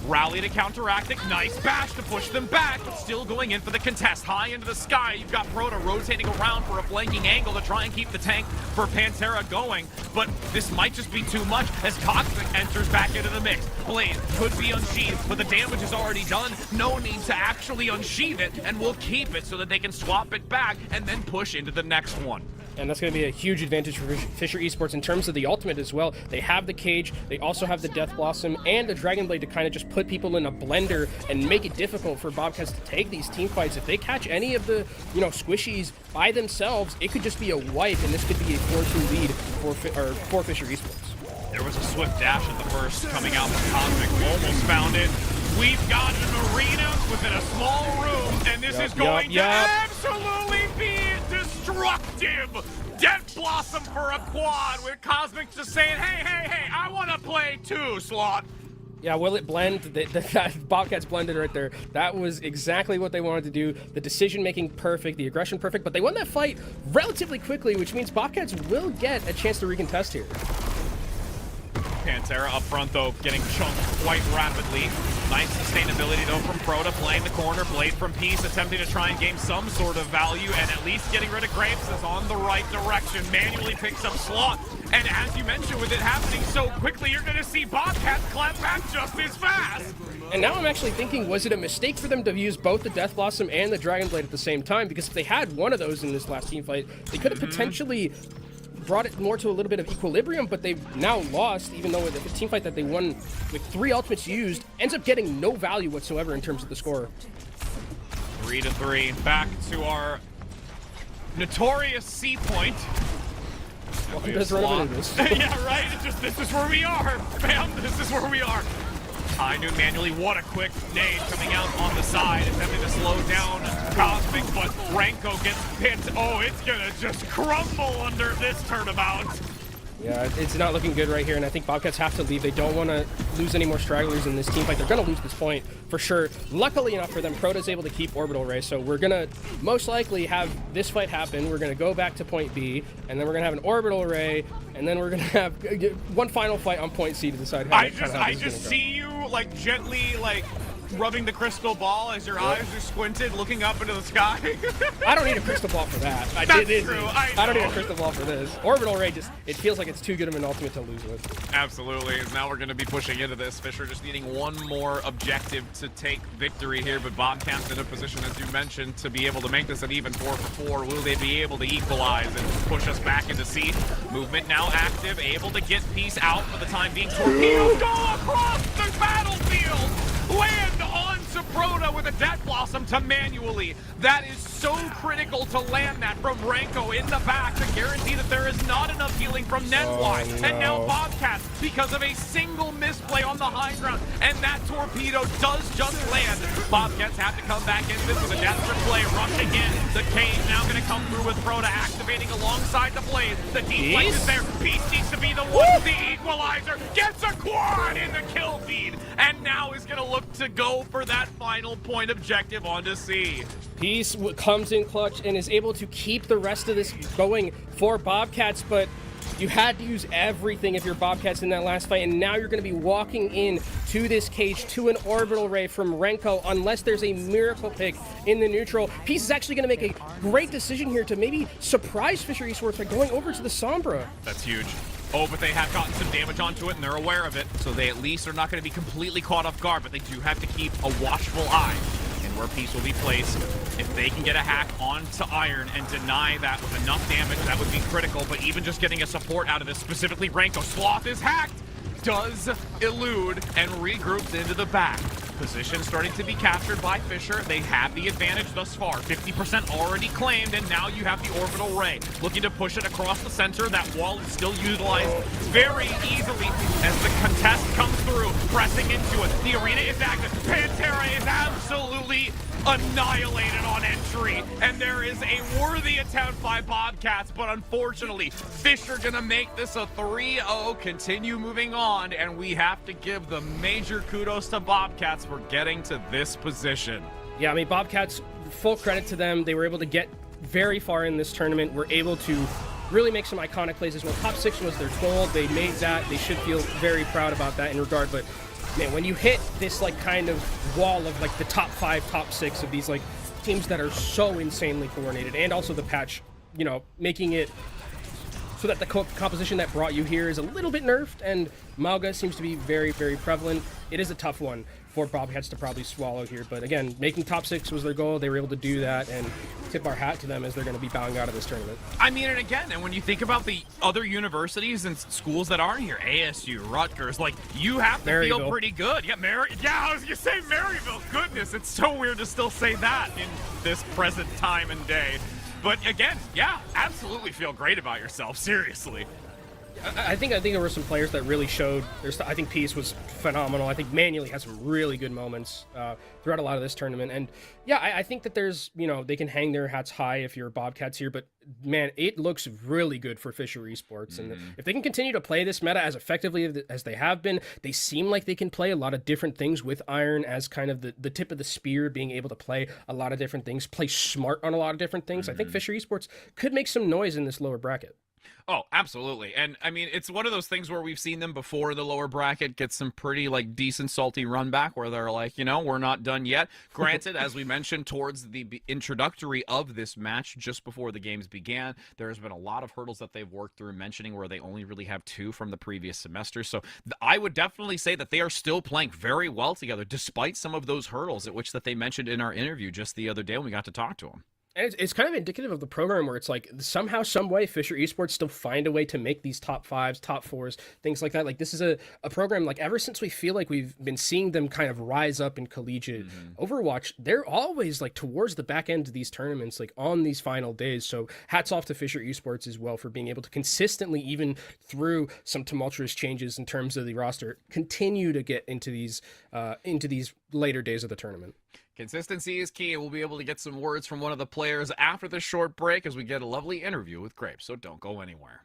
Rally to counteract it. Nice bash to push them back, but still going in for the contest. High into the sky. You've got Proto rotating around for a flanking angle to try and keep the tank for Pantera going. But this might just be too much as Cosmic enters back into the mix. Blade could be unsheathed, but the damage is already done. No need to actually unsheath it, and we'll keep it so that they can swap it back and then push into the next one. And that's going to be a huge advantage for Fisher Esports in terms of the ultimate as well. They have the cage, they also have the Death Blossom, and the Dragon Blade to kind of just put people in a blender and make it difficult for Bobcats to take these team fights. If they catch any of the, squishies by themselves, it could just be a wipe, and this could be a 4-2 lead for Fisher Esports. There was a swift dash at the first coming out from Cosmic. Almost found it. We've got an arena within a small room, and this is going to absolutely be destructive. Death Blossom for a quad, with Cosmic just saying, hey, I want to play too, Slot. Yeah, will it blend? That Bobcats blended right there. That was exactly what they wanted to do. The decision-making perfect, the aggression perfect, but they won that fight relatively quickly, which means Bobcats will get a chance to recontest here. Pantera up front, though, getting chunked quite rapidly. Nice sustainability, though, from Proto, playing the corner. Blade from Peace, attempting to try and gain some sort of value, and at least getting rid of Grapes is on the right direction. Manually picks up Slot, and as you mentioned, with it happening so quickly, you're going to see Bobcats clap back just as fast. And now I'm actually thinking, was it a mistake for them to use both the Death Blossom and the Dragon Blade at the same time? Because if they had one of those in this last team fight, they could have potentially brought it more to a little bit of equilibrium, but they've now lost, even though the team fight that they won with 3 ultimates used ends up getting no value whatsoever in terms of the score. 3-3. Back to our notorious C point. Welcome to this run of innings. Yeah, right? This is where we are, fam. This is where we are. High Noon manually, what a quick nade coming out on the side, attempting to slow down Cosmic, but Renko gets pinned. Oh, it's gonna just crumble under this turnabout. Yeah, it's not looking good right here, and I think Bobcats have to leave. They don't want to lose any more stragglers in this team fight. They're going to lose this point for sure. Luckily enough for them, Proto's able to keep Orbital Ray, so we're going to most likely have this fight happen. We're going to go back to point B, and then we're going to have an Orbital Ray, and then we're going to have one final fight on point C to decide how I just see you, like, gently, like, rubbing the crystal ball as your eyes are squinted, looking up into the sky. I don't need a crystal ball for that. That's true. I don't need a crystal ball for this. Orbital Ray it feels like it's too good of an ultimate to lose with. Absolutely. Now we're going to be pushing into this. Fisher just needing one more objective to take victory here, but Bobcats in a position, as you mentioned, to be able to make this an even 4-for-4. Will they be able to equalize and push us back into C? Movement now active, able to get Peace out for the time being. Torpedoes go across the battlefield! Land onto Proto with a Death Blossom to manually. That is so critical to land that from Ranko in the back to guarantee that there is not enough healing from Netflix. Oh, no. And now Bobcats, because of a single misplay on the high ground, and that torpedo does just land. Bobcats have to come back into this with a desperate play, rushing in. The cage now going to come through with Proto activating alongside the Blaze. The deflect is there. Peace needs to be the one. The equalizer gets a quad in the kill feed, and now is going to look to go for that final point objective onto C. Peace comes in clutch and is able to keep the rest of this going for Bobcats, but you had to use everything if you're Bobcats in that last fight, and now you're going to be walking in to this cage to an Orbital Ray from Renko unless there's a miracle pick in the neutral. Peace is actually going to make a great decision here to maybe surprise Fisher Esports by going over to the Sombra. That's huge. Oh, but they have gotten some damage onto it, and they're aware of it, so they at least are not going to be completely caught off guard, but they do have to keep a watchful eye in where Peace will be placed. If they can get a hack onto Iron and deny that with enough damage, that would be critical, but even just getting a support out of this, specifically Ranko. Sloth is hacked, does elude, and regroups into the back. Position starting to be captured by Fisher. They have the advantage thus far. 50% already claimed, and now you have the Orbital Ray. Looking to push it across the center. That wall is still utilized very easily as the contest comes through, pressing into it. The arena is active. Pantera is absolutely annihilated on entry, and there is a worthy attempt by Bobcats, but unfortunately, Fisher gonna make this a 3-0, continue moving on, and we have to give the major kudos to Bobcats for getting to this position. Yeah, I mean, Bobcats, full credit to them. They were able to get very far in this tournament, were able to really make some iconic plays as well. Top 6 was their goal. They made that. They should feel very proud about that in regard, but man, when you hit this like kind of wall of like the top 5, top 6 of these like teams that are so insanely coordinated, and also the patch, you know, making it so that the composition that brought you here is a little bit nerfed, and Mauga seems to be very, very prevalent. It is a tough one for Bobcats to probably swallow here, but again, making top 6 was their goal. They were able to do that, and tip our hat to them as they're going to be bowing out of this tournament. I mean, and again, and when you think about the other universities and schools that aren't here, ASU, Rutgers, like, you have to feel pretty good. Yeah, I was going to say Maryville. Goodness, it's so weird to still say that in this present time and day. But again, yeah, absolutely feel great about yourself, seriously. I think there were some players that really showed. I think Peace was phenomenal. I think Manually had some really good moments throughout a lot of this tournament. And yeah, I think that there's, you know, they can hang their hats high if you're Bobcats here. But man, it looks really good for Fisher Esports. And if they can continue to play this meta as effectively as they have been, they seem like they can play a lot of different things with Iron as kind of the tip of the spear, being able to play a lot of different things, play smart on a lot of different things. I think Fisher Esports could make some noise in this lower bracket. Oh, absolutely. And I mean, it's one of those things where we've seen them before in the lower bracket get some pretty like decent salty run back where they're like, you know, we're not done yet. Granted, as we mentioned towards the introductory of this match just before the games began, there's been a lot of hurdles that they've worked through, mentioning where they only really have 2 from the previous semester. So I would definitely say that they are still playing very well together despite some of those hurdles at which that they mentioned in our interview just the other day when we got to talk to them. And it's kind of indicative of the program where it's like somehow, some way, Fisher Esports still find a way to make these top 5s, top 4s, things like that. Like this is a program, like ever since we feel like we've been seeing them kind of rise up in collegiate Overwatch, they're always like towards the back end of these tournaments, like on these final days. So hats off to Fisher Esports as well for being able to consistently, even through some tumultuous changes in terms of the roster, continue to get into these later days of the tournament. Consistency is key, and we'll be able to get some words from one of the players after this short break as we get a lovely interview with Grape, so don't go anywhere.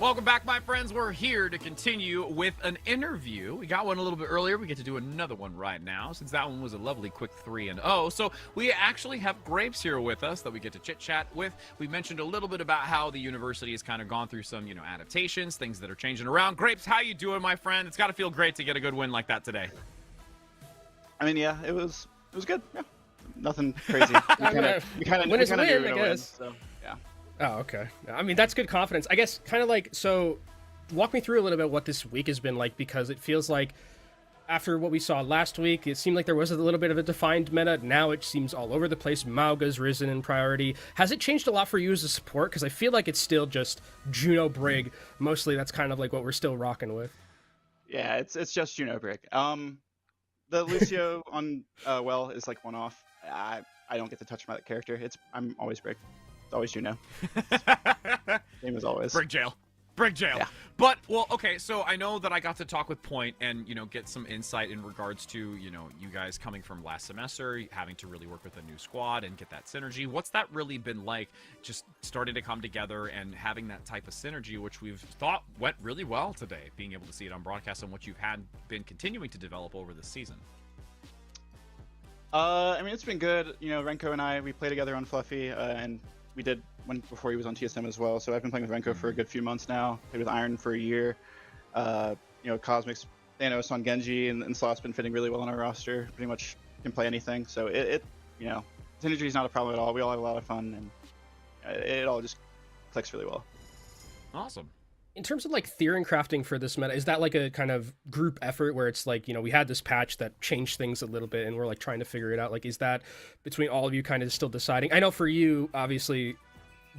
Welcome back, my friends. We're here to continue with an interview. We got one a little bit earlier. We get to do another one right now, since that one was a lovely quick 3-0. So we actually have Grapes here with us that we get to chit-chat with. We mentioned a little bit about how the university has kind of gone through some, adaptations, things that are changing around. Grapes, how you doing, my friend? It's got to feel great to get a good win like that today. I mean, yeah, it was good. Yeah, nothing crazy. We kind of win is a knew win, we I were gonna guess. win, so yeah. Oh, okay. I mean, that's good confidence. I guess kind of like, so walk me through a little bit what this week has been like, because it feels like after what we saw last week, it seemed like there was a little bit of a defined meta. Now it seems all over the place. Mauga's risen in priority. Has it changed a lot for you as a support? Because I feel like it's still just Juno Brig. Mostly that's kind of like what we're still rocking with. Yeah, it's just Juno Brig. The Lucio on well is like one off. I don't get to touch my character. I'm always Brig. It's always Juno. Same as always. Brig jail. Yeah. But, well, okay, so I know that I got to talk with Point and, get some insight in regards to, you guys coming from last semester, having to really work with a new squad and get that synergy. What's that really been like, just starting to come together and having that type of synergy, which we've thought went really well today, being able to see it on broadcast and what you've been continuing to develop over the season? I mean, it's been good. Renko and I, we play together on Fluffy, and we did one before he was on TSM as well. So I've been playing with Renko for a good few months now. Played with Iron for a year. Cosmic's Thanos on Genji, and Sloth's been fitting really well on our roster. Pretty much can play anything. So synergy is not a problem at all. We all have a lot of fun, and it all just clicks really well. Awesome. In terms of like theory crafting for this meta, is that like a kind of group effort where it's like, we had this patch that changed things a little bit and we're like trying to figure it out? Like, is that between all of you kind of still deciding? I know for you, obviously,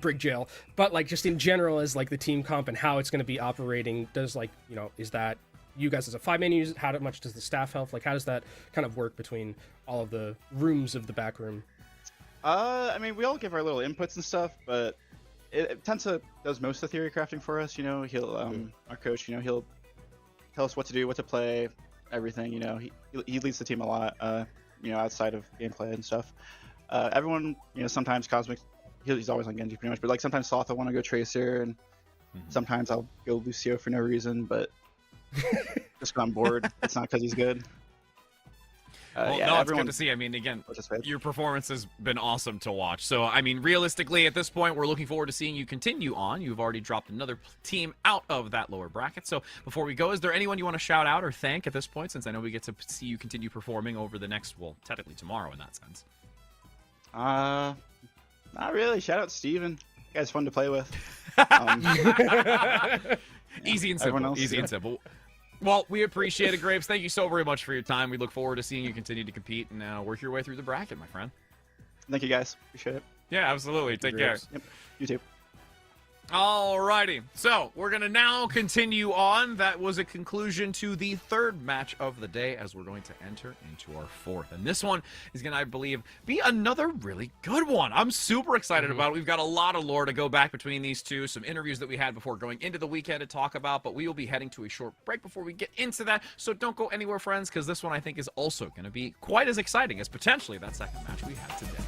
Brig Jail, but like just in general as like the team comp and how it's going to be operating, does like, is that you guys as a 5-man use it? How much does the staff help? Like, how does that kind of work between all of the rooms of the back room? I mean, we all give our little inputs and stuff, but Tensa does most of the theory crafting for us. He'll our coach, he'll tell us what to do, what to play, everything. He leads the team a lot. Outside of gameplay and stuff. Everyone, sometimes Cosmic, he's always on Genji pretty much, but like sometimes Sloth will want to go Tracer, and sometimes I'll go Lucio for no reason, but just on board. It's not because he's good. Well, yeah, no, it's everyone good to see. I mean, again, your performance has been awesome to watch. So, I mean, realistically, at this point, we're looking forward to seeing you continue on. You've already dropped another team out of that lower bracket. So, before we go, is there anyone you want to shout out or thank at this point, since I know we get to see you continue performing over the next, well, technically tomorrow in that sense? Not really. Shout out Steven. That guy's fun to play with. Easy and simple. Easy and simple. Well, we appreciate it, Grapes. Thank you so very much for your time. We look forward to seeing you continue to compete and work your way through the bracket, my friend. Thank you, guys. Appreciate it. Yeah, absolutely. Take care. Yep. You too. Alrighty, so we're going to now continue on. That was a conclusion to the third match of the day as we're going to enter into our fourth. And this one is going to, I believe, be another really good one. I'm super excited about it. We've got a lot of lore to go back between these two, some interviews that we had before going into the weekend to talk about, but we will be heading to a short break before we get into that. So don't go anywhere, friends, because this one I think is also going to be quite as exciting as potentially that second match we had today.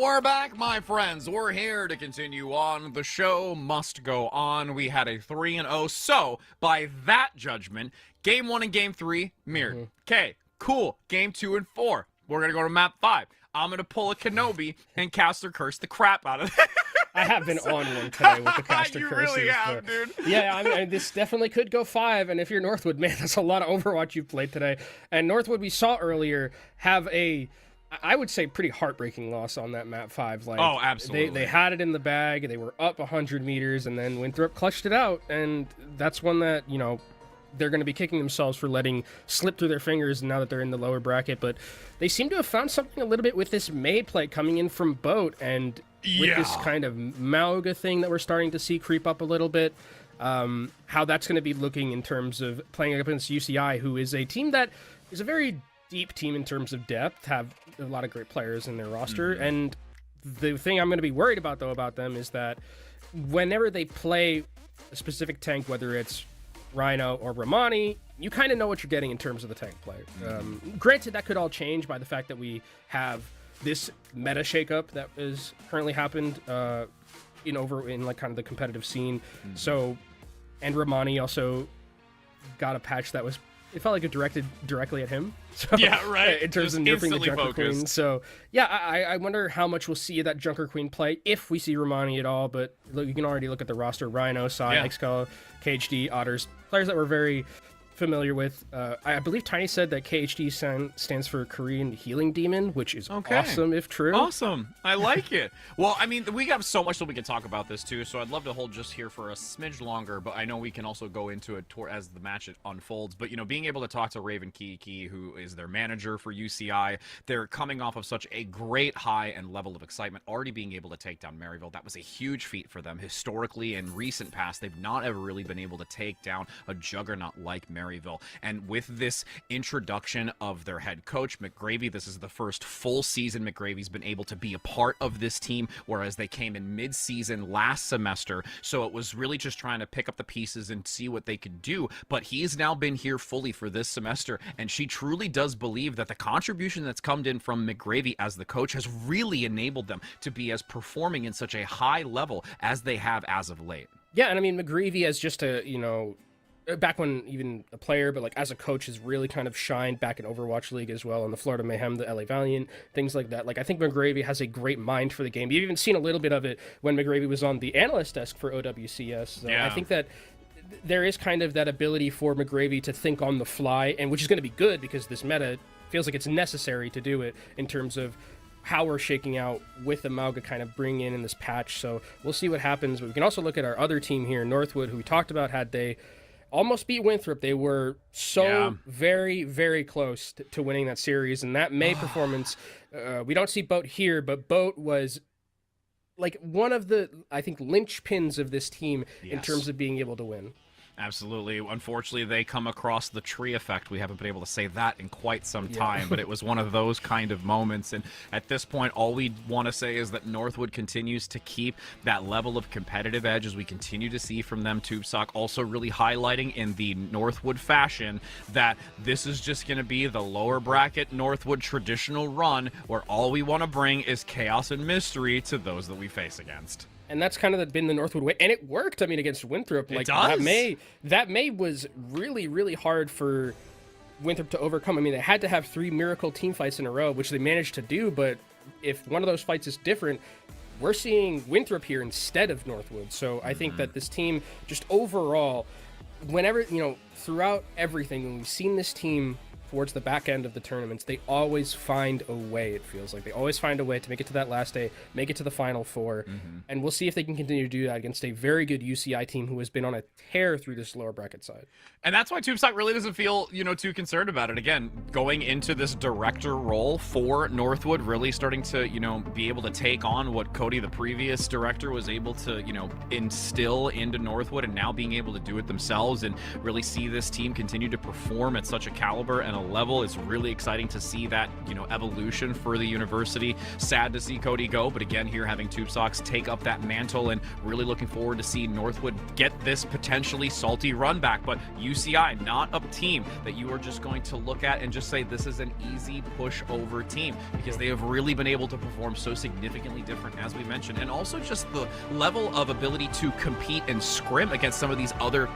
we're back, my friends. We're here to continue on. The show must go on. We had a 3-0. So, by that judgment, game 1 and game 3 mirrored. Okay, cool. Game 2 and 4. We're going to go to map 5. I'm going to pull a Kenobi and caster curse the crap out of it. I have been on one today with the caster You curses. really have, dude. Yeah, I mean, this definitely could go 5, and if you're Northwood, man, that's a lot of Overwatch you've played today. And Northwood, we saw earlier, have a, I would say, pretty heartbreaking loss on that map 5. Like, Oh, absolutely. They had it in the bag, they were up 100 meters, and then Winthrop clutched it out, and that's one that, you know, they're going to be kicking themselves for letting slip through their fingers now that they're in the lower bracket. But they seem to have found something a little bit with this May play coming in from Boat, and with this kind of Mauga thing that we're starting to see creep up a little bit, how that's going to be looking in terms of playing against UCI, who is a team that is a very deep team in terms of depth, have a lot of great players in their roster. And the thing I'm going to be worried about, though, about them is that whenever they play a specific tank, whether it's Rhino or Romani, you kind of know what you're getting in terms of the tank play. Granted, that could all change by the fact that we have this meta shakeup that is currently happened in like kind of the competitive scene. So, and Romani also got a patch that was, it felt like it directed directly at him. So, Yeah, right. In terms Just of nerfing the instantly Junker Queen. focused. So, yeah, I wonder how much we'll see of that Junker Queen play, if we see Romani at all. But look, you can already look at the roster. Rhino, Sai, Yeah. XCal, KHD, Otters, players that we're very familiar with. I believe Tiny said that KHD stands for Korean Healing Demon, which is awesome if true. Awesome. I like it. Well, I mean, we have so much that we can talk about this too, so I'd love to hold just here for a smidge longer, but I know we can also go into it as the match unfolds. But, you know, being able to talk to Raven Kiki, who is their manager for UCI, they're coming off of such a great high and level of excitement, already being able to take down Maryville. That was a huge feat for them. Historically, in recent past, they've not ever really been able to take down a juggernaut like Maryville. And with this introduction of their head coach, McGravy, this is the first full season McGravy's been able to be a part of this team, whereas they came in mid-season last semester. So it was really just trying to pick up the pieces and see what they could do. But he's now been here fully for this semester, and she truly does believe that the contribution that's come in from McGravy as the coach has really enabled them to be as performing in such a high level as they have as of late. Yeah, and I mean, McGravy as just a, you know, back when even a player, but like as a coach, has really kind of shined back in Overwatch League as well, in the Florida Mayhem, the LA Valiant, things like that. Like, I think McGravy has a great mind for the game. You've even seen a little bit of it when McGravy was on the analyst desk for OWCS. So Yeah. I think that there is kind of that ability for McGravy to think on the fly, and which is going to be good because this meta feels like it's necessary to do it in terms of how we're shaking out with the Mauga kind of bringing in this patch. So we'll see what happens. But we can also look at our other team here, Northwood, who we talked about had they almost beat Winthrop. They were so very, very close to winning that series. And that May performance, we don't see Boat here, but Boat was like one of the, I think, linchpins of this team in terms of being able to win. Absolutely. Unfortunately, they come across the tree effect. We haven't been able to say that in quite some time, but it was one of those kind of moments. And at this point, all we want to say is that Northwood continues to keep that level of competitive edge as we continue to see from them. TubeSock also really highlighting in the Northwood fashion that this is just going to be the lower bracket Northwood traditional run where all we want to bring is chaos and mystery to those that we face against. And that's kind of been the Northwood way, and it worked. I mean, against Winthrop, like does. that May was really, really hard for Winthrop to overcome. I mean, they had to have 3 miracle team fights in a row, which they managed to do. But if one of those fights is different, we're seeing Winthrop here instead of Northwood. So I think that this team, just overall, whenever, you know, throughout everything, when we've seen this team towards the back end of the tournaments, they always find a way. It feels like they always find a way to make it to that last day, make it to the Final Four, and we'll see if they can continue to do that against a very good UCI team who has been on a tear through this lower bracket side. And that's why TubeSock really doesn't feel, you know, too concerned about it. Again, going into this director role for Northwood, really starting to, you know, be able to take on what Cody, the previous director, was able to, you know, instill into Northwood, and now being able to do it themselves and really see this team continue to perform at such a caliber and a additional level. It's really exciting to see that, you know, evolution for the university. Sad to see Cody go, but again, here having TubeSox take up that mantle, and really looking forward to see Northwood get this potentially salty run back. But UCI, not a team that you are just going to look at and just say this is an easy push over team, because they have really been able to perform so significantly different, as we mentioned, and also just the level of ability to compete and scrim against some of these other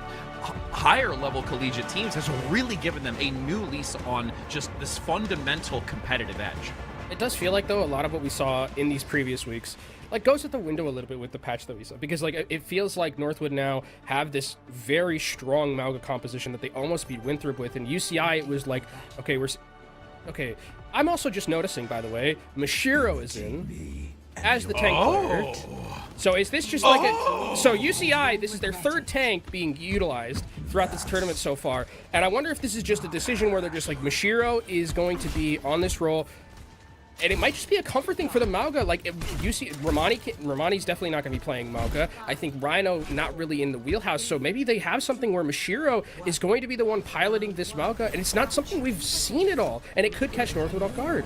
higher level collegiate teams has really given them a new lease on just this fundamental competitive edge. It does feel like, though, a lot of what we saw in these previous weeks like goes out the window a little bit with the patch that we saw, because like it feels like Northwood now have this very strong Mauga composition that they almost beat Winthrop with, and UCI it was like, okay, I'm also just noticing, by the way, Mashiro is in as the tank player. So is this just like so UCI, this is their third tank being utilized throughout this tournament so far, and I wonder if this is just a decision where they're just like, Mashiro is going to be on this role, and it might just be a comfort thing for the Mauga. Like, Romani's definitely not going to be playing Mauga. I think Rhino not really in the wheelhouse, so maybe they have something where Mashiro is going to be the one piloting this Mauga, and it's not something we've seen at all, and it could catch Northwood off guard.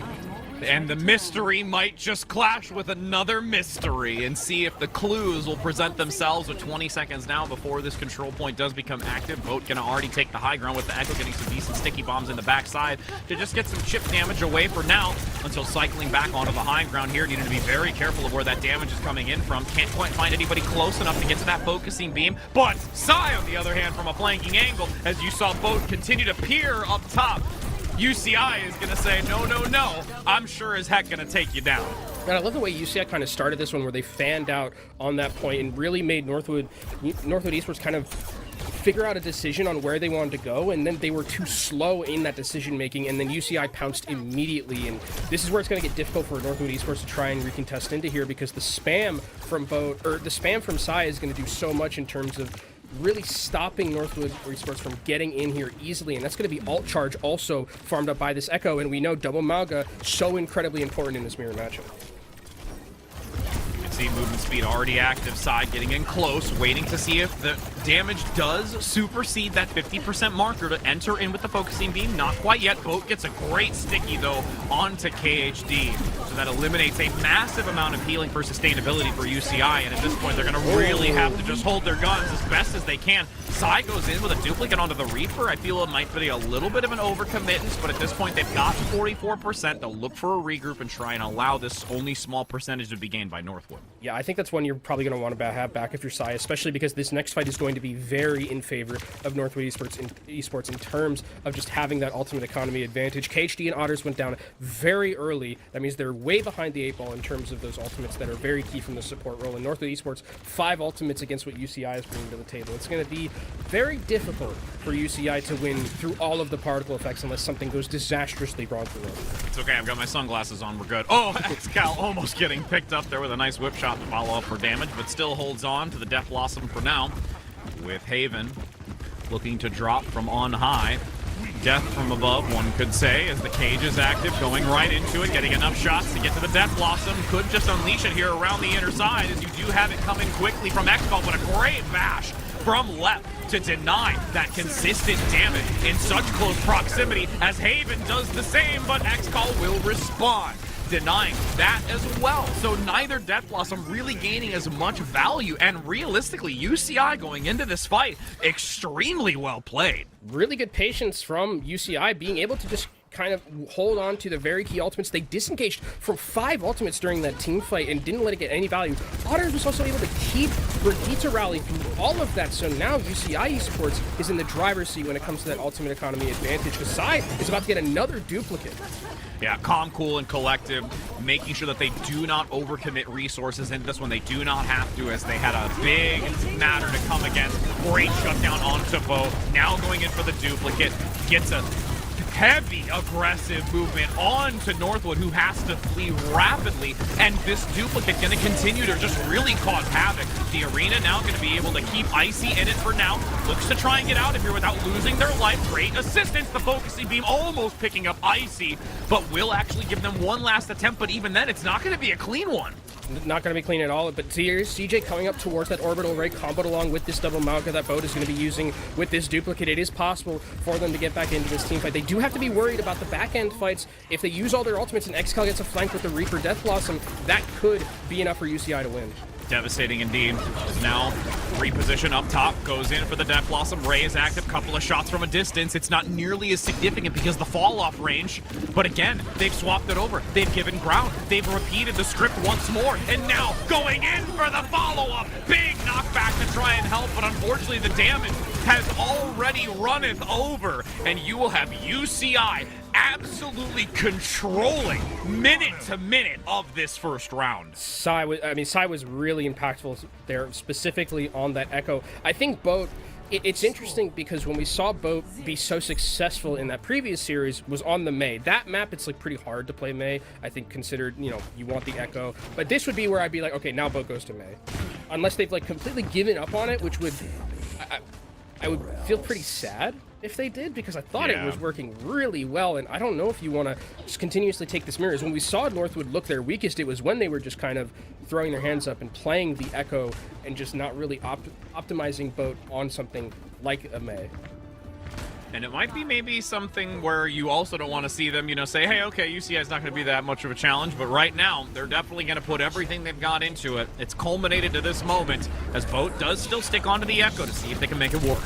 And the mystery might just clash with another mystery, and see if the clues will present themselves with 20 seconds now before this control point does become active. Boat gonna already take the high ground with the Echo getting some decent sticky bombs in the backside to just get some chip damage away for now, until cycling back onto the high ground here. Needing to be very careful of where that damage is coming in from. Can't quite find anybody close enough to get to that focusing beam, but Sai, on the other hand, from a flanking angle, as you saw Boat continue to peer up top, UCI is going to say, no, I'm sure as heck going to take you down. And I love the way UCI kind of started this one, where they fanned out on that point and really made Northwood Esports kind of figure out a decision on where they wanted to go, and then they were too slow in that decision making, and then UCI pounced immediately, and this is where it's going to get difficult for Northwood Esports to try and recontest into here, because the spam from the spam from Sai is going to do so much in terms of really stopping Northwood Esports from getting in here easily, and that's going to be alt charge also farmed up by this Echo, and we know double Mauga so incredibly important in this mirror matchup. You can see movement speed already active, Side getting in close, waiting to see if the damage does supersede that 50% marker to enter in with the focusing beam. Not quite yet. Boat gets a great sticky though onto KHD, so that eliminates a massive amount of healing for sustainability for UCI, and at this point they're going to really have to just hold their guns as best as they can. Sai goes in with a duplicate onto the Reaper. I feel it might be a little bit of an overcommittance, but at this point they've got 44%. They'll look for a regroup and try and allow this only small percentage to be gained by Northwood. Yeah, I think that's one you're probably going to want to have back if you're Sai, especially because this next fight is going to be very in favor of Northwood Esports in terms of just having that ultimate economy advantage. KHD and Otters went down very early. That means they're way behind the 8-ball in terms of those ultimates that are very key from the support role. And Northwood Esports, 5 ultimates against what UCI is bringing to the table. It's going to be very difficult for UCI to win through all of the particle effects unless something goes disastrously wrong for them. It's okay, I've got my sunglasses on, we're good. Oh, Xcal almost getting picked up there with a nice whip shot to follow up for damage, but still holds on to the Death Blossom for now, with Haven looking to drop from on high. Death from above, one could say, as the cage is active, going right into it, getting enough shots to get to the Death Blossom. Could just unleash it here around the inner side, as you do have it coming quickly from Xcal, but a great bash from left to deny that consistent damage in such close proximity, as Haven does the same, but Xcal will respond, denying that as well. So neither Death Blossom really gaining as much value, and realistically, UCI going into this fight, extremely well played. Really good patience from UCI, being able to just kind of hold on to the very key ultimates. They disengaged from 5 ultimates during that team fight and didn't let it get any value. Otters was also able to keep Brigitte rally through all of that, so now UCI Esports is in the driver's seat when it comes to that ultimate economy advantage, because Sai is about to get another duplicate. Yeah, calm, cool, and collective, making sure that they do not overcommit resources into this when they do not have to, as they had a big matter to come against. Great shutdown onto Bo. Now going in for the duplicate. Gets a heavy aggressive movement onto Northwood, who has to flee rapidly, and this duplicate going to continue to just really cause havoc. The arena now going to be able to keep Icy in it for now. Looks to try and get out of here without losing their life. Great assistance. The focusing beam almost picking up Icy, but will actually give them one last attempt, but even then it's not going to be a clean one. not going to be clean at all. But here's CJ coming up towards that orbital ray, comboed along with this double Mauga that Boat is going to be using with this duplicate. It is possible for them to get back into this team fight. They do have to be worried about the back end fights. If they use all their ultimates and Xcal gets a flank with the Reaper Death Blossom, that could be enough for UCI to win. Devastating indeed. Now, reposition up top, goes in for the Death Blossom. Ray is active, couple of shots from a distance. It's not nearly as significant because the fall-off range. But again, they've swapped it over. They've given ground. They've repeated the script once more. And now, going in for the follow-up. Big knockback to try and help, but unfortunately the damage has already runneth over. And you will have UCI absolutely controlling minute to minute of this first round. Sai was really impactful there, specifically on that Echo. I think Boat, it's interesting because when we saw Boat be so successful in that previous series was on the Mei. That map, it's like pretty hard to play Mei, I think, considered, you know, you want the Echo. But this would be where I'd be like, okay, now Boat goes to Mei. Unless they've like completely given up on it, which would, I would feel pretty sad if they did, because I thought it was working really well, and I don't know if you want to just continuously take this mirrors. When we saw Northwood look their weakest, it was when they were just kind of throwing their hands up and playing the Echo and just not really optimizing Boat on something like a Mei. And it might be maybe something where you also don't want to see them, you know, say, hey, okay, UCI is not going to be that much of a challenge, but right now, they're definitely going to put everything they've got into it. It's culminated to this moment, as Boat does still stick onto the Echo to see if they can make it work.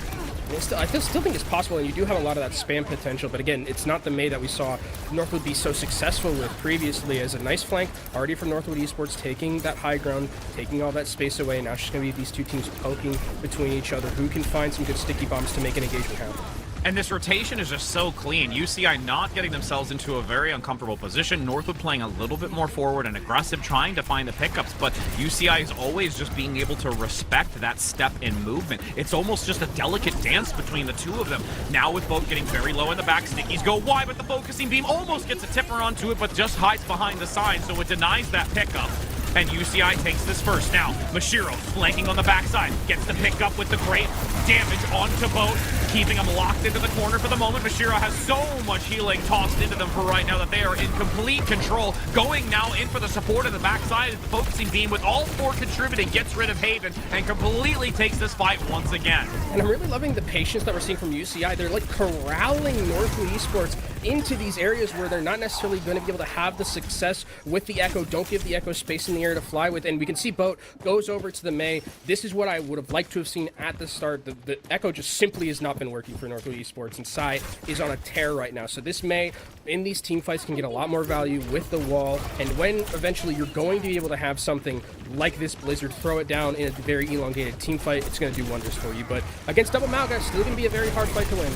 I still think it's possible, and you do have a lot of that spam potential, but again, it's not the Mei that we saw Northwood be so successful with previously. As a nice flank already from Northwood Esports, taking that high ground, taking all that space away. Now it's just going to be these two teams poking between each other. Who can find some good sticky bombs to make an engagement happen? And this rotation is just so clean. UCI not getting themselves into a very uncomfortable position. Northwood playing a little bit more forward and aggressive, trying to find the pickups, but UCI is always just being able to respect that step in movement. It's almost just a delicate dance between the two of them. Now with Boat getting very low in the back, Stickies go wide, but the focusing beam almost gets a tipper onto it, but just hides behind the sign, so it denies that pickup. And UCI takes this first. Now, Mashiro flanking on the backside, gets the pick up with the great damage onto Boat, keeping him locked into the corner for the moment. Mashiro has so much healing tossed into them for right now that they are in complete control. Going now in for the support of the backside is the focusing beam, with all four contributing, gets rid of Haven and completely takes this fight once again. And I'm really loving the patience that we're seeing from UCI. They're like corralling Northwood Esports into these areas where they're not necessarily going to be able to have the success with the Echo. Don't give the Echo space in the air to fly with, and we can see Boat goes over to the Mei. This is what I would have liked to have seen at the start. The Echo just simply has not been working for Northwood Esports, and Sai is on a tear right now. So this Mei in these team fights can get a lot more value with the wall, and when eventually you're going to be able to have something like this Blizzard, throw it down in a very elongated team fight, it's going to do wonders for you. But against Double Mauga, still going to be a very hard fight to win.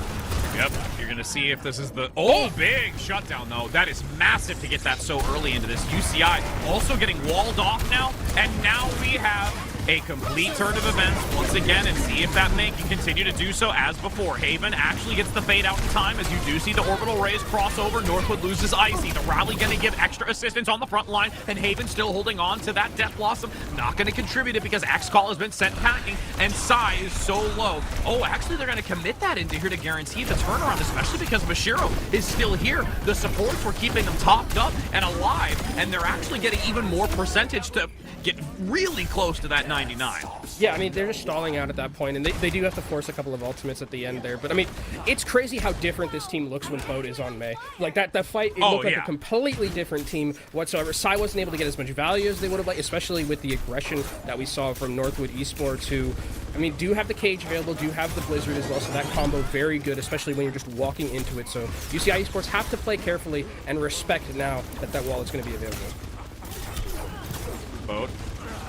Yep, you're going to see if this is the... big shutdown, though. That is massive to get that so early into this. UCI also getting walled off now, and now we have a complete turn of events once again, and see if that Mei can continue to do so as before. Haven actually gets the fade out in time, as you do see the orbital rays cross over. Northwood loses Icy. The Rally going to give extra assistance on the front line, and Haven still holding on to that Death Blossom. Not going to contribute it because Xcall has been sent packing, and Sai is so low. Oh, actually, they're going to commit that into here to guarantee the turnaround, especially because Mashiro is still here. The supports were keeping them topped up and alive, and they're actually getting even more percentage to get really close to that 99. Yeah, I mean, they're just stalling out at that point, and they do have to force a couple of ultimates at the end there. But, I mean, it's crazy how different this team looks when Boat is on Mei. Like, that fight, it looked like a completely different team whatsoever. Sai wasn't able to get as much value as they would have liked, especially with the aggression that we saw from Northwood Esports, who, I mean, do have the cage available, do have the Blizzard as well, so that combo very good, especially when you're just walking into it. So UCI Esports have to play carefully and respect now that that wall is going to be available. Boat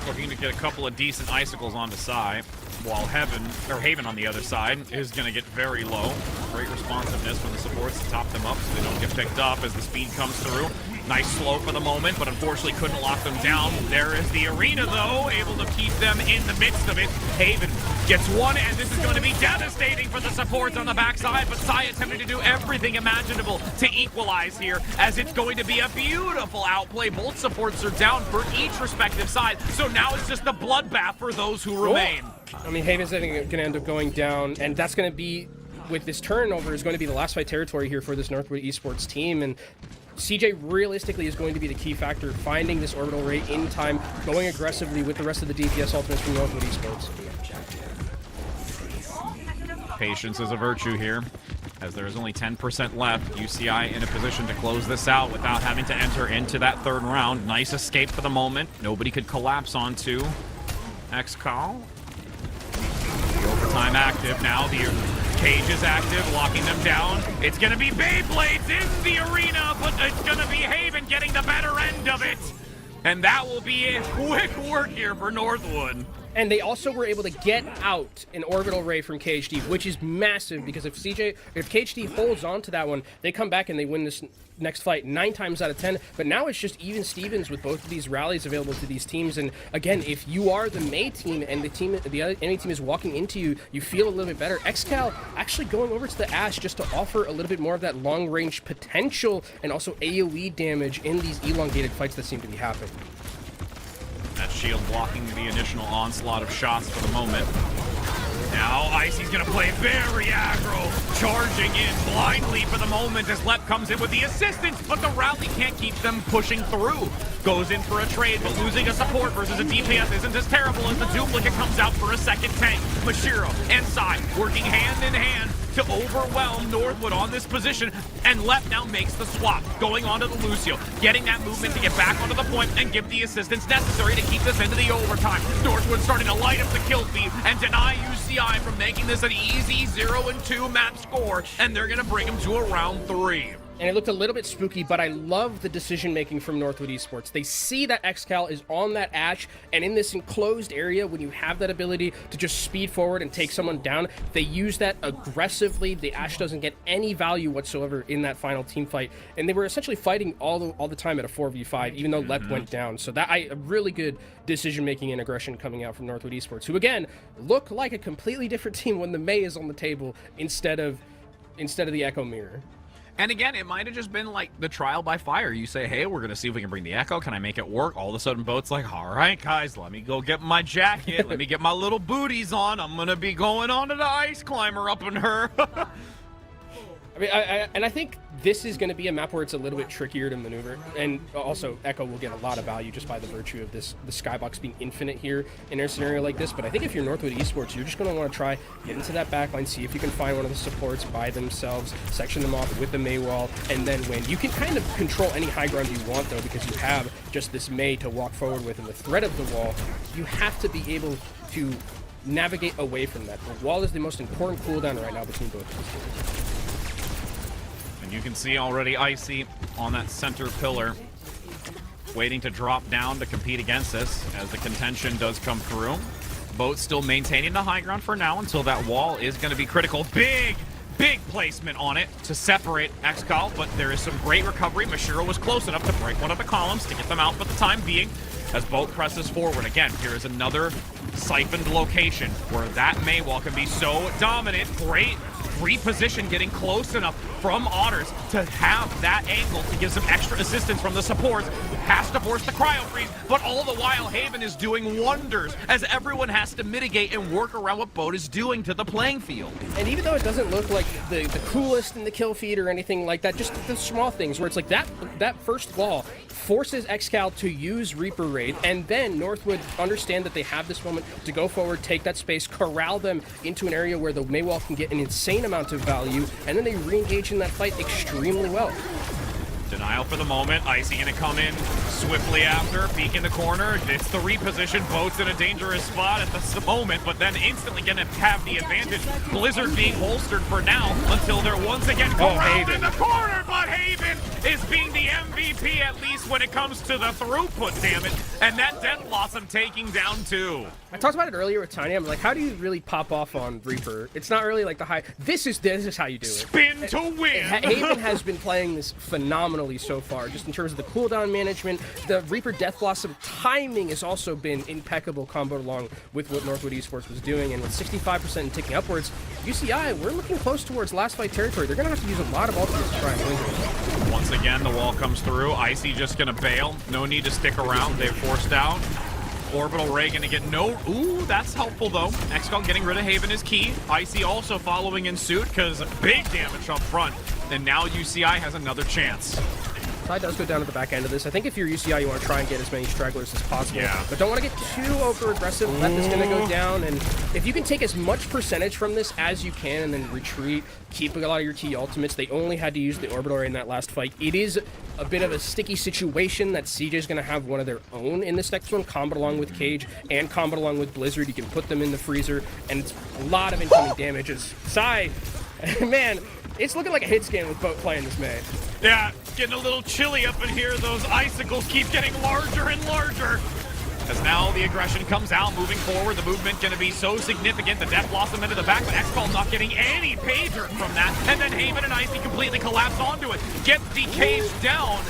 looking to get a couple of decent icicles onto Sai, while Haven on the other side is going to get very low. Great responsiveness from the supports to top them up so they don't get picked up as the speed comes through. Nice slow for the moment, but unfortunately couldn't lock them down. There is the arena, though, able to keep them in the midst of it. Haven gets one, and this is going to be devastating for the supports on the backside, but Sai attempting to do everything imaginable to equalize here, as it's going to be a beautiful outplay. Both supports are down for each respective side, so now it's just the bloodbath for those who remain. I mean, Haven's going to end up going down, and that's going to be, with this turnover, is going to be the last fight territory here for this Northwood Esports team, and CJ realistically is going to be the key factor, finding this orbital ray in time, going aggressively with the rest of the DPS ultimates from Northwood Esports. Patience is a virtue here, as there is only 10% left. UCI in a position to close this out without having to enter into that third round. Nice escape for the moment. Nobody could collapse onto XCal. The overtime active now. The cage is active, locking them down. It's going to be Beyblades in the arena, but it's going to be Haven getting the better end of it. And that will be a quick work here for Northwood. And they also were able to get out an orbital ray from KHD, which is massive because if KHD holds on to that one, they come back and they win this next fight 9 times out of 10. But now it's just even Stevens with both of these rallies available to these teams. And again, if you are the May team and the other enemy team is walking into you, you feel a little bit better. XCal actually going over to the Ash just to offer a little bit more of that long range potential and also AoE damage in these elongated fights that seem to be happening. That shield blocking the initial onslaught of shots for the moment. Now Icy's gonna play very aggro, charging in blindly for the moment as Lep comes in with the assistance, but the rally can't keep them pushing through. Goes in for a trade, but losing a support versus a DPS isn't as terrible as the duplicate comes out for a second tank. Mashiro and Sai working hand in hand to overwhelm Northwood on this position, and Lep now makes the swap, going onto the Lucio, getting that movement to get back onto the point and give the assistance necessary to keep this into the overtime. Northwood starting to light up the kill feed and deny UCI from making this an easy 0-2 map score, and they're gonna bring him to a round 3. And it looked a little bit spooky, but I love the decision-making from Northwood Esports. They see that XCal is on that Ash, and in this enclosed area, when you have that ability to just speed forward and take someone down, they use that aggressively. The Ash doesn't get any value whatsoever in that final team fight, and they were essentially fighting all the time at a 4v5, even though Lep went down. So that a really good decision-making and aggression coming out from Northwood Esports, who, again, look like a completely different team when the May is on the table instead of the Echo Mirror. And again, it might have just been like the trial by fire. You say, hey, we're going to see if we can bring the Echo. Can I make it work? All of a sudden, Boat's like, all right, guys, let me go get my jacket. Let me get my little booties on. I'm going to be going onto the ice climber up in her. I think this is going to be a map where it's a little bit trickier to maneuver, and also Echo will get a lot of value just by the virtue of the skybox being infinite here in a scenario like this. But I think if you're Northwood Esports, you're just going to want to try get into that backline, see if you can find one of the supports by themselves, section them off with the May wall, and then win. You can kind of control any high ground you want, though, because you have just this May to walk forward with and the threat of the wall. You have to be able to navigate away from that. The wall is the most important cooldown right now between both of these teams. And you can see already Icy on that center pillar, waiting to drop down to compete against this as the contention does come through. Boat still maintaining the high ground for now until that wall is going to be critical. Big placement on it to separate XCal, but there is some great recovery. Mashiro was close enough to break one of the columns to get them out for the time being as Boat presses forward. Again, here is another siphoned location where that May wall can be so dominant. Great reposition, getting close enough from Otters to have that angle to give some extra assistance from the supports. Has to force the cryo freeze, but all the while Haven is doing wonders as everyone has to mitigate and work around what Boat is doing to the playing field. And even though it doesn't look like the coolest in the kill feed or anything like that, just the small things where it's like that first wall forces XCal to use Reaper Raid, and then Northwood understand that they have this moment to go forward, take that space, corral them into an area where the Maywall can get an insane amount of value, and then they re-engage in that fight extremely well. Denial for the moment. Icy gonna come in swiftly after, peek in the corner. It's the reposition. Boat's in a dangerous spot at the moment, but then instantly gonna have the advantage. Blizzard being holstered for now until they're once again corralled in the corner, but Haven is being the MVP at least when it comes to the throughput, damn it. And that Death Blossom taking down 2. I talked about it earlier with Tiny. I'm like, how do you really pop off on Reaper? It's not really like the high. This is how you do it. Spin to win. Haven has been playing this phenomenally so far, just in terms of the cooldown management. The Reaper Death Blossom timing has also been impeccable, comboed along with what Northwood Esports was doing, and with 65% and ticking upwards, UCI, we're looking close towards last fight territory. They're gonna have to use a lot of ultimates to try and win this. Once again, the wall comes through. Icy just gonna bail. No need to stick around. They're forced out. Orbital Ray gonna get no... Ooh, that's helpful, though. XCal getting rid of Haven is key. Icy also following in suit, because big damage up front. And now UCI has another chance. Tide does go down at the back end of this. I think if you're UCI, you want to try and get as many stragglers as possible. Yeah. But don't want to get too over-aggressive. Left is going to go down, and if you can take as much percentage from this as you can and then retreat, keep a lot of your key ultimates. They only had to use the orbital array in that last fight. It is a bit of a sticky situation that CJ is going to have one of their own in this next one, combat along with Cage and combat along with Blizzard. You can put them in the freezer, and it's a lot of incoming damages. Sai, man, it's looking like a hit scan with Boat playing this May. Yeah, getting a little chilly up in here. Those icicles keep getting larger and larger. As now the aggression comes out, moving forward, the movement going to be so significant. The Death Blossom into the back, but X-Ball not getting any pay dirt from that. And then Haven and Icy completely collapse onto it. Gets the cage down,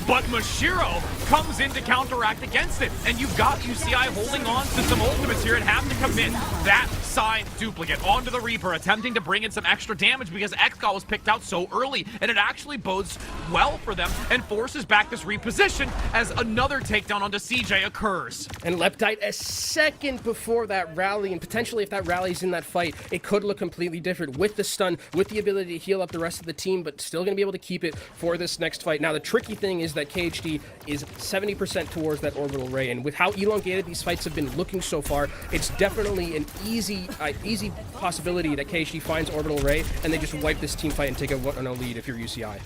but Mashiro comes in to counteract against it. And you've got UCI holding on to some ultimates here and have to commit that side duplicate onto the Reaper, attempting to bring in some extra damage because X-Ball was picked out so early. And it actually bodes well for them and forces back this reposition as another takedown onto CJ occurs. And Leptite a second before that rally, and potentially if that rally's in that fight, it could look completely different with the stun, with the ability to heal up the rest of the team, but still going to be able to keep it for this next fight. Now, the tricky thing is that KHD is 70% towards that orbital ray, and with how elongated these fights have been looking so far, it's definitely an easy possibility that KHD finds orbital ray, and they just wipe this team fight and take a 1-0 lead if you're UCI.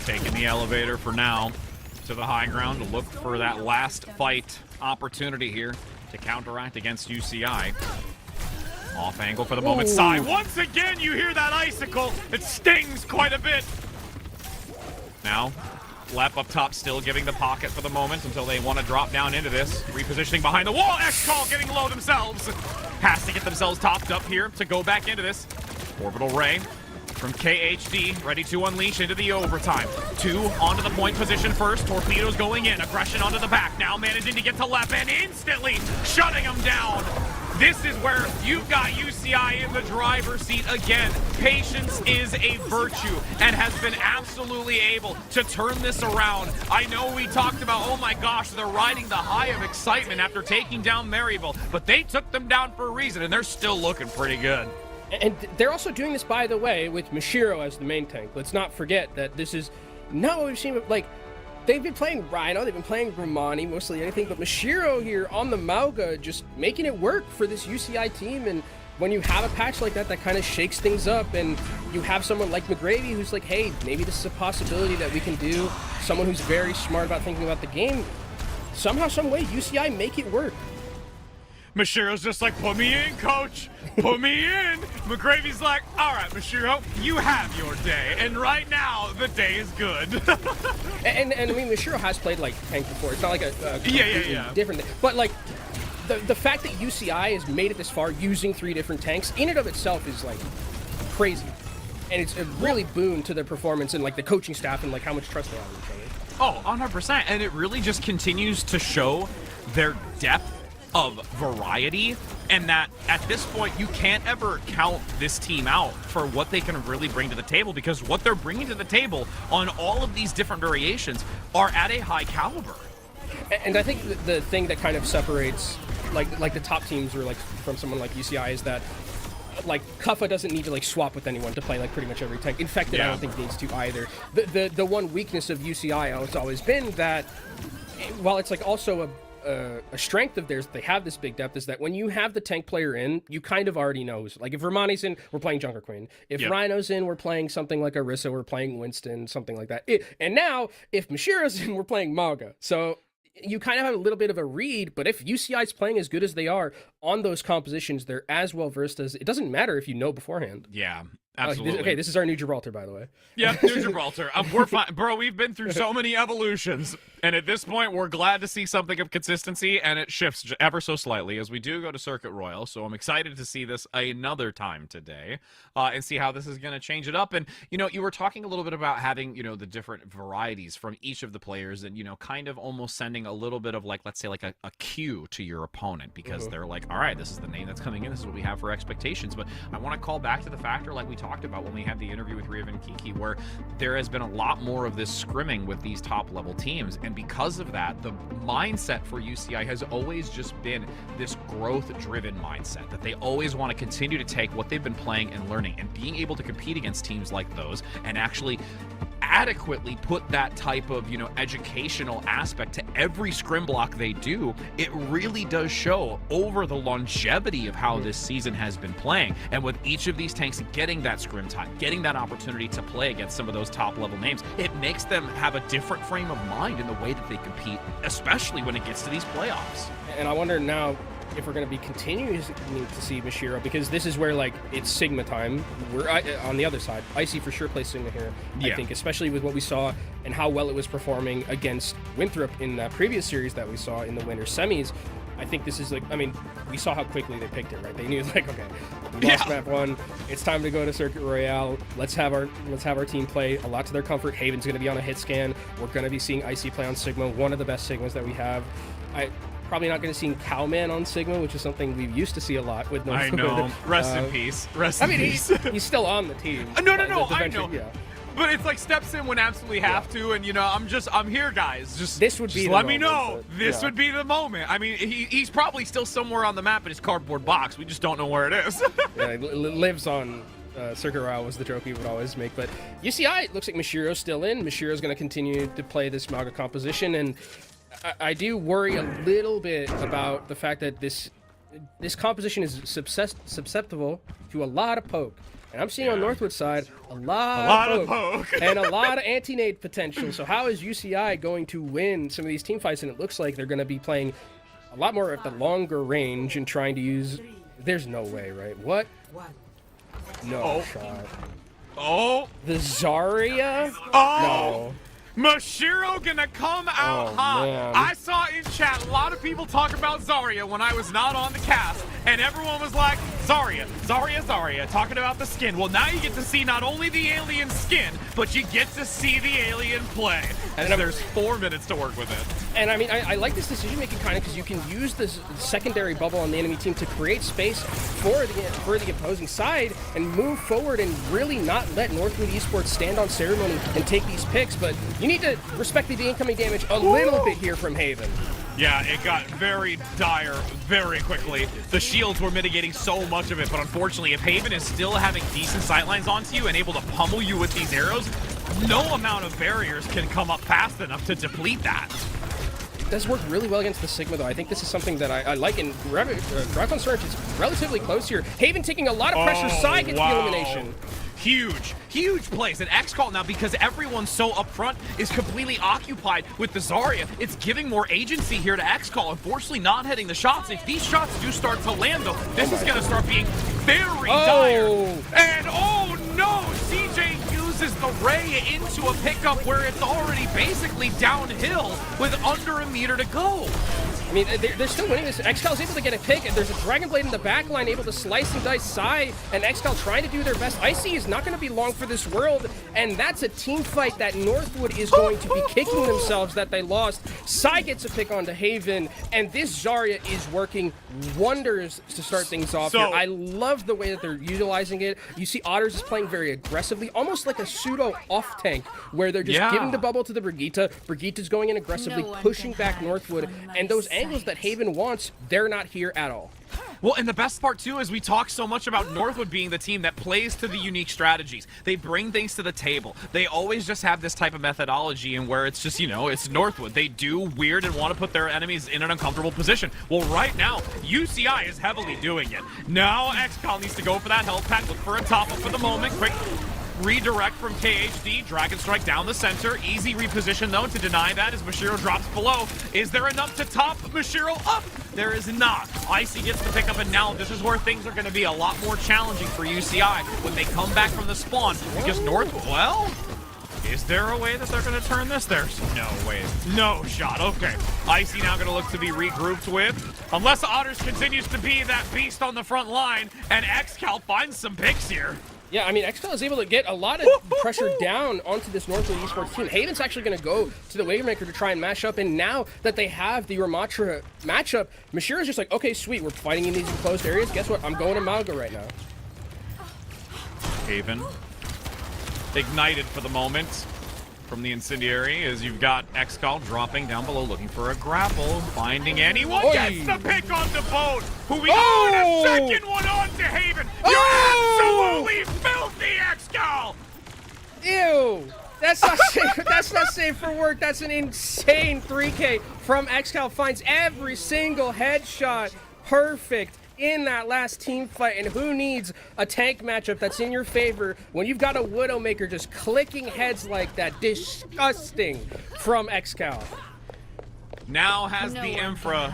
Taking the elevator for now to the high ground to look for that last fight opportunity here to counteract against UCI. Off angle for the moment. Sai, once again, you hear that icicle. It stings quite a bit. Now, Lep up top still giving the pocket for the moment until they want to drop down into this. Repositioning behind the wall. X-Call getting low themselves. Has to get themselves topped up here to go back into this. Orbital Ray from KHD, ready to unleash into the overtime. 2 onto the point position first. Torpedoes going in. Aggression onto the back. Now managing to get to Lep and instantly shutting them down. This is where you've got UCI in the driver's seat again. Patience is a virtue and has been absolutely able to turn this around. I know we talked about, oh my gosh, they're riding the high of excitement after taking down Maryville, but they took them down for a reason, and they're still looking pretty good. And they're also doing this, by the way, with Mashiro as the main tank. Let's not forget that this is not what we've seen, like, they've been playing Rhino, they've been playing Romani, mostly anything, but Mashiro here on the Mauga just making it work for this UCI team. And when you have a patch like that, that kind of shakes things up, and you have someone like McGravy who's like, hey, maybe this is a possibility that we can do, someone who's very smart about thinking about the game, somehow, some way, UCI make it work. Mashiro's just like, put me in, coach. Put me in. McGravy's like, all right, Mashiro, you have your day. And right now, the day is good. and I mean, Mashiro has played like tank before. It's not like a yeah. different thing. But like, the fact that UCI has made it this far using 3 different tanks, in and of itself is like crazy. And it's a really boon to their performance and like the coaching staff and like how much trust they have in each other. Oh, 100%. And it really just continues to show their depth of variety, and that at this point you can't ever count this team out for what they can really bring to the table, because what they're bringing to the table on all of these different variations are at a high caliber. And I think the thing that kind of separates like the top teams or like from someone like UCI is that like Kuffa doesn't need to like swap with anyone to play like pretty much every tank. Infected, I don't think needs to either. The one weakness of UCI has always been that while it's like also a strength of theirs, they have this big depth, is that when you have the tank player in, you kind of already know. Like if Romani's in, we're playing Junker Queen. If Rhino's in, we're playing something like Orisa, we're playing Winston, something like that. And now, if Mashiro's in, we're playing Mauga. So you kind of have a little bit of a read, but if UCI's playing as good as they are on those compositions, they're as well versed as, it doesn't matter if you know beforehand. Yeah. Absolutely. Okay, this is our new Gibraltar, by the way. Yeah, new Gibraltar. We're fine. Bro, we've been through so many evolutions, and at this point, we're glad to see something of consistency, and it shifts ever so slightly as we do go to Circuit Royale, so I'm excited to see this another time today and see how this is going to change it up. And, you know, you were talking a little bit about having, you know, the different varieties from each of the players and, you know, kind of almost sending a little bit of, like, let's say, like a cue to your opponent, because they're like, all right, this is the name that's coming in, this is what we have for expectations. But I want to call back to the factor, like we talked about when we had the interview with Riv and Kiki, where there has been a lot more of this scrimming with these top level teams, and because of that, the mindset for UCI has always just been this growth driven mindset, that they always want to continue to take what they've been playing and learning and being able to compete against teams like those and actually adequately put that type of, educational aspect to every scrim block they do, it really does show over the longevity of how this season has been playing. And with each of these tanks getting that scrim time, getting that opportunity to play against some of those top level names, it makes them have a different frame of mind in the way that they compete, especially when it gets to these playoffs. And I wonder now if we're going to be continuing to see Mashiro, because this is where, like, it's Sigma time. We're on the other side. Icy for sure plays Sigma here. Yeah. I think, especially with what we saw and how well it was performing against Winthrop in that previous series that we saw in the winter semis. I think this is, like, I mean, we saw how quickly they picked it, right? They knew, like, okay, we lost map 1. It's time to go to Circuit Royale. Let's have our team play a lot to their comfort. Haven's going to be on a hit scan. We're going to be seeing Icy play on Sigma, one of the best Sigmas that we have. Probably not going to see Cowman on Sigma, which is something we used to see a lot with Northwood. I know. Rest in peace. Rest in peace. He's still on the team. No, I know. Yeah. But it's like steps in when absolutely have to, and I'm here, guys. This would be just the let moment, me know. but, This would be the moment. I mean, he's probably still somewhere on the map in his cardboard box. We just don't know where it is. Yeah, he lives on Circuit Royale was the joke he would always make. But UCI, it looks like Mashiro's still in. Mashiro's going to continue to play this Maga composition, and I do worry a little bit about the fact that this composition is susceptible to a lot of poke. And I'm seeing on Northwood's side a lot of poke and a lot of anti-nade potential. So how is UCI going to win some of these team fights? And it looks like they're going to be playing a lot more at the longer range and trying to use... There's no way, right? What? No shot. Oh. The Zarya? Oh. No. Mashiro gonna come out hot. Man. I saw in chat a lot of people talk about Zarya when I was not on the cast, and everyone was like, Zarya, talking about the skin. Well, now you get to see not only the alien skin, but you get to see the alien play. And there's 4 minutes to work with it. And I mean, I like this decision-making kind of because you can use this secondary bubble on the enemy team to create space for the opposing side and move forward and really not let Northwood Esports stand on ceremony and take these picks. But you need to respect the incoming damage a little bit here from Haven. Yeah, it got very dire very quickly. The shields were mitigating so much of it, but unfortunately, if Haven is still having decent sightlines onto you and able to pummel you with these arrows, no amount of barriers can come up fast enough to deplete that. It does work really well against the Sigma, though. I think this is something that I like, and Dragon Surge is relatively close here. Haven taking a lot of pressure, Sai gets the elimination. Huge plays. And X-Call now, because everyone's so up front, is completely occupied with the Zarya. It's giving more agency here to X-Call. Unfortunately, not hitting the shots. If these shots do start to land, though, this is going to start being very dire. And oh no, CJ uses the Ray into a pickup where it's already basically downhill with under a meter to go. I mean, they're still winning this. Xcal's able to get a pick, and there's a Dragon Blade in the back line able to slice and dice Sai, and Xcal trying to do their best. Icy is not going to be long for this world, and that's a team fight that Northwood is going to be kicking themselves that they lost. Sai gets a pick onto Haven, and this Zarya is working wonders to start things off here. I love the way that they're utilizing it. You see Otters is playing very aggressively, almost like a pseudo off-tank, where they're just giving the bubble to the Brigitte. Brigitte's going in aggressively, pushing back Northwood, and those angles that Haven wants, they're not here at all. Well, and the best part, too, is we talk so much about Northwood being the team that plays to the unique strategies. They bring things to the table. They always just have this type of methodology and where it's just, it's Northwood. They do weird and want to put their enemies in an uncomfortable position. Well, right now, UCI is heavily doing it. Now, XCOM needs to go for that health pack, look for a top-up for the moment. Quick redirect from KHD, Dragon Strike down the center. Easy reposition, though, to deny that as Mashiro drops below. Is there enough to top Mashiro up? There is not. Icy gets the pickup, and now this is where things are going to be a lot more challenging for UCI when they come back from the spawn. Because well, is there a way that they're going to turn this? There's no way. No shot. Okay. Icy now going to look to be regrouped with. Unless Otters continues to be that beast on the front line, and XCal finds some picks here. Yeah, I mean, XCal is able to get a lot of pressure down onto this Northwood Esports team. Haven's actually going to go to the Wavemaker to try and mash up, and now that they have the Ramatra matchup, Mashiro's just like, okay, sweet, we're fighting in these enclosed areas. Guess what? I'm going to Malga right now. Haven ignited for the moment from the incendiary as you've got XCall dropping down below looking for a grapple, finding anyone. Gets the pick on the boat. Who we got a second one on to Haven. You're absolutely filthy, XCall. Ew. That's not safe. That's not safe for work. That's an insane 3K from xCal. Finds every single headshot perfect in that last team fight. And who needs a tank matchup that's in your favor when you've got a Widowmaker just clicking heads like that? Disgusting from xCal. Now has the infra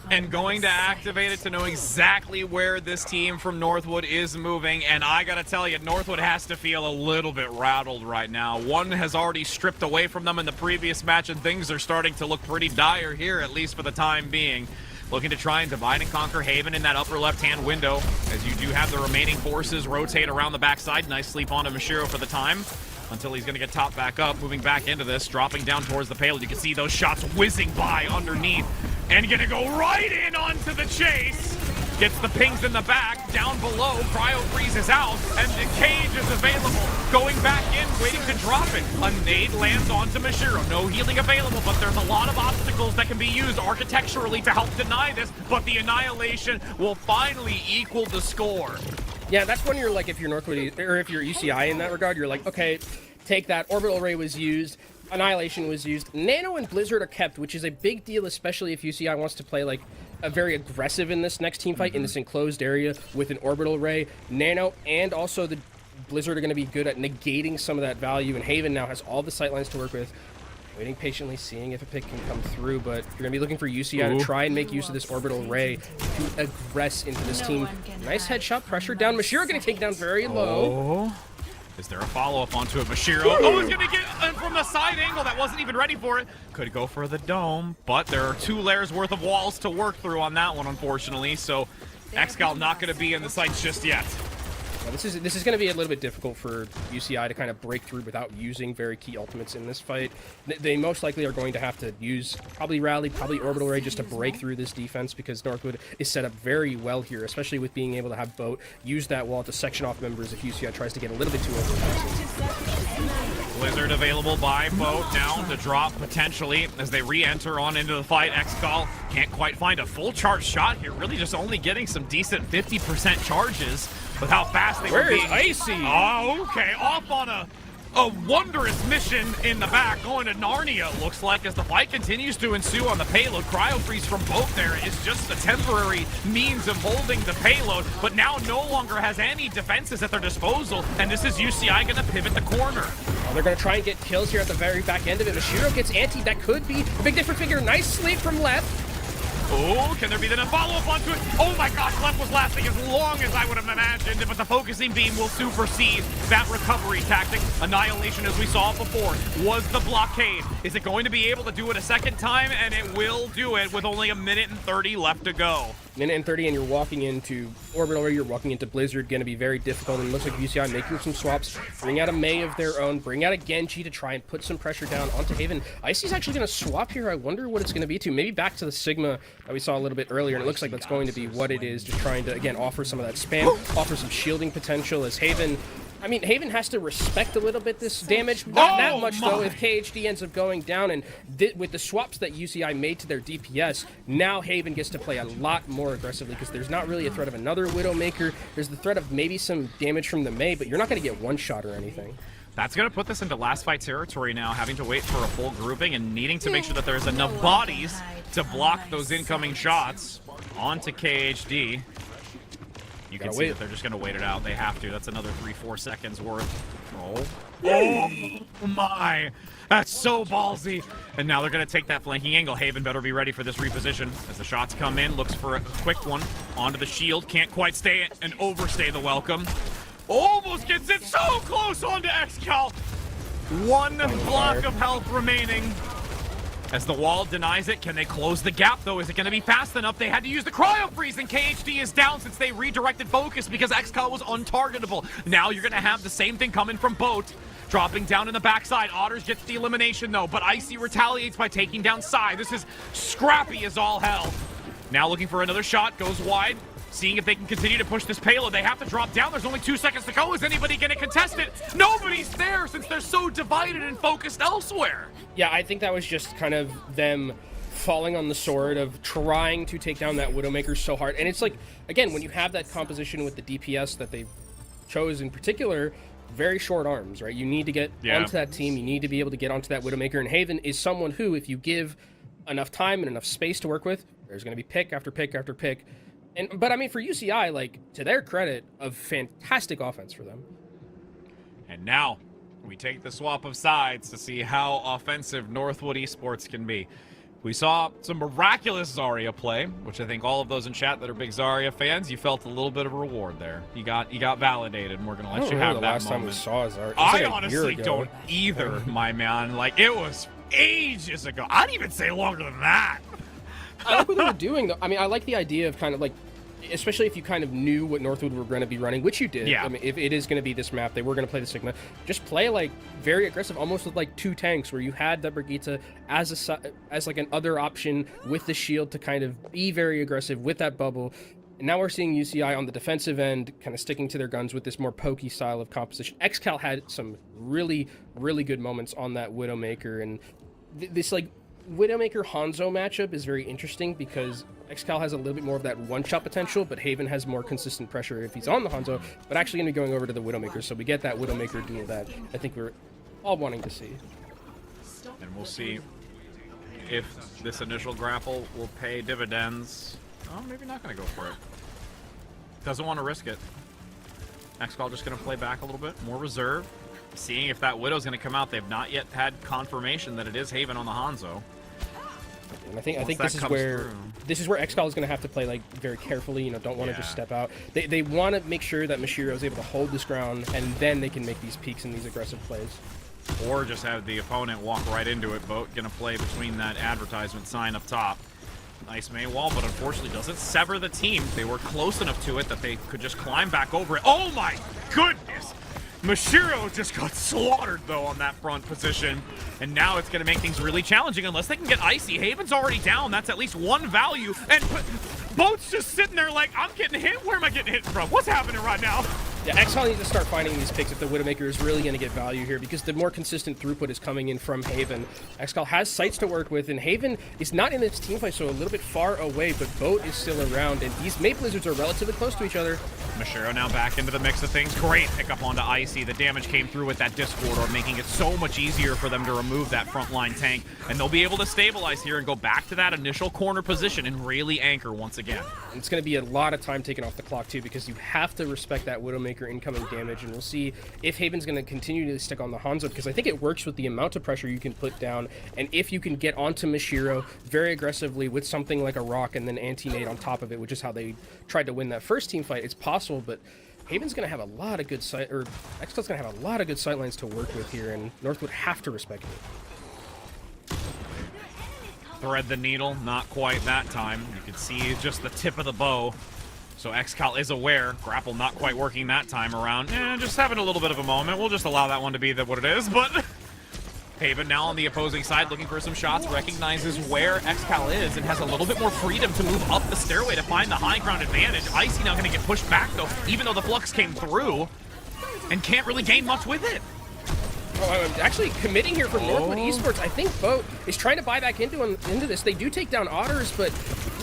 and going to activate it to know exactly where this team from Northwood is moving. And I gotta tell you, Northwood has to feel a little bit rattled right now. One has already stripped away from them in the previous match, and things are starting to look pretty dire here, at least for the time being. Looking to try and divide and conquer Haven in that upper left-hand window, as you do have the remaining forces rotate around the backside. Nice sleep onto Mashiro for the time, until he's going to get topped back up, moving back into this, dropping down towards the payload. You can see those shots whizzing by underneath, and going to go right in onto the chase. Gets the pings in the back, down below, cryo freezes out, and the cage is available. Going back in, waiting to drop it. A nade lands onto Mashiro. No healing available, but there's a lot of obstacles that can be used architecturally to help deny this, but the annihilation will finally equal the score. Yeah, that's when you're like, if you're Northwood, or if you're UCI in that regard, you're like, okay, take that. Orbital Ray was used. Annihilation was used. Nano and Blizzard are kept, which is a big deal, especially if UCI wants to play like a very aggressive in this next team fight in this enclosed area with an Orbital Ray. Nano and also the Blizzard are going to be good at negating some of that value, and Haven now has all the sightlines to work with. Waiting patiently, seeing if a pick can come through, but you're going to be looking for UCI to try and make use of this Orbital Ray to aggress into this team. Nice headshot, pressure down. Mashiro going to take down very low. Is there a follow-up onto it? Mashiro, oh, he's going to get from the side angle. That wasn't even ready for it. Could go for the dome, but there are 2 layers worth of walls to work through on that one, unfortunately. So xCal not going to be in the sights just yet. Well, this is going to be a little bit difficult for UCI to kind of break through without using very key ultimates in this fight. They most likely are going to have to use probably Rally, probably Orbital Ray just to break through this defense, because Northwood is set up very well here, especially with being able to have Boat use that wall to section off members if UCI tries to get a little bit too overaggressive. Blizzard available by Boat now to drop potentially as they re-enter on into the fight. xCal can't quite find a full charge shot here, really just only getting some decent 50% charges with how fast they were being. Where's Icy? Oh, okay, off on a wondrous mission in the back, going to Narnia, it looks like, as the fight continues to ensue on the payload. Cryo freeze from Boat there is just a temporary means of holding the payload, but now no longer has any defenses at their disposal, and this is UCI going to pivot the corner. Well, they're going to try and get kills here at the very back end of it. Mashiro gets anti. That could be a big different figure. Nice sleep from left. Oh, can there be then a follow-up onto it? Oh my gosh, left was lasting as long as I would have imagined, but the focusing beam will supersede that recovery tactic. Annihilation, as we saw before, was the blockade. Is it going to be able to do it a second time? And it will do it with only 1:30 left to go. 1:30, and you're walking into Orbital Ray, you're walking into Blizzard, going to be very difficult, and it looks like UCI making some swaps, bring out a Mei of their own, bring out a Genji to try and put some pressure down onto Haven. Icy's actually going to swap here. I wonder what it's going to be to. Maybe back to the Sigma that we saw a little bit earlier, and it looks like that's going to be what it is, just trying to, again, offer some of that spam, offer some shielding potential as Haven... I mean, Haven has to respect a little bit this damage. Not that much, though, if KHD ends up going down. And with the swaps that UCI made to their DPS, now Haven gets to play a lot more aggressively, because there's not really a threat of another Widowmaker. There's the threat of maybe some damage from the Mei, but you're not going to get one shot or anything. That's going to put this into last fight territory now, having to wait for a full grouping and needing to make sure that there's enough bodies to block those incoming shots onto KHD. You can see that they're just going to wait it out. They have to. That's another 3-4 seconds worth. Oh my. That's so ballsy. And now they're going to take that flanking angle. Haven better be ready for this reposition. As the shots come in, looks for a quick one onto the shield. Can't quite stay it and overstay the welcome. Almost gets it so close onto xCal. One block of health remaining. As the wall denies it, can they close the gap, though? Is it going to be fast enough? They had to use the cryo freeze, and KHD is down since they redirected focus because xCal was untargetable. Now you're going to have the same thing coming from Boat. Dropping down in the backside. Otters gets the elimination, though, but Icy retaliates by taking down Psy. This is scrappy as all hell. Now looking for another shot, goes wide. Seeing if they can continue to push this payload. They have to drop down. There's only 2 seconds to go. Is anybody going to contest it? Nobody's there since they're so divided and focused elsewhere. Yeah, I think that was just kind of them falling on the sword of trying to take down that Widowmaker so hard. And it's like, again, when you have that composition with the DPS that they chose in particular, very short arms, right? You need to get onto that team. You need to be able to get onto that Widowmaker. And Haven is someone who, if you give enough time and enough space to work with, there's going to be pick after pick after pick. But I mean, for UCI, like, to their credit, a fantastic offense for them. And now we take the swap of sides to see how offensive Northwood Esports can be. We saw some miraculous Zarya play, which I think all of those in chat that are big Zarya fans, you felt a little bit of a reward there. You got validated, and we're gonna let you have that moment. The last time we saw Zarya, I honestly don't either, my man. Like, it was ages ago. I'd even say longer than that. I like what they were doing, though. I mean, I like the idea of kind of like, especially if you kind of knew what Northwood were going to be running, which you did. Yeah. I mean, if it is going to be this map, they were going to play the Sigma. Just play like very aggressive, almost with like 2 tanks, where you had the Brigitte as like an other option with the shield to kind of be very aggressive with that bubble. And now we're seeing UCI on the defensive end, kind of sticking to their guns with this more pokey style of composition. XCal had some really, really good moments on that Widowmaker, and this like Widowmaker Hanzo matchup is very interesting because XCal has a little bit more of that one-shot potential, but Haven has more consistent pressure if he's on the Hanzo, but actually going to be going over to the Widowmaker, so we get that Widowmaker duel that I think we're all wanting to see. And we'll see if this initial grapple will pay dividends. Oh, maybe not going to go for it. Doesn't want to risk it. XCal just going to play back a little bit, more reserve, seeing if that Widow's going to come out. They've not yet had confirmation that it is Haven on the Hanzo. And I think this is where XCal is going to have to play like very carefully. You know, don't want to just step out. They want to make sure that Mashiro is able to hold this ground, and then they can make these peaks and these aggressive plays. Or just have the opponent walk right into it. Boat going to play between that advertisement sign up top. Nice main wall, but unfortunately doesn't sever the team. They were close enough to it that they could just climb back over it. Oh my goodness! Mashiro just got slaughtered, though, on that front position. And now it's going to make things really challenging unless they can get Icy. Haven's already down. That's at least one value. And Boat's just sitting there like, I'm getting hit. Where am I getting hit from? What's happening right now? Yeah, XCal needs to start finding these picks if the Widowmaker is really going to get value here, because the more consistent throughput is coming in from Haven. XCal has sites to work with, and Haven is not in its team fight, so a little bit far away, but Boat is still around, and these Maple Lizards are relatively close to each other. Mashiro now back into the mix of things. Great pickup onto Icy. The damage came through with that Discord, or making it so much easier for them to remove that frontline tank, and they'll be able to stabilize here and go back to that initial corner position and really anchor once again. And it's going to be a lot of time taken off the clock, too, because you have to respect that Widowmaker incoming damage, and we'll see if Haven's going to continue to stick on the Hanzo, because I think it works with the amount of pressure you can put down, and if you can get onto Mashiro very aggressively with something like a rock and then anti-nade on top of it, which is how they tried to win that first team fight, it's possible, but Haven's going to have a lot of good sight, or XCal's going to have a lot of good sightlines to work with here, and Northwood have to respect it. Thread the needle, not quite that time. You can see just the tip of the bow. So XCal is aware. Grapple not quite working that time around. Just having a little bit of a moment. We'll just allow that one to be what it is, but Haven now on the opposing side looking for some shots, recognizes where XCal is and has a little bit more freedom to move up the stairway to find the high ground advantage. Icy now going to get pushed back though, even though the flux came through, and can't really gain much with it. Oh, I'm actually committing here for Northwood Esports. I think Boat is trying to buy back into this. They do take down Otters, but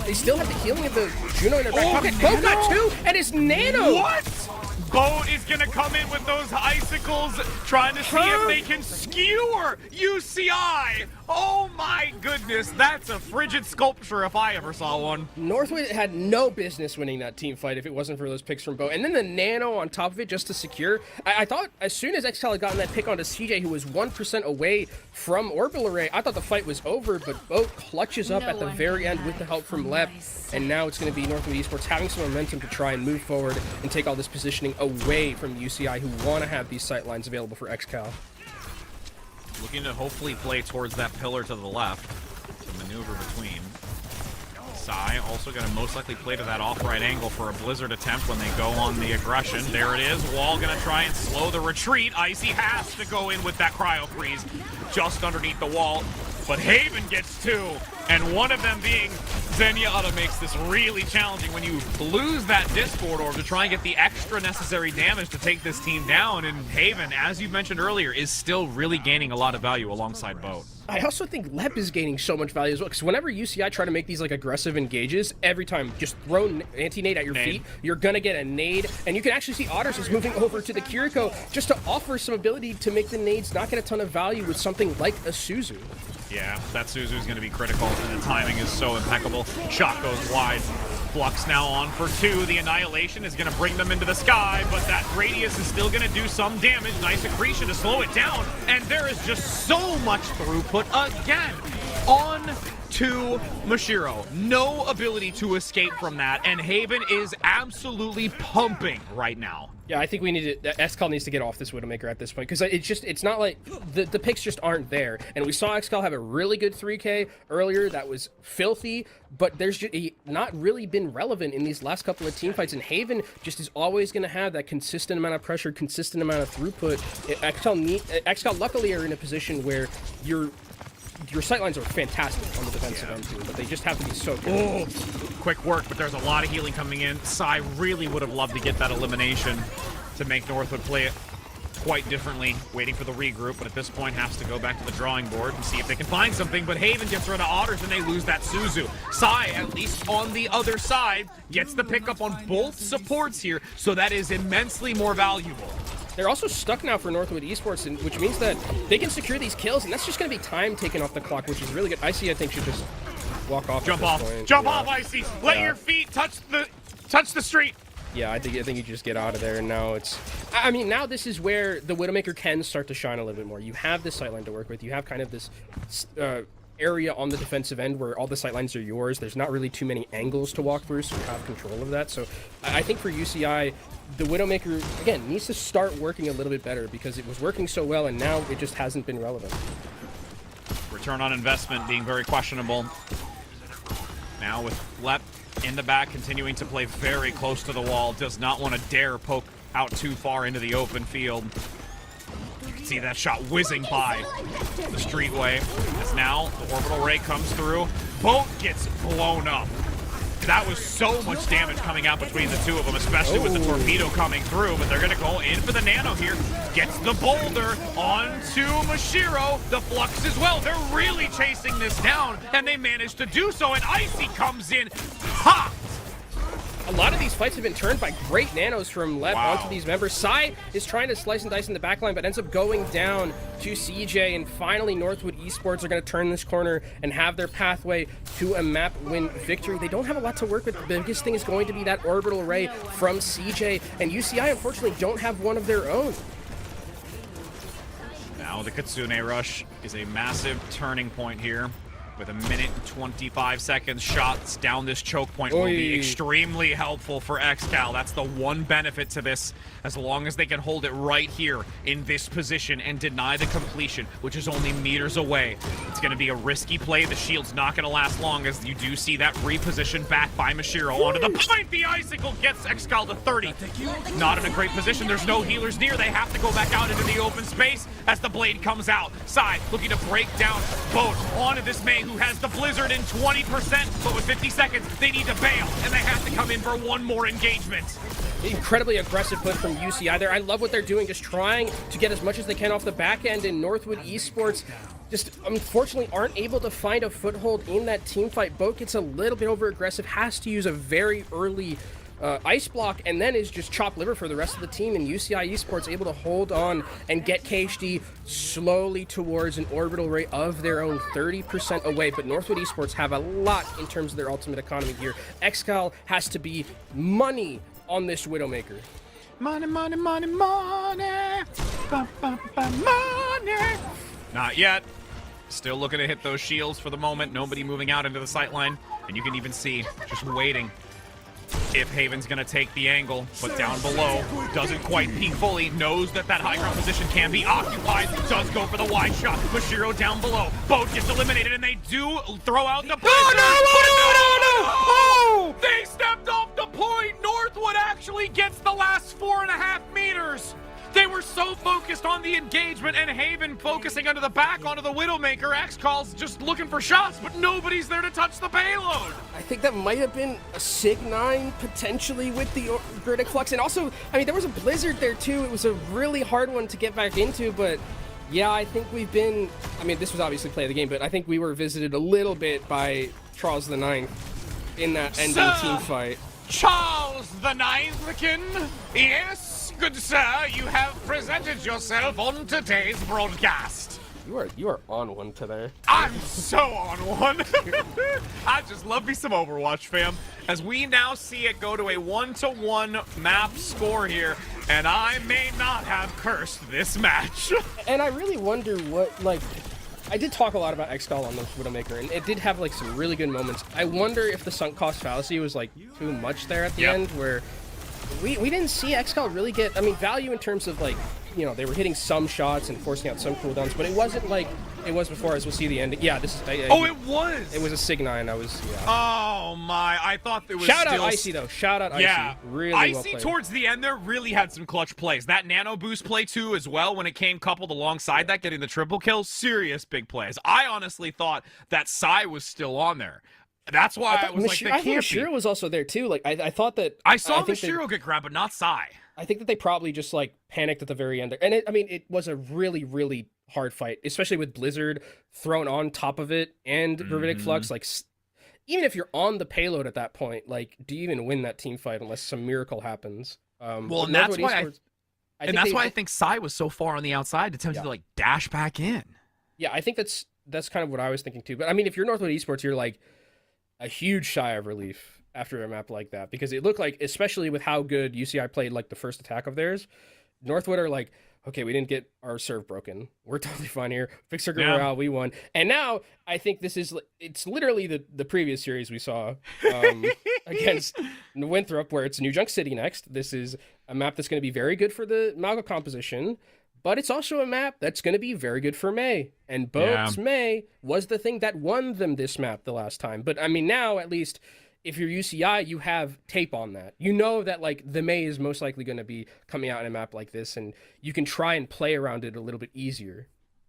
they still have the healing of the Juno in their back pocket. Boat got 2, and it's Nano! What? Boat is going to come in with those icicles, trying to see if they can skewer UCI. Oh my goodness, that's a frigid sculpture if I ever saw one. Northwood had no business winning that team fight if it wasn't for those picks from Boat. And then the Nano on top of it just to secure. I thought as soon as XCal had gotten that pick onto CJ, who was 1% away from Orbital Array, I thought the fight was over, but Boat clutches up at the very end with the help from Lep. And now it's going to be Northwood Esports having some momentum to try and move forward and take all this positioning away from UCI, who want to have these sight lines available for XCal. Looking to hopefully play towards that pillar to the left to maneuver between. Sai also going to most likely play to that off-right angle for a Blizzard attempt when they go on the aggression. There it is. Wall going to try and slow the retreat. Icy has to go in with that cryo freeze just underneath the wall. But Haven gets 2, and one of them being Zenyatta makes this really challenging when you lose that Discord orb to try and get the extra necessary damage to take this team down. And Haven, as you mentioned earlier, is still really gaining a lot of value alongside Boat. I also think Lep is gaining so much value as well, because whenever UCI try to make these like aggressive engages, every time just throw anti-nade at your feet, you're gonna get a nade, and you can actually see Otters is moving over to the Kiriko just to offer some ability to make the nades not get a ton of value with something like a Suzu. Yeah, that Suzu is going to be critical, and the timing is so impeccable. Shot goes wide. Flux now on for 2. The Annihilation is going to bring them into the sky, but that radius is still going to do some damage. Nice accretion to slow it down, and there is just so much throughput again on to Mashiro. No ability to escape from that, and Haven is absolutely pumping right now. Yeah, I think we need to, XCal needs to get off this Widowmaker at this point, because it's not like, the picks just aren't there. And we saw XCal have a really good 3K earlier that was filthy, but there's just not really been relevant in these last couple of team fights, and Haven just is always going to have that consistent amount of pressure, consistent amount of throughput. XCal luckily are in a position where your sightlines are fantastic on the defensive end too, but they just have to be so good. Quick work, but there's a lot of healing coming in. Sai really would have loved to get that elimination to make Northwood play it quite differently, waiting for the regroup, but at this point has to go back to the drawing board and see if they can find something, but Haven gets rid of Otters and they lose that Suzu. Sai, at least on the other side, gets the pickup on both supports here, so that is immensely more valuable. They're also stuck now for Northwood Esports, which means that they can secure these kills, and that's just going to be time taken off the clock, which is really good. Icy, I think, should just walk off. Jump off, Icy. Let your feet touch the street. Yeah, I think you just get out of there, and now it's... I mean, now this is where the Widowmaker can start to shine a little bit more. You have this sightline to work with. You have kind of this area on the defensive end where all the sightlines are yours. There's not really too many angles to walk through, so you have control of that. So I think for UCI, the Widowmaker, again, needs to start working a little bit better, because it was working so well, and now it just hasn't been relevant. Return on investment being very questionable. Now with Lep in the back, continuing to play very close to the wall, does not want to dare poke out too far into the open field. You can see that shot whizzing by the streetway, as now the orbital ray comes through. Boat gets blown up. That was so much damage coming out between the two of them, especially with the torpedo coming through, but they're going to go in for the nano here. Gets the boulder onto Mashiro. The Flux as well. They're really chasing this down, and they managed to do so, and Icy comes in hot. A lot of these fights have been turned by great nanos from Lep onto these members. Sai is trying to slice and dice in the backline, but ends up going down to CJ, and finally Northwood Esports are going to turn this corner and have their pathway to a map win victory. They don't have a lot to work with. The biggest thing is going to be that orbital ray from CJ, and UCI unfortunately don't have one of their own. Now the Kitsune rush is a massive turning point here. With a minute and 25 seconds, shots down this choke point will be extremely helpful for XCal. That's the one benefit to this, as long as they can hold it right here in this position and deny the completion, which is only meters away. It's going to be a risky play. The shield's not going to last long, as you do see that reposition back by Mashiro onto the point. The icicle gets XCal to 30. Not in a great position. There's no healers near. They have to go back out into the open space as the blade comes out. Side looking to break down Boat onto this main, who has the blizzard in 20%, but with 50 seconds, they need to bail, and they have to come in for one more engagement. Incredibly aggressive push from UCI there. I love what they're doing, just trying to get as much as they can off the back end, and Northwood Esports just unfortunately aren't able to find a foothold in that team fight. Boat gets a little bit over aggressive, has to use a very early ice block, and then is just chopped liver for the rest of the team, and UCI Esports able to hold on and get KHD slowly towards an orbital ray of their own, 30% away. But Northwood Esports have a lot in terms of their ultimate economy here. XCal has to be money on this Widowmaker. Money, money, money, money. Ba, ba, ba, money. Not yet. Still looking to hit those shields for the moment. Nobody moving out into the sightline, and you can even see just waiting if Haven's going to take the angle, but down below, doesn't quite peek fully, knows that that high ground position can be occupied, does go for the wide shot. Mashiro down below, Boat gets eliminated, and they do throw out the blizzard. No! They stepped off the point! Northwood actually gets the last 4.5 meters! They were so focused on the engagement, and Haven focusing onto the back onto the Widowmaker. XCal's just looking for shots, but nobody's there to touch the payload. I think that might have been a Sig-9 potentially with the Verdict Flux, and also, I mean, there was a blizzard there too. It was a really hard one to get back into, but Yeah, I think we've been. I mean, this was obviously play of the game, but I think we were visited a little bit by Charles IX in that ending team fight. Charles the Ninthkin? Yes, good sir, you have presented yourself on today's broadcast. You are on one today. I'm so on one. I just love me some Overwatch, fam. As we now see it go to a 1-to-1 map score here, and I may not have cursed this match. And I really wonder what, like, I did talk a lot about XCall on the Widowmaker, and it did have, like, some really good moments. I wonder if the sunk cost fallacy was, like, too much there at the end, where we didn't see XCall really get, I mean, value in terms of, like, you know, they were hitting some shots and forcing out some cooldowns, but it wasn't like it was before, as we'll see the ending. Yeah, this is... Oh, it was! It was a Sig 9, I was... Yeah. Oh, my, I thought there was Shout out Icy, though. Shout out Icy. Yeah, really well Icy played. towards the end there really had some clutch plays. That nano boost play, too, as well, when it came coupled alongside that, getting the triple kill, serious big plays. I honestly thought that Psy was still on there. That's why I was like, I think Mashiro was also there, too. Like, I thought that... I saw Mashiro get grabbed, but not Psy. I think that they probably just, like, panicked at the very end there. And, I mean, it was a really, really hard fight, especially with Blizzard thrown on top of it and Gravitic Flux. Like, even if you're on the payload at that point, like, do you even win that team fight unless some miracle happens? Well, and that's why I think Psy was so far on the outside to attempt to, like, dash back in. Yeah, I think that's kind of what I was thinking, too. But, I mean, if you're Northwood Esports, you're, like, a huge sigh of relief after a map like that, because it looked like, especially with how good UCI played like the first attack of theirs, Northwood are like, okay, we didn't get our serve broken, we're totally fine here, fixed our Royale, we won. And now I think it's literally the previous series we saw against Winthrop, where it's New Junk City next. This is a map that's going to be very good for the Malga composition, but it's also a map that's going to be very good for May. And Bob's May was the thing that won them this map the last time. But I mean, now at least, if you're UCI, you have tape on that. You know that, like, the May is most likely going to be coming out in a map like this, and you can try and play around it a little bit easier.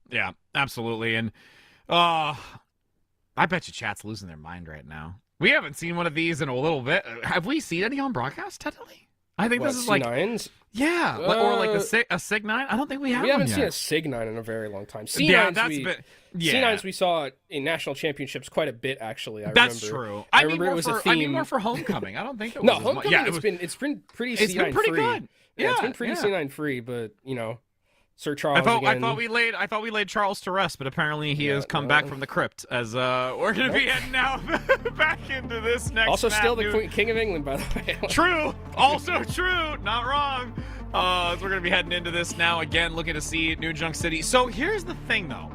Yeah, absolutely. And I bet you chat's losing their mind right now. We haven't seen one of these in a little bit. Have we seen any on broadcast, technically? I think this is like C9s? Yeah, or like a Sig 9. I don't think we have. We haven't seen yet. a Sig 9 in a very long time. C9s, yeah, that's C9s we saw in national championships quite a bit, actually. That's remember. True. I remember it was a theme. I mean more for homecoming. I don't think it was. No, homecoming. Yeah, it's been pretty C9 it's been pretty free. good. Yeah, it's been pretty C9 free, but you know, Sir Charles. I thought we laid Charles to rest, but apparently he has come back from the crypt. As we're gonna be heading now back into this next. Also, map, still the King of England, by the way. True. Also true. Not wrong. So we're gonna be heading into this now again, looking to see New Junk City. So here's the thing, though,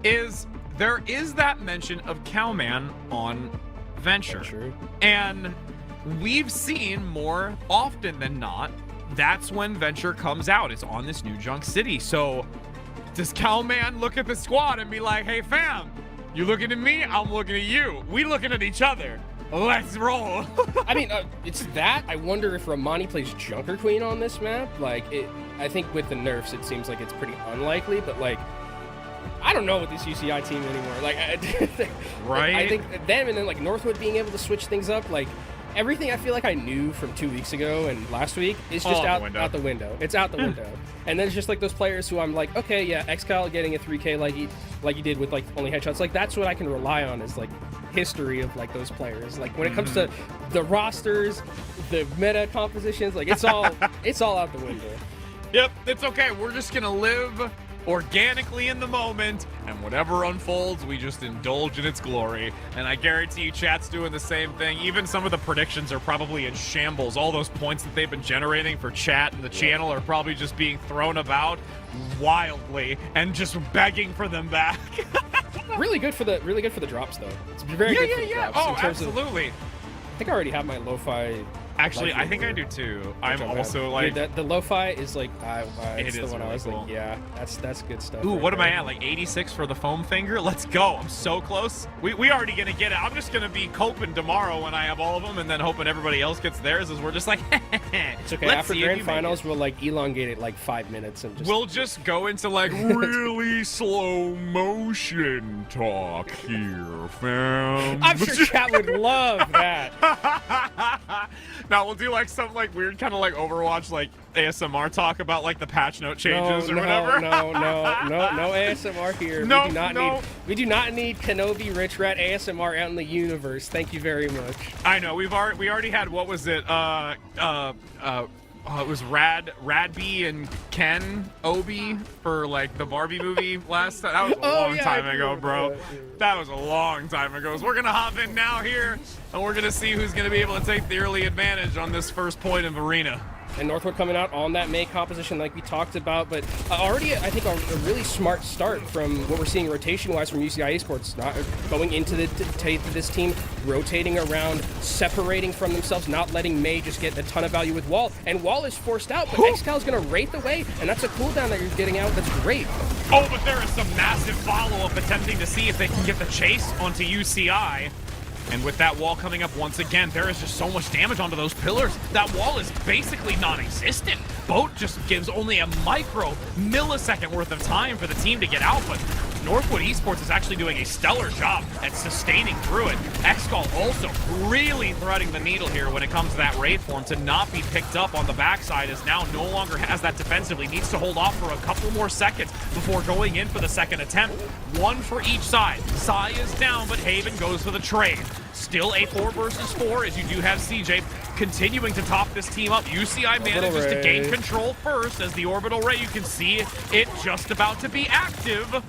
is there is that mention of Cowman on Venture, and we've seen more often than not. That's when Venture comes out. It's on this New Junk City. So does Cowman look at the squad and be like, hey fam, you looking at me, I'm looking at you. We looking at each other. Let's roll. I mean, it's that. I wonder if Romani plays Junker Queen on this map. Like, I think with the nerfs, it seems like it's pretty unlikely, but like, I don't know with this UCI team anymore. Like, right? I think them and then like Northwood being able to switch things up, like, everything I feel like I knew from 2 weeks ago and last week is just out the window. It's out the window. And then it's just like those players who I'm like, okay, yeah, XCal getting a 3K like he did with like only headshots. Like, that's what I can rely on is like history of like those players. Like, when it comes to the rosters, the meta compositions, like it's all out the window. Yep, it's okay. We're just gonna live organically in the moment, and whatever unfolds, we just indulge in its glory. And I guarantee you chat's doing the same thing. Even some of the predictions are probably in shambles. All those points that they've been generating for chat and the channel are probably just being thrown about wildly and just begging for them back. really good for the drops, though. It's very good for the drops. Oh, absolutely. I think I already have my lo-fi. Actually, I think I do too. I'm also like... Dude, the lo-fi is like... it's it the is one really I was cool. like, yeah, that's good stuff. Ooh, right what am there. I at? Like 86 for the foam finger? Let's go. I'm so close. We already gonna get it. I'm just gonna be coping tomorrow when I have all of them, and then hoping everybody else gets theirs, as we're just like, it's okay. Let's After see grand finals, we'll like elongate it like 5 minutes and just... We'll just go into like really slow motion talk here, fam. I'm sure chat would love that. Now we'll do like some like weird kind of like Overwatch like ASMR talk about like the patch note changes or whatever. No ASMR here. No, we do not need Kenobi Rich Rat ASMR out in the universe. Thank you very much. I know we already had, what was it? It was Radby and Ken Obi for like the Barbie movie last time. That was a long time ago, bro. That was a long time ago. So we're gonna hop in now here, and we're gonna see who's gonna be able to take the early advantage on this first point of arena. And Northwood coming out on that May composition like we talked about, but already I think a really smart start from what we're seeing rotation-wise from UCI Esports, not going into this team, rotating around, separating from themselves, not letting May just get a ton of value with Wall. And Wall is forced out, but Excal's going to wraith away, and that's a cooldown that you're getting out. That's great. Oh, but there is some massive follow-up attempting to see if they can get the chase onto UCI. And with that wall coming up once again, there is just so much damage onto those pillars. That wall is basically non-existent. Boat just gives only a millisecond worth of time for the team to get out, but Northwood Esports is actually doing a stellar job at sustaining through it. Excall also really threading the needle here when it comes to that raid form to not be picked up on the backside, as now no longer has that defensively. Needs to hold off for a couple more seconds before going in for the second attempt. One for each side. Sai is down, but Haven goes for the trade. Still a 4 versus 4, as you do have CJ continuing to top this team up. UCI manages to gain control first, as the orbital ray, you can see it just about to be active.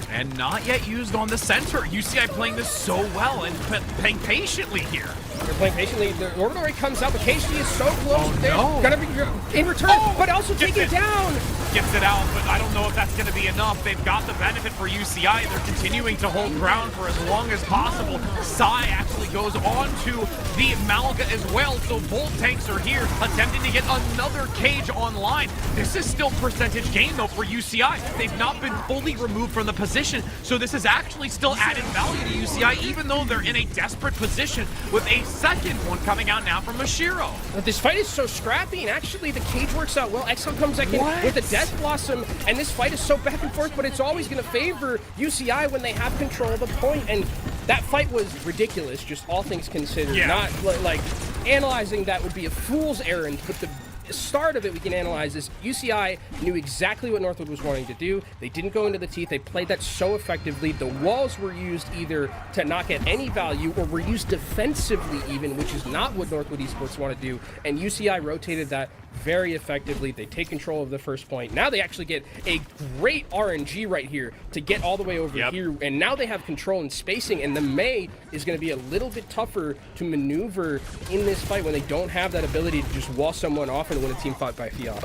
And not yet used on the center. UCI playing this so well and playing patiently here. They're playing patiently. The orbital ray comes out, but KHD is so close. Oh, They're no. gonna be in return, but also take it down. Gets it out, but I don't know if that's going to be enough. They've got the benefit for UCI. They're continuing to hold ground for as long as possible. Sai actually goes on to the Malga as well, so both tanks are here, attempting to get another cage online. This is still percentage gain, though, for UCI. They've not been fully removed from the position, so this is actually still added value to UCI, even though they're in a desperate position, with a second one coming out now from Mashiro. But this fight is so scrappy, and actually the cage works out well. Excel comes back in with a Death Blossom, and this fight is so back and forth, but it's always going to favor UCI when they have control of the point, and that fight was ridiculous, just all things considered. Yeah. Not like analyzing that would be a fool's errand, but the start of it we can analyze is UCI knew exactly what Northwood was wanting to do. They didn't go into the teeth. They played that so effectively. The walls were used either to not get any value or were used defensively even, which is not what Northwood Esports want to do. And UCI rotated that very effectively. They take control of the first point. Now they actually get a great RNG right here to get all the way over here. And now they have control and spacing, and the May is going to be a little bit tougher to maneuver in this fight when they don't have that ability to just wall someone off and win a team fight by Fiat.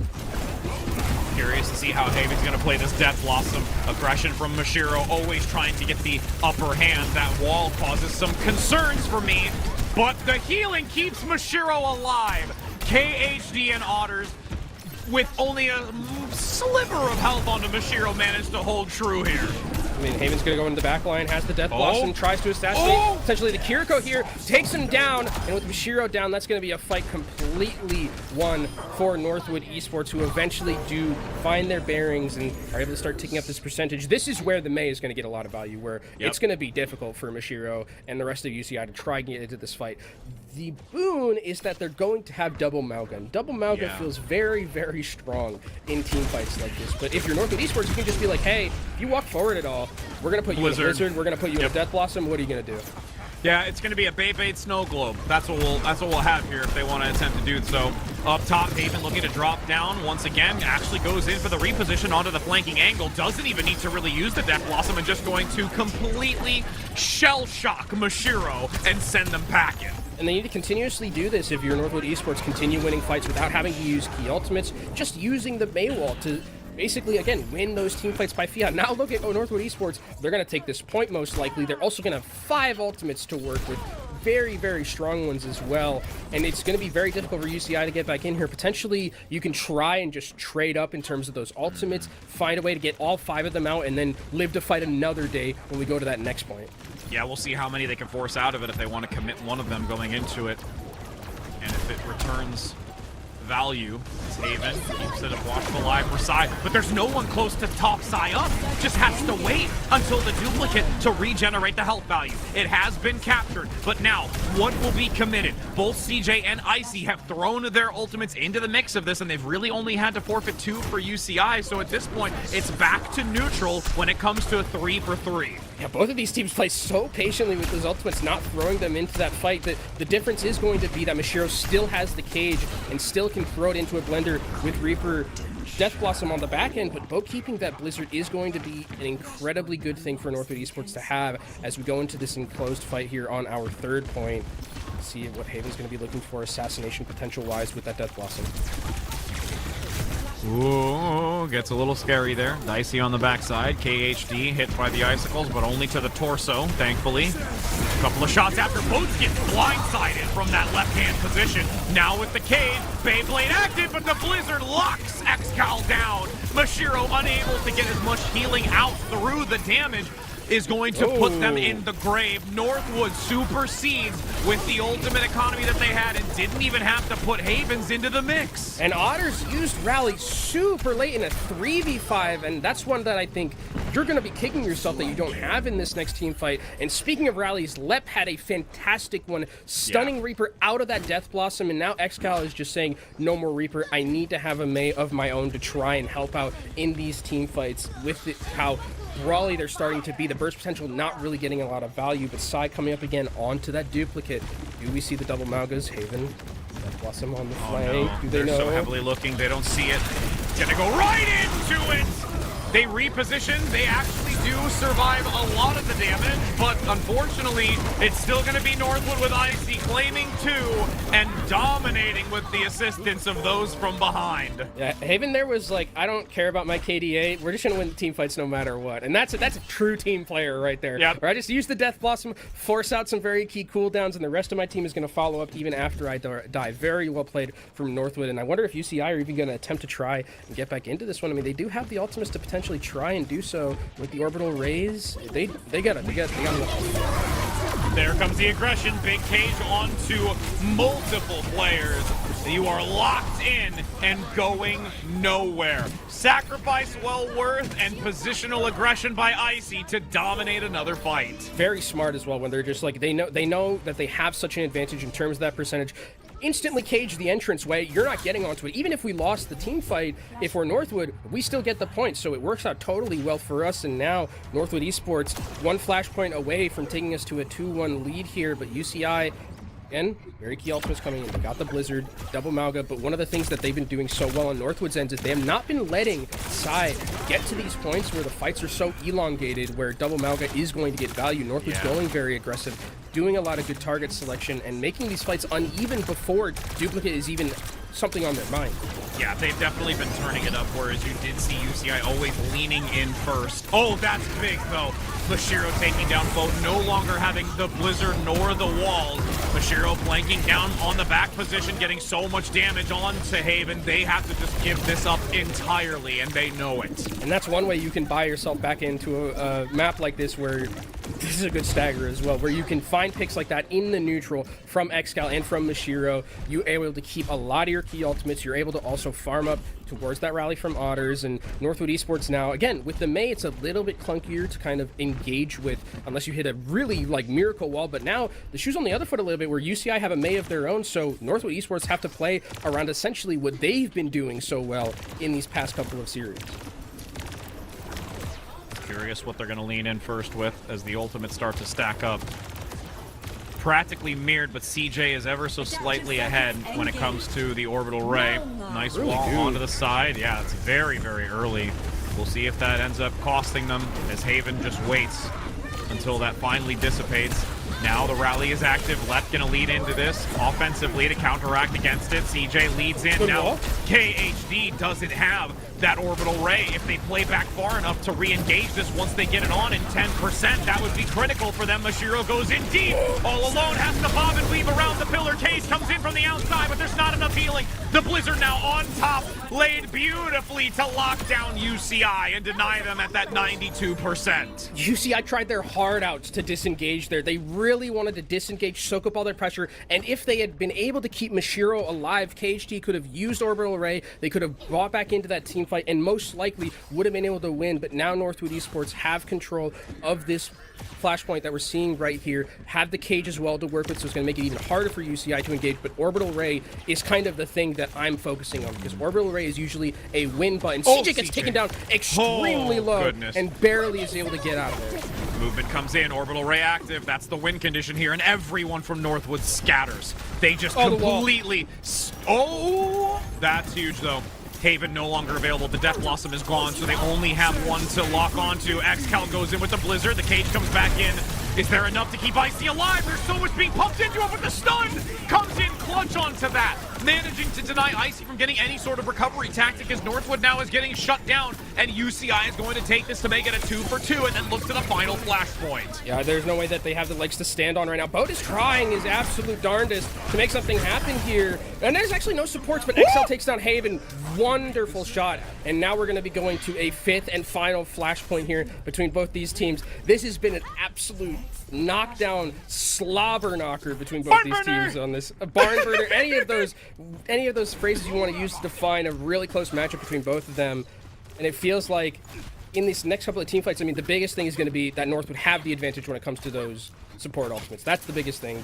Curious to see how Haven's going to play this Death Blossom. Aggression from Mashiro, always trying to get the upper hand. That wall causes some concerns for me, but the healing keeps Mashiro alive. KHD and Otters, with only a sliver of health onto Mashiro, managed to hold true here. I mean, Haven's going to go into the back line, has the Death Blossom, tries to assassinate. Essentially, the Kiriko here takes him down, and with Mashiro down, that's going to be a fight completely won for Northwood Esports, who eventually do find their bearings and are able to start ticking up this percentage. This is where the May is going to get a lot of value, where it's going to be difficult for Mashiro and the rest of UCI to try and get into this fight. The boon is that they're going to have double Malgun. Double Malgun feels very, very strong in team fights like this. But if you're Northwood Esports, you can just be like, hey, if you walk forward at all, we're going to put you in a Blizzard, we're going to put you in a Death Blossom, what are you going to do? Yeah, it's going to be a Beyblade Snow Globe. That's what we'll have here if they want to attempt to do so. Up top, Haven looking to drop down once again. Actually goes in for the reposition onto the flanking angle. Doesn't even need to really use the Death Blossom, and just going to completely shell shock Mashiro and send them packing. And they need to continuously do this if you're Northwood Esports, continue winning fights without having to use key ultimates, just using the May wall to basically, again, win those team fights by Fiat. Now look at Northwood Esports. They're going to take this point most likely. They're also going to have 5 ultimates to work with. Very, very strong ones as well. And it's going to be very difficult for UCI to get back in here. Potentially, you can try and just trade up in terms of those ultimates, find a way to get all 5 of them out, and then live to fight another day when we go to that next point. Yeah, we'll see how many they can force out of it if they want to commit one of them going into it. And if it returns value. It's Haven keeps it a watchful eye for Psy, but there's no one close to top Psy up. Just has to wait until the duplicate to regenerate the health value. It has been captured, but now what will be committed? Both CJ and Icy have thrown their ultimates into the mix of this, and they've really only had to forfeit 2 for UCI, so at this point, it's back to neutral when it comes to a 3 for 3. Yeah, both of these teams play so patiently with those ultimates, not throwing them into that fight. That the difference is going to be that Mashiro still has the cage and still can throw it into a blender with Reaper Death Blossom on the back end, but both keeping that Blizzard is going to be an incredibly good thing for Northwood Esports to have as we go into this enclosed fight here on our 3rd point. Let's see what Haven's going to be looking for assassination potential-wise with that Death Blossom. Ooh, gets a little scary there. Dicey on the backside. KHD hit by the icicles, but only to the torso, thankfully. A couple of shots after both get blindsided from that left-hand position. Now with the cage, Beyblade active, but the Blizzard locks Xcal down. Mashiro unable to get as much healing out through the damage is going to put them in the grave. Northwood supersedes with the ultimate economy that they had and didn't even have to put Havens into the mix. And Otters used Rally super late in a 3v5, and that's one that I think you're going to be kicking yourself that you don't have in this next team fight. And speaking of rallies, Lep had a fantastic one, stunning Reaper out of that Death Blossom, and now Xcal is just saying, no more Reaper, I need to have a May of my own to try and help out in these team fights with how brawly they're starting to be. The burst potential not really getting a lot of value, but Psy coming up again onto that duplicate. Do we see the double Malgas? Haven, Death Blossom on the flank. No. Do they know? They're so heavily looking, they don't see it. Gonna go right into it! They reposition, they actually do survive a lot of the damage, but unfortunately, it's still gonna be Northwood with Icy claiming 2 and dominating with the assistance of those from behind. Yeah, Haven there was like, I don't care about my KDA, we're just gonna win the team fights no matter what. And that's a true team player right there. Yep. Where I just use the Death Blossom, force out some very key cooldowns, and the rest of my team is gonna follow up even after I die. Very well played from Northwood, and I wonder if UCI are even gonna attempt to try and get back into this one. I mean, they do have the ultimates to potentially try and do so with the orbital raise. They got it. There comes the aggression. Big cage onto multiple players. You are locked in and going nowhere. Sacrifice well worth and positional aggression by Icy to dominate another fight. Very smart as well when they're just like, they know that they have such an advantage in terms of that percentage. Instantly cage the entranceway. You're not getting onto it. Even if we lost the team fight, if we're Northwood, we still get the points. So it works out totally well for us. And now Northwood Esports, 1 flashpoint away from taking us to a 2-1 lead here. But UCI, again, very key ultimates coming in. They got the Blizzard, double Malga. But one of the things that they've been doing so well on Northwood's end is they have not been letting Psy get to these points where the fights are so elongated, where double Malga is going to get value. Northwood's going very aggressive, doing a lot of good target selection and making these fights uneven before duplicate is even something on their mind. Yeah, they've definitely been turning it up, whereas you did see UCI always leaning in first. Oh, that's big, though. Mashiro taking down both, no longer having the Blizzard nor the walls. Mashiro flanking down on the back position, getting so much damage onto Haven. They have to just give this up entirely, and they know it. And that's one way you can buy yourself back into a map like this, where this is a good stagger as well, where you can find picks like that in the neutral from Xcal and from Mashiro. You're able to keep a lot of your key ultimates. You're able to also farm up towards that rally from Otters. And Northwood Esports now, again, with the May, it's a little bit clunkier to kind of engage with unless you hit a really like miracle wall. But now the shoe's on the other foot a little bit, where UCI have a May of their own, so Northwood Esports have to play around essentially what they've been doing so well in these past couple of series. Curious what they're going to lean in first with as the ultimates start to stack up. Practically mirrored, but CJ is ever so slightly ahead when it comes to the orbital ray. Nice wall onto the side. Yeah, it's very, very early. We'll see if that ends up costing them as Haven just waits until that finally dissipates. Now the rally is active. Left gonna lead into this offensively to counteract against it. CJ leads in. Now KHD doesn't have that orbital ray. If they play back far enough to re-engage this once they get it on in 10%, that would be critical for them. Mashiro goes in deep, all alone, has to bob and weave around the pillar. Cage comes in from the outside, but there's not enough healing. The Blizzard now on top, laid beautifully to lock down UCI and deny them at that 92%. UCI tried their hard out to disengage there. They really wanted to disengage, soak up all their pressure, and if they had been able to keep Mashiro alive, KHD could have used Orbital Array, they could have brought back into that team fight, and most likely would have been able to win, but now Northwood Esports have control of this flashpoint that we're seeing right here, have the cage as well to work with, so it's going to make it even harder for UCI to engage, but Orbital Ray is kind of the thing that I'm focusing on, because Orbital Ray is usually a win button. CJ gets taken down extremely low and barely is able to get out of there. Movement comes in, Orbital Ray active, that's the win condition here, and everyone from Northwood scatters. They just completely... that's huge though. Haven no longer available. The Death Blossom is gone, so they only have one to lock onto. Xcal goes in with the Blizzard. The cage comes back in. Is there enough to keep Icy alive? There's so much being pumped into him, but the stun comes in clutch onto that. Managing to deny Icy from getting any sort of recovery tactic as Northwood now is getting shut down, and UCI is going to take this to make it a 2-for-2 and then look to the final flashpoint. Yeah, there's no way that they have the legs to stand on right now. Boat is trying his absolute darndest to make something happen here. And there's actually no supports, but XL takes down Haven. Wonderful shot. And now we're going to be going to a 5th and final flashpoint here between both these teams. This has been an absolute knockdown slobber knocker between both these teams on this. A barn burner, any of those phrases you want to use to define a really close matchup between both of them. And it feels like in these next couple of team fights, I mean, the biggest thing is going to be that North would have the advantage when it comes to those support ultimates. That's the biggest thing.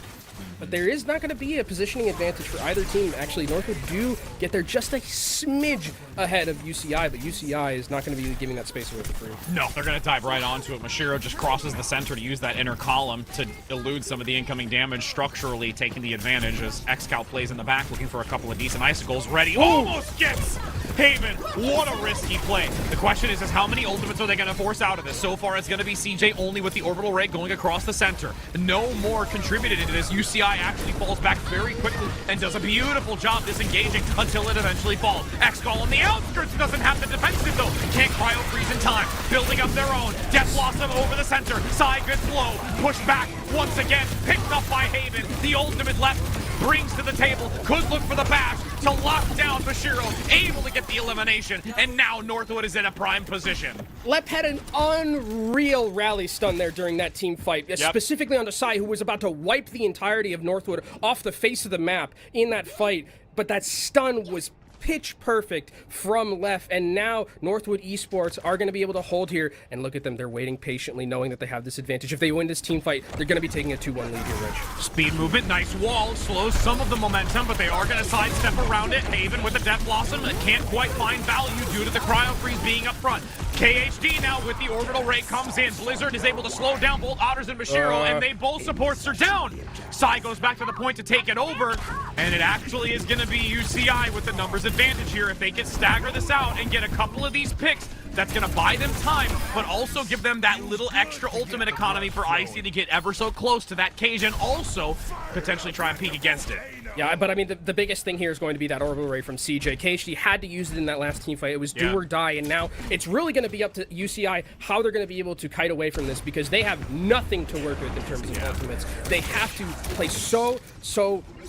But there is not going to be a positioning advantage for either team. Actually, Northwood do get there just a smidge ahead of UCI, but UCI is not going to be giving that space away for free. No, they're going to dive right onto it. Mashiro just crosses the center to use that inner column to elude some of the incoming damage, structurally taking the advantage as Xcal plays in the back, looking for a couple of decent icicles. Ready, almost gets Haven. What a risky play. The question is how many ultimates are they going to force out of this? So far, it's going to be CJ only with the orbital ray going across the center. No more contributed into this. UCI actually falls back very quickly and does a beautiful job disengaging until it eventually falls. Xcal on the outskirts doesn't have the defensive though. Can't cryo freeze in time. Building up their own. Death Blossom over the center. Sai good flow. Push back once again. Picked up by Haven. The ultimate left brings to the table. Could look for the bash to lock down Mashiro. Able to get the elimination. And now Northwood is in a prime position. Lep had an unreal rally stun there during that team fight, specifically on Sai, who was about to wipe the entirety of Northwood off the face of the map in that fight. But that stun was pitch perfect from Lef, and now Northwood Esports are going to be able to hold here, and look at them, they're waiting patiently knowing that they have this advantage. If they win this team fight, they're going to be taking a 2-1 lead here, Rich. Speed movement, nice wall, slows some of the momentum, but they are going to sidestep around it. Haven with the Death Blossom can't quite find value due to the cryo freeze being up front. KHD now with the orbital ray comes in. Blizzard is able to slow down both Otters and Mashiro, and they both supports are down. Sai goes back to the point to take it over, and it actually is going to be UCI with the numbers advantage here. If they can stagger this out and get a couple of these picks, that's going to buy them time, but also give them that little extra ultimate economy for Icy to get ever so close to that cage and also potentially try and peek against it. Yeah, but I mean, the biggest thing here is going to be that orbital ray from CJ. KHD had to use it in that last team fight. It was do or die, and now it's really going to be up to UCI how they're going to be able to kite away from this, because they have nothing to work with in terms of ultimates. They have to play so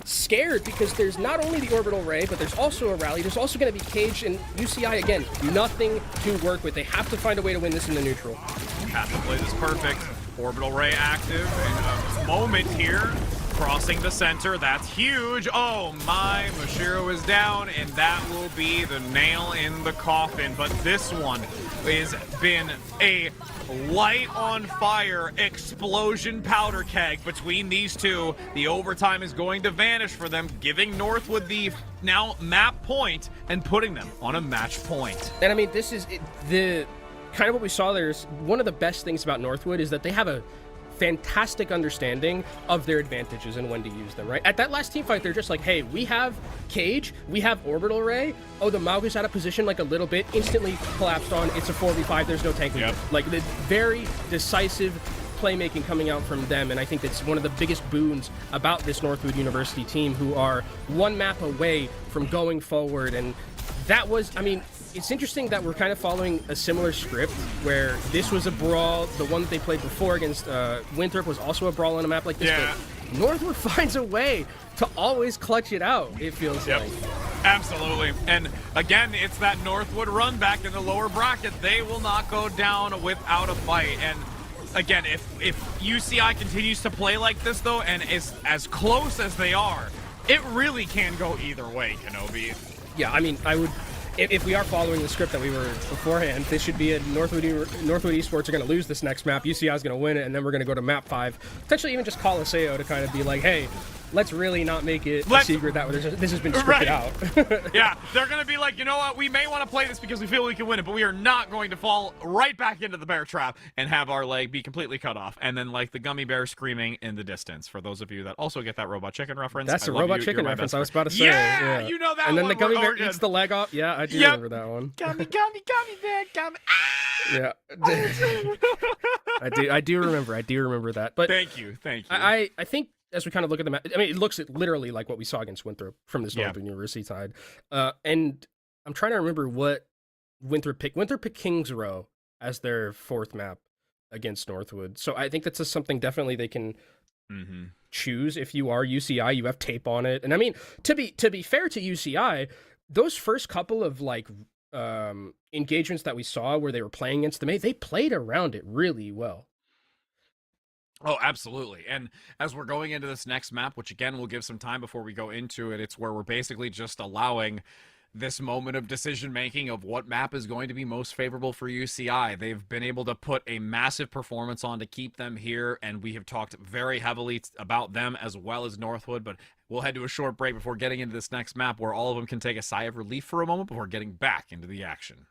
scared, because there's not only the orbital ray, but there's also a rally. There's also going to be Cage, and UCI, again, nothing to work with. They have to find a way to win this in the neutral. Have to play this perfect. Orbital ray active in a moment here. Crossing the center, that's huge. Oh my, Mashiro is down, and that will be the nail in the coffin. But this one has been a light on fire explosion powder keg between these two. The overtime is going to vanish for them, giving Northwood the now map point and putting them on a match point. And I mean, this is the kind of what we saw there. Is one of the best things about Northwood is that they have a fantastic understanding of their advantages and when to use them, right? At that last team fight, they're just like, hey, we have Cage, we have Orbital Ray. Oh, the Maug's out of position like a little bit, instantly collapsed on. It's a 4v5, there's no tanking. Like, the very decisive playmaking coming out from them, and I think that's one of the biggest boons about this Northwood University team, who are one map away from going forward and that was, I mean, it's interesting that we're kind of following a similar script where this was a brawl. The one that they played before against Winthrop was also a brawl on a map like this. Yeah. But Northwood finds a way to always clutch it out, it feels like. Absolutely. And again, it's that Northwood run back in the lower bracket. They will not go down without a fight. And again, if UCI continues to play like this, though, and is as close as they are, it really can go either way, Kenobi. Yeah, I mean, I would... If we are following the script that we were beforehand, this should be a Northwood Esports are going to lose this next map, UCI is going to win it, and then we're going to go to map 5. Potentially even just Colosseo to kind of be like, hey, let's really not make it a secret that this has been scripted out. Yeah, they're going to be like, you know what, we may want to play this because we feel we can win it, but we are not going to fall right back into the bear trap and have our leg be completely cut off. And then like the gummy bear screaming in the distance. For those of you that also get that Robot Chicken reference. That's a Robot Chicken reference I was about to say. Yeah, you know that and then one. the gummy bear eats the leg off. Yeah, I do remember that one. Gummy bear, gummy. Yeah. I do remember that. But Thank you. I think as we kind of look at the map, I mean, it looks literally like what we saw against Winthrop from this Northern University side. And I'm trying to remember what Winthrop picked. Winthrop picked Kings Row as their 4th map against Northwood. So I think that's just something definitely they can choose. If you are UCI, you have tape on it. And I mean, to be fair to UCI, those first couple of like engagements that we saw where they were playing against them, they played around it really well. Oh, absolutely. And as we're going into this next map, which again, we'll give some time before we go into it, it's where we're basically just allowing this moment of decision-making of what map is going to be most favorable for UCI. They've been able to put a massive performance on to keep them here, and we have talked very heavily about them as well as Northwood, but we'll head to a short break before getting into this next map where all of them can take a sigh of relief for a moment before getting back into the action.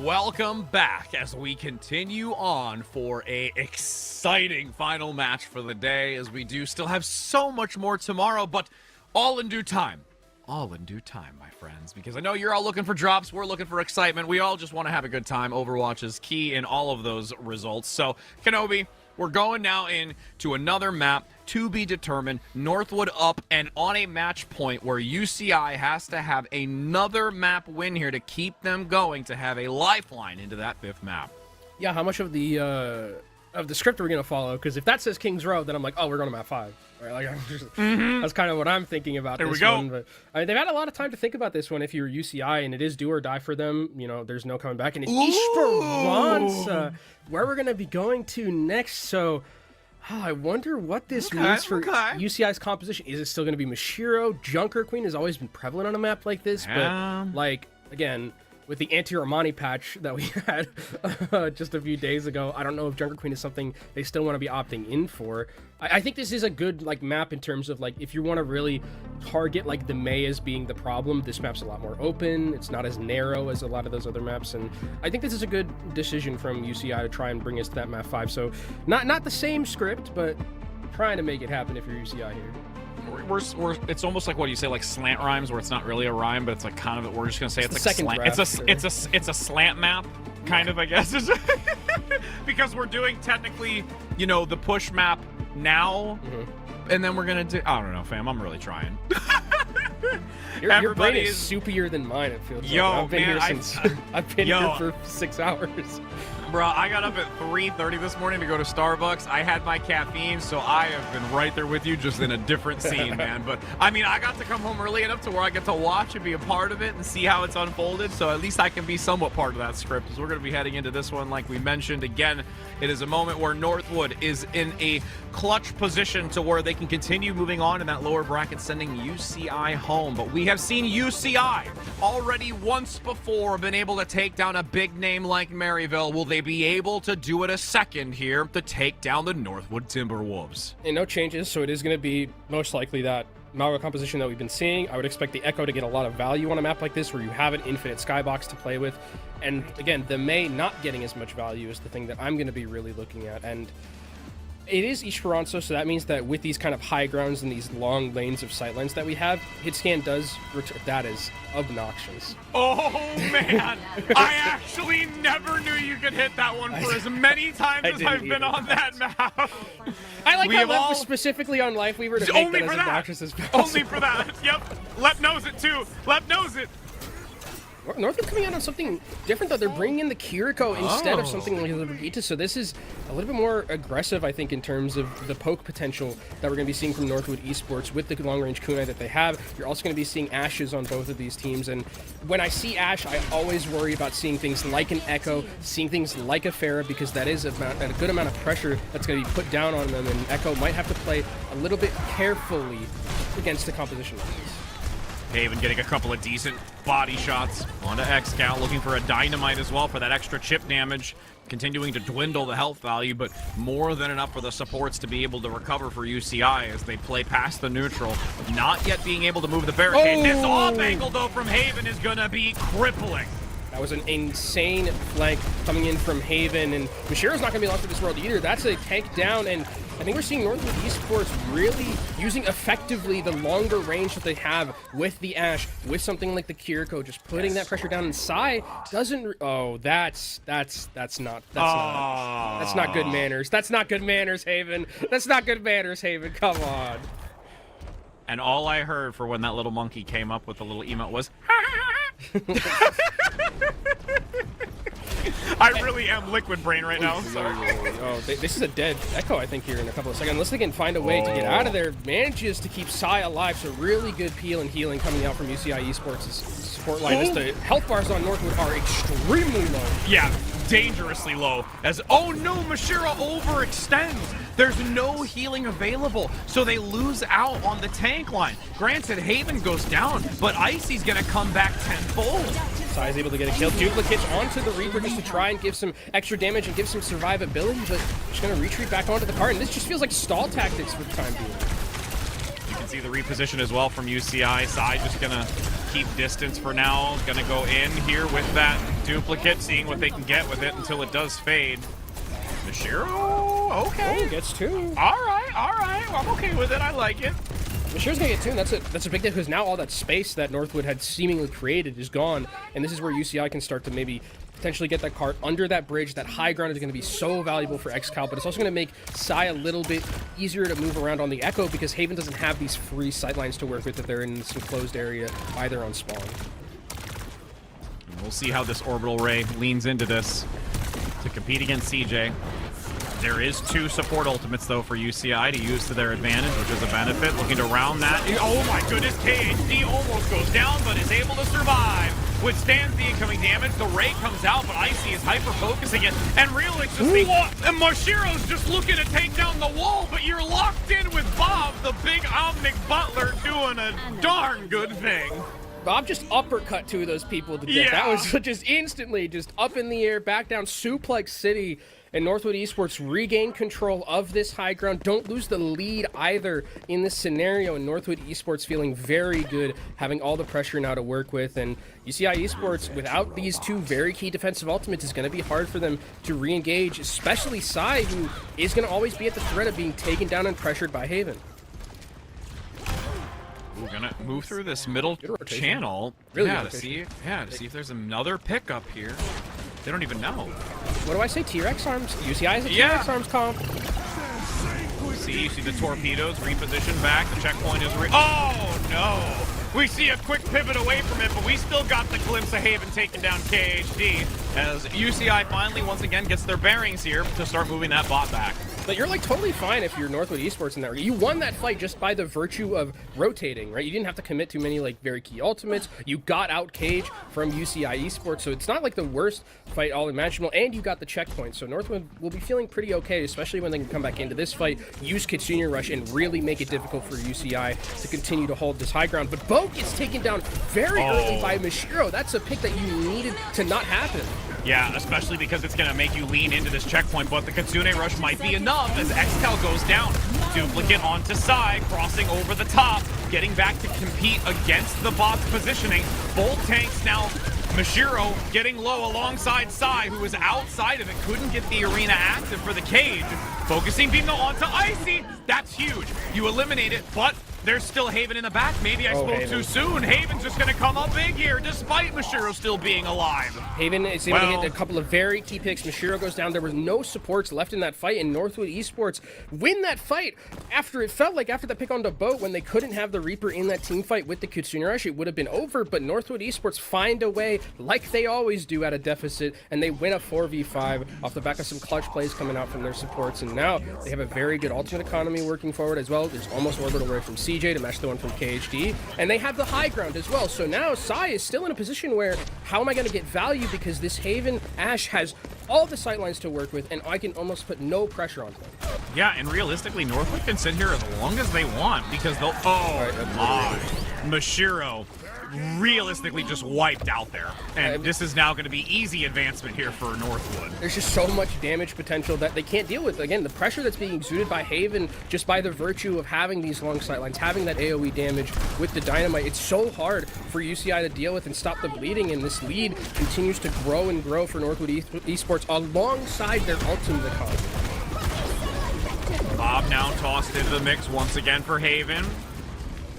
welcome back as we continue on for a exciting final match for the day, as we do still have so much more tomorrow, but all in due time. All in due time, my friends, because I know you're all looking for drops. We're looking for excitement. We all just want to have a good time. Overwatch is key in all of those results. So, Kenobi, we're going now into another map to be determined. Northwood up and on a match point where UCI has to have another map win here to keep them going, to have a lifeline into that 5th map. Yeah, how much of the script are we going to follow? Because if that says King's Row, then I'm like, oh, we're going to map 5. Right? Like, that's kind of what I'm thinking about this one. But I mean, they've had a lot of time to think about this one if you're UCI, and it is do or die for them. You know, there's no coming back. And it's Esports, where we're going to be going to next. So I wonder what this means for UCI's composition. Is it still going to be Mashiro? Junker Queen has always been prevalent on a map like this. But, like, again, with the anti-Romani patch that we had just a few days ago, I don't know if Junker Queen is something they still want to be opting in for. I think this is a good like map in terms of like if you want to really target like the May as being the problem, this map's a lot more open. It's not as narrow as a lot of those other maps, and I think this is a good decision from UCI to try and bring us to that map 5. So not the same script, but trying to make it happen if you're UCI here. It's almost like what you say, like slant rhymes, where it's not really a rhyme, but it's like kind of. We're just gonna say it's like second slant. draft, It's a slant map, kind of, I guess, because we're doing technically, you know, the push map now, and then we're gonna do. I don't know, fam. I'm really trying. Your brain is soupier than mine. It feels. Yo, like. I've been man, here since I've been here for 6 hours. Bro, I got up at 3:30 this morning to go to Starbucks. I had my caffeine, so I have been right there with you, just in a different scene, man. But, I mean, I got to come home early enough to where I get to watch and be a part of it and see how it's unfolded, so at least I can be somewhat part of that script, because we're going to be heading into this one like we mentioned. Again, it is a moment where Northwood is in a clutch position to where they can continue moving on in that lower bracket, sending UCI home. But we have seen UCI already once before been able to take down a big name like Maryville. Will they be able to do it a second here to take down the Northwood Timberwolves? And no changes, so it is going to be most likely that Malga composition that we've been seeing. I would expect the Echo to get a lot of value on a map like this where you have an infinite skybox to play with. And again, the May not getting as much value is the thing that I'm going to be really looking at. And it is Esperanto, so that means that with these kind of high grounds and these long lanes of sightlines that we have, hit scan does return. That is obnoxious. Oh man, I actually never knew you could hit that one for as many times as I've been on that map. I like how Lep was specifically on Lifeweaver to make that as obnoxious as possible. Only for that. Yep. Lep knows it too. Lep knows it. Northwood coming out on something different, though. They're bringing in the Kiriko instead of something like the Brigitte, so this is a little bit more aggressive, I think, in terms of the poke potential that we're going to be seeing from Northwood Esports with the long-range kunai that they have. You're also going to be seeing Ashes on both of these teams, and when I see Ash, I always worry about seeing things like an Echo, seeing things like a Pharah, because that is a good amount of pressure that's going to be put down on them, and Echo might have to play a little bit carefully against the composition like this. Haven getting a couple of decent body shots onto X-Scout, looking for a dynamite as well for that extra chip damage, continuing to dwindle the health value, but more than enough for the supports to be able to recover for UCI as they play past the neutral, not yet being able to move the barricade. This off angle, though, from Haven is going to be crippling. That was an insane flank coming in from Haven, and Mashiro's not going to be lost to this world either. That's a tank down, and I think we're seeing Northwood Esports really using effectively the longer range that they have with the Ash, with something like the Kiriko, just putting that pressure down. And Sai doesn't. Oh, that's not good manners. That's not good manners, Haven. That's not good manners, Haven. Come on. And all I heard for when that little monkey came up with the little emote was. I really am liquid brain right now. Sorry. This is a dead Echo, I think, here in a couple of seconds. Unless they can find a way to get out of there. Manages to keep Sai alive, so really good peel and healing coming out from UCI Esports' support line. As the health bars on Northwood are extremely low. Yeah, dangerously low. As, oh no, Mashiro overextends. There's no healing available, so they lose out on the tank line. Granted, Haven goes down, but Icy's gonna come back tenfold. Sai is able to get a kill. Duplicates onto the Reaper just to try and give some extra damage and give some survivability, but just gonna retreat back onto the cart, and this just feels like stall tactics for the time being. You can see the reposition as well from UCI. Sai just gonna keep distance for now. Gonna go in here with that duplicate, seeing what they can get with it until it does fade. Mashiro, okay. Oh, gets 2. All right, well, I'm okay with it. I like it. Mashiro's gonna get 2, and that's a big deal because now all that space that Northwood had seemingly created is gone, and this is where UCI can start to maybe potentially get that cart under that bridge. That high ground is going to be so valuable for XCal, but it's also going to make Psy a little bit easier to move around on the Echo because Haven doesn't have these free sightlines to work with if they're in this enclosed area either on spawn. We'll see how this orbital ray leans into this to compete against CJ. There is 2 support ultimates, though, for UCI to use to their advantage, which is a benefit. Looking to round that. Oh, my goodness. KHD almost goes down, but is able to survive. Withstands the incoming damage. The ray comes out, but Icy is hyper-focusing it. And Real, it's just and Mashiro's just looking to take down the wall, but you're locked in with Bob, the big Omnic Butler, doing a darn good thing. Bob just uppercut 2 of those people to death. Yeah. That was just instantly just up in the air, back down, suplex city. And Northwood Esports regain control of this high ground. Don't lose the lead either in this scenario. And Northwood Esports feeling very good, having all the pressure now to work with. And UCI Esports, without these 2 very key defensive ultimates, is going to be hard for them to re-engage, especially Psy, who is going to always be at the threat of being taken down and pressured by Haven. We're gonna move through this middle channel. Really yeah, good to see if there's another pickup here. They don't even know. What do I say? T-Rex arms? UCI is a Yeah. T-Rex arms comp. You see the torpedoes reposition back. The checkpoint is oh no! We see a quick pivot away from it, but we still got the glimpse of Haven taking down KHD as UCI finally once again gets their bearings here to start moving that bot back. But you're like totally fine if you're Northwood Esports in that. You won that fight just by the virtue of rotating, right? You didn't have to commit too many like very key ultimates. You got out Cage from UCI Esports, so it's not like the worst fight all imaginable, and you got the checkpoint. So Northwood will be feeling pretty okay, especially when they can come back into this fight, use Kitsune Rush, and really make it difficult for UCI to continue to hold this high ground. But Bo gets taken down very early by Mashiro. That's a pick that you needed to not happen. Yeah, especially because it's going to make you lean into this checkpoint, but the Kitsune Rush might be enough as XCal goes down. Duplicate onto Psy, crossing over the top, getting back to compete against the bot's positioning. Both tanks now, Mashiro getting low alongside Psy, who was outside of it, couldn't get the arena active for the cage. Focusing Bino onto Icy, that's huge. You eliminate it, but there's still Haven in the back. Maybe I spoke too soon. Haven's just going to come up big here, despite Mashiro still being alive. Haven is able to get a couple of very key picks. Mashiro goes down. There was no supports left in that fight, and Northwood Esports win that fight after it felt like after that pick on the boat, when they couldn't have the Reaper in that team fight with the Kitsune Rush, it would have been over, but Northwood Esports find a way, like they always do at a deficit, and they win a 4v5 off the back of some clutch plays coming out from their supports, and now they have a very good ultimate economy working forward as well. There's almost orbital ray from CJ to match the one from KHD, and they have the high ground as well. So now Psy is still in a position where, how am I going to get value, because this Haven Ashe has all the sightlines to work with, and I can almost put no pressure on them. Yeah, and realistically, Northwood can sit here as long as they want, because they'll... Mashiro realistically just wiped out there. And this is now going to be easy advancement here for Northwood. There's just so much damage potential that they can't deal with. Again, the pressure that's being exuded by Haven just by the virtue of having these long sightlines, having that AoE damage with the dynamite, it's so hard for UCI to deal with and stop the bleeding, and this lead continues to grow and grow for Northwood Esports alongside their ultimate economy. Bob now tossed into the mix once again for Haven.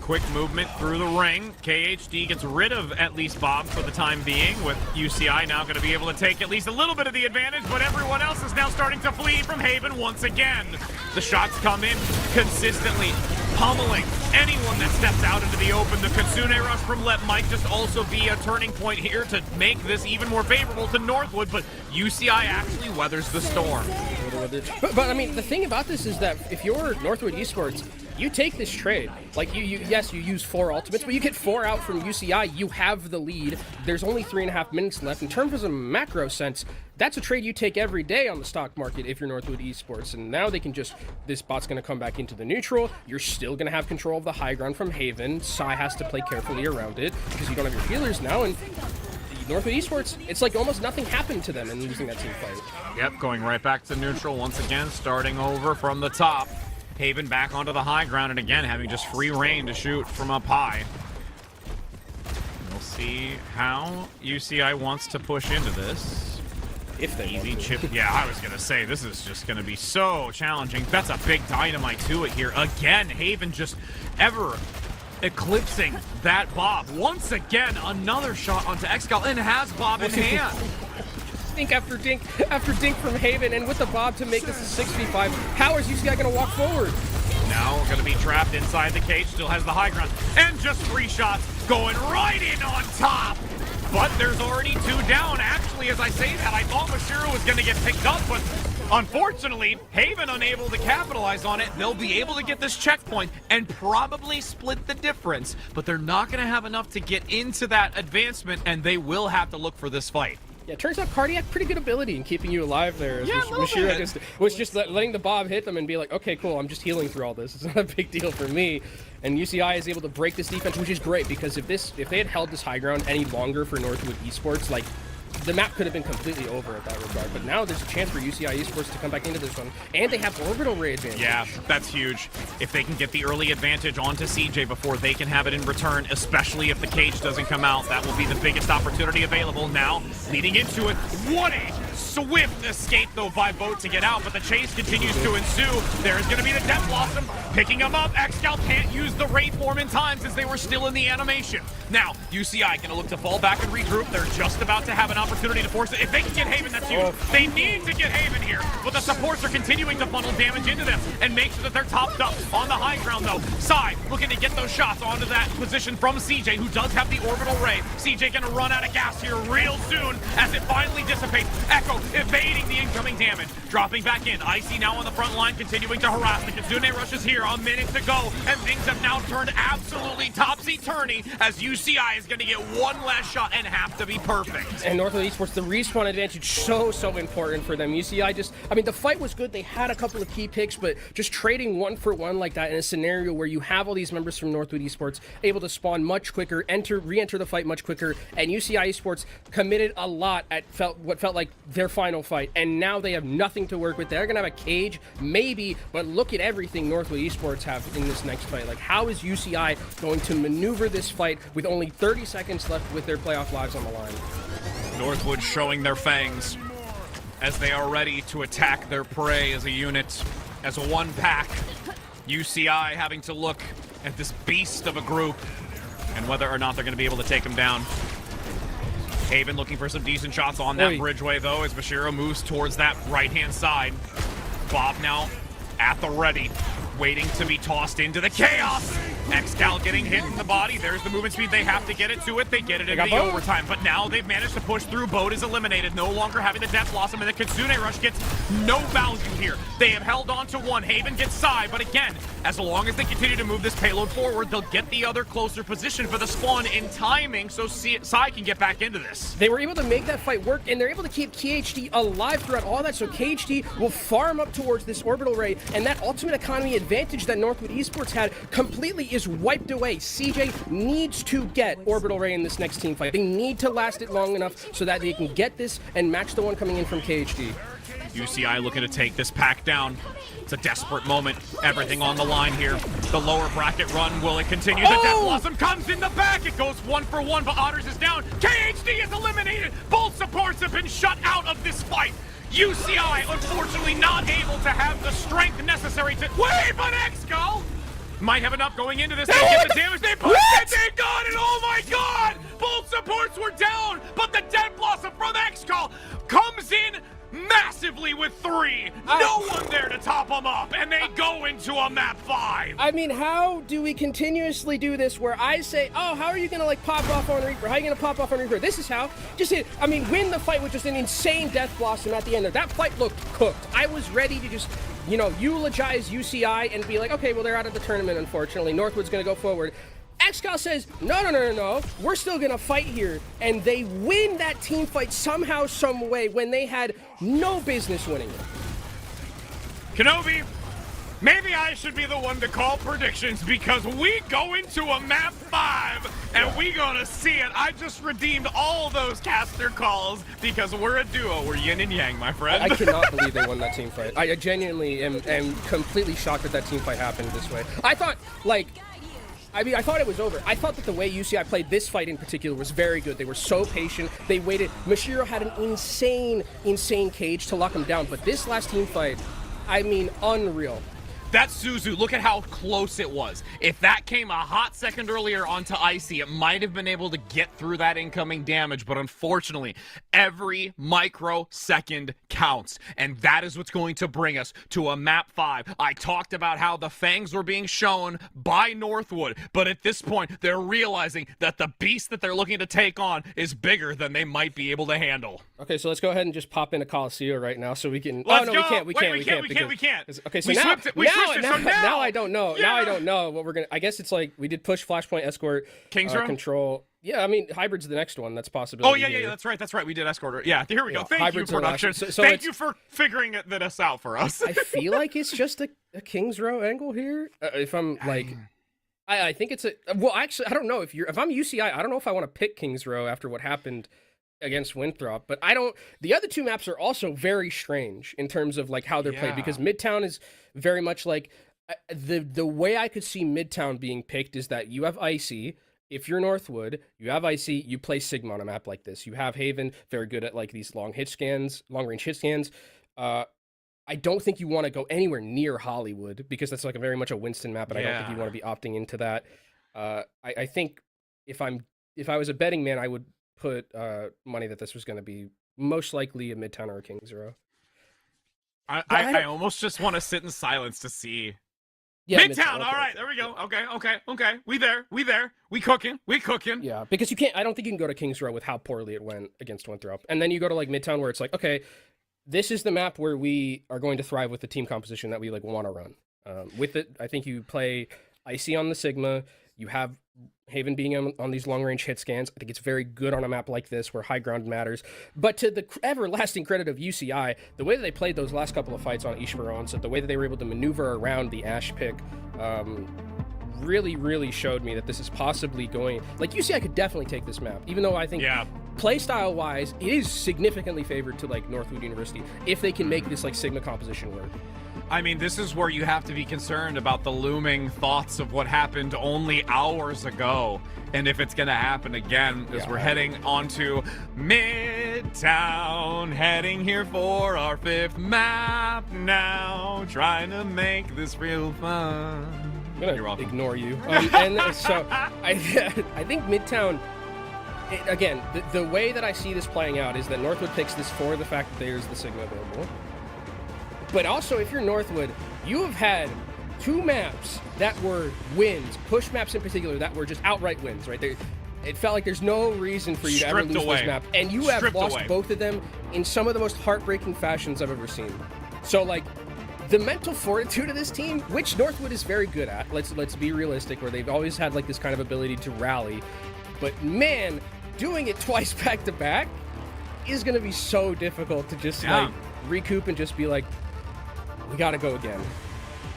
Quick movement through the ring. KHD gets rid of at least Bob for the time being, with UCI now going to be able to take at least a little bit of the advantage, but everyone else is now starting to flee from Haven once again. The shots come in consistently, pummeling anyone that steps out into the open. The Kitsune Rush from Lep might just also be a turning point here to make this even more favorable to Northwood, but UCI actually weathers the storm. But I mean, the thing about this is that if you're Northwood Esports, you take this trade. Like, yes, you use 4 ultimates, but you get 4 out from UCI. You have the lead. There's only 3.5 minutes left. In terms of a macro sense, that's a trade you take every day on the stock market if you're Northwood Esports. And now they can just, this bot's going to come back into the neutral. You're still going to have control of the high ground from Haven. Psy has to play carefully around it because you don't have your healers now. And Northwood Esports, it's like almost nothing happened to them in losing that team fight. Yep, going right back to neutral once again, starting over from the top. Haven back onto the high ground, and again having just free reign to shoot from up high. see how UCI wants to push into this. If they Easy want to. chip. Yeah, I was going to say, this is just going to be so challenging. That's a big dynamite to it here. Again, Haven just ever eclipsing that Bob. Once again, another shot onto Excal and has Bob in hand. Dink after dink from Haven, and with the Bob to make this a 6v5. How is UCI going to walk forward? Now going to be trapped inside the cage, still has the high ground, and just 3 shots going right in on top. But there's already 2 down. Actually, as I say that, I thought Mashiro was going to get picked up, but unfortunately, Haven unable to capitalize on it. They'll be able to get this checkpoint and probably split the difference, but they're not going to have enough to get into that advancement, and they will have to look for this fight. Yeah, it turns out Cardiac pretty good ability in keeping you alive there. Yeah, a little Mashiro bit. was just letting the Bob hit them and be like, okay, cool, I'm just healing through all this. It's not a big deal for me. And UCI is able to break this defense, which is great, because if they had held this high ground any longer for Northwood Esports, like, the map could have been completely over at that regard. But now there's a chance for UCI Esports to come back into this one. And they have orbital ray advantage. Yeah, that's huge. If they can get the early advantage onto CJ before they can have it in return, especially if the cage doesn't come out, that will be the biggest opportunity available. Now, leading into it, what a swift escape, though, by Boat to get out, but the chase continues to ensue. There's going to be the Death Blossom picking him up. Excal can't use the Ray form in time since they were still in the animation. Now, UCI going to look to fall back and regroup. They're just about to have an opportunity to force it. If they can get Haven, that's huge. They need to get Haven here, but the supports are continuing to funnel damage into them and make sure that they're topped up on the high ground, though. Sai looking to get those shots onto that position from CJ, who does have the orbital ray. CJ going to run out of gas here real soon as it finally dissipates. Echo evading the incoming damage, dropping back in. Icy now on the front line, continuing to harass. The Kitsune Rush is here, a minute to go, and things have now turned absolutely topsy-turvy as UCI is going to get one last shot and have to be perfect. And Northwood Esports, the respawn advantage, so important for them. UCI just, I mean, the fight was good. They had a couple of key picks, but just trading 1 for 1 like that in a scenario where you have all these members from Northwood Esports able to spawn much quicker, re-enter the fight much quicker, and UCI Esports committed a lot at what felt like their final fight, and now they have nothing to work with. They're gonna have a cage, maybe, but look at everything Northwood Esports have in this next fight. Like, how is UCI going to maneuver this fight with only 30 seconds left with their playoff lives on the line? Northwood showing their fangs as they are ready to attack their prey as a unit, as a one pack. UCI having to look at this beast of a group and whether or not they're going to be able to take him down. Haven looking for some decent shots on that bridgeway, though, as Mashiro moves towards that right-hand side. Bob now at the ready, waiting to be tossed into the chaos. Excal getting hit in the body. There's the movement speed. They have to get it to it. They get it in the overtime. But now they've managed to push through. Boat is eliminated. No longer having the Death Blossom. And the Kitsune Rush gets no value here. They have held on to one. Haven gets Sai. But again, as long as they continue to move this payload forward, they'll get the other closer position for the spawn in timing so Sai can get back into this. They were able to make that fight work, and they're able to keep KHD alive throughout all that, so KHD will farm up towards this orbital ray, and that ultimate economy advantage that Northwood Esports had completely is wiped away. CJ needs to get orbital ray in this next team fight. They need to last it long enough so that they can get this and match the one coming in from KHD. UCI looking to take this pack down. It's a desperate moment. Everything on the line here. The lower bracket run, will it continue? The Death Blossom comes in the back. It goes 1 for 1, but Otters is down. KHD is eliminated. Both supports have been shut out of this fight. UCI, unfortunately, not able to have the strength necessary to... Wait, but Excal might have enough going into this. They get the damage. They pushed it. They got it. Oh, my God. Both supports were down, but the Death Blossom from Excal comes in massively with 3. No one there to top them up, and they go into a map 5. I mean, how do we continuously do this where I say, oh, how are you going to, like, pop off on Reaper? How are you going to pop off on Reaper? This is how. Just hit. I mean, win the fight with just an insane Death Blossom at the end there. That fight looked cooked. I was ready to just, you know, eulogize UCI and be like, okay, well, they're out of the tournament, unfortunately. Northwood's going to go forward. Excal says, no, we're still gonna fight here, and they win that team fight somehow, some way, when they had no business winning it. Kenobi, maybe I should be the one to call predictions because we go into a map 5 and we gonna see it. I just redeemed all those caster calls because we're a duo. We're yin and yang, my friend. I cannot believe they won that team fight. I genuinely am completely shocked that team fight happened this way. I thought, like, I mean, I thought it was over. I thought that the way UCI played this fight in particular was very good. They were so patient. They waited. Mashiro had an insane cage to lock him down. But this last team fight, I mean, unreal. That Suzu, look at how close it was. If that came a hot second earlier onto Icy, it might have been able to get through that incoming damage, but unfortunately, every microsecond counts, and that is what's going to bring us to a map 5. I talked about how the fangs were being shown by Northwood, but at this point, they're realizing that the beast that they're looking to take on is bigger than they might be able to handle. Okay, so let's go ahead and just pop into Coliseum right now so we can... Let's no, go! we can't. We can't. Okay, so We now... swept it. We switched it, so now I don't know. Yeah. Now I don't know what we're gonna. I guess it's like we did push Flashpoint, Escort, King's Row? Control. Yeah, I mean Hybrid's the next one. That's a Oh possibility. yeah, that's right. We did Escort. Yeah, here we go. Thank you, Hybrids are the last- production. so Thank it's- you for figuring this out for us. I feel like it's just a King's Row angle here. If I'm like, I think it's a. Well, actually, I don't know if I'm UCI. I don't know if I want to pick King's Row after what happened against Winthrop, but I don't. The other two maps are also very strange in terms of like how they're played, because Midtown is very much like the way I could see Midtown being picked is that you have Icy. If you're Northwood, you have Icy, you play Sigma on a map like this. You have Haven, very good at like these long range hit scans. I don't think you want to go anywhere near Hollywood because that's like a very much a Winston map, and I don't think you want to be opting into that. I think if I was a betting man, I would put money that this was going to be most likely a Midtown or a King's Row. I almost just want to sit in silence to see. Yeah, Midtown. All right, there we go. Okay. We there. We cooking. Yeah, because you can't. I don't think you can go to King's Row with how poorly it went against Winthrop, and then you go to like Midtown where it's like, okay, this is the map where we are going to thrive with the team composition that we like want to run. With it, I think you play Icy on the Sigma. You have Haven being on these long-range hit scans. I think it's very good on a map like this where high ground matters. But to the everlasting credit of UCI, the way that they played those last couple of fights on Ishmael, so the way that they were able to maneuver around the Ash pick really showed me that this is possibly going... Like, UCI could definitely take this map, even though I think playstyle-wise, it is significantly favored to, like, Northwood University if they can make this, like, Sigma composition work. I mean, this is where you have to be concerned about the looming thoughts of what happened only hours ago, and if it's going to happen again, as we're heading onto Midtown, heading here for our 5th map now, trying to make this real fun. I'm going to ignore you. And so I think Midtown... Again, the way that I see this playing out is that Northwood picks this for the fact that there's the Sigma available. But also, if you're Northwood, you have had 2 maps that were wins, push maps in particular, that were just outright wins, right? It felt like there's no reason for you to ever lose this map. And you have lost both of them in some of the most heartbreaking fashions I've ever seen. So, like, the mental fortitude of this team, which Northwood is very good at, let's be realistic, where they've always had, like, this kind of ability to rally. But, man, doing it twice back-to-back is going to be so difficult to just, like, recoup and just be like, we gotta go again.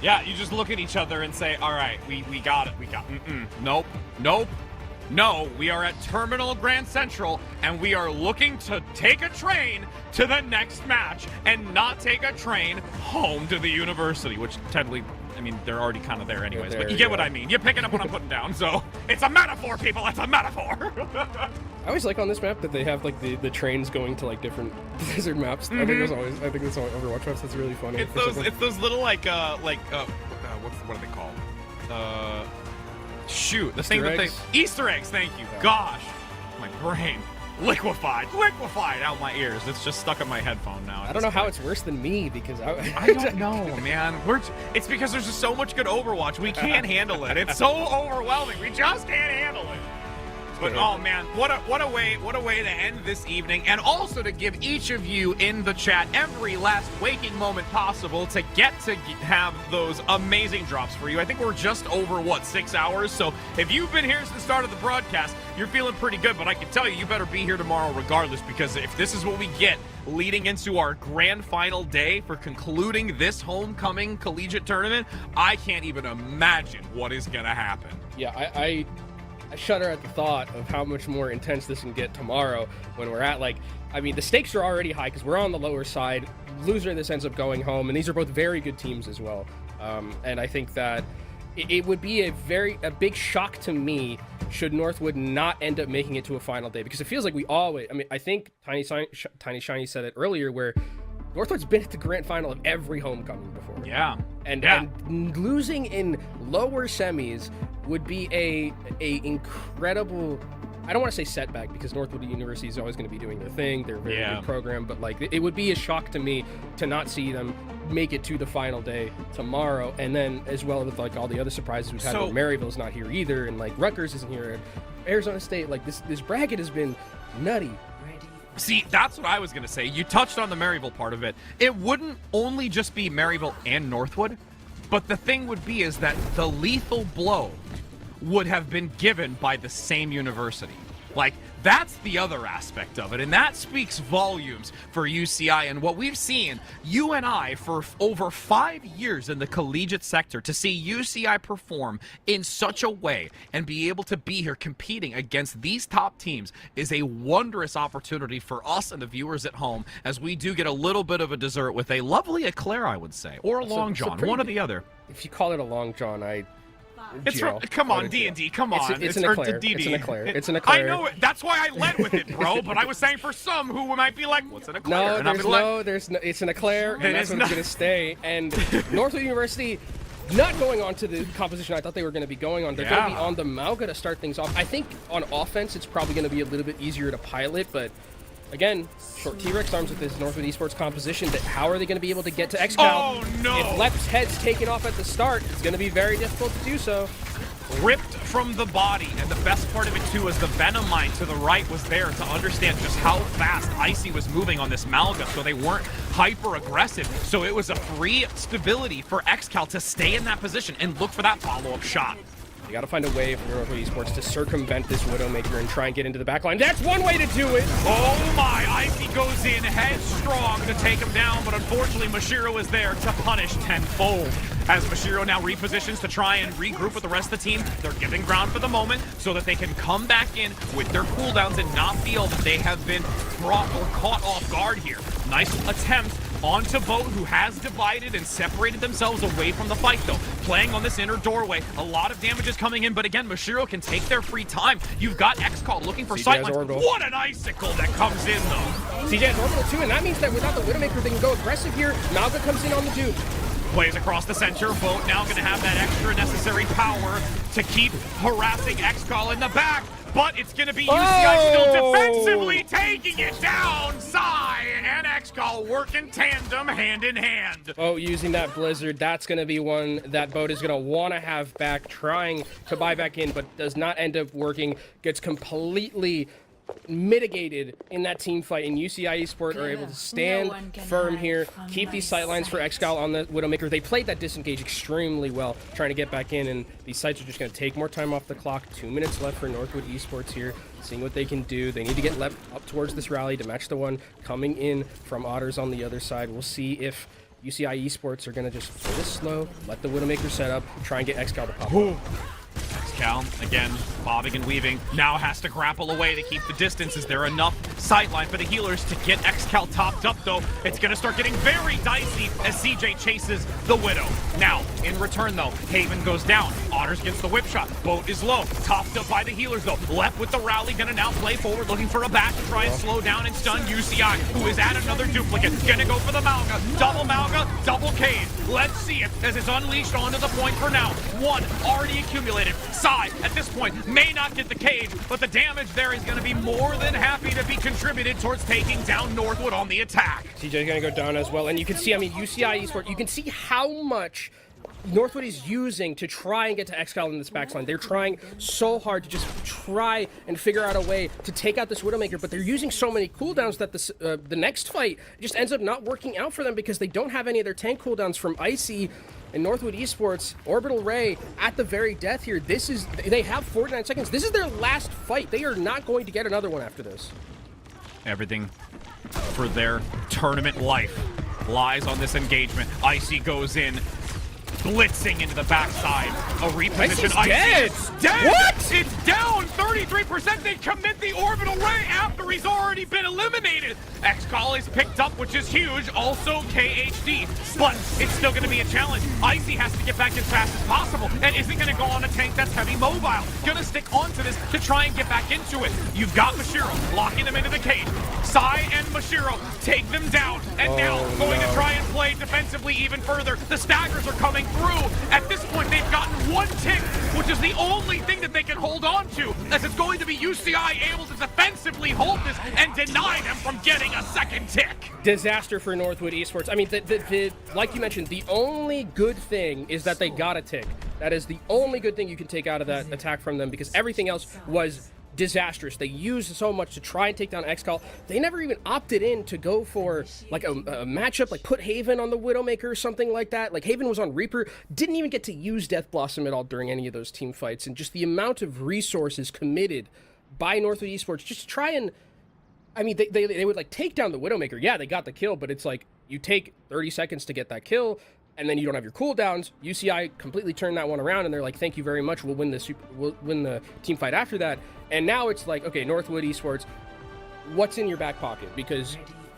Yeah, you just look at each other and say, all right, we got it. Nope. No, we are at Terminal Grand Central, and we are looking to take a train to the next match and not take a train home to the university, which technically, I mean, they're already kind of there anyways, but you get what I mean. You're picking up what I'm putting down, so it's a metaphor, people. It's a metaphor. I always like on this map that they have like the trains going to like different Blizzard maps. I think that's on Overwatch maps. That's really funny. It's those little what are they called? Shoot, the thing that they Easter eggs. Thank you. Yeah. Gosh, my brain liquefied out my ears. It's just stuck in my headphone now. I don't know how it's worse than me because I don't know, man. It's because there's just so much good Overwatch. We can't handle it. It's so overwhelming. We just can't handle it. But oh man, what a way to end this evening, and also to give each of you in the chat every last waking moment possible to get to have those amazing drops for you. I think we're just over 6 hours, so if you've been here since the start of the broadcast, you're feeling pretty good. But I can tell you better be here tomorrow regardless, because if this is what we get leading into our grand final day for concluding this homecoming collegiate tournament, I can't even imagine what is gonna happen. Yeah, I shudder at the thought of how much more intense this can get tomorrow when we're at, like, I mean, the stakes are already high because we're on the lower side. Loser of this ends up going home, and these are both very good teams as well. And I think that it would be a big shock to me should Northwood not end up making it to a final day, because it feels like we always, I mean, I think Tiny Shiny said it earlier, where Northwood's been at the grand final of every homecoming before. Yeah. And losing in lower semis would be a incredible, I don't want to say setback, because Northwood University is always going to be doing their thing. They're a very good program, but like it would be a shock to me to not see them make it to the final day tomorrow. And then as well with like all the other surprises we've had, where Maryville's not here either, and like Rutgers isn't here, Arizona State, like this bracket has been nutty. See, that's what I was going to say. You touched on the Maryville part of it. It wouldn't only just be Maryville and Northwood, but the thing would be is that the lethal blow would have been given by the same university. Like, that's the other aspect of it, and that speaks volumes for UCI and what we've seen, you and I, for over 5 years in the collegiate sector, to see UCI perform in such a way and be able to be here competing against these top teams is a wondrous opportunity for us and the viewers at home, as we do get a little bit of a dessert with a lovely eclair, I would say, or a long john, one or the other. If you call it a long john, come on, D&D, come on. It's an eclair. It's an eclair. It's an eclair. I know it. That's why I led with it, bro. But I was saying for some who might be like, what's an eclair? It's an eclair, and that's what it's going to stay. And Northwood University, not going on to the composition I thought they were going to be going on. They're going to be on the Malga to start things off. I think on offense, it's probably going to be a little bit easier to pilot, but again, short T-Rex arms with this Northwood Esports composition, that how are they going to be able to get to XCal? Oh, no! If Lep's head's taken off at the start, it's going to be very difficult to do so. Ripped from the body, and the best part of it too is the Venom Mine to the right was there to understand just how fast Icy was moving on this Malga, so they weren't hyper aggressive. So it was a free stability for XCal to stay in that position and look for that follow-up shot. You got to find a way for Northwood Esports to circumvent this Widowmaker and try and get into the backline. That's one way to do it! Oh my! Icy goes in headstrong to take him down, but unfortunately Mashiro is there to punish tenfold. As Mashiro now repositions to try and regroup with the rest of the team, they're giving ground for the moment so that they can come back in with their cooldowns and not feel that they have been brought or caught off guard here. Nice attempt onto Boat, who has divided and separated themselves away from the fight, though. Playing on this inner doorway, a lot of damage is coming in, but again, Mashiro can take their free time. You've got XCall looking for sightlines. What an icicle that comes in, though. CJ has orbital too, and that means that without the Widowmaker, they can go aggressive here. Malga comes in on the Duke. Plays across the center. Boat now going to have that extra necessary power to keep harassing XCall in the back. But it's going to be UCI still defensively taking it down. Sai and XCall work in tandem, hand in hand. Oh, using that Blizzard, that's going to be one that Boat is going to want to have back, trying to buy back in, but does not end up working. Gets completely mitigated in that team fight, and UCI Esports are able to stand firm here, keep these sightlines for XCal on the Widowmaker. They played that disengage extremely well, trying to get back in, and these sites are just going to take more time off the clock. 2 minutes left for Northwood Esports here, seeing what they can do. They need to get left up towards this rally to match the one coming in from Otters on the other side. We'll see if UCI Esports are going to just play this slow, let the Widowmaker set up, try and get XCal to pop up. XCal, again, bobbing and weaving, now has to grapple away to keep the distance. Is there enough sightline for the healers to get XCal topped up, though? It's going to start getting very dicey as CJ chases the Widow. Now, in return, though, Haven goes down. Otters gets the whip shot. Boat is low. Topped up by the healers, though. Left with the rally, going to now play forward, looking for a back to try and slow down and stun UCI, who is at another duplicate. Going to go for the Malga. Double Cade. Let's see it as it's unleashed onto the point for now. One already accumulated. Sai, at this point, may not get the cage, but the damage there is going to be more than happy to be contributed towards taking down Northwood on the attack. CJ's going to go down as well, and you can see, I mean, UCI Esports, you can see how much Northwood is using to try and get to XCal in this backline. They're trying so hard to just try and figure out a way to take out this Widowmaker, but they're using so many cooldowns that the next fight just ends up not working out for them because they don't have any of their tank cooldowns from Icy and Northwood Esports. Orbital Ray at the very death here. They have 49 seconds. This is their last fight. They are not going to get another one after this. Everything for their tournament life lies on this engagement. Icy goes in. blitzing into the backside. A reposition. Icy's dead. It's dead. What? It's down 33%. They commit the orbital ray after he's already been eliminated. Xcall is picked up, which is huge. Also KHD, but it's still going to be a challenge. Icy has to get back as fast as possible and isn't going to go on a tank that's heavy mobile. Gonna stick onto this to try and get back into it. You've got Mashiro locking them into the cage. Sai and Mashiro take them down, and now going to try and play defensively even further. The staggers are coming through. At this point, they've gotten one tick, which is the only thing that they can hold on to, as it's going to be UCI able to defensively hold this and deny them from getting a second tick. Disaster for Northwood Esports. I mean, like you mentioned, the only good thing is that they got a tick. That is the only good thing you can take out of that attack from them, because everything else was disastrous. They used so much to try and take down Xcall. They never even opted in to go for like a matchup, like put Haven on the Widowmaker or something like that. Like Haven was on Reaper, didn't even get to use Death Blossom at all during any of those team fights. And just the amount of resources committed by Northwood Esports just to try and, I mean, they would like take down the Widowmaker. Yeah, they got the kill, but it's like you take 30 seconds to get that kill, and then you don't have your cooldowns. UCI completely turned that one around, and they're like, "Thank you very much. We'll win the team fight after that." And now it's like, okay, Northwood Esports, what's in your back pocket? Because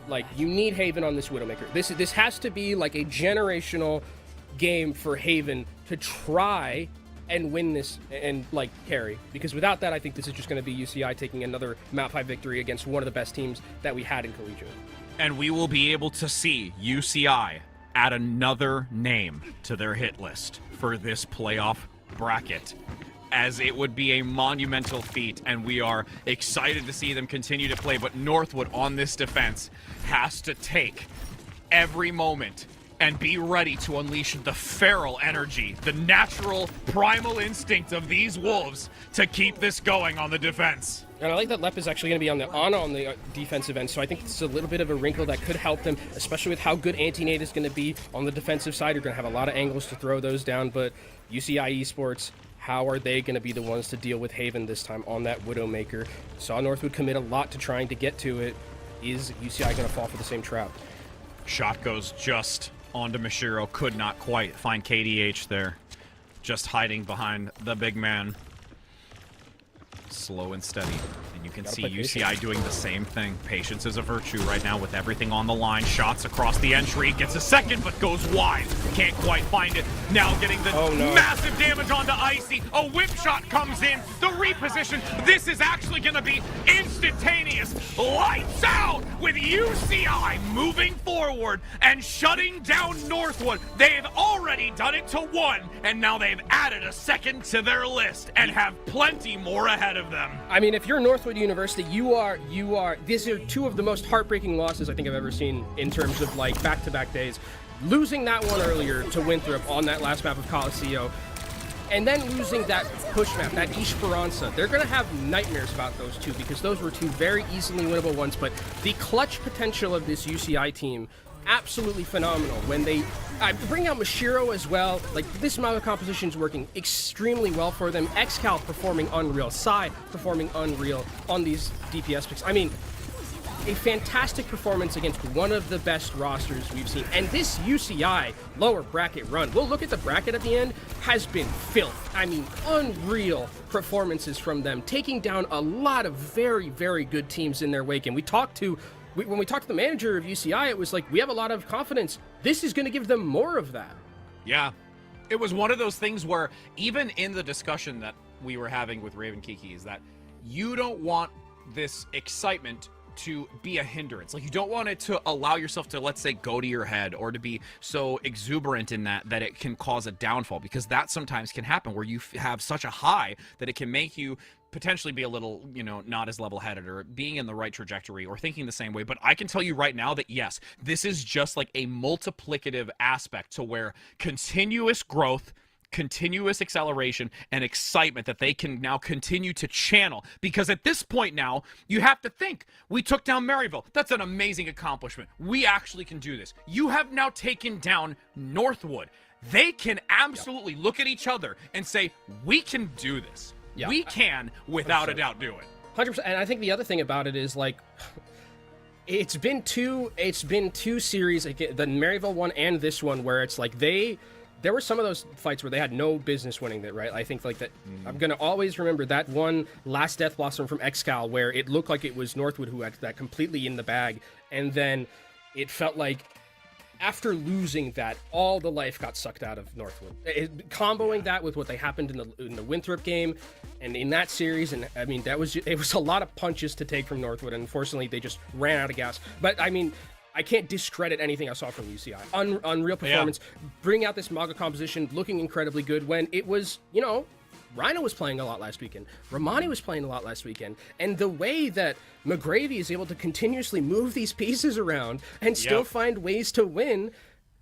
like you need Haven on this Widowmaker. This has to be like a generational game for Haven to try and win this and like carry. Because without that, I think this is just going to be UCI taking another map high victory against one of the best teams that we had in Collegiate. And we will be able to see UCI add another name to their hit list for this playoff bracket, as it would be a monumental feat, and we are excited to see them continue to play. But Northwood on this defense has to take every moment and be ready to unleash the feral energy, the natural primal instinct of these wolves to keep this going on the defense. And I like that Lep is actually going to be on the defensive end, so I think it's a little bit of a wrinkle that could help them, especially with how good Anti-Nate is going to be on the defensive side. You're going to have a lot of angles to throw those down, but UCI Esports, how are they going to be the ones to deal with Haven this time on that Widowmaker? Saw Northwood commit a lot to trying to get to it. Is UCI going to fall for the same trap? Shot goes just onto Mashiro, could not quite find KDH there. Just hiding behind the big man. Slow and steady. And you can see UCI doing the same thing. Patience is a virtue right now with everything on the line. Shots across the entry. Gets a second, but goes wide. Can't quite find it. Now getting the massive damage onto Icy. A whip shot comes in. The reposition. This is actually going to be instantaneous. Lights out with UCI moving forward and shutting down Northwood. They've already done it to one, and now they've added a second to their list and have plenty more ahead of them. I mean, if you're Northwood University, you are, these are two of the most heartbreaking losses I think I've ever seen in terms of like back-to-back days. Losing that one earlier to Winthrop on that last map of Coliseo, and then losing that push map, that Esperanza. They're going to have nightmares about those two, because those were two very easily winnable ones, but the clutch potential of this UCI team, absolutely phenomenal. When they bring out Mashiro as well, like this amount of composition is working extremely well for them. Xcal performing unreal, Sai performing unreal on these DPS picks. I mean, a fantastic performance against one of the best rosters we've seen. And this UCI lower bracket run, we'll look at the bracket at the end, has been filth. I mean, unreal performances from them, taking down a lot of very, very good teams in their wake. And when we talked to the manager of UCI, it was like, we have a lot of confidence. This is going to give them more of that. Yeah. It was one of those things where even in the discussion that we were having with Raven Kiki is that you don't want this excitement to be a hindrance. Like, you don't want it to allow yourself to, let's say, go to your head, or to be so exuberant in that it can cause a downfall, because that sometimes can happen where you have such a high that it can make you potentially be a little, not as level-headed, or being in the right trajectory, or thinking the same way. But I can tell you right now that, yes, this is just like a multiplicative aspect to where continuous growth, continuous acceleration, and excitement that they can now continue to channel. Because at this point now, you have to think, we took down Maryville. That's an amazing accomplishment. We actually can do this. You have now taken down Northwood. They can absolutely look at each other and say, we can do this. Yeah. We can, without a doubt, do it. 100%. And I think the other thing about it is, like, it's been two series, the Maryville one and this one, where it's like they there were some of those fights where they had no business winning that, right? I think like that. I'm gonna always remember that one last Death Blossom from Excal where it looked like it was Northwood who had that completely in the bag, and then it felt like after losing that, all the life got sucked out of Northwood. Comboing that with what they happened in the Winthrop game, and in that series, and I mean it was a lot of punches to take from Northwood, and unfortunately they just ran out of gas. But I mean, I can't discredit anything I saw from UCI. Unreal performance, bringing out this Maga composition, looking incredibly good when it was, Rhino was playing a lot last weekend. Romani was playing a lot last weekend. And the way that McGravy is able to continuously move these pieces around and still find ways to win.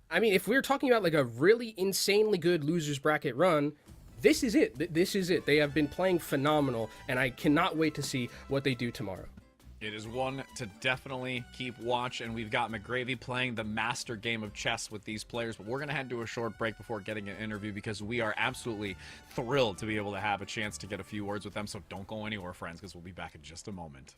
I mean, if we're talking about like a really insanely good losers bracket run, this is it. This is it. They have been playing phenomenal, and I cannot wait to see what they do tomorrow. It is one to definitely keep watch, and we've got McGravy playing the master game of chess with these players, but we're going to head to a short break before getting an interview because we are absolutely thrilled to be able to have a chance to get a few words with them, so don't go anywhere, friends, because we'll be back in just a moment.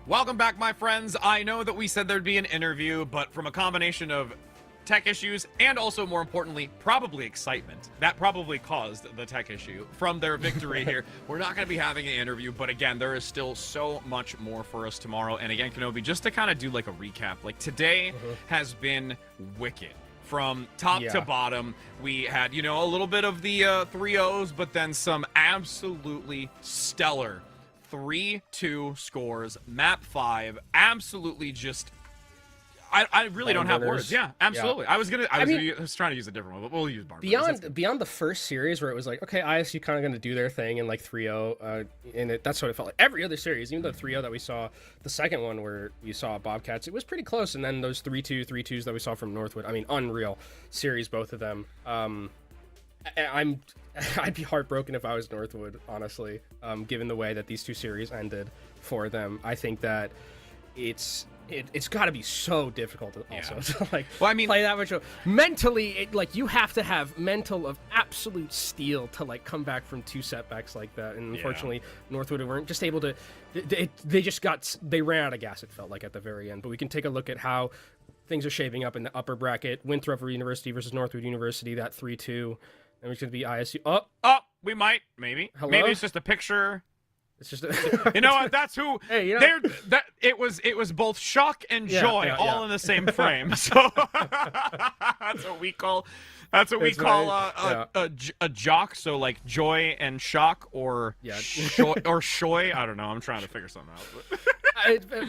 Welcome back, my friends. I know that we said there'd be an interview, but from a combination of tech issues and also, more importantly, probably excitement, that probably caused the tech issue from their victory here, we're not going to be having an interview. But again, there is still so much more for us tomorrow. And again, Kenobi, just to kind of do like a recap, like today has been wicked. From top to bottom, we had, you know, a little bit of the 3-0s, but then some absolutely stellar 3-2 scores. Map 5, absolutely just... I really don't have words. Yeah, absolutely. Yeah. I was trying to use a different one, but we'll use barn beyond the first series where it was like, okay, ISU kind of going to do their thing in like 3-0, and that's what it felt like. Every other series, even the 3-0 that we saw, the second one where we saw Bobcats, it was pretty close, and then those 3-2s that we saw from Northwood. I mean, unreal series, both of them. I'd be heartbroken if I was Northwood, honestly, given the way that these two series ended for them. I think that it's got to be so difficult also to like play that much. Mentally, you have to have mental of absolute steel to like come back from two setbacks like that. And unfortunately, Northwood weren't just able to. They ran out of gas. It felt like at the very end. But we can take a look at how things are shaping up in the upper bracket. Winthrop University versus Northwood University. That 3-2. And it's going to be ISU. We might maybe. Hello? Maybe it's just a picture. It's just you know what? That's who. Hey, you know, it was both shock and joy all in the same frame. So that's what we call a jock. So like joy and shock, or shoy. I don't know. I'm trying to figure something out.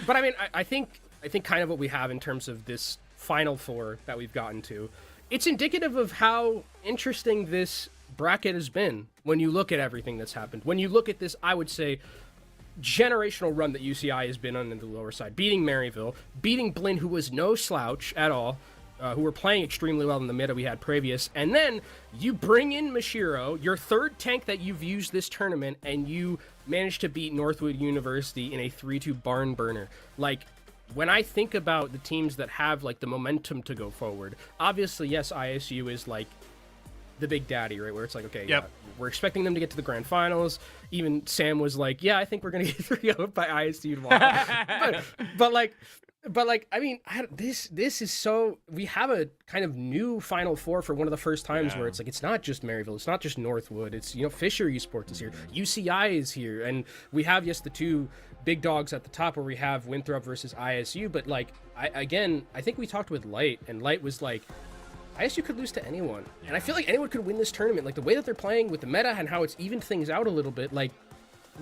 But I mean, I think kind of what we have in terms of this Final Four that we've gotten to, it's indicative of how interesting this bracket has been when you look at everything that's happened. When you look at this, I would say, generational run that UCI has been on the lower side, beating Maryville, beating Blinn, who was no slouch at all, who were playing extremely well in the meta we had previous, and then you bring in Mashiro, your third tank that you've used this tournament, and you manage to beat Northwood University in a 3-2 barn burner. Like, when I think about the teams that have like the momentum to go forward, obviously, yes, ISU is like the big daddy, right? Where it's like, okay, we're expecting them to get to the grand finals. Even Sam was like, yeah, I think we're gonna get 3-0 by ISU tomorrow. but I mean, this is so, we have a kind of new Final Four for one of the first times where it's like, it's not just Maryville, it's not just Northwood, it's, you know, Fisher Esports is here, UCI is here, and we have, yes, the two big dogs at the top where we have Winthrop versus ISU, but like, I think we talked with Light, and Light was like, ISU could lose to anyone, and I feel like anyone could win this tournament. Like the way that they're playing with the meta and how it's evened things out a little bit, like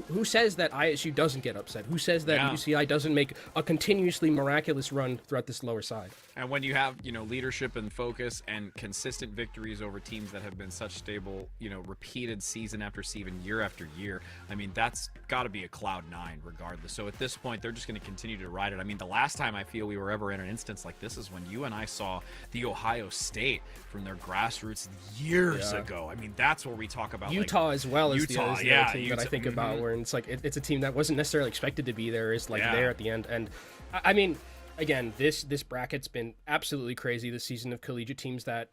who says that ISU doesn't get upset? Who says that UCI doesn't make a continuously miraculous run throughout this lower side? And when you have, you know, leadership and focus and consistent victories over teams that have been such stable, you know, repeated season after season, year after year, I mean, that's got to be a cloud nine regardless. So at this point, they're just going to continue to ride it. I mean, the last time I feel we were ever in an instance like this is when you and I saw the Ohio State from their grassroots years ago. I mean, that's where we talk about Utah, like, as well as the other team that I think about. Where it's like it's a team that wasn't necessarily expected to be there, is like there at the end. And I mean, again, this bracket's been absolutely crazy this season of collegiate teams that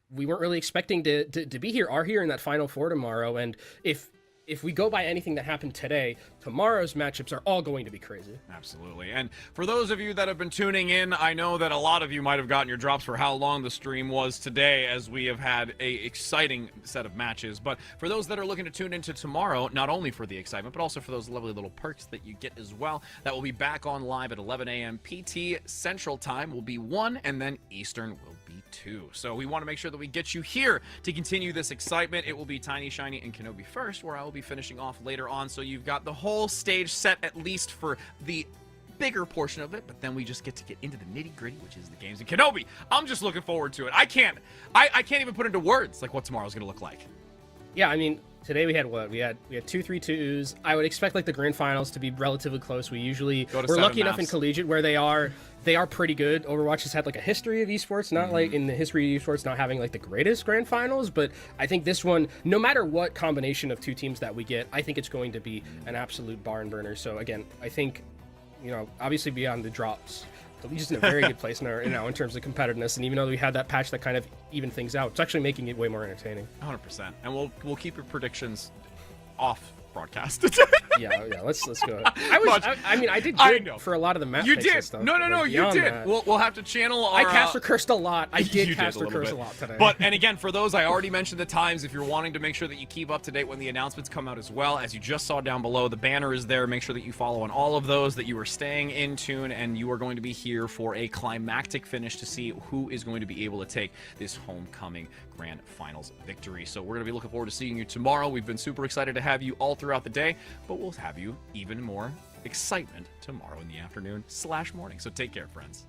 we weren't really expecting to be here are here in that Final Four tomorrow. And if we go by anything that happened today, tomorrow's matchups are all going to be crazy. Absolutely. And for those of you that have been tuning in, I know that a lot of you might have gotten your drops for how long the stream was today, as we have had a exciting set of matches. But for those that are looking to tune into tomorrow, not only for the excitement, but also for those lovely little perks that you get as well, that will be back on live at 11 a.m. PT Central Time will be 1, and then Eastern will be 2. So we want to make sure that we get you here to continue this excitement. It will be Tiny, Shiny, and Kenobi first, where I will be finishing off later on. So you've got the whole stage set, at least for the bigger portion of it, but then we just get into the nitty-gritty, which is the games. And Kenobi, I'm just looking forward to it. I can't even put into words like what tomorrow's gonna look like. Yeah, I mean, today we had what? We had 2 3-2s. I would expect like the grand finals to be relatively close. We're lucky enough in collegiate where they are pretty good. Overwatch has had like a history of esports, not like in the history of esports not having like the greatest grand finals, but I think this one, no matter what combination of two teams that we get, I think it's going to be an absolute barn burner. So again, I think, you know, obviously beyond the drops, Collegiate's in a very good place now, in terms of competitiveness, and even though we had that patch that kind of evened things out, it's actually making it way more entertaining. 100%. And we'll keep your predictions off broadcast. Yeah. Let's go. I mean, I did I good know. for a lot of the map You picks and did. stuff. No, but, like, you beyond did. that- We'll have to channel our. I caster cursed a lot. I You did did caster a little curse bit. a lot today. But, and again, for those, I already mentioned the times. If you're wanting to make sure that you keep up to date when the announcements come out as well, as you just saw down below, the banner is there. Make sure that you follow on all of those, that you are staying in tune, and you are going to be here for a climactic finish to see who is going to be able to take this homecoming grand finals victory. So we're going to be looking forward to seeing you tomorrow. We've been super excited to have you all throughout the day, but we'll have you even more excitement tomorrow in the afternoon/morning. So take care, friends.